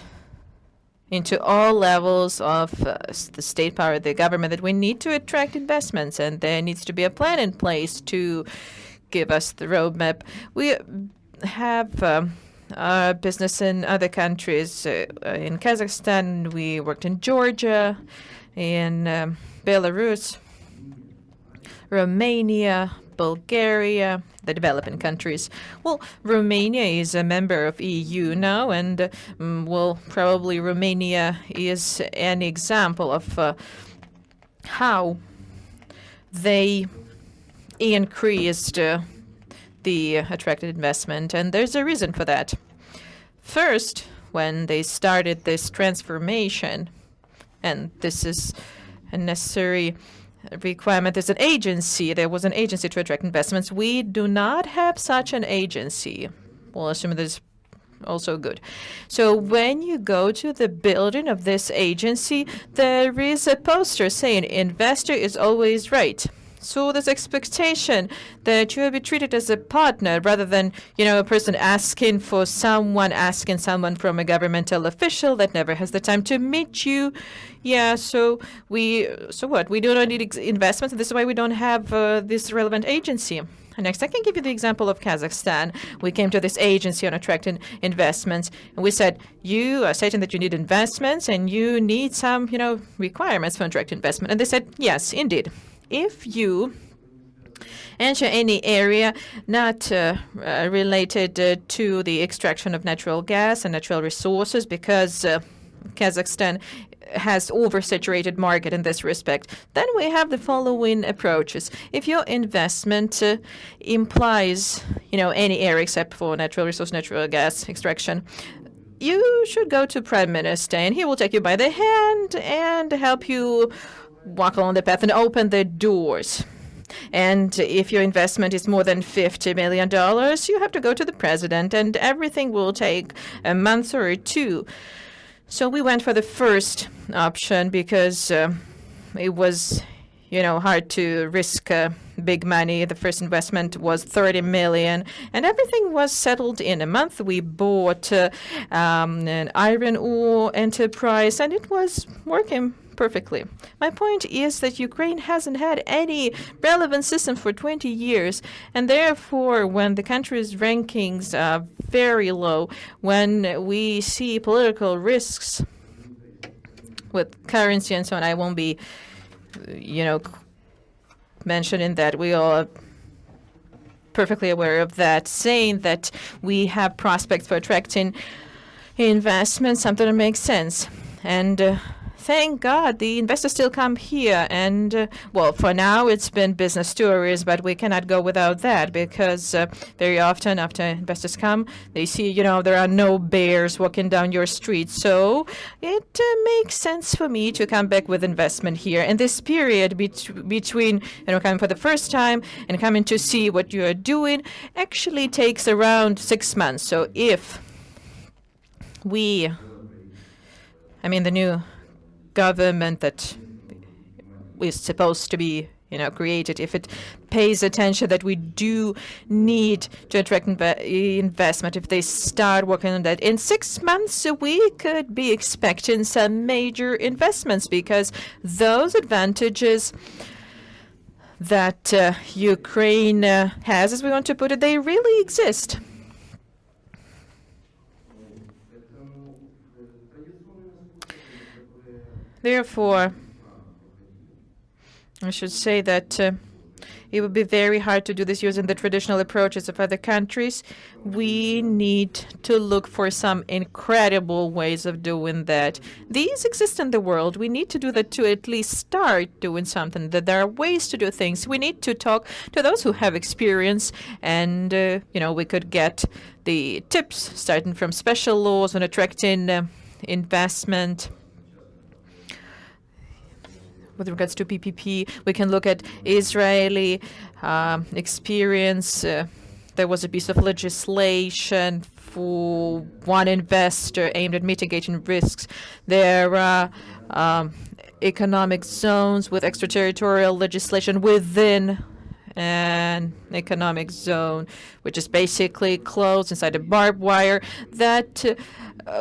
into all levels of the state power, the government, that we need to attract investments, and there needs to be a plan in place to give us the roadmap. We have business in other countries. In Kazakhstan, we worked in Georgia, in Belarus, Romania, Bulgaria, the developing countries. Well, Romania is a member of EU now, and probably Romania is an example of how they increased the attracted investment, and there's a reason for that. First, when they started this transformation, and this is a necessary requirement, there's an agency. There was an agency to attract investments. We do not have such an agency. We'll assume that is also good. So when you go to the building of this agency, there is a poster saying investor is always right. So there's expectation that you will be treated as a partner rather than, a person asking someone from a governmental official that never has the time to meet you. Yeah, so what? We do not need investments, and this is why we don't have this relevant agency. Next, I can give you the example of Kazakhstan. We came to this agency on attracting investments, and we said, you are stating that you need investments, and you need some, requirements for attracting investment. And they said, yes, indeed. If you enter any area not related to the extraction of natural gas and natural resources, because Kazakhstan has oversaturated market in this respect, then we have the following approaches. If your investment implies, any area except for natural resource, natural gas extraction, you should go to Prime Minister, and he will take you by the hand and help you walk along the path and open the doors. And if your investment is more than $50 million, you have to go to the president, and everything will take a month or two. So we went for the first option because it was, hard to risk big money. The first investment was 30 million, and everything was settled in a month. We bought an iron ore enterprise, and it was working perfectly. My point is that Ukraine hasn't had any relevant system for 20 years, and therefore, when the country's rankings are very low, when we see political risks with currency and so on, I won't be, mentioning that. We all are perfectly aware of that, saying that we have prospects for attracting investment, something that makes sense. And thank God the investors still come here. And, for now it's been business tourists, but we cannot go without that because very often after investors come, they see, there are no bears walking down your street. So it makes sense for me to come back with investment here. And this period between, coming for the first time and coming to see what you are doing actually takes around 6 months. So if the new government that is supposed to be, created, if it pays attention that we do need to attract investment, if they start working on that, in 6 months we could be expecting some major investments because those advantages that Ukraine has, as we want to put it, they really exist. Therefore, I should say that it would be very hard to do this using the traditional approaches of other countries. We need to look for some incredible ways of doing that. These exist in the world. We need to do that to at least start doing something, that there are ways to do things. We need to talk to those who have experience, and, we could get the tips, starting from special laws on attracting investment. With regards to PPP, we can look at Israeli experience. There was a piece of legislation for one investor aimed at mitigating risks. There are economic zones with extraterritorial legislation within an economic zone, which is basically closed inside a barbed wire that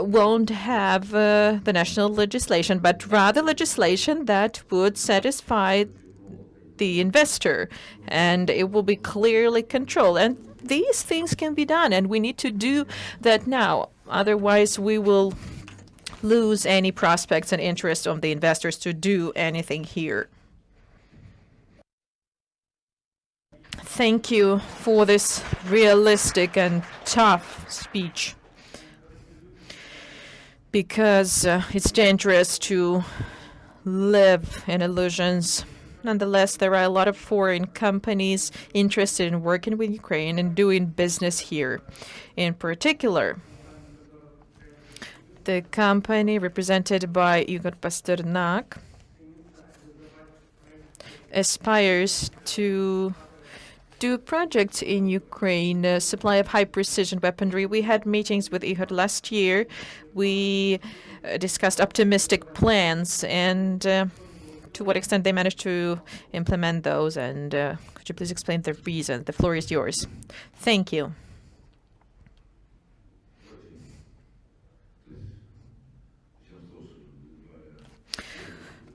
won't have the national legislation, but rather legislation that would satisfy the investor, and it will be clearly controlled. And these things can be done, and we need to do that now. Otherwise, we will lose any prospects and interest of the investors to do anything here. Thank you for this realistic and tough speech, because it's dangerous to live in illusions. Nonetheless, there are a lot of foreign companies interested in working with Ukraine and doing business here. In particular, the company represented by Igor Pasternak aspires to do projects in Ukraine, supply of high-precision weaponry. We had meetings with Ihor last year. We discussed optimistic plans and to what extent they managed to implement those. And could you please explain the reason? The floor is yours. Thank you.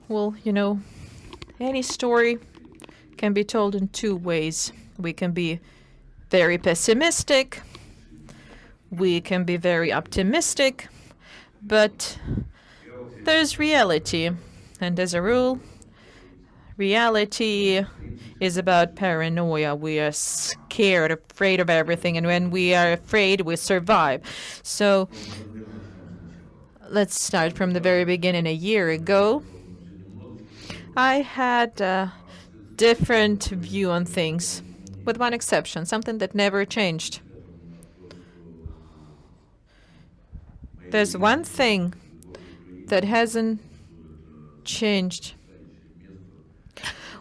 Well, any story can be told in two ways. We can be very pessimistic, we can be very optimistic, but there's reality. And as a rule, reality is about paranoia. We are scared, afraid of everything, and when we are afraid, we survive. So let's start from the very beginning. A year ago, I had a different view on things, with one exception, something that never changed. There's one thing that hasn't changed.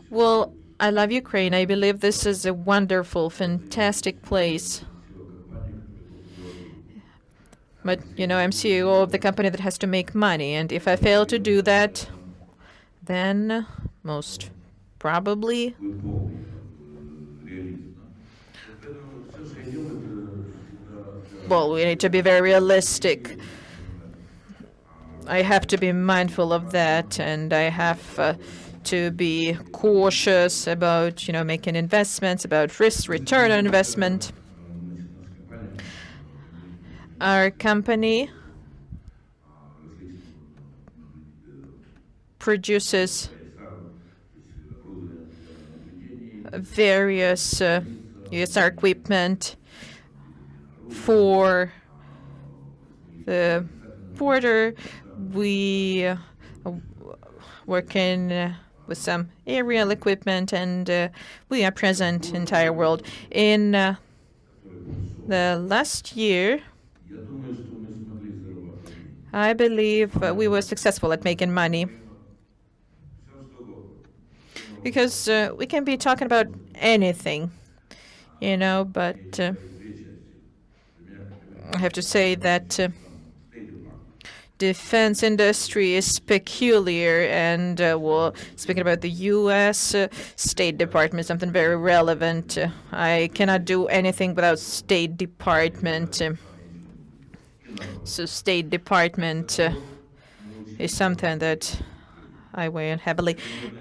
Well, I love Ukraine. I believe this is a wonderful, fantastic place. But, I'm CEO of the company that has to make money, and if I fail to do that, then most probably we need to be very realistic. I have to be mindful of that, and I have to be cautious about, making investments, about risk return on investment. Our company produces various USR equipment for the border. We work in with some aerial equipment, and we are present in the entire world. In the last year, I believe we were successful at making money, because we can be talking about anything, but I have to say that defense industry is peculiar, and speaking about the U.S. State Department, something very relevant. I cannot do anything without State Department. So State Department is something that I weigh in heavily.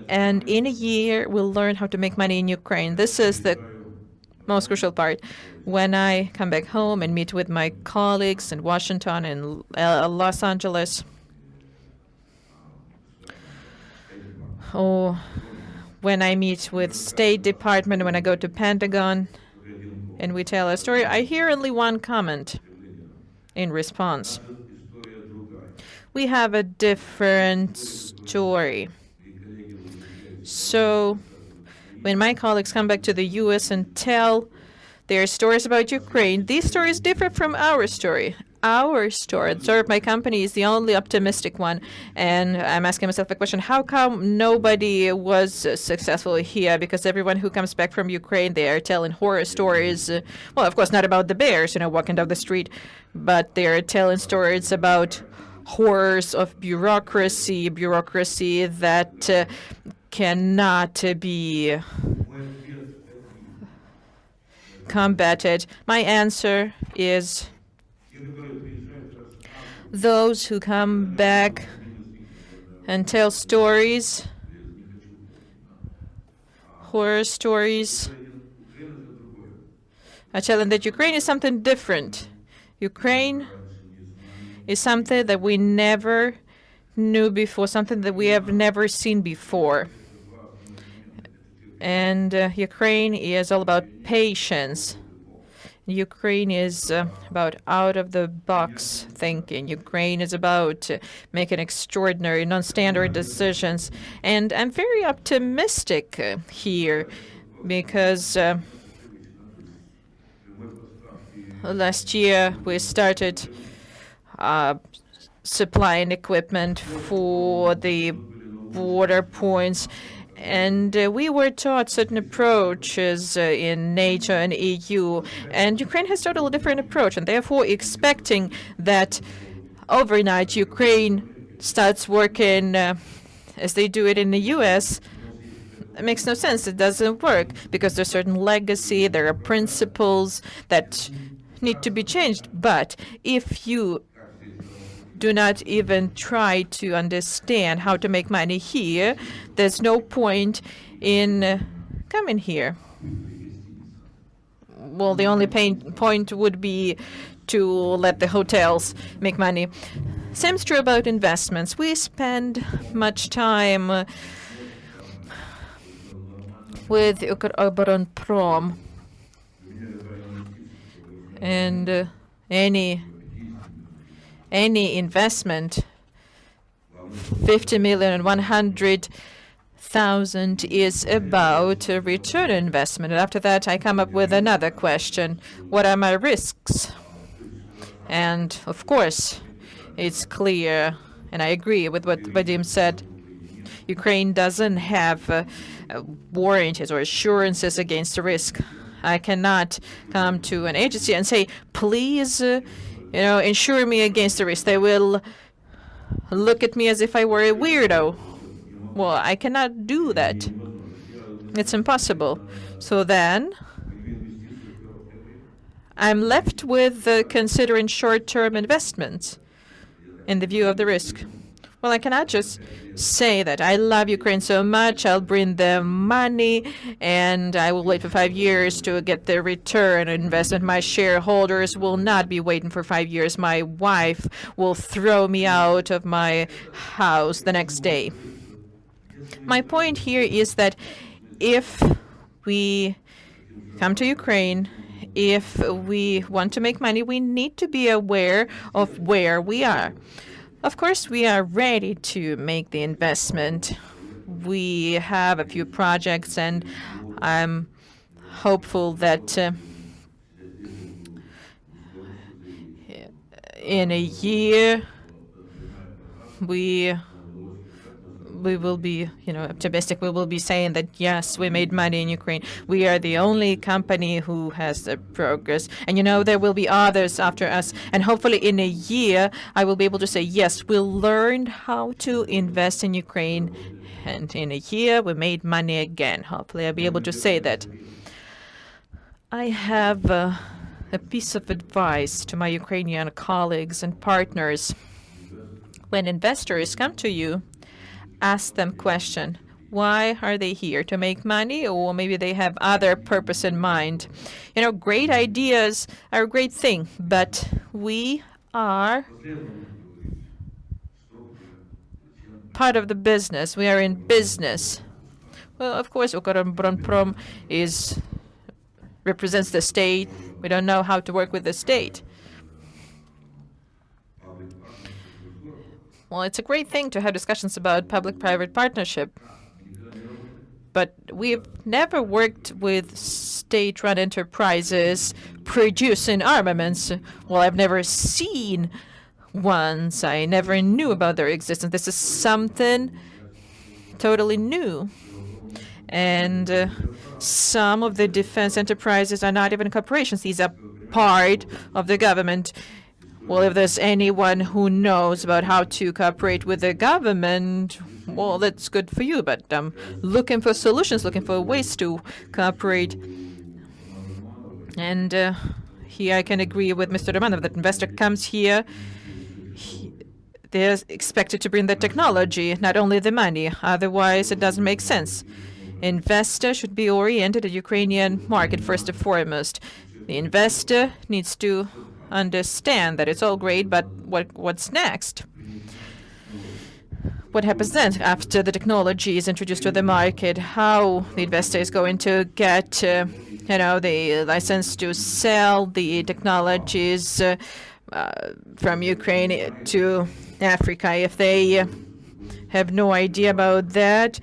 And in a year, we'll learn how to make money in Ukraine. This is the most crucial part. When I come back home and meet with my colleagues in Washington and Los Angeles, or when I meet with State Department, when I go to Pentagon and we tell a story, I hear only one comment in response. We have a different story. So when my colleagues come back to the U.S. and tell their stories about Ukraine, these stories differ from our story. Our story, the story of my company, is the only optimistic one. And I'm asking myself the question, how come nobody was successful here? Because everyone who comes back from Ukraine, they are telling horror stories. Well, of course, not about the bears, walking down the street, but they're telling stories about horrors of bureaucracy that cannot be combated. My answer is those who come back and tell stories, horror stories, I tell them that Ukraine is something different. Ukraine is something that we never knew before, something that we have never seen before. And Ukraine is all about patience. Ukraine is about out-of-the-box thinking. Ukraine is about making extraordinary, non-standard decisions. And I'm very optimistic here because last year we started supplying equipment for the border points, and we were taught certain approaches in NATO and EU, and Ukraine has totally different approach, and therefore expecting that overnight Ukraine starts working as they do it in the US, it makes no sense. It doesn't work because there's certain legacy, there are principles that need to be changed. But if you do not even try to understand how to make money here, there's no point in coming here. Well, the only point would be to let the hotels make money. Same is true about investments. We spend much time with UKROBORONPROM, and any investment, 50 million and 100,000 is about a return on investment. And after that, I come up with another question. What are my risks? And of course, it's clear, and I agree with what Vadim said, Ukraine doesn't have warranties or assurances against the risk. I cannot come to an agency and say, please insure me against the risk. They will look at me as if I were a weirdo. Well, I cannot do that. It's impossible. So then I'm left with considering short-term investments in the view of the risk. Well, I cannot just say that I love Ukraine so much, I'll bring them money, and I will wait for 5 years to get the return on investment. My shareholders will not be waiting for 5 years. My wife will throw me out of my house the next day. My point here is that if we come to Ukraine, if we want to make money, we need to be aware of where we are. Of course, we are ready to make the investment. We have a few projects, and I'm hopeful that in a year we will be, optimistic. We will be saying that, yes, we made money in Ukraine. We are the only company who has the progress. And, there will be others after us. And hopefully in a year, I will be able to say, yes, we learned how to invest in Ukraine. And in a year, we made money again. Hopefully I'll be able to say that. I have a piece of advice to my Ukrainian colleagues and partners. When investors come to you, ask them question. Why are they here? To make money, or maybe they have other purpose in mind? Great ideas are a great thing, but we are part of the business. We are in business. Well, of course, UKROBORONPROM represents the state. We don't know how to work with the state. Well, it's a great thing to have discussions about public-private partnership, but we've never worked with state-run enterprises producing armaments. Well, I've never seen ones. I never knew about their existence. This is something totally new. And some of the defense enterprises are not even corporations. These are part of the government. Well, if there's anyone who knows about how to cooperate with the government, well, that's good for you. But I'm looking for solutions, looking for ways to cooperate. And here I can agree with Mr. Romanov that investor comes here, they're expected to bring the technology, not only the money. Otherwise, it doesn't make sense. Investor should be oriented at Ukrainian market first and foremost. The investor needs to understand that it's all great, but what's next? What happens then after the technology is introduced to the market? How the investor is going to get, the license to sell the technologies from Ukraine to Africa? If they have no idea about that,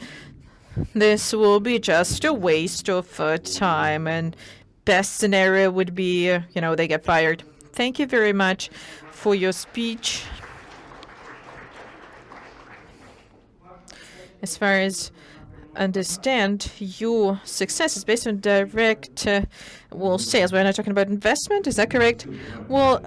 this will be just a waste of time. And best scenario would be, they get fired. Thank you very much for your speech. As far as understand, your success is based on direct sales. We're not talking about investment. Is that correct? Well,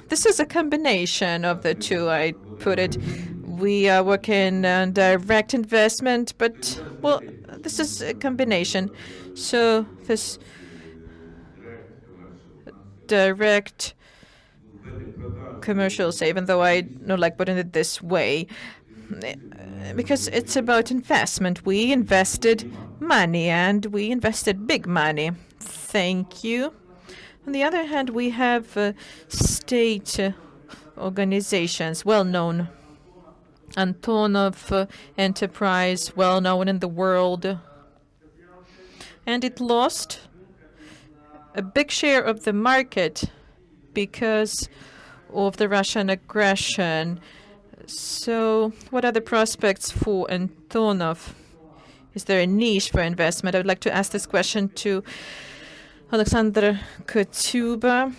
this is a combination of the two, I put it. We are working on direct investment, but, well, this is a combination. So this direct commercial save, even though I don't like putting it this way, because it's about investment. We invested money, and we invested big money. Thank you. On the other hand, we have state organizations, well-known. Antonov Enterprise, well-known in the world. And it lost a big share of the market because of the Russian aggression. So what are the prospects for Antonov? Is there a niche for investment? I would like to ask this question to Alexander Kotyuba,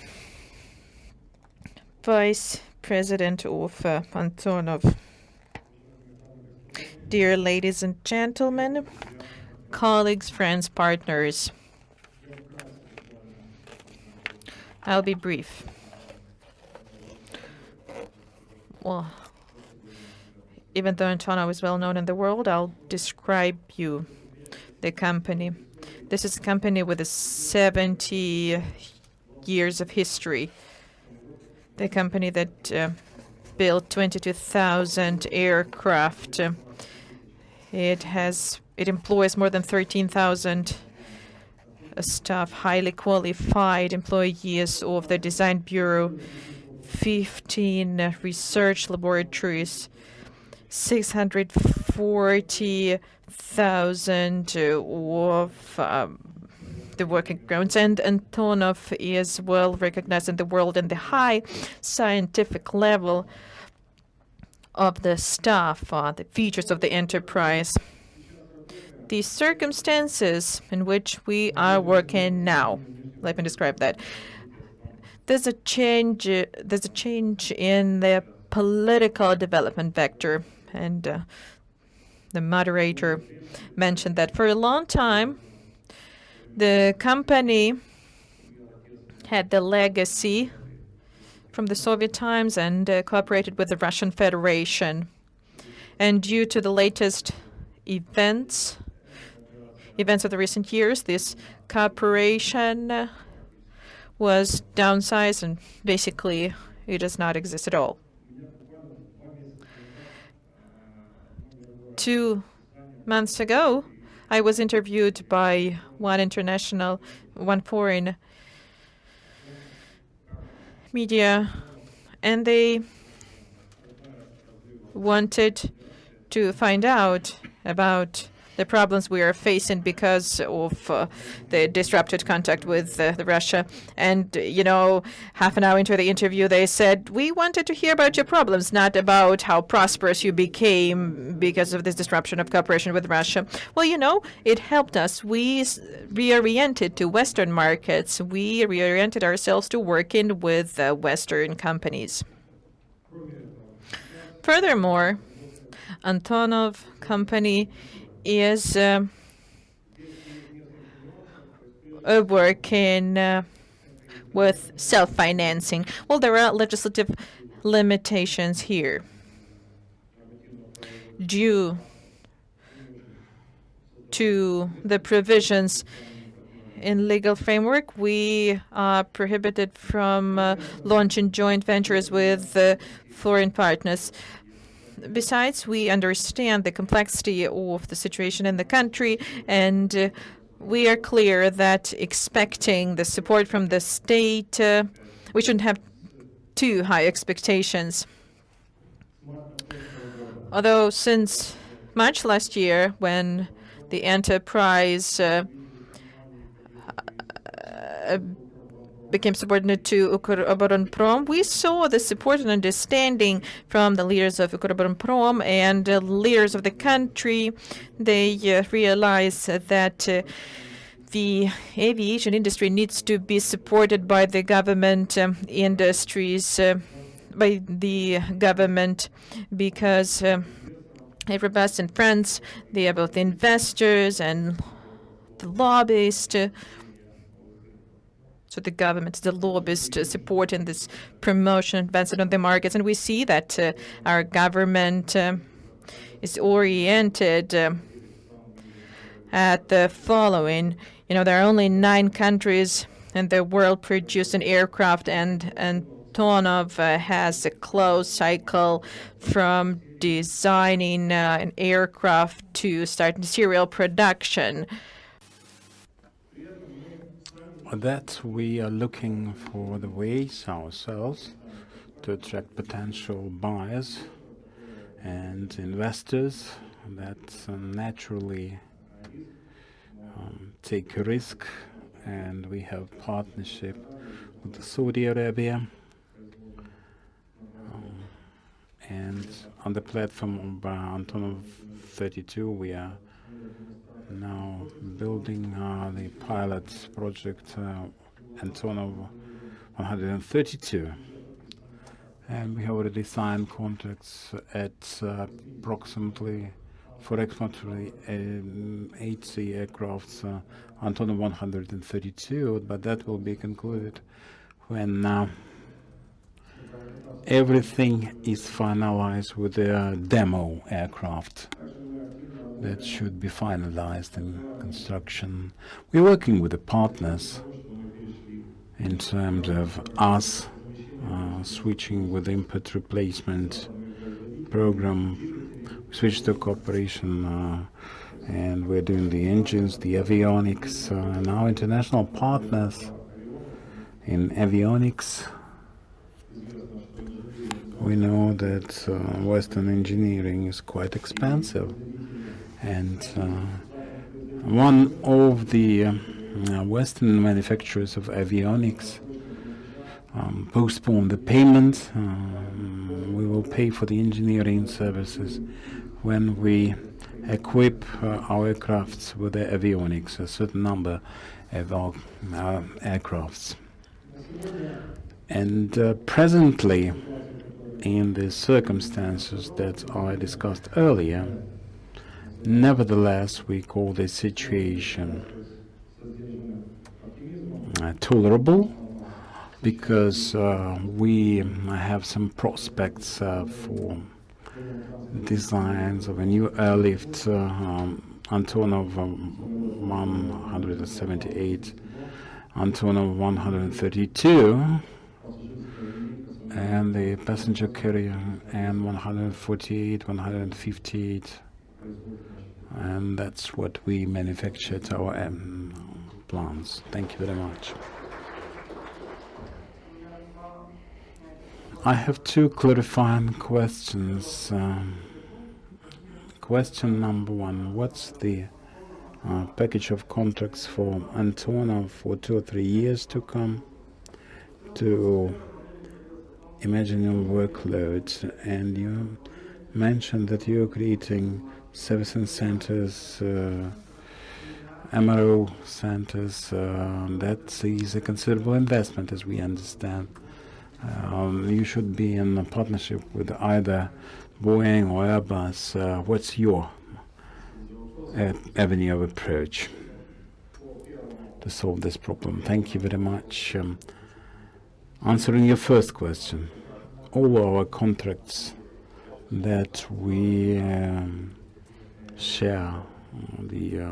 Vice President of Antonov. Dear ladies and gentlemen, colleagues, friends, partners, I'll be brief. Well, even though Antonov is well known in the world, I'll describe you the company. This is a company with 70 years of history. The company that built 22,000 aircraft. It employs more than 13,000 staff, highly qualified employees of the design bureau, 15 research laboratories, 640,000 of the working grounds, and Antonov is well recognized in the world in the high scientific level of the staff, the features of the enterprise. The circumstances in which we are working now, let me describe that. There's a change in the political development vector, and the moderator mentioned that for a long time the company had the legacy from the Soviet times and cooperated with the Russian Federation. And due to the latest events of the recent years, this cooperation was downsized and basically it does not exist at all. 2 months ago, I was interviewed by one foreign media, and they wanted to find out about the problems we are facing because of the disrupted contact with Russia. And, half an hour into the interview, they said, we wanted to hear about your problems, not about how prosperous you became because of this disruption of cooperation with Russia. Well, it helped us. We reoriented to Western markets. We reoriented ourselves to working with Western companies. Furthermore, Antonov company is working with self-financing. Well, there are legislative limitations here. Due to the provisions in legal framework, we are prohibited from launching joint ventures with foreign partners. Besides, we understand the complexity of the situation in the country, and we are clear that expecting the support from the state, we shouldn't have too high expectations. Although since March last year, when the enterprise became subordinate to UKROBORONPROM, we saw the support and understanding from the leaders of UKROBORONPROM and leaders of the country. They realized that the aviation industry needs to be supported by the government industries, by the government, because Airbus and France, they are both investors and the lobbyists. So the government is the lobbyist supporting this promotion, advancement on the markets. And we see that our government is oriented at the following. There are only 9 countries in the world producing aircraft, and Antonov has a closed cycle from designing an aircraft to starting serial production. That we are looking for the ways ourselves to attract potential buyers and investors that naturally take a risk, and we have partnership with Saudi Arabia, and on the platform of Antonov 32 we are now building the pilot project Antonov 132, and we have already signed contracts at approximately for approximately 80 aircrafts Antonov 132, but that will be concluded when everything is finalized with the demo aircraft that should be finalized in construction. We're working with the partners in terms of us switching with import replacement program, switch to cooperation, and we're doing the engines, the avionics, and our international partners in avionics. We know that Western engineering is quite expensive, and one of the Western manufacturers of avionics postponed the payment. We will pay for the engineering services when we equip our aircrafts with the avionics, a certain number of our aircrafts. And presently, in the circumstances that I discussed earlier, nevertheless, we call this situation tolerable, because we have some prospects for designs of a new airlift Antonov 178, Antonov 132, and the passenger carrier N 148, 158, and that's what we manufacture at our plants. Thank you very much. I have two clarifying questions. Question number one: what's the package of contracts for Antonov for 2 or 3 years to come to imaginary workloads? And you mentioned that you're creating servicing centers, MRO centers. That is a considerable investment, as we understand. You should be in a partnership with either Boeing or Airbus. What's your avenue of approach to solve this problem? Thank you very much. Answering your first question, all our contracts that we share, the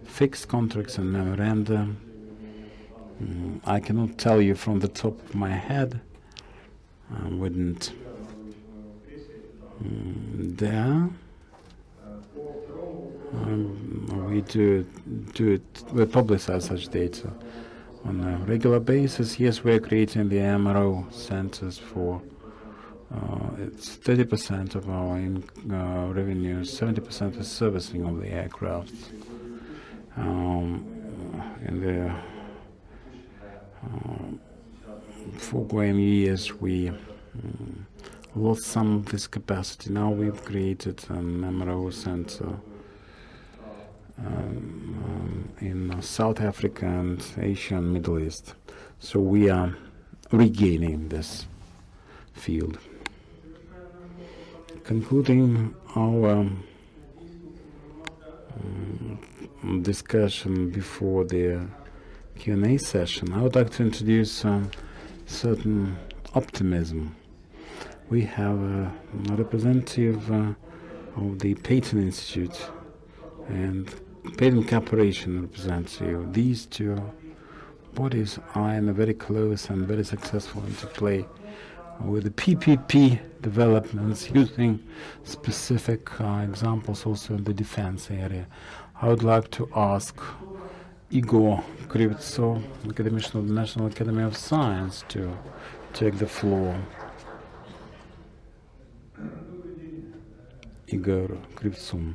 fixed contracts and memoranda, I cannot tell you from the top of my head. I wouldn't dare. We we publicize such data on a regular basis. Yes, we're creating the MRO centers for it's 30% of our revenue, 70% is servicing of the aircraft. In the foregoing years, we lost some of this capacity. Now we've created an MRO center in South Africa and Asia and Middle East. So we are regaining this field. Concluding our discussion before the Q&A session, I would like to introduce certain optimism. We have a representative of the Patent Institute and Patent Corporation representative. These two bodies are in a very close and very successful interplay with the PPP developments, using specific examples also in the defense area. I would like to ask Igor Krivtsov, academician of the National Academy of Science, to take the floor. Igor Krivtsov.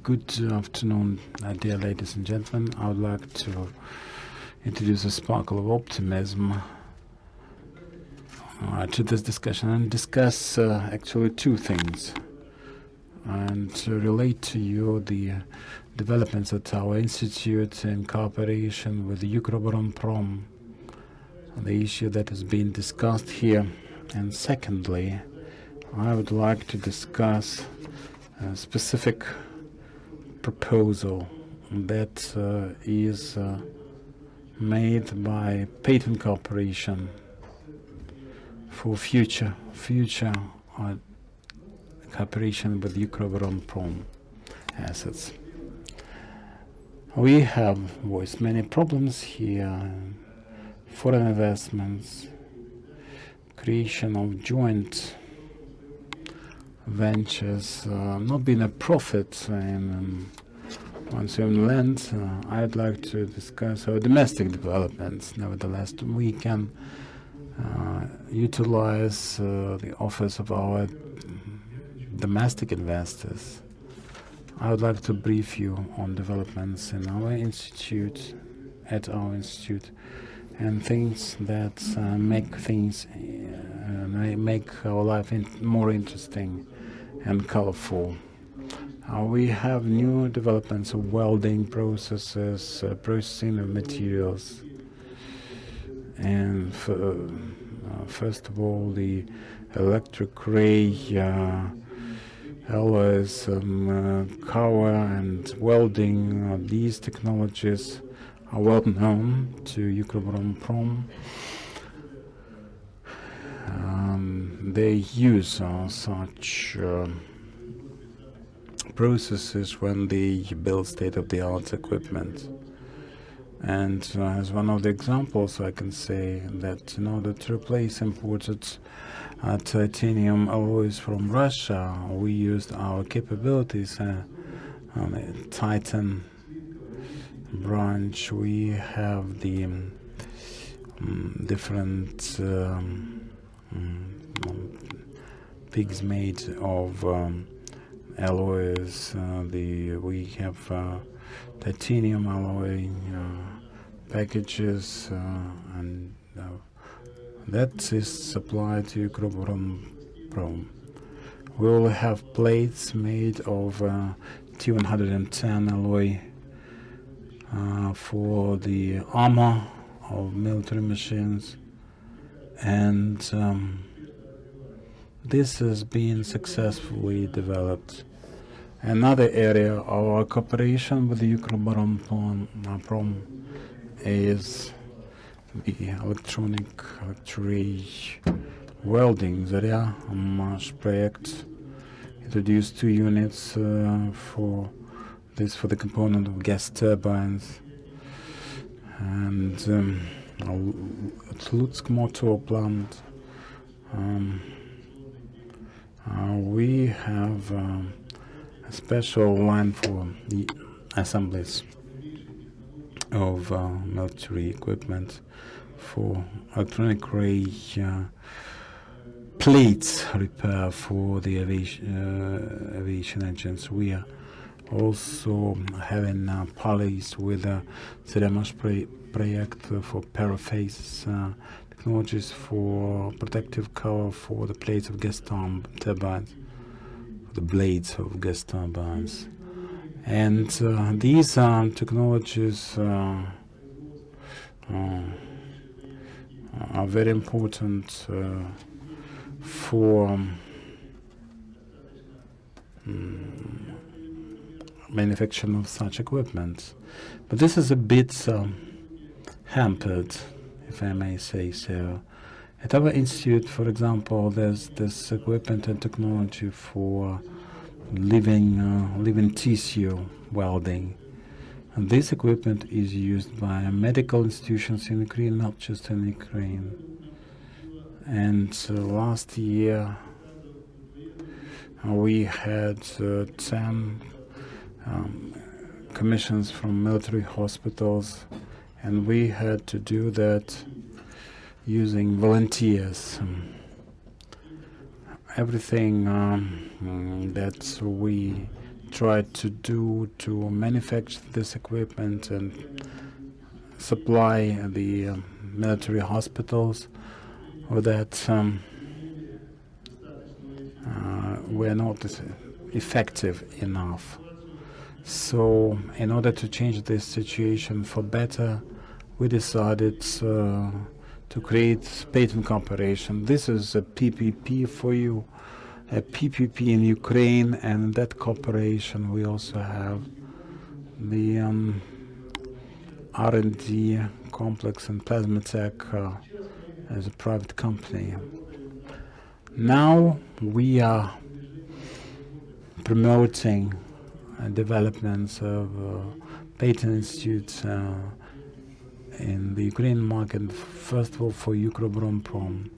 Good afternoon, dear ladies and gentlemen. I would like to introduce a sparkle of optimism to this discussion and discuss actually two things, and to relate to you the developments at our institute in cooperation with the UKROBORONPROM, the issue that is being discussed here. And secondly, I would like to discuss a specific proposal that is made by Patent Corporation for future cooperation with UKROBORONPROM assets. We have voiced many problems here: foreign investments, creation of joint ventures, not being a profit in one's own land. I'd like to discuss our domestic developments. Nevertheless, we can utilize the offers of our domestic investors. I would like to brief you on developments in our institute, at our institute, and things that make our life more interesting and colorful. We have new developments of welding processes, processing of materials, and first of all, the electric ray alloys, cover and welding. These technologies are well known to UKROBORONPROM. They use such processes when they build state-of-the-art equipment. And as one of the examples, I can say that in order to replace imported titanium alloys from Russia, we used our capabilities on the Titan branch. We have the different pigs made of alloys. We have titanium alloy packages, and that is supplied to UKROBORONPROM. We will have plates made of T110 alloy for the armor of military machines, and this has been successfully developed. Another area of our cooperation with the UKROBORONPROM is the electric ray welding. Zarya project introduced 2 units for the component of gas turbines, and at Lutsk motor plant we have a special line for the assemblies of military equipment for electronic ray plates repair for the aviation engines. We are also having polys with the Zhytomyrska project for paraphase technologies for protective cover for the plates of gas turbines, the blades of gas turbines. And these technologies are very important for manufacturing of such equipment. But this is a bit hampered, if I may say so. At our institute, for example, there's this equipment and technology for living tissue welding. And this equipment is used by medical institutions in Ukraine, not just in Ukraine. And last year we had 10 commissions from military hospitals, and we had to do that using volunteers. Everything that we tried to do to manufacture this equipment and supply the military hospitals with that were not effective enough. So in order to change this situation for better, we decided to create patent cooperation. This is a PPP for you, a PPP in Ukraine, and in that cooperation we also have the R&D complex in Plasmatech as a private company. Now we are promoting developments of patent institutes in the Ukrainian market, first of all for UKROBORONPROM.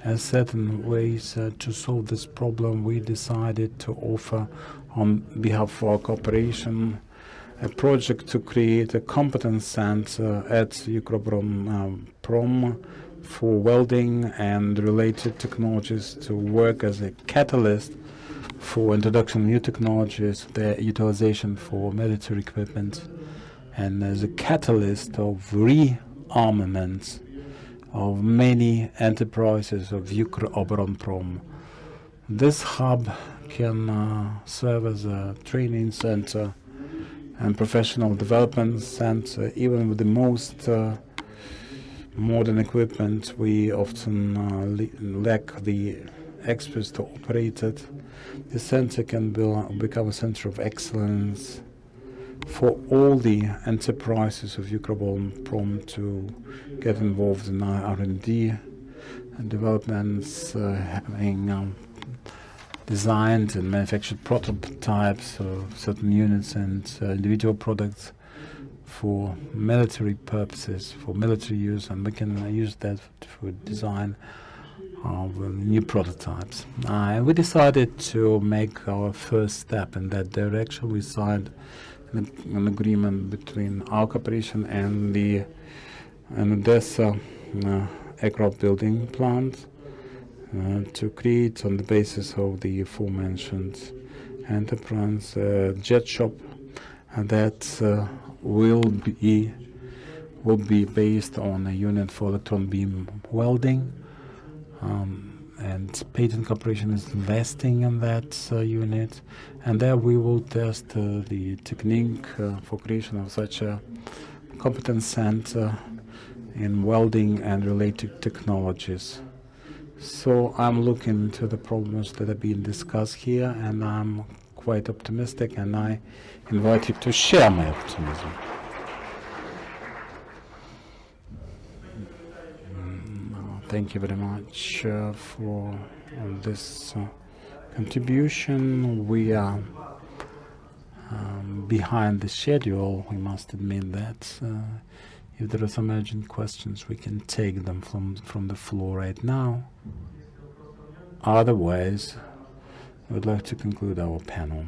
As certain ways to solve this problem, we decided to offer, on behalf of our corporation, a project to create a competence center at UKROBORONPROM for welding and related technologies to work as a catalyst for introduction of new technologies, their utilization for military equipment, and as a catalyst of rearmament of many enterprises of UKROBORONPROM. This hub can serve as a training center and professional development center. Even with the most modern equipment, we often lack the experts to operate it. The center can become a center of excellence for all the enterprises of UKROBORONPROM to get involved in R&D and developments, having designed and manufactured prototypes of certain units and individual products for military purposes, for military use, and we can use that for design of new prototypes. And we decided to make our first step in that direction. We signed an agreement between our corporation and the Odessa aircraft building plant to create, on the basis of the aforementioned enterprise, jet shop that will be based on a unit for electron beam welding. And Patent Corporation is investing in that unit, and there we will test the technique for creation of such a competence center in welding and related technologies. So I'm looking into the problems that are being discussed here, and I'm quite optimistic, and I invite you to share my optimism. Thank you very much for this contribution. We are behind the schedule, we must admit that. If there are some urgent questions, we can take them from the floor right now. Otherwise, I would like to conclude our panel.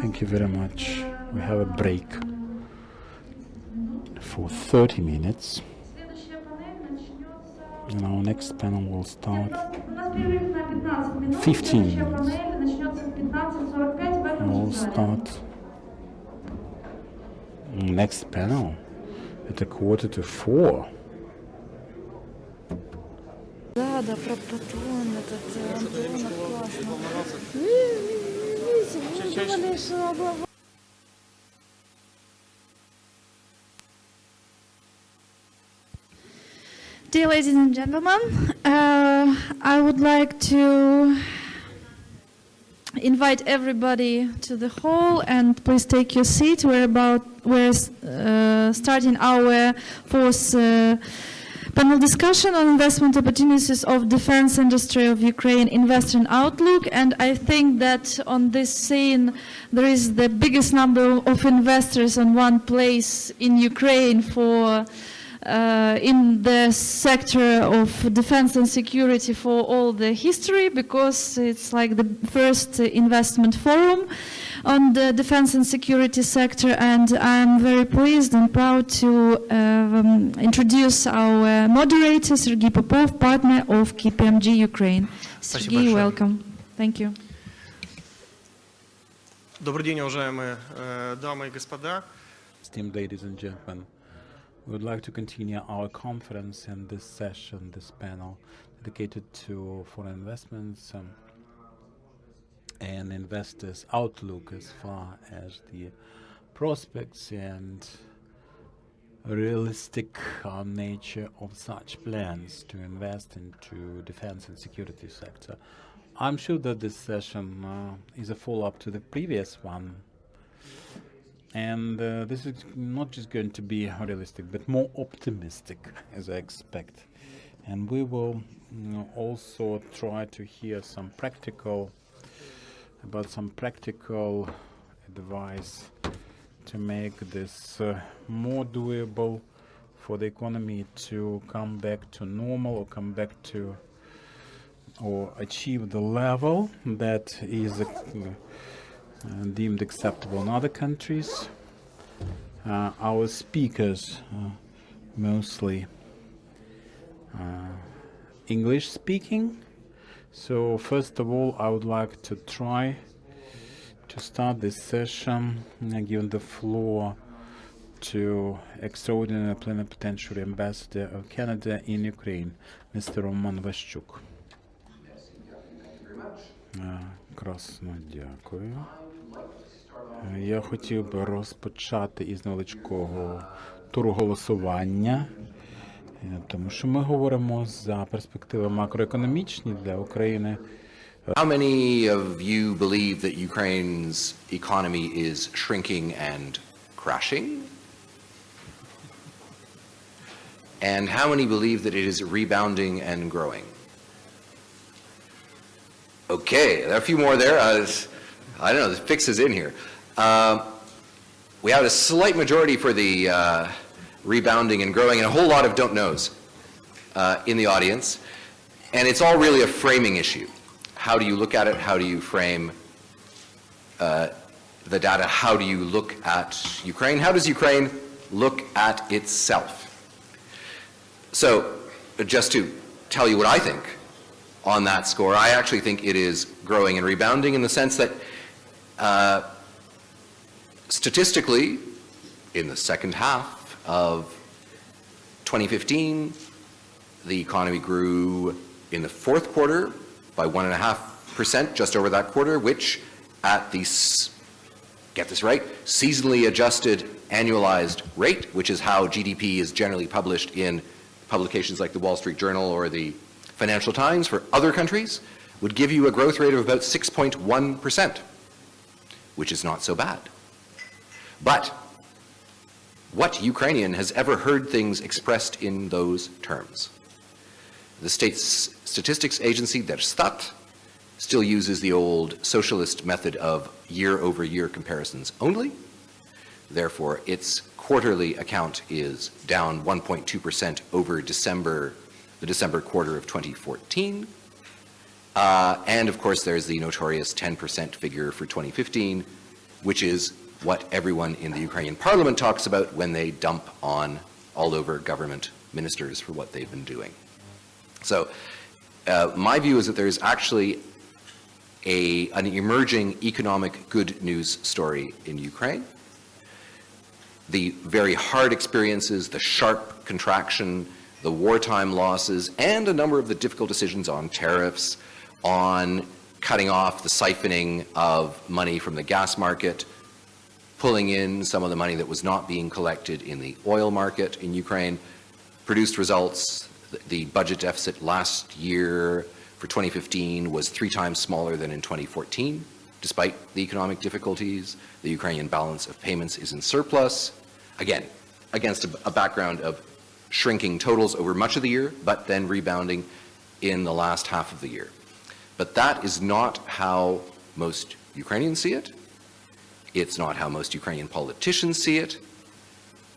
Thank you very much. We have a break for 30 minutes. And our next panel will start 15 minutes. We'll start next panel at 3:45. Да, про протон, этот Антонов, классно. Думали, что облава. Dear ladies and gentlemen, I would like to invite everybody to the hall, and please take your seat. We're starting our fourth panel discussion on investment opportunities of defense industry of Ukraine, investor outlook. And I think that on this scene there is the biggest number of investors on one place in Ukraine for in the sector of defense and security for all the history, because it's like the first investment forum on the defense and security sector. And I'm very pleased and proud to introduce our moderator, Sergei Popov, partner of KPMG Ukraine. Sergei, welcome. Thank you. Добрый день, уважаемые дамы и господа. Esteemed ladies and gentlemen, we would like to continue our conference in this session, this panel, dedicated to foreign investments and investors' outlook as far as the prospects and realistic nature of such plans to invest into defense and security sector. I'm sure that this session is a follow-up to the previous one, And this is not just going to be realistic, but more optimistic, as I expect. And we will also try to hear some practical advice to make this more doable for the economy to come back to normal, or come back to, or achieve the level that is deemed acceptable in other countries. Our speakers mostly English speaking. So first of all, I would like to try to start this session and give the floor to Extraordinary Plenipotentiary Ambassador of Canada in Ukraine, Mr. Roman Ващук. Красно дякую. Я хотів би розпочати із невеличкого туру голосування, тому що ми говоримо за перспективи макроекономічні для України. How many of you believe that Ukraine's economy is shrinking and crashing? And how many believe that it is rebounding and growing? Okay, there are a few more there. I don't know, the fix is in here. We have a slight majority for the rebounding and growing, and a whole lot of don't knows in the audience. And it's all really a framing issue. How do you look at it? How do you frame the data? How do you look at Ukraine? How does Ukraine look at itself? So, just to tell you what I think on that score, I actually think it is growing and rebounding in the sense that statistically, in the second half of 2015, the economy grew in the fourth quarter by 1.5%, just over that quarter, which at the, get this right, seasonally adjusted annualized rate, which is how GDP is generally published in publications like the Wall Street Journal or the Financial Times for other countries, would give you a growth rate of about 6.1%, which is not so bad. But what Ukrainian has ever heard things expressed in those terms? The state's statistics agency, Держстат, still uses the old socialist method of year-over-year comparisons only. Therefore, its quarterly account is down 1.2% over the December quarter of 2014. And of course, there's the notorious 10% figure for 2015, which is what everyone in the Ukrainian parliament talks about when they dump on all over government ministers for what they've been doing. So my view is that there's actually an emerging economic good news story in Ukraine. The very hard experiences, the sharp contraction, the wartime losses, and a number of the difficult decisions on tariffs, on cutting off the siphoning of money from the gas market, pulling in some of the money that was not being collected in the oil market in Ukraine, produced results. The budget deficit last year for 2015 was 3 times smaller than in 2014. Despite the economic difficulties, the Ukrainian balance of payments is in surplus, again, against a background of shrinking totals over much of the year, but then rebounding in the last half of the year. But that is not how most Ukrainians see it. It's not how most Ukrainian politicians see it.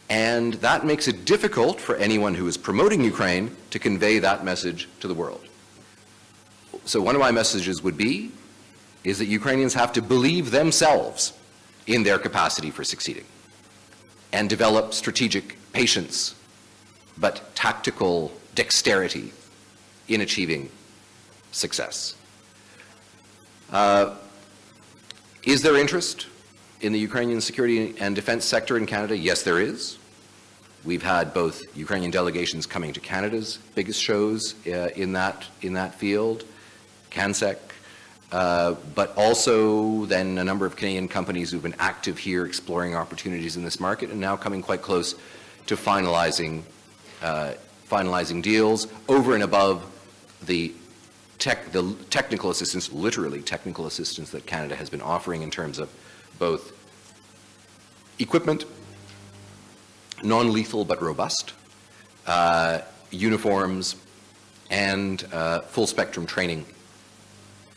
And that makes it difficult for anyone who is promoting Ukraine to convey that message to the world. So one of my messages would be, is that Ukrainians have to believe themselves in their capacity for succeeding and develop strategic patience, but tactical dexterity in achieving success. Is there interest in the Ukrainian security and defense sector in Canada? Yes, there is. We've had both Ukrainian delegations coming to Canada's biggest shows in that field, CANSEC, but also then a number of Canadian companies who've been active here exploring opportunities in this market and now coming quite close to finalizing deals over and above the technical assistance, literally technical assistance that Canada has been offering in terms of both equipment, non-lethal but robust, uniforms, and full-spectrum training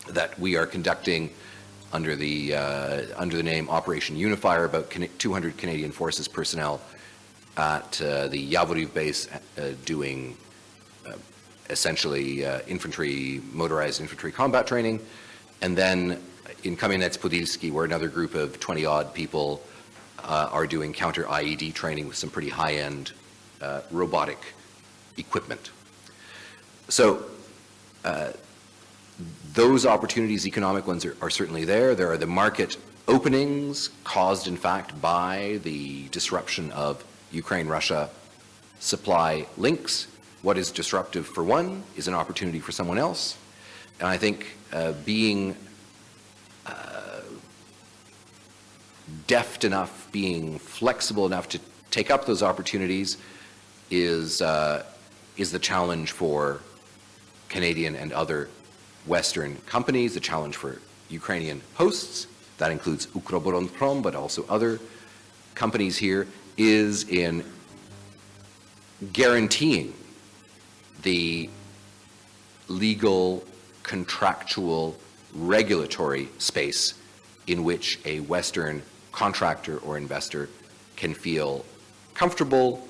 that we are conducting under the name Operation Unifier, about 200 Canadian Forces personnel at the Yavoriv base doing essentially motorized infantry combat training. And then in Kamianets-Podilsky, where another group of 20-odd people are doing counter-IED training with some pretty high-end robotic equipment. So those opportunities, economic ones, are certainly there. There are the market openings caused, in fact, by the disruption of Ukraine-Russia supply links. What is disruptive for one is an opportunity for someone else. And I think being deft enough, being flexible enough to take up those opportunities is the challenge for Canadian and other Western companies, the challenge for Ukrainian hosts, that includes UKROBORONPROM, but also other companies here, is in guaranteeing the legal, contractual, regulatory space in which a Western contractor or investor can feel comfortable,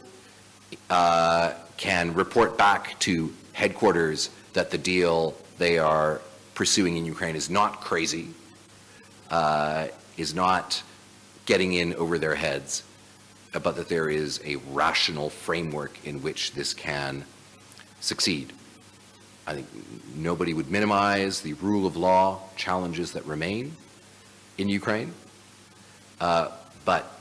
can report back to headquarters that the deal they are pursuing in Ukraine is not crazy, is not getting in over their heads, but that there is a rational framework in which this can succeed. I think nobody would minimize the rule of law challenges that remain in Ukraine, but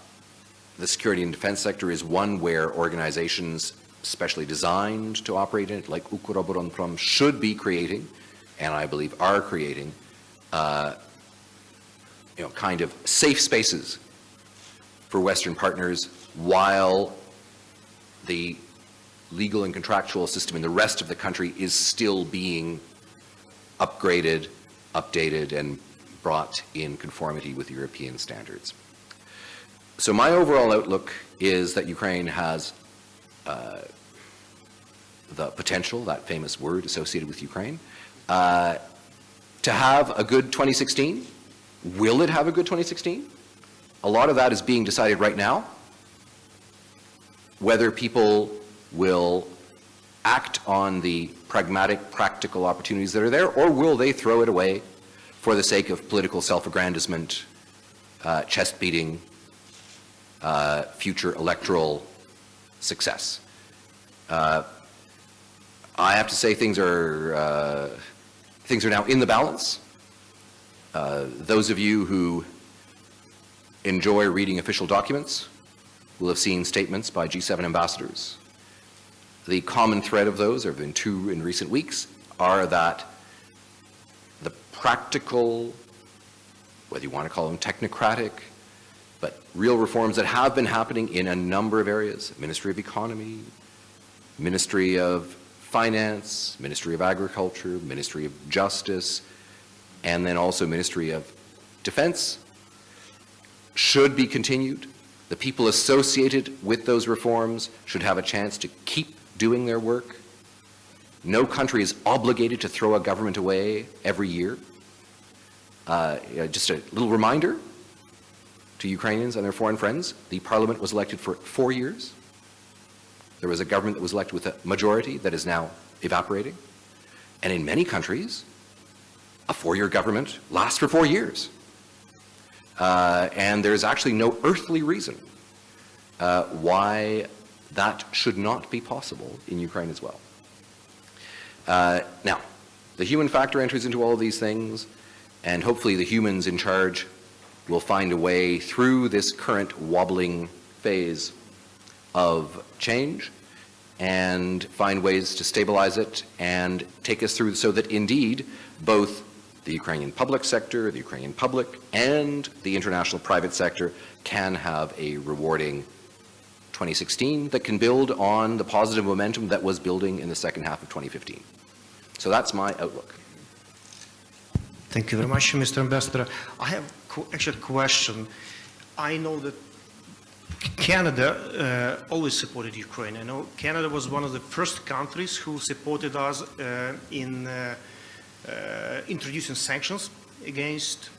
the security and defense sector is one where organizations specially designed to operate in it, like UKROBORONPROM, should be creating, and I believe are creating, kind of safe spaces for Western partners while the legal and contractual system in the rest of the country is still being upgraded, updated, and brought in conformity with European standards. So my overall outlook is that Ukraine has the potential, that famous word associated with Ukraine, to have a good 2016. Will it have a good 2016? A lot of that is being decided right now. Whether people will act on the pragmatic, practical opportunities that are there, or will they throw it away for the sake of political self-aggrandizement, chest-beating, future electoral success. I have to say things are now in the balance. Those of you who enjoy reading official documents will have seen statements by G7 ambassadors. The common thread of those, there have been two in recent weeks, are that the practical, whether you want to call them technocratic, but real reforms that have been happening in a number of areas, Ministry of Economy, Ministry of Finance, Ministry of Agriculture, Ministry of Justice, and then also Ministry of Defense, should be continued. The people associated with those reforms should have a chance to keep doing their work. No country is obligated to throw a government away every year. Just a little reminder to Ukrainians and their foreign friends, the parliament was elected for 4 years. There was a government that was elected with a majority that is now evaporating. And in many countries, a 4-year government lasts for 4 years. And there's actually no earthly reason why that should not be possible in Ukraine as well. Now, the human factor enters into all of these things, and hopefully the humans in charge will find a way through this current wobbling phase of change and find ways to stabilize it and take us through so that indeed both the Ukrainian public sector, the Ukrainian public, and the international private sector can have a rewarding 2016 that can build on the positive momentum that was building in the second half of 2015. So that's my outlook. Thank you very much, Mr. Ambassador. I have actually a question. I know that Canada always supported Ukraine. I know Canada was one of the first countries who supported us in introducing sanctions against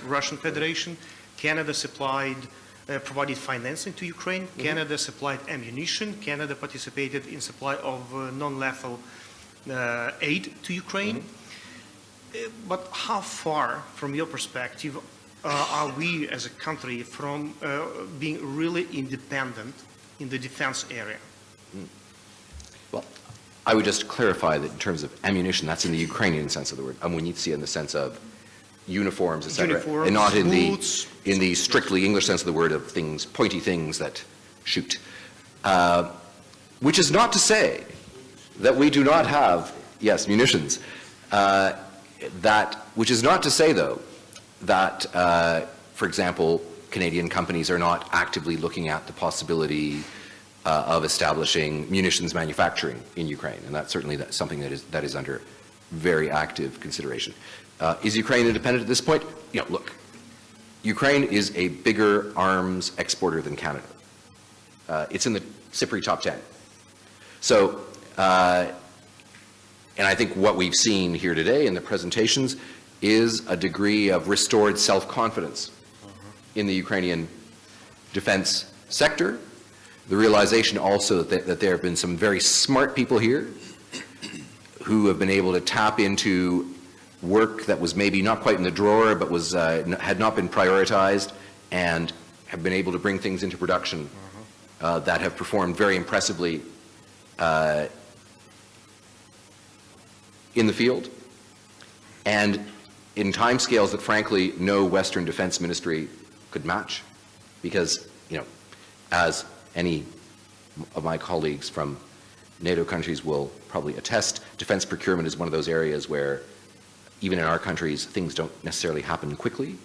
Russian Federation. Canada provided financing to Ukraine. Canada supplied ammunition. Canada participated in supply of non-lethal aid to Ukraine. But how far, from your perspective, are we as a country from being really independent in the defense area? Well, I would just clarify that in terms of ammunition, that's in the Ukrainian sense of the word. Amunitia in the sense of uniforms, etc., and not in the strictly English sense of the word of things, pointy things that shoot. Which is not to say that we do not have, yes, munitions. Which is not to say, though, that, for example, Canadian companies are not actively looking at the possibility of establishing munitions manufacturing in Ukraine, and that's certainly something that is under very active consideration. Is Ukraine independent at this point? You know, look, Ukraine is a bigger arms exporter than Canada. It's in the SIPRI top 10. So, and I think what we've seen here today in the presentations is a degree of restored self-confidence in the Ukrainian defense sector. The realization also that there have been some very smart people here who have been able to tap into work that was maybe not quite in the drawer, but was had not been prioritized, and have been able to bring things into production that have performed very impressively in the field, and in timescales that, frankly, no Western defense ministry could match, because, you know, as any of my colleagues from NATO countries will probably attest, defense procurement is one of those areas where, even in our countries, things don't necessarily happen quickly,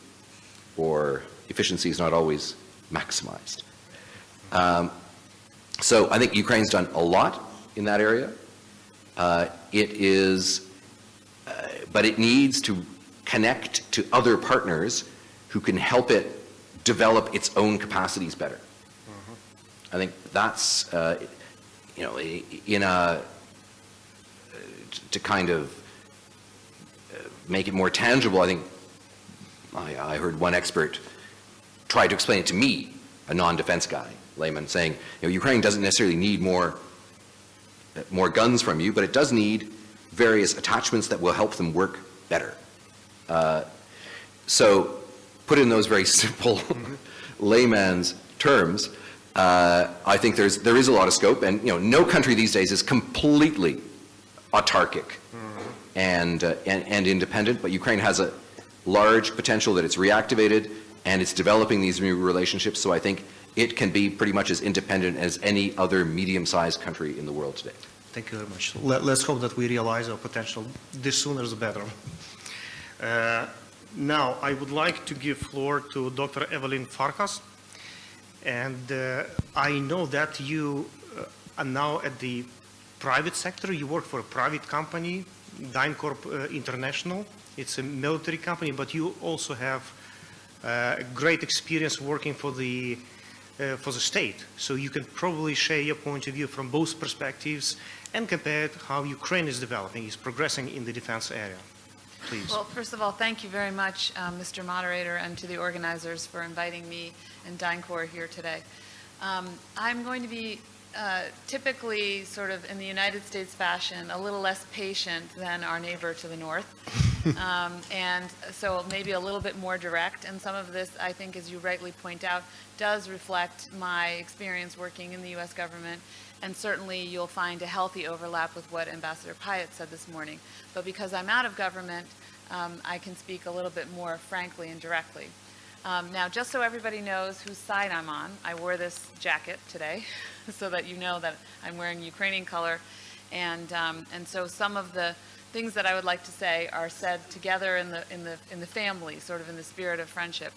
or efficiency is not always maximized. So I think Ukraine's done a lot in that area. But it needs to connect to other partners who can help it develop its own capacities better. I think that's, you know, to kind of make it more tangible. I think I heard one expert try to explain it to me, a non-defense guy, layman, saying, you know, Ukraine doesn't necessarily need more guns from you, but it does need various attachments that will help them work better. So, put in those very simple layman's terms, I think there is a lot of scope, and, you know, no country these days is completely autarkic and independent, but Ukraine has a large potential that it's reactivated, and it's developing these new relationships, so I think it can be pretty much as independent as any other medium-sized country in the world today. Thank you very much. Let's hope that we realize our potential. The sooner the better. Now, I would like to give floor to Dr. Evelyn Farkas. And I know that you are now at the private sector. You work for a private company, DynCorp International. It's a military company, but you also have great experience working for the state. So you can probably share your point of view from both perspectives and compare how Ukraine is developing, is progressing in the defense area. Please. Well, first of all, thank you very much, Mr. Moderator, and to the organizers for inviting me and DynCorp here today. I'm going to be typically, sort of in the United States fashion, a little less patient than our neighbor to the north. And so maybe a little bit more direct, and some of this, I think, as you rightly point out, does reflect my experience working in the U.S. government, and certainly you'll find a healthy overlap with what Ambassador Pyatt said this morning. But because I'm out of government, I can speak a little bit more frankly and directly. Now, just so everybody knows whose side I'm on, I wore this jacket today so that you know that I'm wearing Ukrainian color, and so some of the things that I would like to say are said together in the family, sort of in the spirit of friendship.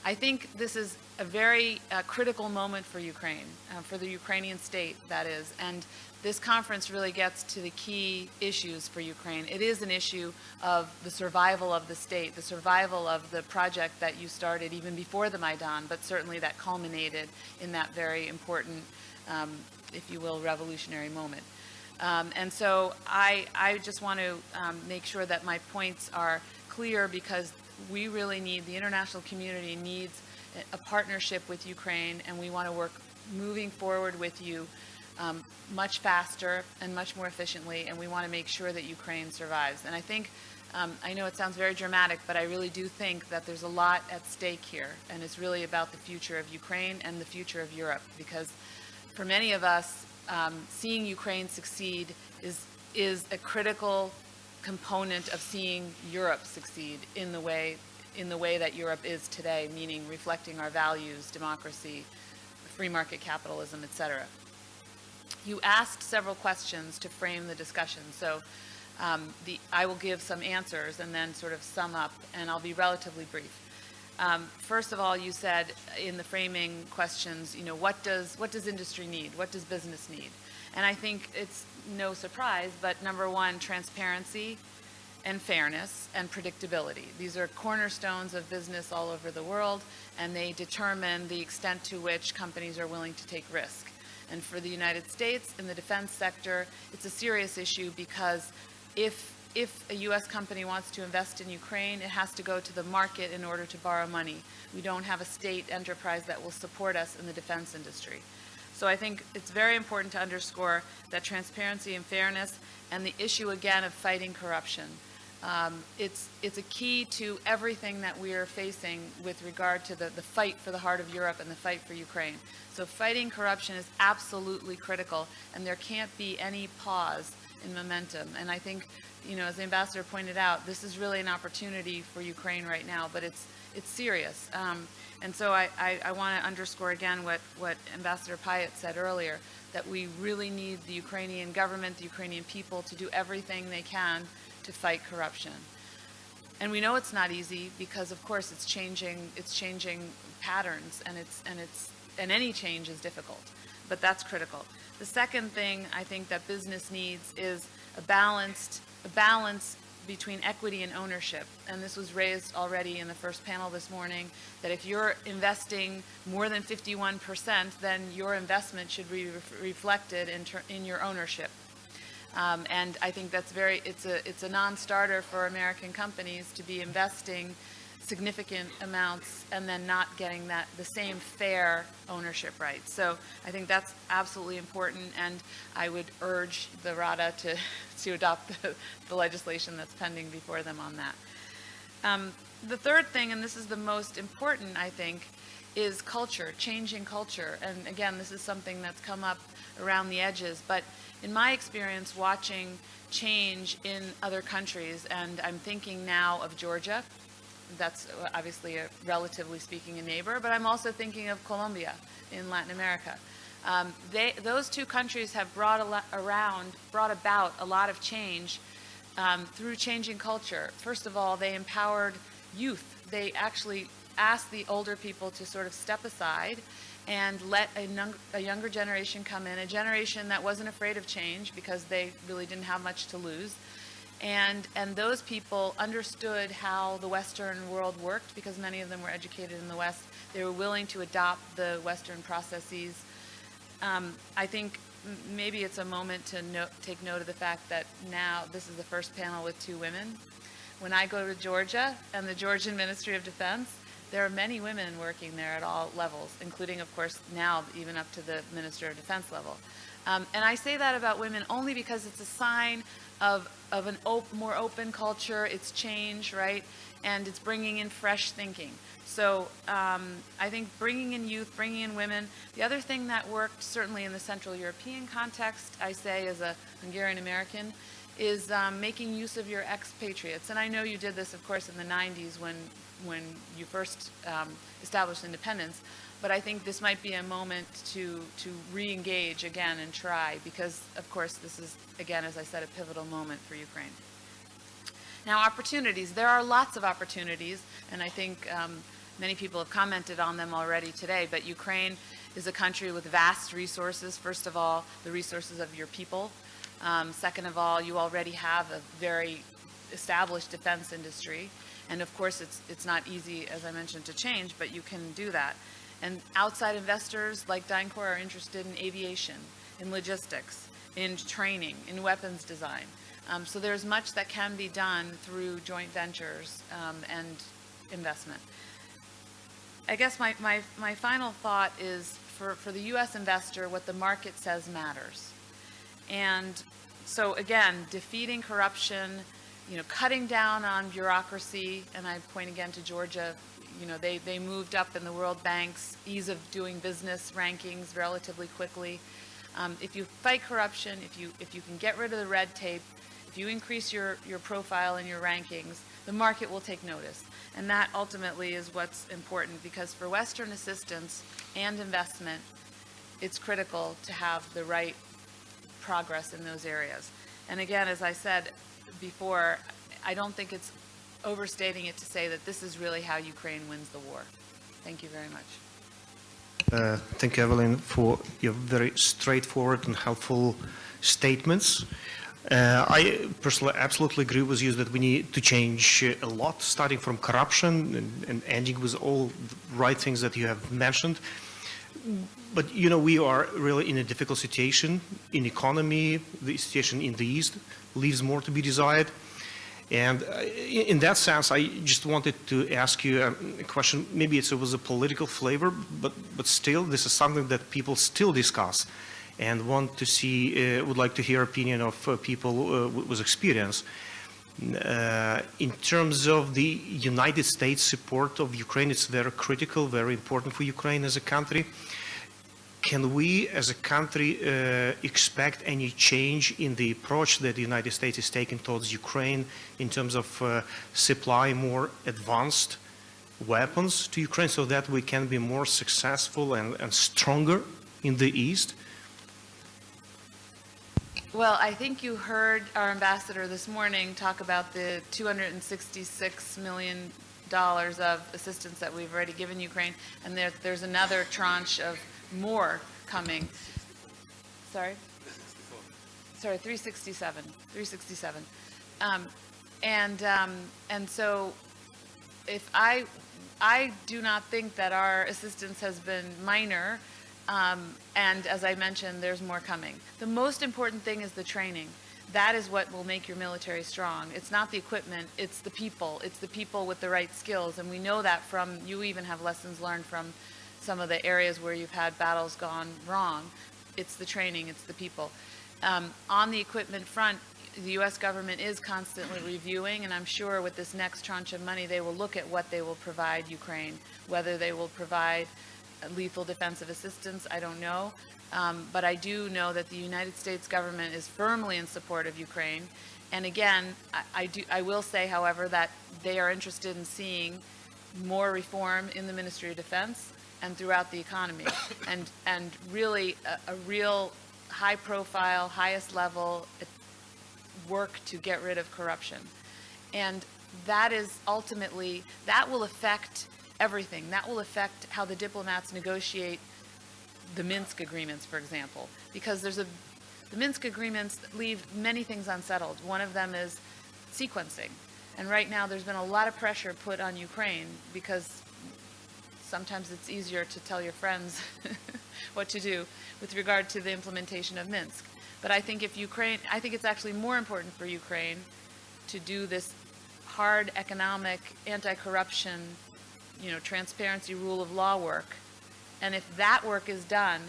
I think this is a very critical moment for Ukraine, for the Ukrainian state, that is, and this conference really gets to the key issues for Ukraine. It is an issue of the survival of the state, the survival of the project that you started even before the Maidan, but certainly that culminated in that very important, if you will, revolutionary moment. And so I just want to make sure that my points are clear, because we really need, the international community needs a partnership with Ukraine, and we want to work moving forward with you much faster and much more efficiently, and we want to make sure that Ukraine survives. And I think, I know it sounds very dramatic, but I really do think that there's a lot at stake here, and it's really about the future of Ukraine and the future of Europe, because for many of us, seeing Ukraine succeed is a critical component of seeing Europe succeed in the way that Europe is today, meaning reflecting our values, democracy, free market capitalism, etc. You asked several questions to frame the discussion, so I will give some answers and then sort of sum up, and I'll be relatively brief. First of all, you said in the framing questions, you know, what does industry need? What does business need? And I think it's no surprise, but number one, transparency and fairness and predictability. These are cornerstones of business all over the world, and they determine the extent to which companies are willing to take risk. And for the United States, in the defense sector, it's a serious issue, because if a U.S. company wants to invest in Ukraine, it has to go to the market in order to borrow money. We don't have a state enterprise that will support us in the defense industry. So I think it's very important to underscore that transparency and fairness, and the issue again of fighting corruption. It's a key to everything that we are facing with regard to the fight for the heart of Europe and the fight for Ukraine. So fighting corruption is absolutely critical, and there can't be any pause in momentum. And I think, you know, as the ambassador pointed out, this is really an opportunity for Ukraine right now, but it's serious. And so I want to underscore again what Ambassador Pyatt said earlier, that we really need the Ukrainian government, the Ukrainian people, to do everything they can to fight corruption. And we know it's not easy, because of course it's changing patterns, and any change is difficult, but that's critical. The second thing I think that business needs is a balance between equity and ownership. And this was raised already in the first panel this morning, that if you're investing more than 51%, then your investment should be reflected in your ownership. And I think that's it's a non-starter for American companies to be investing significant amounts and then not getting the same fair ownership rights. So I think that's absolutely important, and I would urge the Rada to adopt the legislation that's pending before them on that. The third thing, and this is the most important, I think, is culture, changing culture. And again, this is something that's come up around the edges, but in my experience watching change in other countries, and I'm thinking now of Georgia, that's obviously a relatively speaking a neighbor, but I'm also thinking of Colombia in Latin America. Those two countries have brought about a lot of change through changing culture. First of all, they empowered youth. They actually asked the older people to sort of step aside and let a younger generation come in, a generation that wasn't afraid of change because they really didn't have much to lose. And those people understood how the Western world worked, because many of them were educated in the West. They were willing to adopt the Western processes. I think maybe it's a moment to take note of the fact that now this is the first panel with 2 women. When I go to Georgia and the Georgian Ministry of Defense, there are many women working there at all levels, including, of course, now even up to the Minister of Defense level. And I say that about women only because it's a sign of an more open culture. It's change, right? And it's bringing in fresh thinking. So I think bringing in youth, bringing in women. The other thing that worked, certainly in the Central European context, I say as a Hungarian American, is making use of your expatriates. And I know you did this, of course, in the 90s when you first established independence. But I think this might be a moment to re-engage again and try, because, of course, this is, again, as I said, a pivotal moment for Ukraine. Now, opportunities. There are lots of opportunities, and I think Many people have commented on them already today, but Ukraine is a country with vast resources. First of all, the resources of your people. Second of all, you already have a very established defense industry. And of course, it's not easy, as I mentioned, to change, but you can do that. And outside investors like DynCorp are interested in aviation, in logistics, in training, in weapons design. So there's much that can be done through joint ventures and investment. I guess my final thought is for the U.S. investor, what the market says matters. And so again, defeating corruption, cutting down on bureaucracy, and I point again to Georgia, they moved up in the World Bank's ease of doing business rankings relatively quickly. If you fight corruption, if you can get rid of the red tape, if you increase your profile and your rankings, the market will take notice. And that ultimately is what's important, because for Western assistance and investment, it's critical to have the right progress in those areas. And again, as I said before, I don't think it's overstating it to say that this is really how Ukraine wins the war. Thank you very much. Thank you, Evelyn, for your very straightforward and helpful statements. I personally absolutely agree with you that we need to change a lot, starting from corruption and ending with all the right things that you have mentioned. But, we are really in a difficult situation in economy. The situation in the East leaves more to be desired. And in that sense, I just wanted to ask you a question. Maybe it was a political flavor, but still, this is something that people still discuss and want to see, would like to hear opinion of people with experience. In terms of the United States support of Ukraine, it's very critical, very important for Ukraine as a country. Can we, as a country, expect any change in the approach that the United States is taking towards Ukraine in terms of supply more advanced weapons to Ukraine so that we can be more successful and stronger in the East? Well, I think you heard our ambassador this morning talk about the $266 million of assistance that we've already given Ukraine, and there's another tranche of more coming. Sorry? Sorry, 367. 367. And so if I do not think that our assistance has been minor. And as I mentioned, there's more coming. The most important thing is the training. That is what will make your military strong. It's not the equipment, it's the people. It's the people with the right skills. And we know that from, you even have lessons learned from some of the areas where you've had battles gone wrong. It's the training, it's the people. On the equipment front, the U.S. government is constantly reviewing, and I'm sure with this next tranche of money, they will look at what they will provide Ukraine, whether they will provide lethal defensive assistance, I don't know. But I do know that the United States government is firmly in support of Ukraine. And again, I will say, however, that they are interested in seeing more reform in the Ministry of Defense and throughout the economy. And really a real high-profile, highest-level work to get rid of corruption. And that is ultimately, that will affect everything. That will affect how the diplomats negotiate the Minsk agreements, for example, because the Minsk agreements leave many things unsettled. One of them is sequencing. And right now there's been a lot of pressure put on Ukraine because sometimes it's easier to tell your friends what to do with regard to the implementation of Minsk. But I think I think it's actually more important for Ukraine to do this hard economic, anti-corruption, transparency, rule of law work. And if that work is done,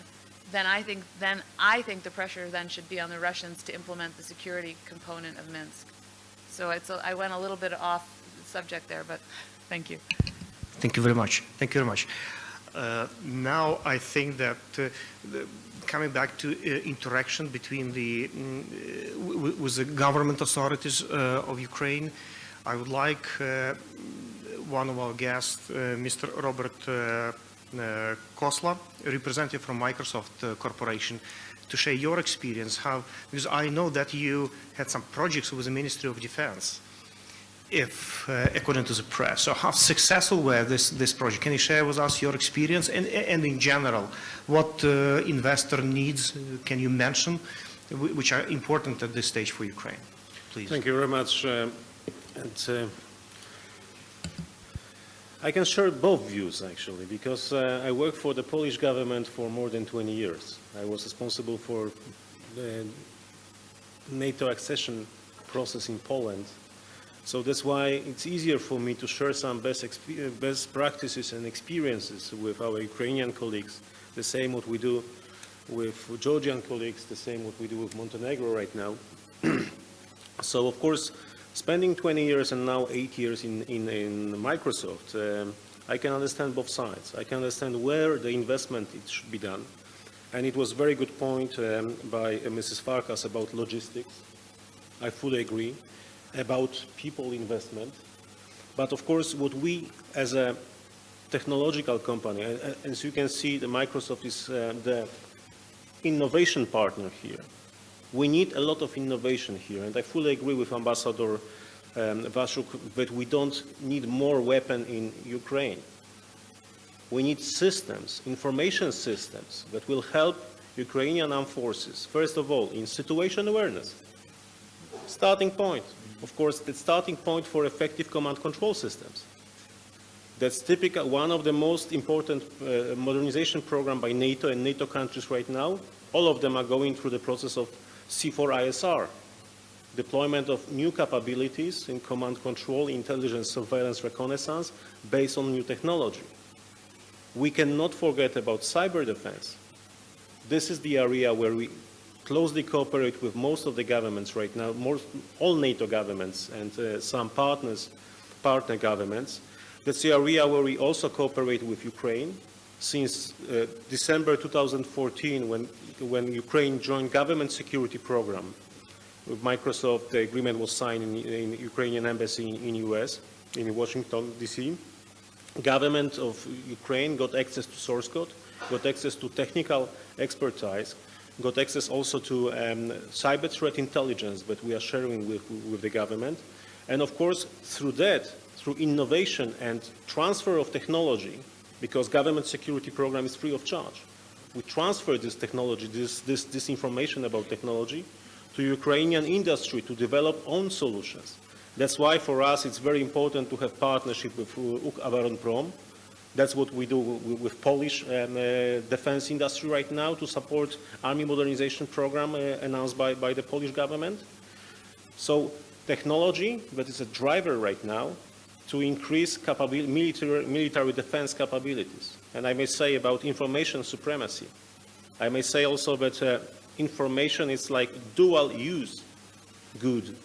then I think the pressure then should be on the Russians to implement the security component of Minsk. So I went a little bit off subject there, but thank you. Thank you very much. Thank you very much. Now I think that coming back to interaction between with the government authorities of Ukraine, I would like one of our guests, Mr. Robert Kosla, a representative from Microsoft Corporation, to share your experience, because I know that you had some projects with the Ministry of Defense. if according to the press. So how successful were this project? Can you share with us your experience and in general, what investor needs can you mention which are important at this stage for Ukraine? Please. Thank you very much. I can share both views actually, because I worked for the Polish government for more than 20 years. I was responsible for the NATO accession process in Poland. So that's why it's easier for me to share some best practices and experiences with our Ukrainian colleagues, the same what we do with Georgian colleagues, the same what we do with Montenegro right now. So of course, spending 20 years and now 8 years in Microsoft, I can understand both sides. I can understand where the investment it should be done. And it was a very good point by Mrs. Farkas about logistics. I fully agree about people investment. But of course, what we as a technological company, as you can see, the Microsoft is the innovation partner here. We need a lot of innovation here, and I fully agree with Ambassador Waszczuk that we don't need more weapons in Ukraine. We need systems, information systems, that will help Ukrainian armed forces, first of all, in situation awareness. Starting point, of course, the starting point for effective command control systems. That's typical, one of the most important modernization program by NATO and NATO countries right now. All of them are going through the process of C4ISR, deployment of new capabilities in command control, intelligence, surveillance, reconnaissance, based on new technology. We cannot forget about cyber defense. This is the area where we closely cooperate with most of the governments right now, all NATO governments and some partner governments. That's the area where we also cooperate with Ukraine. Since December 2014, when Ukraine joined government security program with Microsoft, the agreement was signed in Ukrainian embassy in US, in Washington, D.C. Government of Ukraine got access to source code, got access to technical expertise, got access also to cyber threat intelligence that we are sharing with the government. And of course, through that, through innovation and transfer of technology, because government security program is free of charge, we transfer this technology, this information about technology to Ukrainian industry to develop own solutions. That's why for us it's very important to have partnership with UKROBORONPROM. That's what we do with Polish defense industry right now to support army modernization program announced by the Polish government. So technology that is a driver right now to increase military defense capabilities. And I may say about information supremacy. I may say also that information is like dual use good.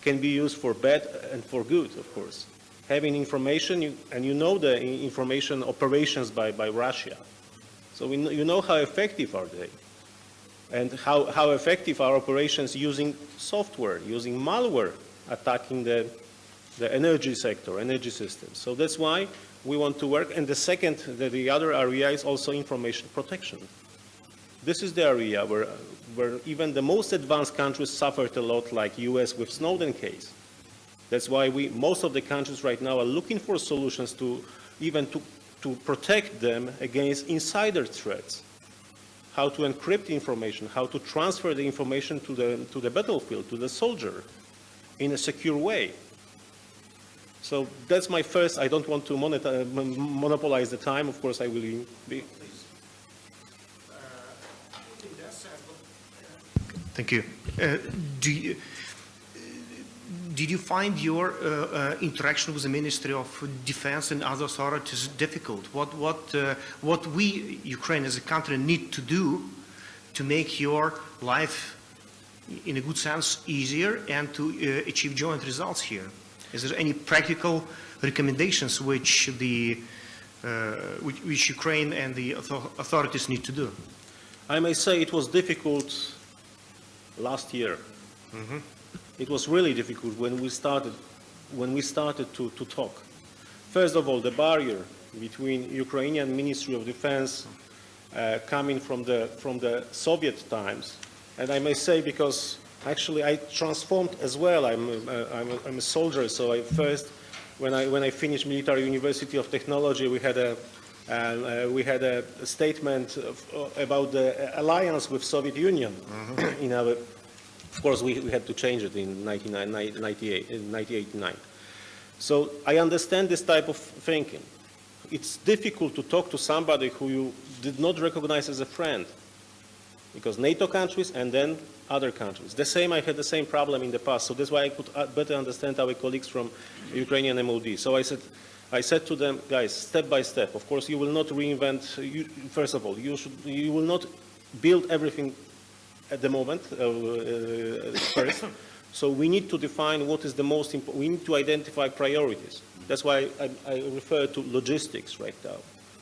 Can be used for bad and for good, of course. Having information, and you know the information operations by Russia. So you know how effective are they, and how effective are operations using software, using malware, attacking the energy sector, energy systems. So that's why we want to work. And the other area is also information protection. This is the area where even the most advanced countries suffered a lot, like US with Snowden case. That's why most of the countries right now are looking for solutions to protect them against insider threats. How to encrypt information, how to transfer the information to the battlefield, to the soldier, in a secure way. So that's my first. I don't want to monopolize the time. Of course, I will be. Thank you. Did you find your interaction with the Ministry of Defense and other authorities difficult? What we, Ukraine as a country, need to do to make your life, in a good sense, easier and to achieve joint results here? Is there any practical recommendations which Ukraine and the authorities need to do? I may say it was difficult last year. Mm-hmm. It was really difficult when we started to talk. First of all, the barrier between Ukrainian Ministry of Defense coming from the Soviet times, and I may say because Actually, I transformed as well. I'm a soldier, so I first, when I finished Military University of Technology, we had a statement about the alliance with Soviet Union. In our, of course, we had to change it in 1989. So I understand this type of thinking. It's difficult to talk to somebody who you did not recognize as a friend, because NATO countries and then other countries. I had the same problem in the past, so that's why I could better understand our colleagues from Ukrainian MOD. So I said to them, guys, step by step. Of course, you will not reinvent. First of all, you will not build everything at the moment first. So we need to define what is the most important. We need to identify priorities. That's why I refer to logistics right now.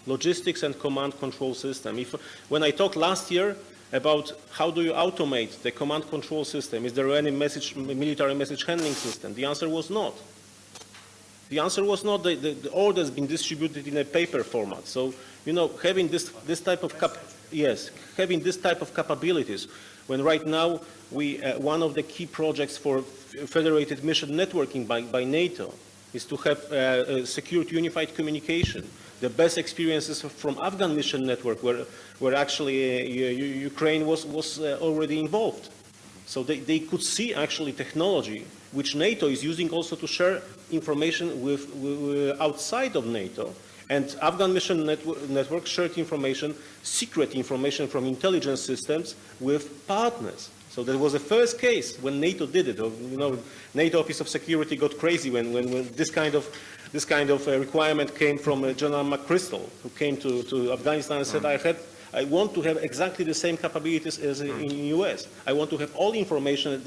Logistics and command control system. When I talked last year about how do you automate the command control system, is there any military message handling system? The answer was not. The answer was not. The order has been distributed in a paper format. So, having this type of having this type of capabilities, when right now one of the key projects for federated mission networking by NATO is to have secured unified communication. The best experiences from Afghan mission network where actually Ukraine was already involved. So they could see actually technology which NATO is using also to share information with outside of NATO. And Afghan mission network shared information, secret information from intelligence systems with partners. So that was the first case when NATO did it. NATO Office of Security got crazy when this kind of requirement came from General McChrystal, who came to Afghanistan and said, I want to have exactly the same capabilities as in the US. I want to have all information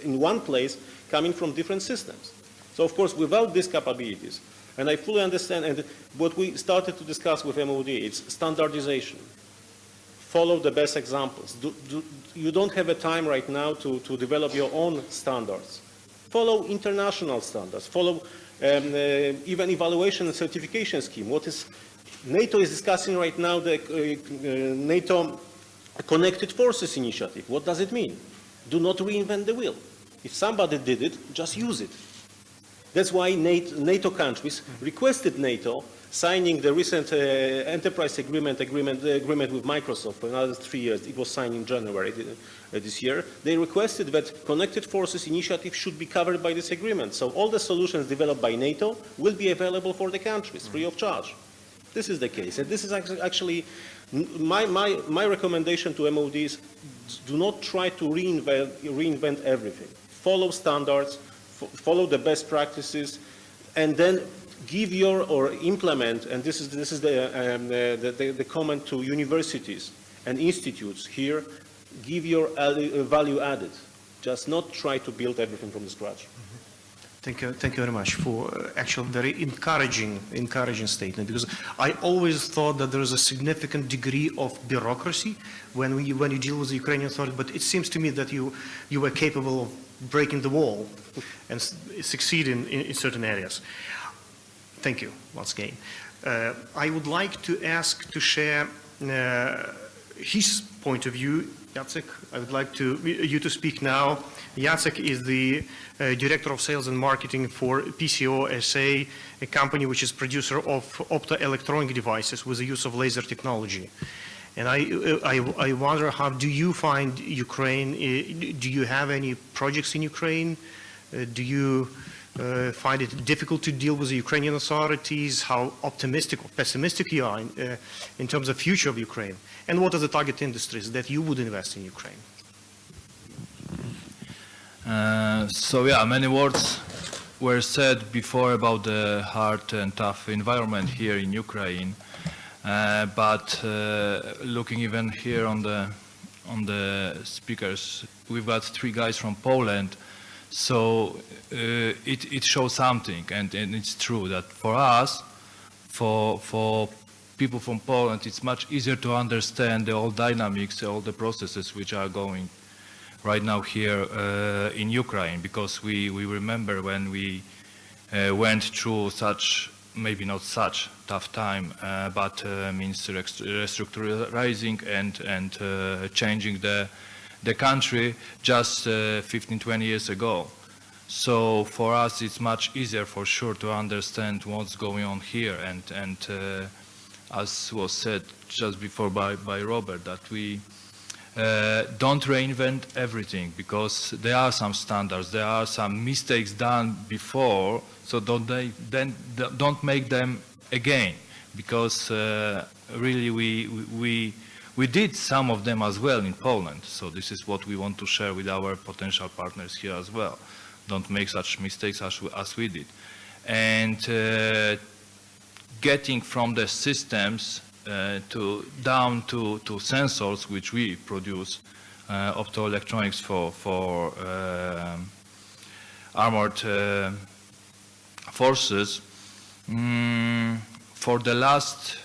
in one place coming from different systems. So of course, without these capabilities, and I fully understand, and what we started to discuss with MOD, it's standardization. Follow the best examples. You don't have a time right now to develop your own standards. Follow international standards. Follow even evaluation and certification scheme. NATO is discussing right now the NATO Connected Forces Initiative. What does it mean? Do not reinvent the wheel. If somebody did it, just use it. That's why NATO countries requested NATO signing the recent enterprise agreement with Microsoft for another 3 years. It was signed in January this year. They requested that Connected Forces Initiative should be covered by this agreement. So all the solutions developed by NATO will be available for the countries free of charge. This is the case. And this is actually my recommendation to MOD is do not try to reinvent everything. Follow standards, follow the best practices, and then give or implement, and this is the comment to universities and institutes here, give your value added. Just not try to build everything from scratch. Thank you very much for actually very encouraging statement, because I always thought that there is a significant degree of bureaucracy when you deal with the Ukrainian authority, but it seems to me that you were capable of breaking the wall and succeeding in certain areas. Thank you once again. I would like to ask to share his point of view. Jacek, I would like you to speak now. Jacek is the Director of Sales and Marketing for PCO SA, a company which is producer of optoelectronic devices with the use of laser technology. And I wonder, how do you find Ukraine? Do you have any projects in Ukraine? Do you find it difficult to deal with the Ukrainian authorities? How optimistic or pessimistic you are in terms of future of Ukraine? And what are the target industries that you would invest in Ukraine? Many words were said before about the hard and tough environment here in Ukraine. But looking even here on the speakers, we've got 3 guys from Poland. So it shows something, and it's true that for us, for people from Poland, it's much easier to understand the old dynamics, all the processes which are going right now here in Ukraine, because we remember when we went through such, maybe not such tough time, but means restructuring and changing the the country just 15, 20 years ago. So for us, it's much easier for sure to understand what's going on here. And as was said just before by Robert, that we don't reinvent everything, because there are some standards, there are some mistakes done before, so don't make them again, because really we did some of them as well in Poland. So this is what we want to share with our potential partners here as well. Don't make such mistakes as we did. And getting from the systems down to sensors, which we produce, optoelectronics for armored forces. For the last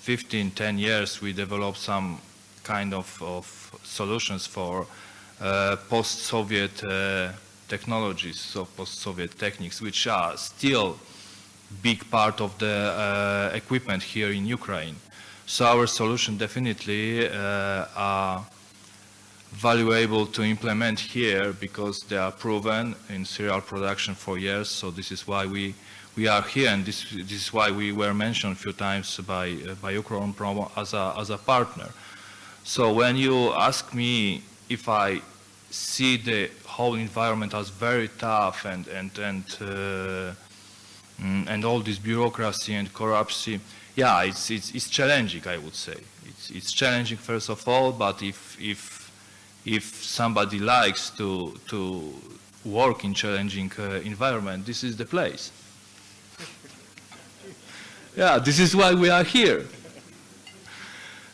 15, 10 years, we developed some kind of solutions for post-Soviet technologies, so post-Soviet techniques, which are still big part of the equipment here in Ukraine. So our solution definitely are valuable to implement here, because they are proven in serial production for years. So this is why we are here, and this is why we were mentioned a few times by UKROBORONPROM as a partner. So when you ask me if I see the whole environment as very tough and all this bureaucracy and corruption, yeah, it's challenging, I would say. It's challenging first of all, but if somebody likes to work in challenging environment, this is the place. Yeah, this is why we are here.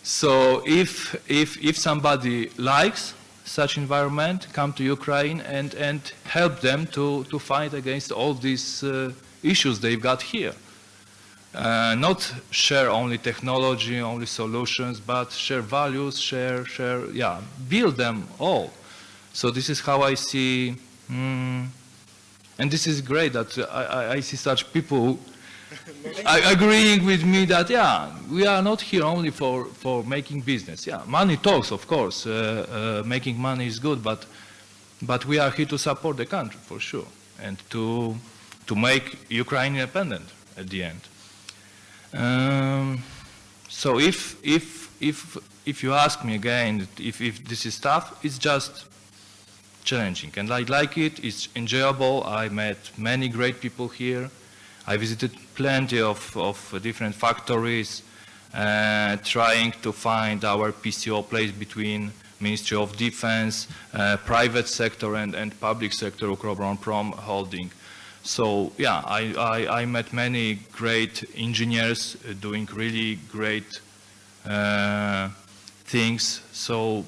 So if somebody likes such environment, come to Ukraine and help them to fight against all these issues they've got here. Not share only technology, only solutions, but share values, yeah, build them all. So this is how I see, and this is great that I see such people agreeing with me that, yeah, we are not here only for making business. Yeah, money talks, of course. Making money is good, but we are here to support the country for sure, and to make Ukraine independent at the end. So if you ask me again if this is tough, it's just challenging, and I like it. It's enjoyable. I met many great people here. I visited plenty of different factories, trying to find our PCO place between Ministry of Defense, private sector and public sector, UKROBORONPROM holding. So yeah, I met many great engineers doing really great things. So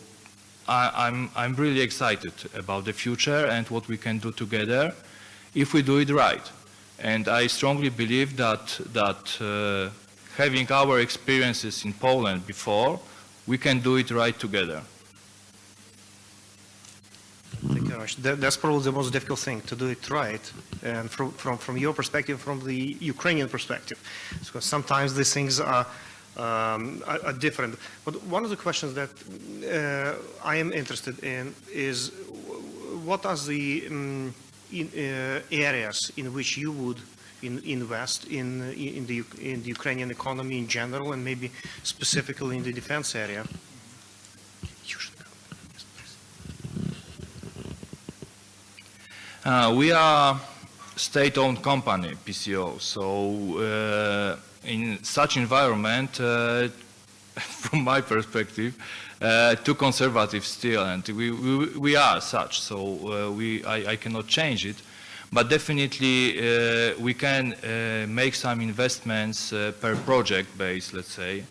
I'm really excited about the future and what we can do together if we do it right. And I strongly believe that having our experiences in Poland before, we can do it right together. Thank you very much. That's probably the most difficult thing, to do it right, and from your perspective, from the Ukrainian perspective, because sometimes these things are different. But one of the questions that I am interested in is, what are the areas in which you would invest in the Ukrainian economy in general, and maybe specifically in the defense area? We are state-owned company, PCO, so in such environment, from my perspective, too conservative still, and we are such, so I cannot change it. But definitely we can make some investments per project base, let's say,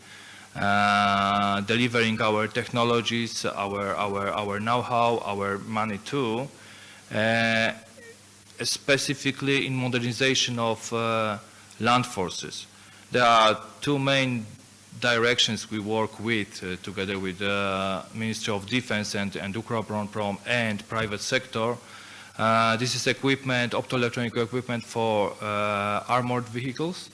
delivering our technologies, our know-how, our money too, specifically in modernization of land forces. There are two main directions we work with together with the Ministry of Defense and UKROBORONPROM and private sector. This is equipment, optoelectronic equipment for armored vehicles.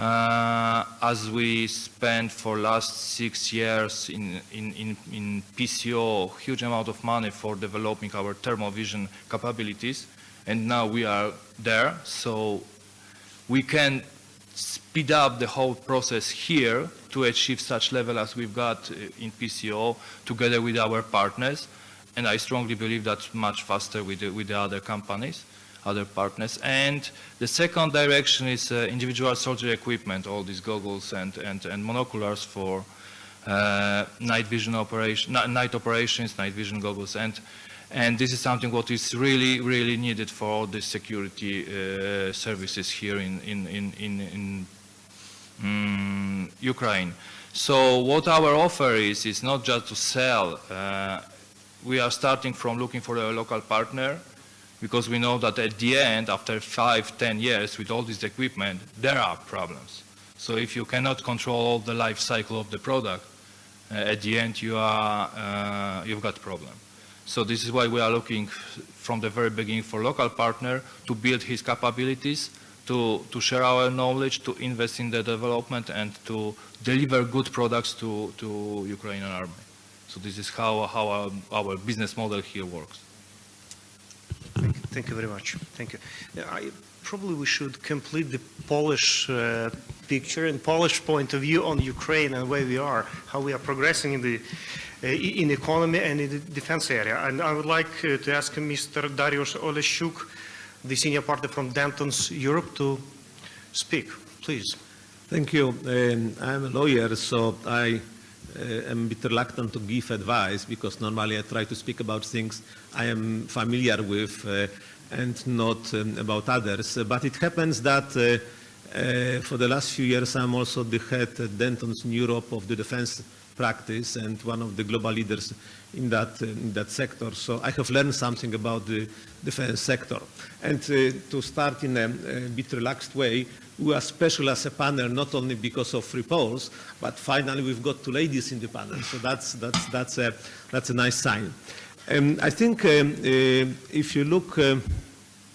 as we spent for last 6 years in PCO huge amount of money for developing our thermal vision capabilities, and now we are there, so we can speed up the whole process here to achieve such level as we've got in PCO together with our partners, and I strongly believe that's much faster with the other companies, other partners. And the second direction is individual soldier equipment, all these goggles and monoculars for night vision operation, night operations, night vision goggles, and this is something what is really needed for all the security services here in Ukraine. So what our offer is not just to sell. We are starting from looking for a local partner, because we know that at the end, after 5-10 years with all this equipment, there are problems. So if you cannot control all the life cycle of the product, at the end you've got problem. So this is why we are looking from the very beginning for local partner to build his capabilities, to share our knowledge, to invest in the development, and to deliver good products to Ukrainian army. So this is how our business model here works. Thank you very much. Thank you. Probably we should complete the Polish picture and Polish point of view on Ukraine and where we are, how we are progressing in the economy and in the defense area. And I would like to ask Mr. Dariusz Oleszczuk, the senior partner from Danton's Europe, to speak. Please. Thank you. I'm a lawyer, so I am a bit reluctant to give advice, because normally I try to speak about things I am familiar with and not about others. But it happens that for the last few years I'm also the head at Danton's in Europe of the defense practice and one of the global leaders in that sector. So I have learned something about the defense sector. And to start in a bit relaxed way, we are special as a panel, not only because of free polls, but finally we've got 2 ladies in the panel. So that's a nice sign. I think if you look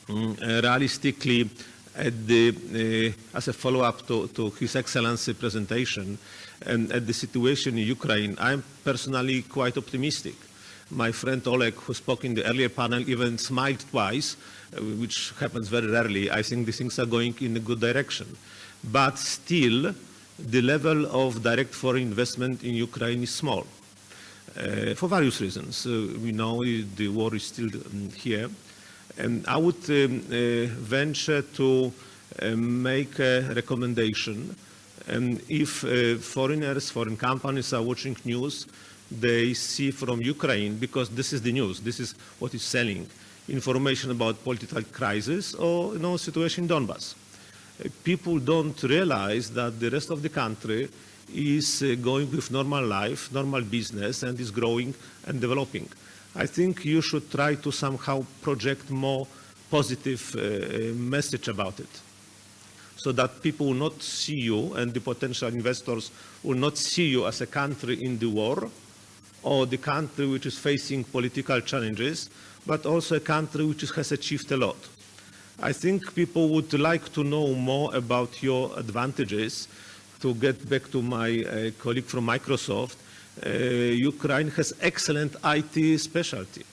realistically at as a follow-up to His Excellency presentation and at the situation in Ukraine, I'm personally quite optimistic. My friend Oleg, who spoke in the earlier panel, even smiled twice, which happens very rarely. I think the things are going in a good direction. But still, the level of direct foreign investment in Ukraine is small, for various reasons. We know the war is still here. And I would venture to make a recommendation. And if foreigners, foreign companies are watching news, they see from Ukraine, because this is the news, this is what is selling, information about political crisis or situation in Donbass. People don't realize that the rest of the country is going with normal life, normal business, and is growing and developing. I think you should try to somehow project more positive message about it, so that people will not see you, and the potential investors will not see you as a country in the war, or the country which is facing political challenges, but also a country which has achieved a lot. I think people would like to know more about your advantages. To get back to my colleague from Microsoft, Ukraine has excellent IT specialty.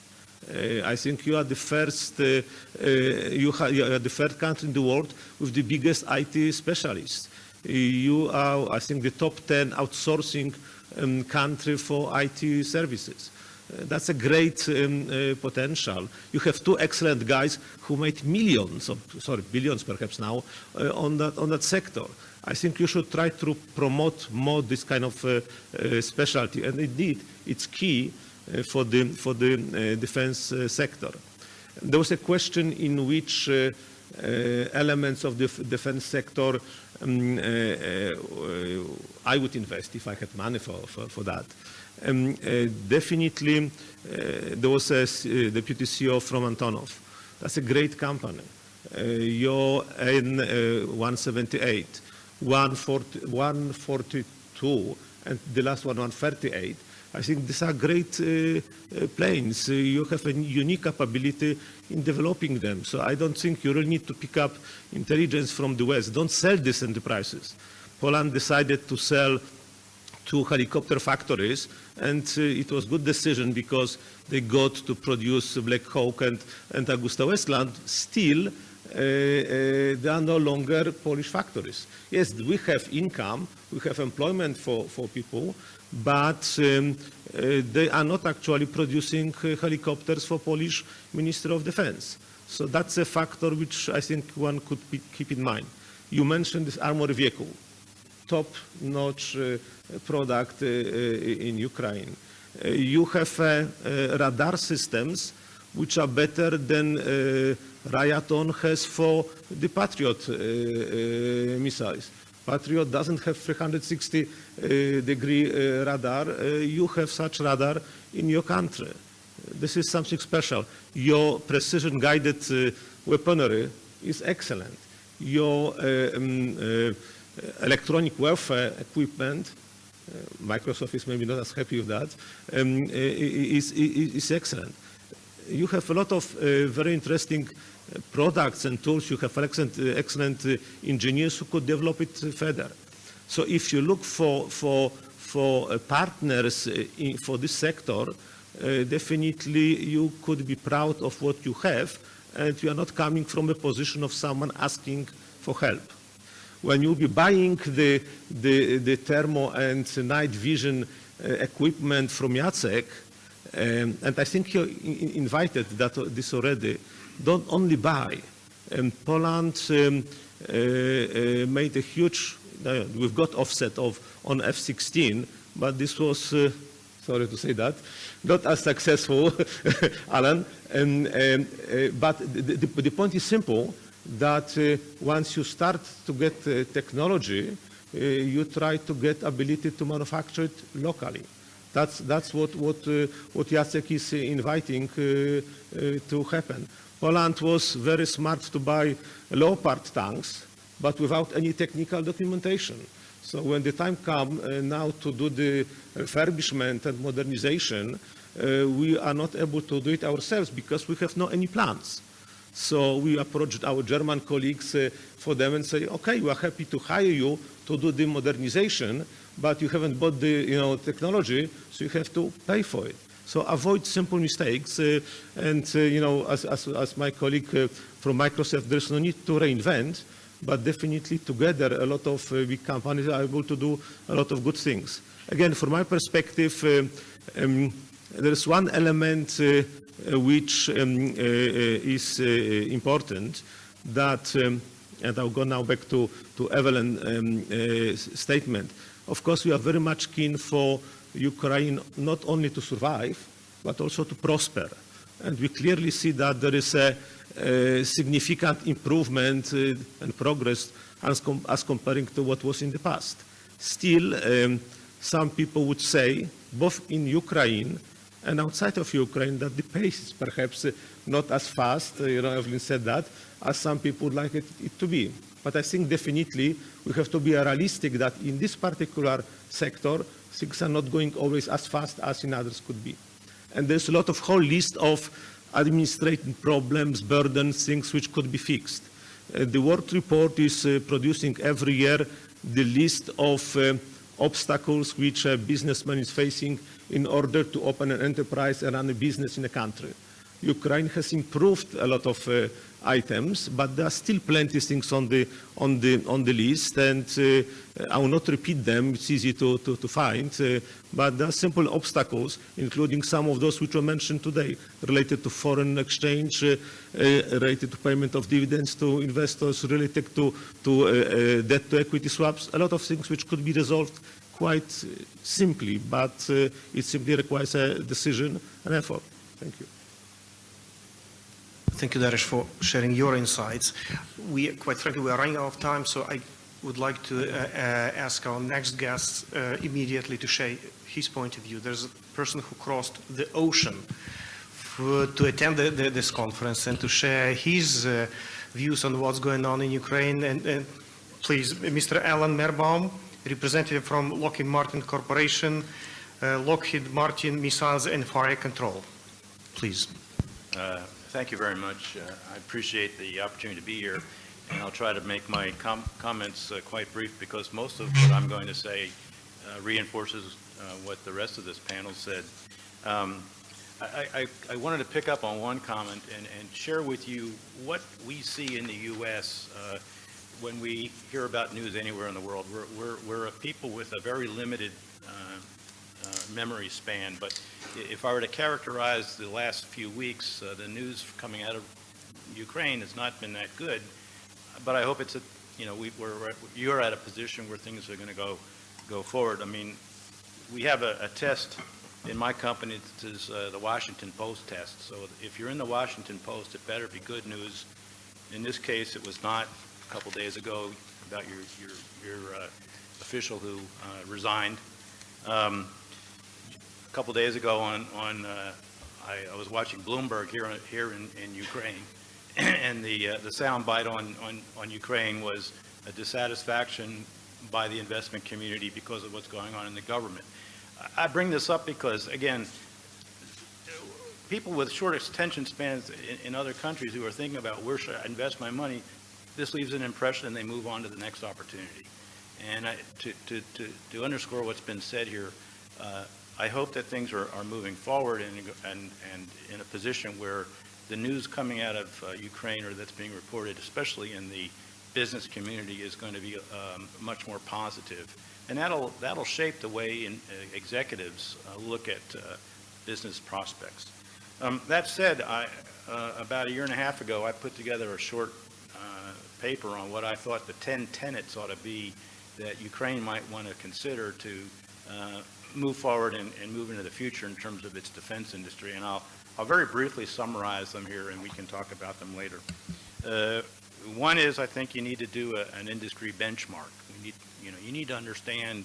I think you are the first, you are the third country in the world with the biggest IT specialists. You are, I think, the top 10 outsourcing country for IT services. That's a great potential. You have 2 excellent guys who made millions, billions perhaps now, on that sector. I think you should try to promote more this kind of specialty, and indeed, it's key for the defense sector. There was a question in which elements of the defense sector I would invest if I had money for that. Definitely, there was a deputy CEO from Antonov. That's a great company. You're in 178, 142 and the last one 138. I think these are great planes. You have a unique capability in developing them. So I don't think you really need to pick up intelligence from the West. Don't sell these enterprises. Poland decided to sell 2 helicopter factories, and it was a good decision because they got to produce Black Hawk and Augusta Westland. Still, they are no longer Polish factories. Yes, we have income, we have employment for people, but they are not actually producing helicopters for Polish Ministry of Defense. So that's a factor which I think one could keep in mind. You mentioned this armored vehicle, top-notch product in Ukraine. You have radar systems which are better than Raytheon has for the Patriot missiles. Patriot doesn't have 360-degree radar. You have such radar in your country. This is something special. Your precision-guided weaponry is excellent. Your electronic warfare equipment, Microsoft is maybe not as happy with that, is excellent. You have a lot of very interesting products and tools. You have excellent engineers who could develop it further. So if you look for partners for this sector, definitely you could be proud of what you have, and you are not coming from a position of someone asking for help. When you'll be buying the thermo and night vision equipment from Jacek, and I think you invited this already, don't only buy. Poland made a huge, we've got offset on F-16, but this was, sorry to say that, not as successful, Alan. But the point is simple, that once you start to get technology, you try to get ability to manufacture it locally. That's what Jacek is inviting to happen. Poland was very smart to buy Leopard tanks, but without any technical documentation. So when the time comes now to do the refurbishment and modernization, we are not able to do it ourselves because we have no any plans. So we approached our German colleagues for them and say, okay, we are happy to hire you to do the modernization, but you haven't bought the technology, so you have to pay for it. So avoid simple mistakes. As my colleague from Microsoft, there's no need to reinvent, but definitely together a lot of big companies are able to do a lot of good things. Again, from my perspective, there is one element which is important, that, and I'll go now back to Evelyn's statement. Of course, we are very much keen for Ukraine not only to survive, but also to prosper. And we clearly see that there is a significant improvement and progress as comparing to what was in the past. Still, some people would say, both in Ukraine and outside of Ukraine, that the pace is perhaps not as fast, Evelyn said that, as some people would like it to be. But I think definitely we have to be realistic that in this particular sector, things are not going always as fast as in others could be. And there's a lot of whole list of administrative problems, burdens, things which could be fixed. The World Report is producing every year the list of obstacles which a businessman is facing in order to open an enterprise and run a business in a country. Ukraine has improved a lot of items, but there are still plenty of things on the list, and I will not repeat them. It's easy to find, but there are simple obstacles, including some of those which were mentioned today, related to foreign exchange, related to payment of dividends to investors, related to debt to equity swaps. A lot of things which could be resolved quite simply, but it simply requires a decision and effort. Thank you. Thank you, Dariusz, for sharing your insights. Quite frankly, we are running out of time, so I would like to ask our next guest immediately to share his point of view. There's a person who crossed the ocean to attend this conference and to share his views on what's going on in Ukraine. And please, Mr. Alan Merbaum, representative from Lockheed Martin Corporation, Lockheed Martin Missiles and Fire Control. Please. Thank you very much. I appreciate the opportunity to be here, and I'll try to make my comments quite brief because most of what I'm going to say reinforces what the rest of this panel said. I wanted to pick up on one comment and share with you what we see in the U.S. When we hear about news anywhere in the world. We're a people with a very limited memory span, but if I were to characterize the last few weeks, the news coming out of Ukraine has not been that good, but I hope it's you're at a position where things are going to go forward. I mean, we have a test in my company that is the Washington Post test. So if you're in the Washington Post, it better be good news. In this case, it was not. A couple days ago, about your official who resigned. A couple days ago, I was watching Bloomberg here in Ukraine, and the soundbite on Ukraine was a dissatisfaction by the investment community because of what's going on in the government. I bring this up because, again, people with short attention spans in other countries who are thinking about where should I invest my money, this leaves an impression and they move on to the next opportunity. And to underscore what's been said here, I hope that things are moving forward and in a position where the news coming out of Ukraine or that's being reported, especially in the business community, is going to be much more positive. And that'll shape the way executives look at business prospects. That said, about a year and a half ago, I put together a short paper on what I thought the 10 tenets ought to be that Ukraine might want to consider to move forward and move into the future in terms of its defense industry. And I'll very briefly summarize them here, and we can talk about them later. One is, I think you need to do an industry benchmark. You need to understand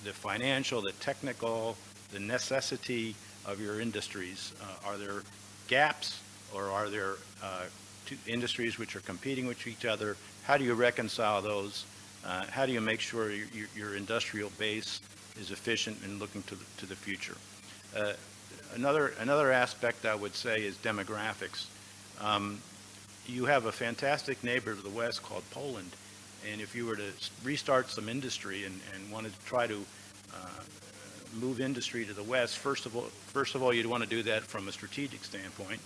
the financial, the technical, the necessity of your industries. Are there gaps, or are there two industries which are competing with each other? How do you reconcile those? How do you make sure your industrial base is efficient and looking to the future? Another aspect I would say is demographics. You have a fantastic neighbor to the west called Poland, and if you were to restart some industry and wanted to try to move industry to the west, first of all, you'd want to do that from a strategic standpoint,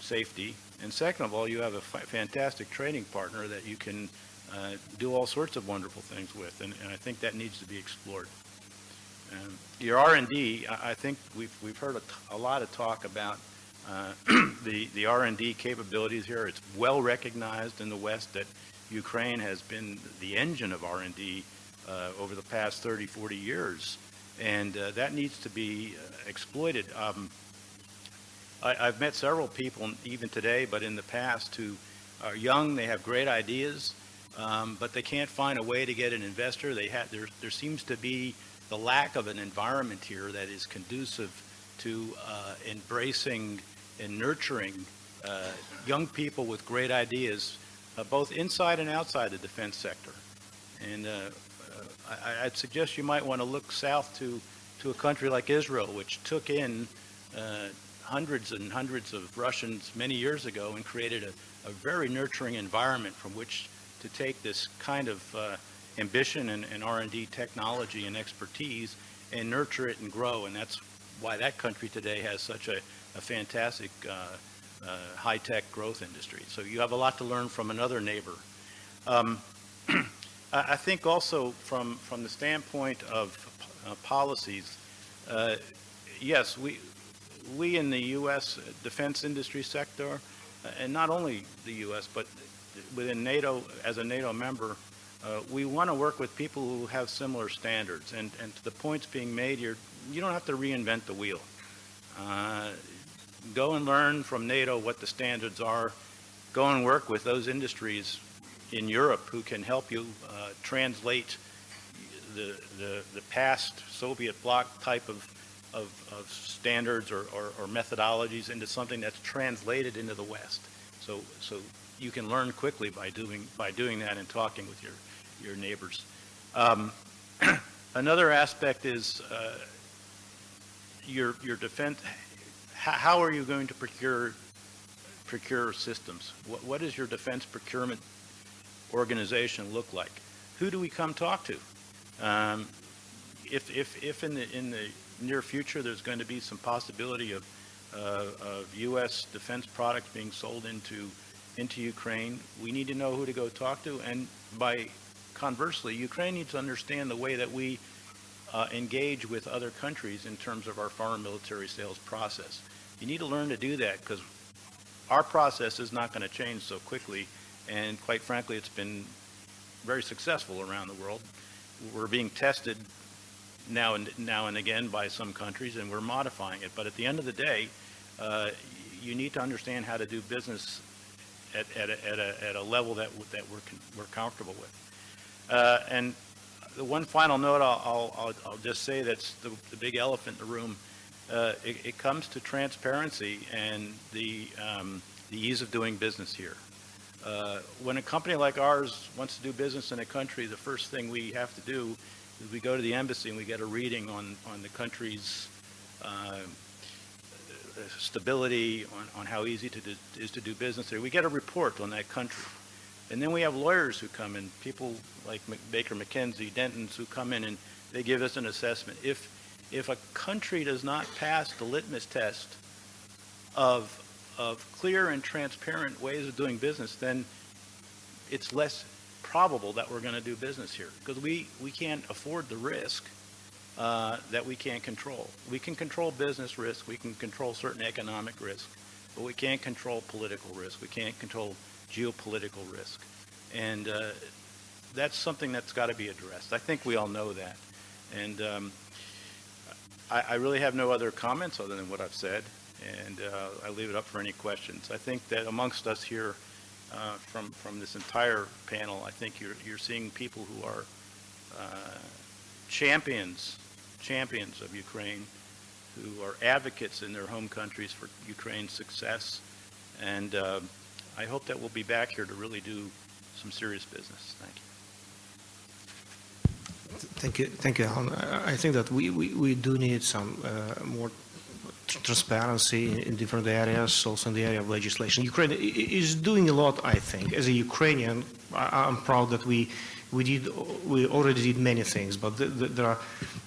safety, and second of all, you have a fantastic trading partner that you can do all sorts of wonderful things with, and I think that needs to be explored. Your R&D, I think we've heard a lot of talk about the R&D capabilities here. It's well recognized in the West that Ukraine has been the engine of R&D over the past 30, 40 years, and that needs to be exploited. I've met several people, even today, but in the past, who are young, they have great ideas, but they can't find a way to get an investor. There seems to be the lack of an environment here that is conducive to embracing and nurturing young people with great ideas, both inside and outside the defense sector. And I'd suggest you might want to look south to a country like Israel, which took in hundreds and hundreds of Russians many years ago and created a very nurturing environment from which to take this kind of ambition and R&D technology and expertise and nurture it and grow. And that's why that country today has such a fantastic high-tech growth industry. So you have a lot to learn from another neighbor. I think also from the standpoint of policies, yes, we in the U.S. defense industry sector, and not only the U.S., but within NATO, as a NATO member, we want to work with people who have similar standards. And to the points being made here, you don't have to reinvent the wheel. Go and learn from NATO what the standards are. Go and work with those industries in Europe who can help you translate the past Soviet bloc type of standards or methodologies into something that's translated into the West. So you can learn quickly by doing that and talking with your neighbors. Another aspect is your defense. How are you going to procure systems? What does your defense procurement organization look like? Who do we come talk to? If in the near future there's going to be some possibility of U.S. defense products being sold into Ukraine, we need to know who to go talk to. And by conversely, Ukraine needs to understand the way that we engage with other countries in terms of our foreign military sales process. You need to learn to do that because our process is not going to change so quickly, and quite frankly, it's been very successful around the world. We're being tested now and again by some countries, and we're modifying it. But at the end of the day, you need to understand how to do business at a level that we're comfortable with. And the one final note I'll just say that's the big elephant in the room. It comes to transparency and the ease of doing business here. When a company like ours wants to do business in a country, the first thing we have to do is we go to the embassy and we get a reading on the country's stability, on how easy it is to do business there. We get a report on that country. And then we have lawyers who come in, people like Baker McKenzie, Dentons, who come in and they give us an assessment. If a country does not pass the litmus test of clear and transparent ways of doing business, then it's less probable that we're going to do business here, because we can't afford the risk that we can't control. We can control business risk, we can control certain economic risk, but we can't control political risk, we can't control geopolitical risk. And that's something that's got to be addressed. I think we all know that. And I really have no other comments other than what I've said, and I leave it up for any questions. I think that amongst us here, from this entire panel, I think you're seeing people who are champions of Ukraine, who are advocates in their home countries for Ukraine's success, and I hope that we'll be back here to really do some serious business. Thank you. Thank you, Alan. I think that we do need some more transparency in different areas, also in the area of legislation. Ukraine is doing a lot, I think. As a Ukrainian, I'm proud that we already did many things, but there are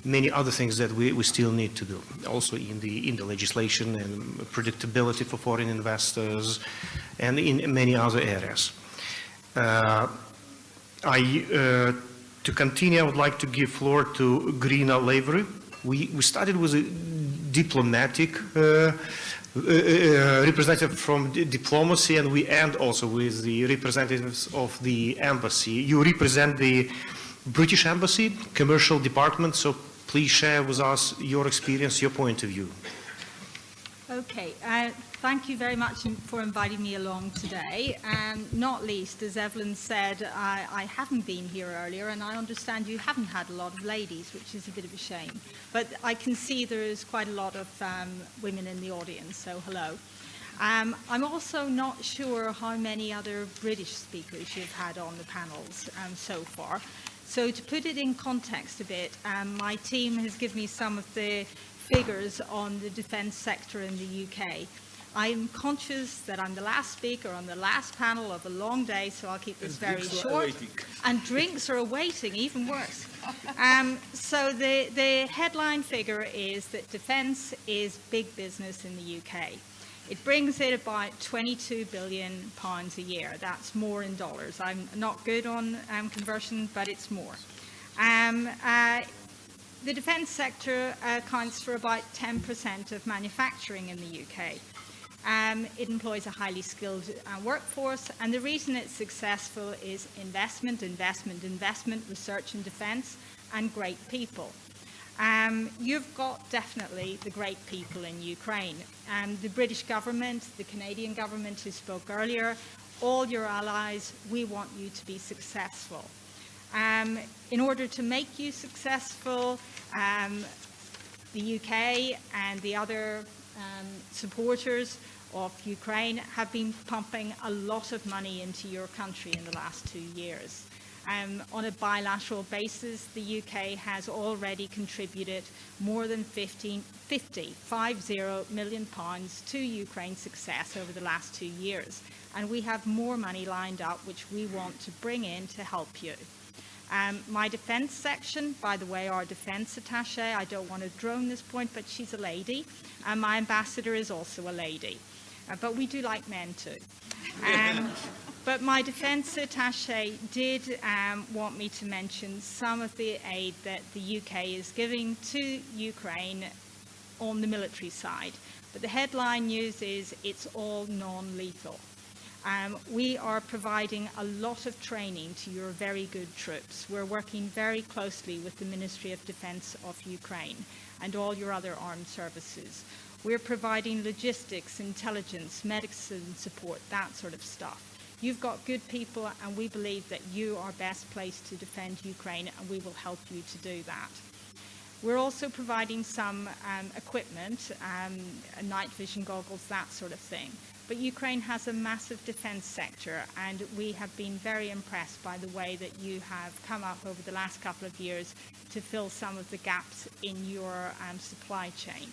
many other things that we still need to do, also in the legislation and predictability for foreign investors, and in many other areas. To continue, I would like to give floor to Grina Lavery. We started with a diplomatic representative from diplomacy, and we end also with the representatives of the embassy. You represent the British Embassy Commercial Department, so please share with us your experience, your point of view. Okay, thank you very much for inviting me along today, and not least, as Evelyn said, I haven't been here earlier, and I understand you haven't had a lot of ladies, which is a bit of a shame, but I can see there is quite a lot of women in the audience, so hello. I'm also not sure how many other British speakers you've had on the panels so far. So to put it in context a bit, my team has given me some of the figures on the defence sector in the UK. I'm conscious that I'm the last speaker on the last panel of a long day, so I'll keep this very short. And drinks are awaiting, even worse. So the headline figure is that defence is big business in the UK. It brings in about £22 billion a year. That's more in dollars. I'm not good on conversion, but it's more. The defence sector accounts for about 10% of manufacturing in the UK. It employs a highly skilled workforce, and the reason it's successful is investment, research and defence, and great people. You've got definitely the great people in Ukraine. The British government, the Canadian government who spoke earlier, all your allies, we want you to be successful. In order to make you successful, the UK and the other supporters of Ukraine have been pumping a lot of money into your country in the last 2 years. On a bilateral basis, the UK has already contributed more than 50 million pounds to Ukraine's success over the last 2 years. And we have more money lined up, which we want to bring in to help you. My defence section, by the way, our defence attaché, I don't want to drone this point, but she's a lady, and my ambassador is also a lady. But we do like men too. But my defence attaché did want me to mention some of the aid that the UK is giving to Ukraine on the military side. But the headline news is it's all non-lethal. We are providing a lot of training to your very good troops. We're working very closely with the Ministry of Defence of Ukraine and all your other armed services. We're providing logistics, intelligence, medicine support, that sort of stuff. You've got good people, and we believe that you are best placed to defend Ukraine, and we will help you to do that. We're also providing some equipment, night vision goggles, that sort of thing. But Ukraine has a massive defense sector, and we have been very impressed by the way that you have come up over the last couple of years to fill some of the gaps in your supply chain.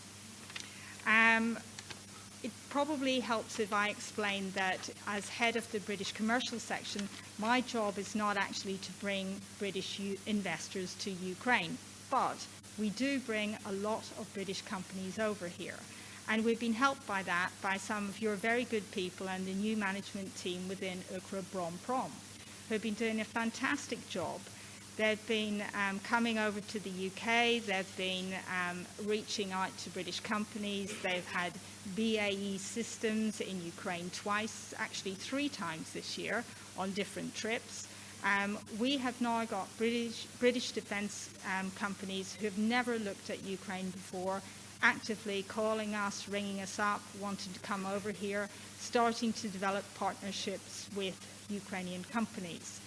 It probably helps if I explain that as head of the British commercial section, my job is not actually to bring British investors to Ukraine, but we do bring a lot of British companies over here. And we've been helped by that by some of your very good people and the new management team within UKROBORONPROM, who have been doing a fantastic job. They've been coming over to the UK, they've been reaching out to British companies, they've had BAE systems in Ukraine twice, actually 3 times this year on different trips. We have now got British defence companies who have never looked at Ukraine before, actively calling us, ringing us up, wanting to come over here, starting to develop partnerships with Ukrainian companies.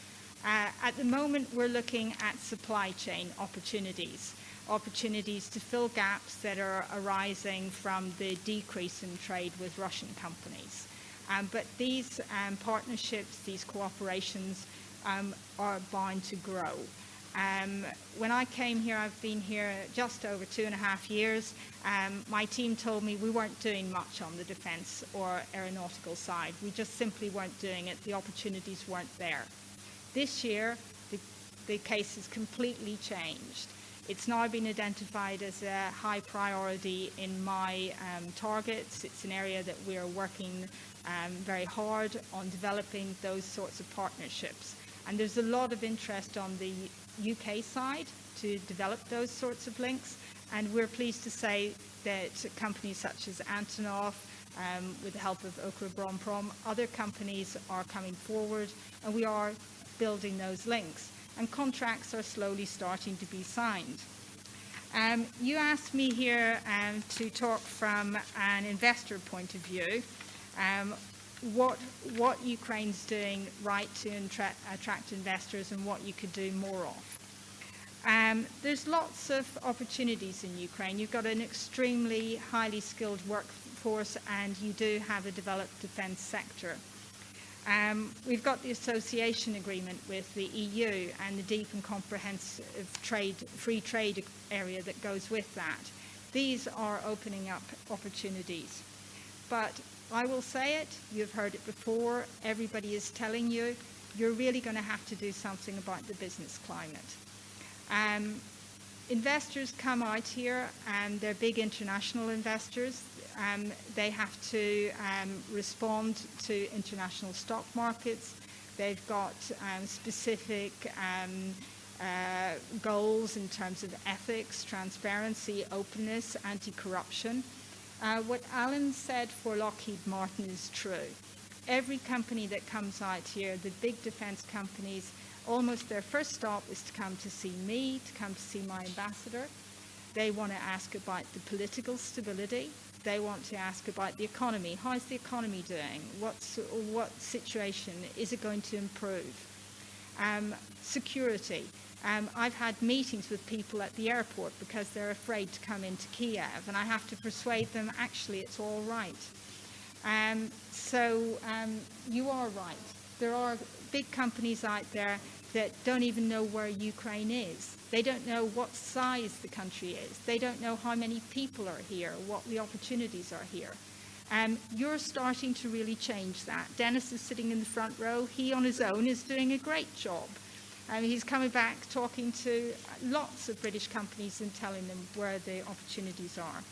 At the moment, we're looking at supply chain opportunities to fill gaps that are arising from the decrease in trade with Russian companies. But these partnerships, these cooperations are bound to grow. When I came here, I've been here just over 2.5 years, my team told me we weren't doing much on the defence or aeronautical side. We just simply weren't doing it. The opportunities weren't there. This year, the case has completely changed. It's now been identified as a high priority in my targets. It's an area that we are working very hard on developing those sorts of partnerships. And there's a lot of interest on the UK side to develop those sorts of links. And we're pleased to say that companies such as Antonov, with the help of UKROBORONPROM, other companies are coming forward, and we are building those links. And contracts are slowly starting to be signed. You asked me here to talk from an investor point of view, what Ukraine's doing right to attract investors and what you could do more of. There's lots of opportunities in Ukraine. You've got an extremely highly skilled workforce, and you do have a developed defence sector. We've got the association agreement with the EU and the deep and comprehensive free trade area that goes with that. These are opening up opportunities. But I will say it, you've heard it before, everybody is telling you, you're really going to have to do something about the business climate. Investors come out here, and they're big international investors. They have to respond to international stock markets. They've got specific goals in terms of ethics, transparency, openness, anti-corruption. What Alan said for Lockheed Martin is true. Every company that comes out here, the big defense companies, almost their first stop is to come to see me, to come to see my ambassador. They want to ask about the political stability. They want to ask about the economy. How's the economy doing? What situation? Is it going to improve? Security. I've had meetings with people at the airport because they're afraid to come into Kyiv, and I have to persuade them, actually, it's all right. So you are right. There are big companies out there that don't even know where Ukraine is. They don't know what size the country is. They don't know how many people are here, what the opportunities are here. You're starting to really change that. Dennis is sitting in the front row. He on his own is doing a great job. He's coming back talking to lots of British companies and telling them where the opportunities are.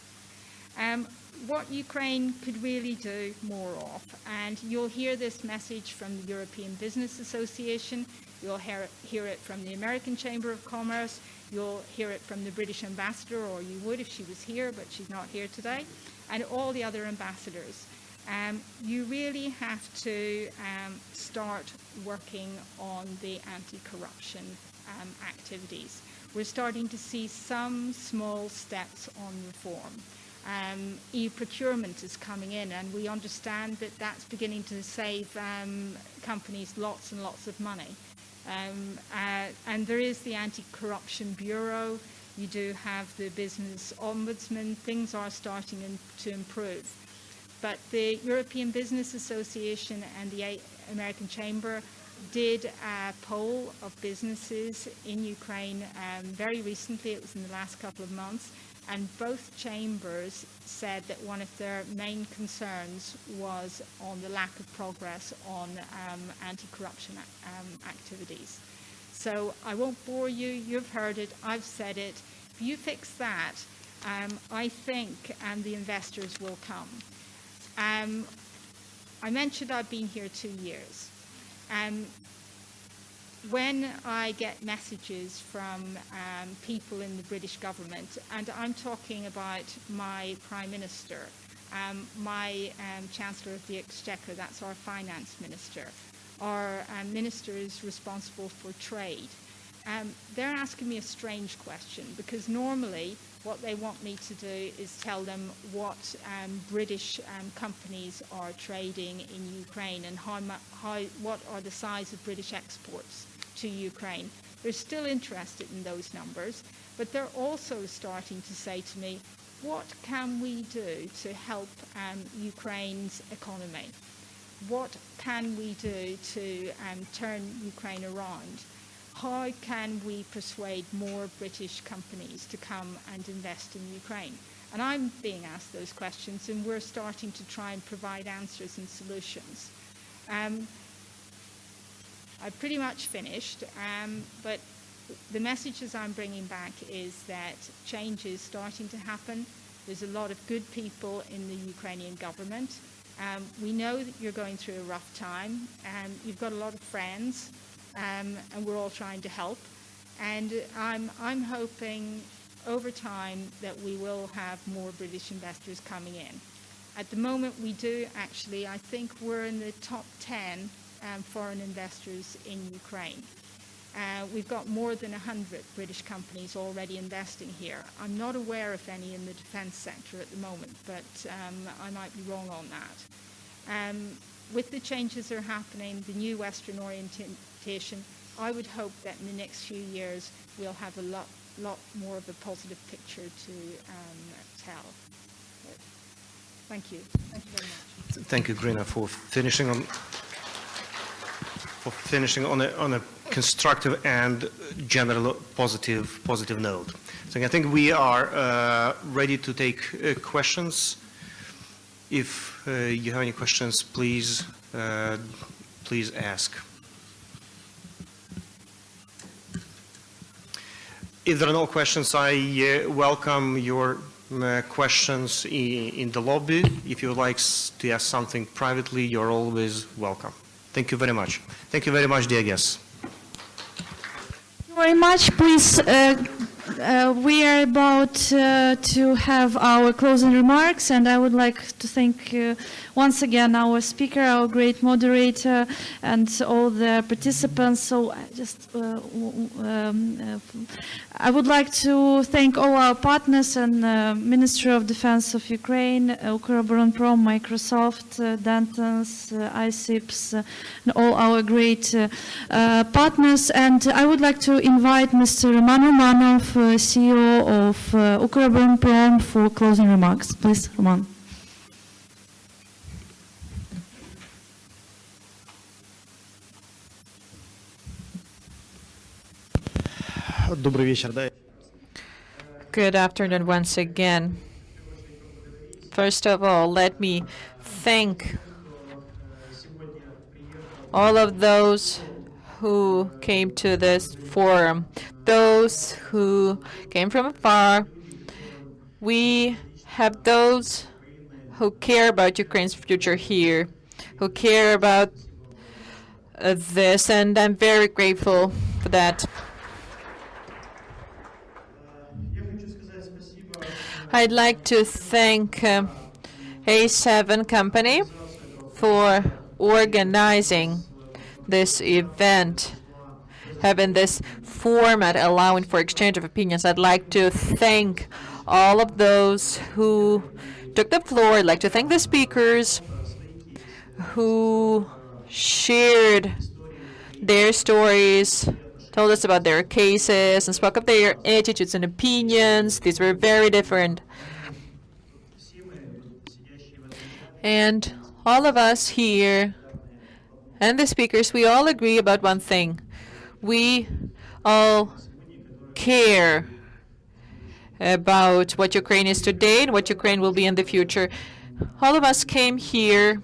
What Ukraine could really do more of, and you'll hear this message from the European Business Association, you'll hear it from the American Chamber of Commerce, you'll hear it from the British ambassador, or you would if she was here, but she's not here today, and all the other ambassadors. You really have to start working on the anti-corruption activities. We're starting to see some small steps on reform. E-procurement is coming in, and we understand that that's beginning to save companies lots and lots of money. And there is the Anti-Corruption Bureau. You do have the Business Ombudsman. Things are starting to improve. But the European Business Association and the American Chamber did a poll of businesses in Ukraine very recently. It was in the last couple of months. And both chambers said that one of their main concerns was on the lack of progress on anti-corruption activities. So I won't bore you. You've heard it. I've said it. If you fix that, I think the investors will come. I mentioned I've been here 2 years. When I get messages from people in the British government, and I'm talking about my Prime Minister, my Chancellor of the Exchequer, that's our Finance Minister, our Minister is responsible for trade, they're asking me a strange question, because normally what they want me to do is tell them what British companies are trading in Ukraine and what are the size of British exports to Ukraine. They're still interested in those numbers, but they're also starting to say to me, what can we do to help Ukraine's economy? What can we do to turn Ukraine around? How can we persuade more British companies to come and invest in Ukraine? And I'm being asked those questions, and we're starting to try and provide answers and solutions. I've pretty much finished, but the messages I'm bringing back is that change is starting to happen. There's a lot of good people in the Ukrainian government. We know that you're going through a rough time. You've got a lot of friends, and we're all trying to help. And I'm hoping over time that we will have more British investors coming in. At the moment we do actually, I think we're in the top 10 foreign investors in Ukraine. We've got more than 100 British companies already investing here. I'm not aware of any in the defense sector at the moment, but I might be wrong on that. With the changes that are happening, the new Western orientation, I would hope that in the next few years we'll have a lot more of a positive picture to tell. But thank you. Thank you very much. Thank you, Grina, for finishing on a constructive and general positive note. So I think we are ready to take questions. If you have any questions, please ask. If there are no questions, I welcome your questions in the lobby. If you would like to ask something privately, you're always welcome. Thank you very much. Thank you very much, dear guests. Thank you very much. Please, we are about to have our closing remarks, and I would like to thank once again our speaker, our great moderator, and all the participants. So I would like to thank all our partners and Ministry of Defense of Ukraine, UKROBORONPROM, Microsoft, Dentons, ICIPS, and all our great partners. And I would like to invite Mr. Roman Romanov, CEO of UKROBORONPROM, for closing remarks. Please, Roman. Добрый вечер, да? Good afternoon once again. First of all, let me thank all of those who came to this forum, those who came from afar. We have those who care about Ukraine's future here, who care about this, and I'm very grateful for that. I'd like to thank A7 Company for organizing this event, having this format allowing for exchange of opinions. I'd like to thank all of those who took the floor. I'd like to thank the speakers who shared their stories, told us about their cases, and spoke of their attitudes and opinions. These were very different. And all of us here and the speakers, we all agree about one thing. We all care about what Ukraine is today and what Ukraine will be in the future. All of us came here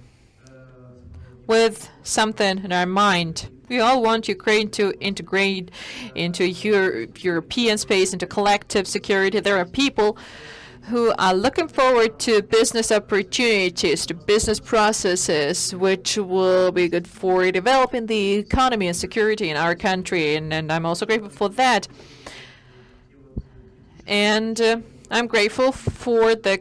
with something in our mind. We all want Ukraine to integrate into European space, into collective security. There are people who are looking forward to business opportunities, to business processes, which will be good for developing the economy and security in our country, and I'm also grateful for that. And I'm grateful for the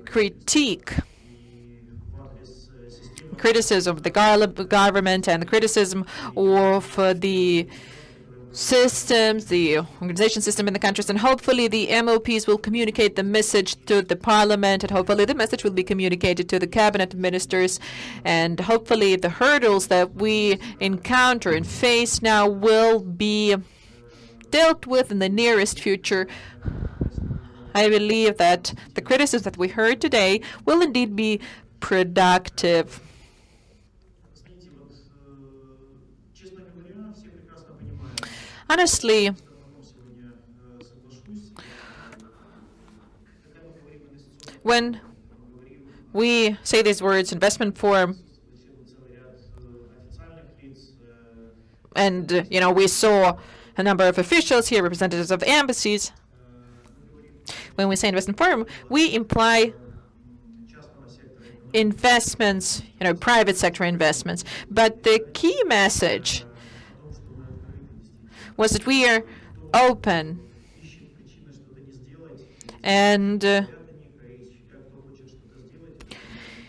criticism of the government and the criticism of the systems, the organization system in the countries, and hopefully the MOPs will communicate the message to the parliament, and hopefully the message will be communicated to the cabinet ministers, and hopefully the hurdles that we encounter and face now will be dealt with in the nearest future. I believe that the criticisms that we heard today will indeed be productive. Honestly, when we say these words, investment forum, and we saw a number of officials here, representatives of embassies. When we say investment forum, we imply investments, private sector investments. But the key message was that we are open, and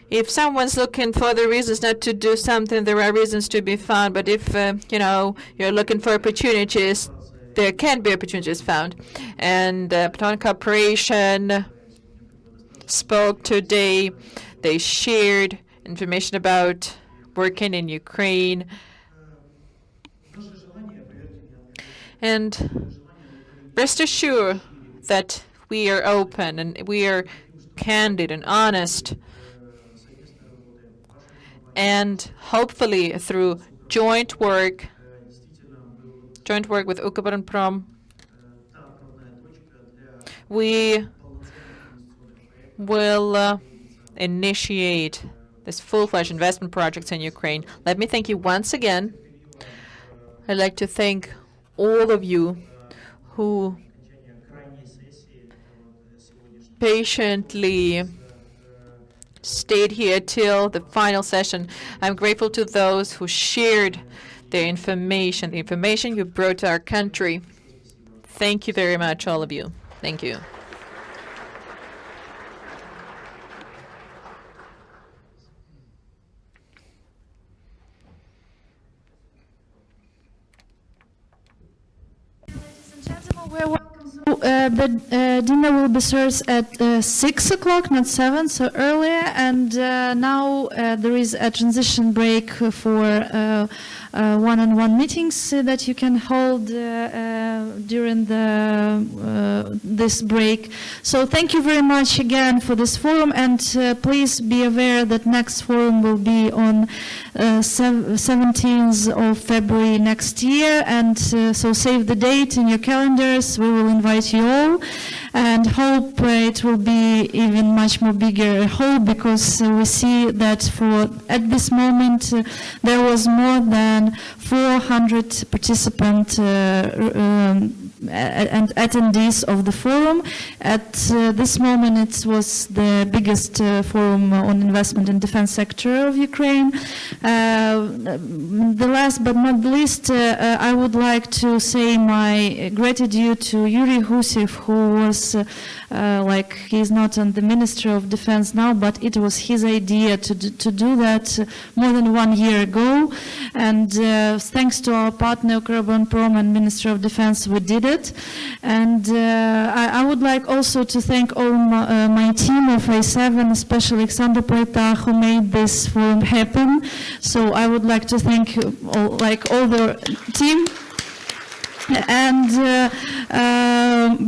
if someone's looking for the reasons not to do something, there are reasons to be found. But if you're looking for opportunities, there can be opportunities found. And Patronage Corporation spoke today. They shared information about working in Ukraine. And rest assured that we are open and we are candid and honest. And hopefully through joint work with UKROBORONPROM, we will initiate this full-fledged investment projects in Ukraine. Let me thank you once again. I'd like to thank all of you who patiently stayed here till the final session. I'm grateful to those who shared their information, the information you brought to our country. Thank you very much, all of you. Thank you. We're welcome to the dinner will be served at 6 o'clock, not 7, so earlier. And now there is a transition break for one-on-one meetings that you can hold during this break. So thank you very much again for this forum, and please be aware that next forum will be on 17th of February next year, and so save the date in your calendars. We will invite you all, and hope it will be even much more bigger whole, because we see that at this moment there was more than 400 participants and attendees of the forum. At this moment, it was the biggest forum on investment in defense sector of Ukraine. The last but not least, I would like to say my gratitude to Yuri Gusev, who was he's not on the Minister of Defense now, but it was his idea to do that more than 1 year ago. And thanks to our partner UKROBORONPROM and Minister of Defense, we did it. And I would like also to thank all my team of A7, especially Alexander Poeta, who made this forum happen. So I would like to thank all the team. And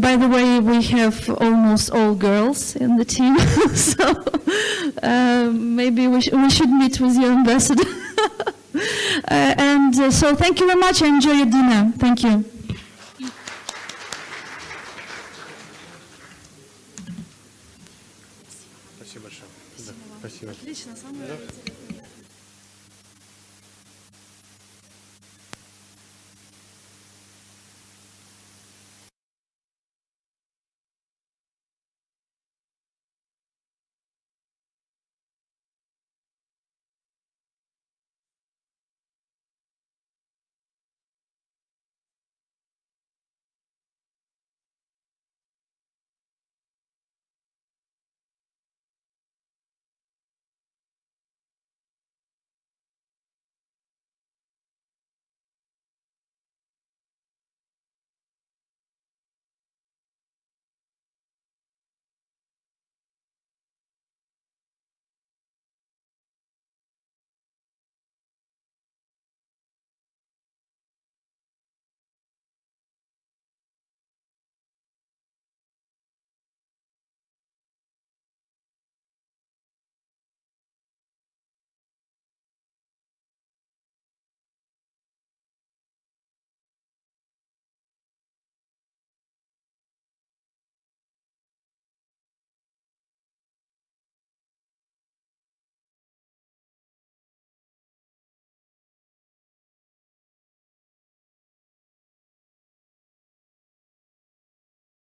by the way, we have almost all girls in the team, so maybe we should meet with your ambassador. So thank you very much. Enjoy your dinner. Thank you. Спасибо большое. Да, спасибо. Отлично, самое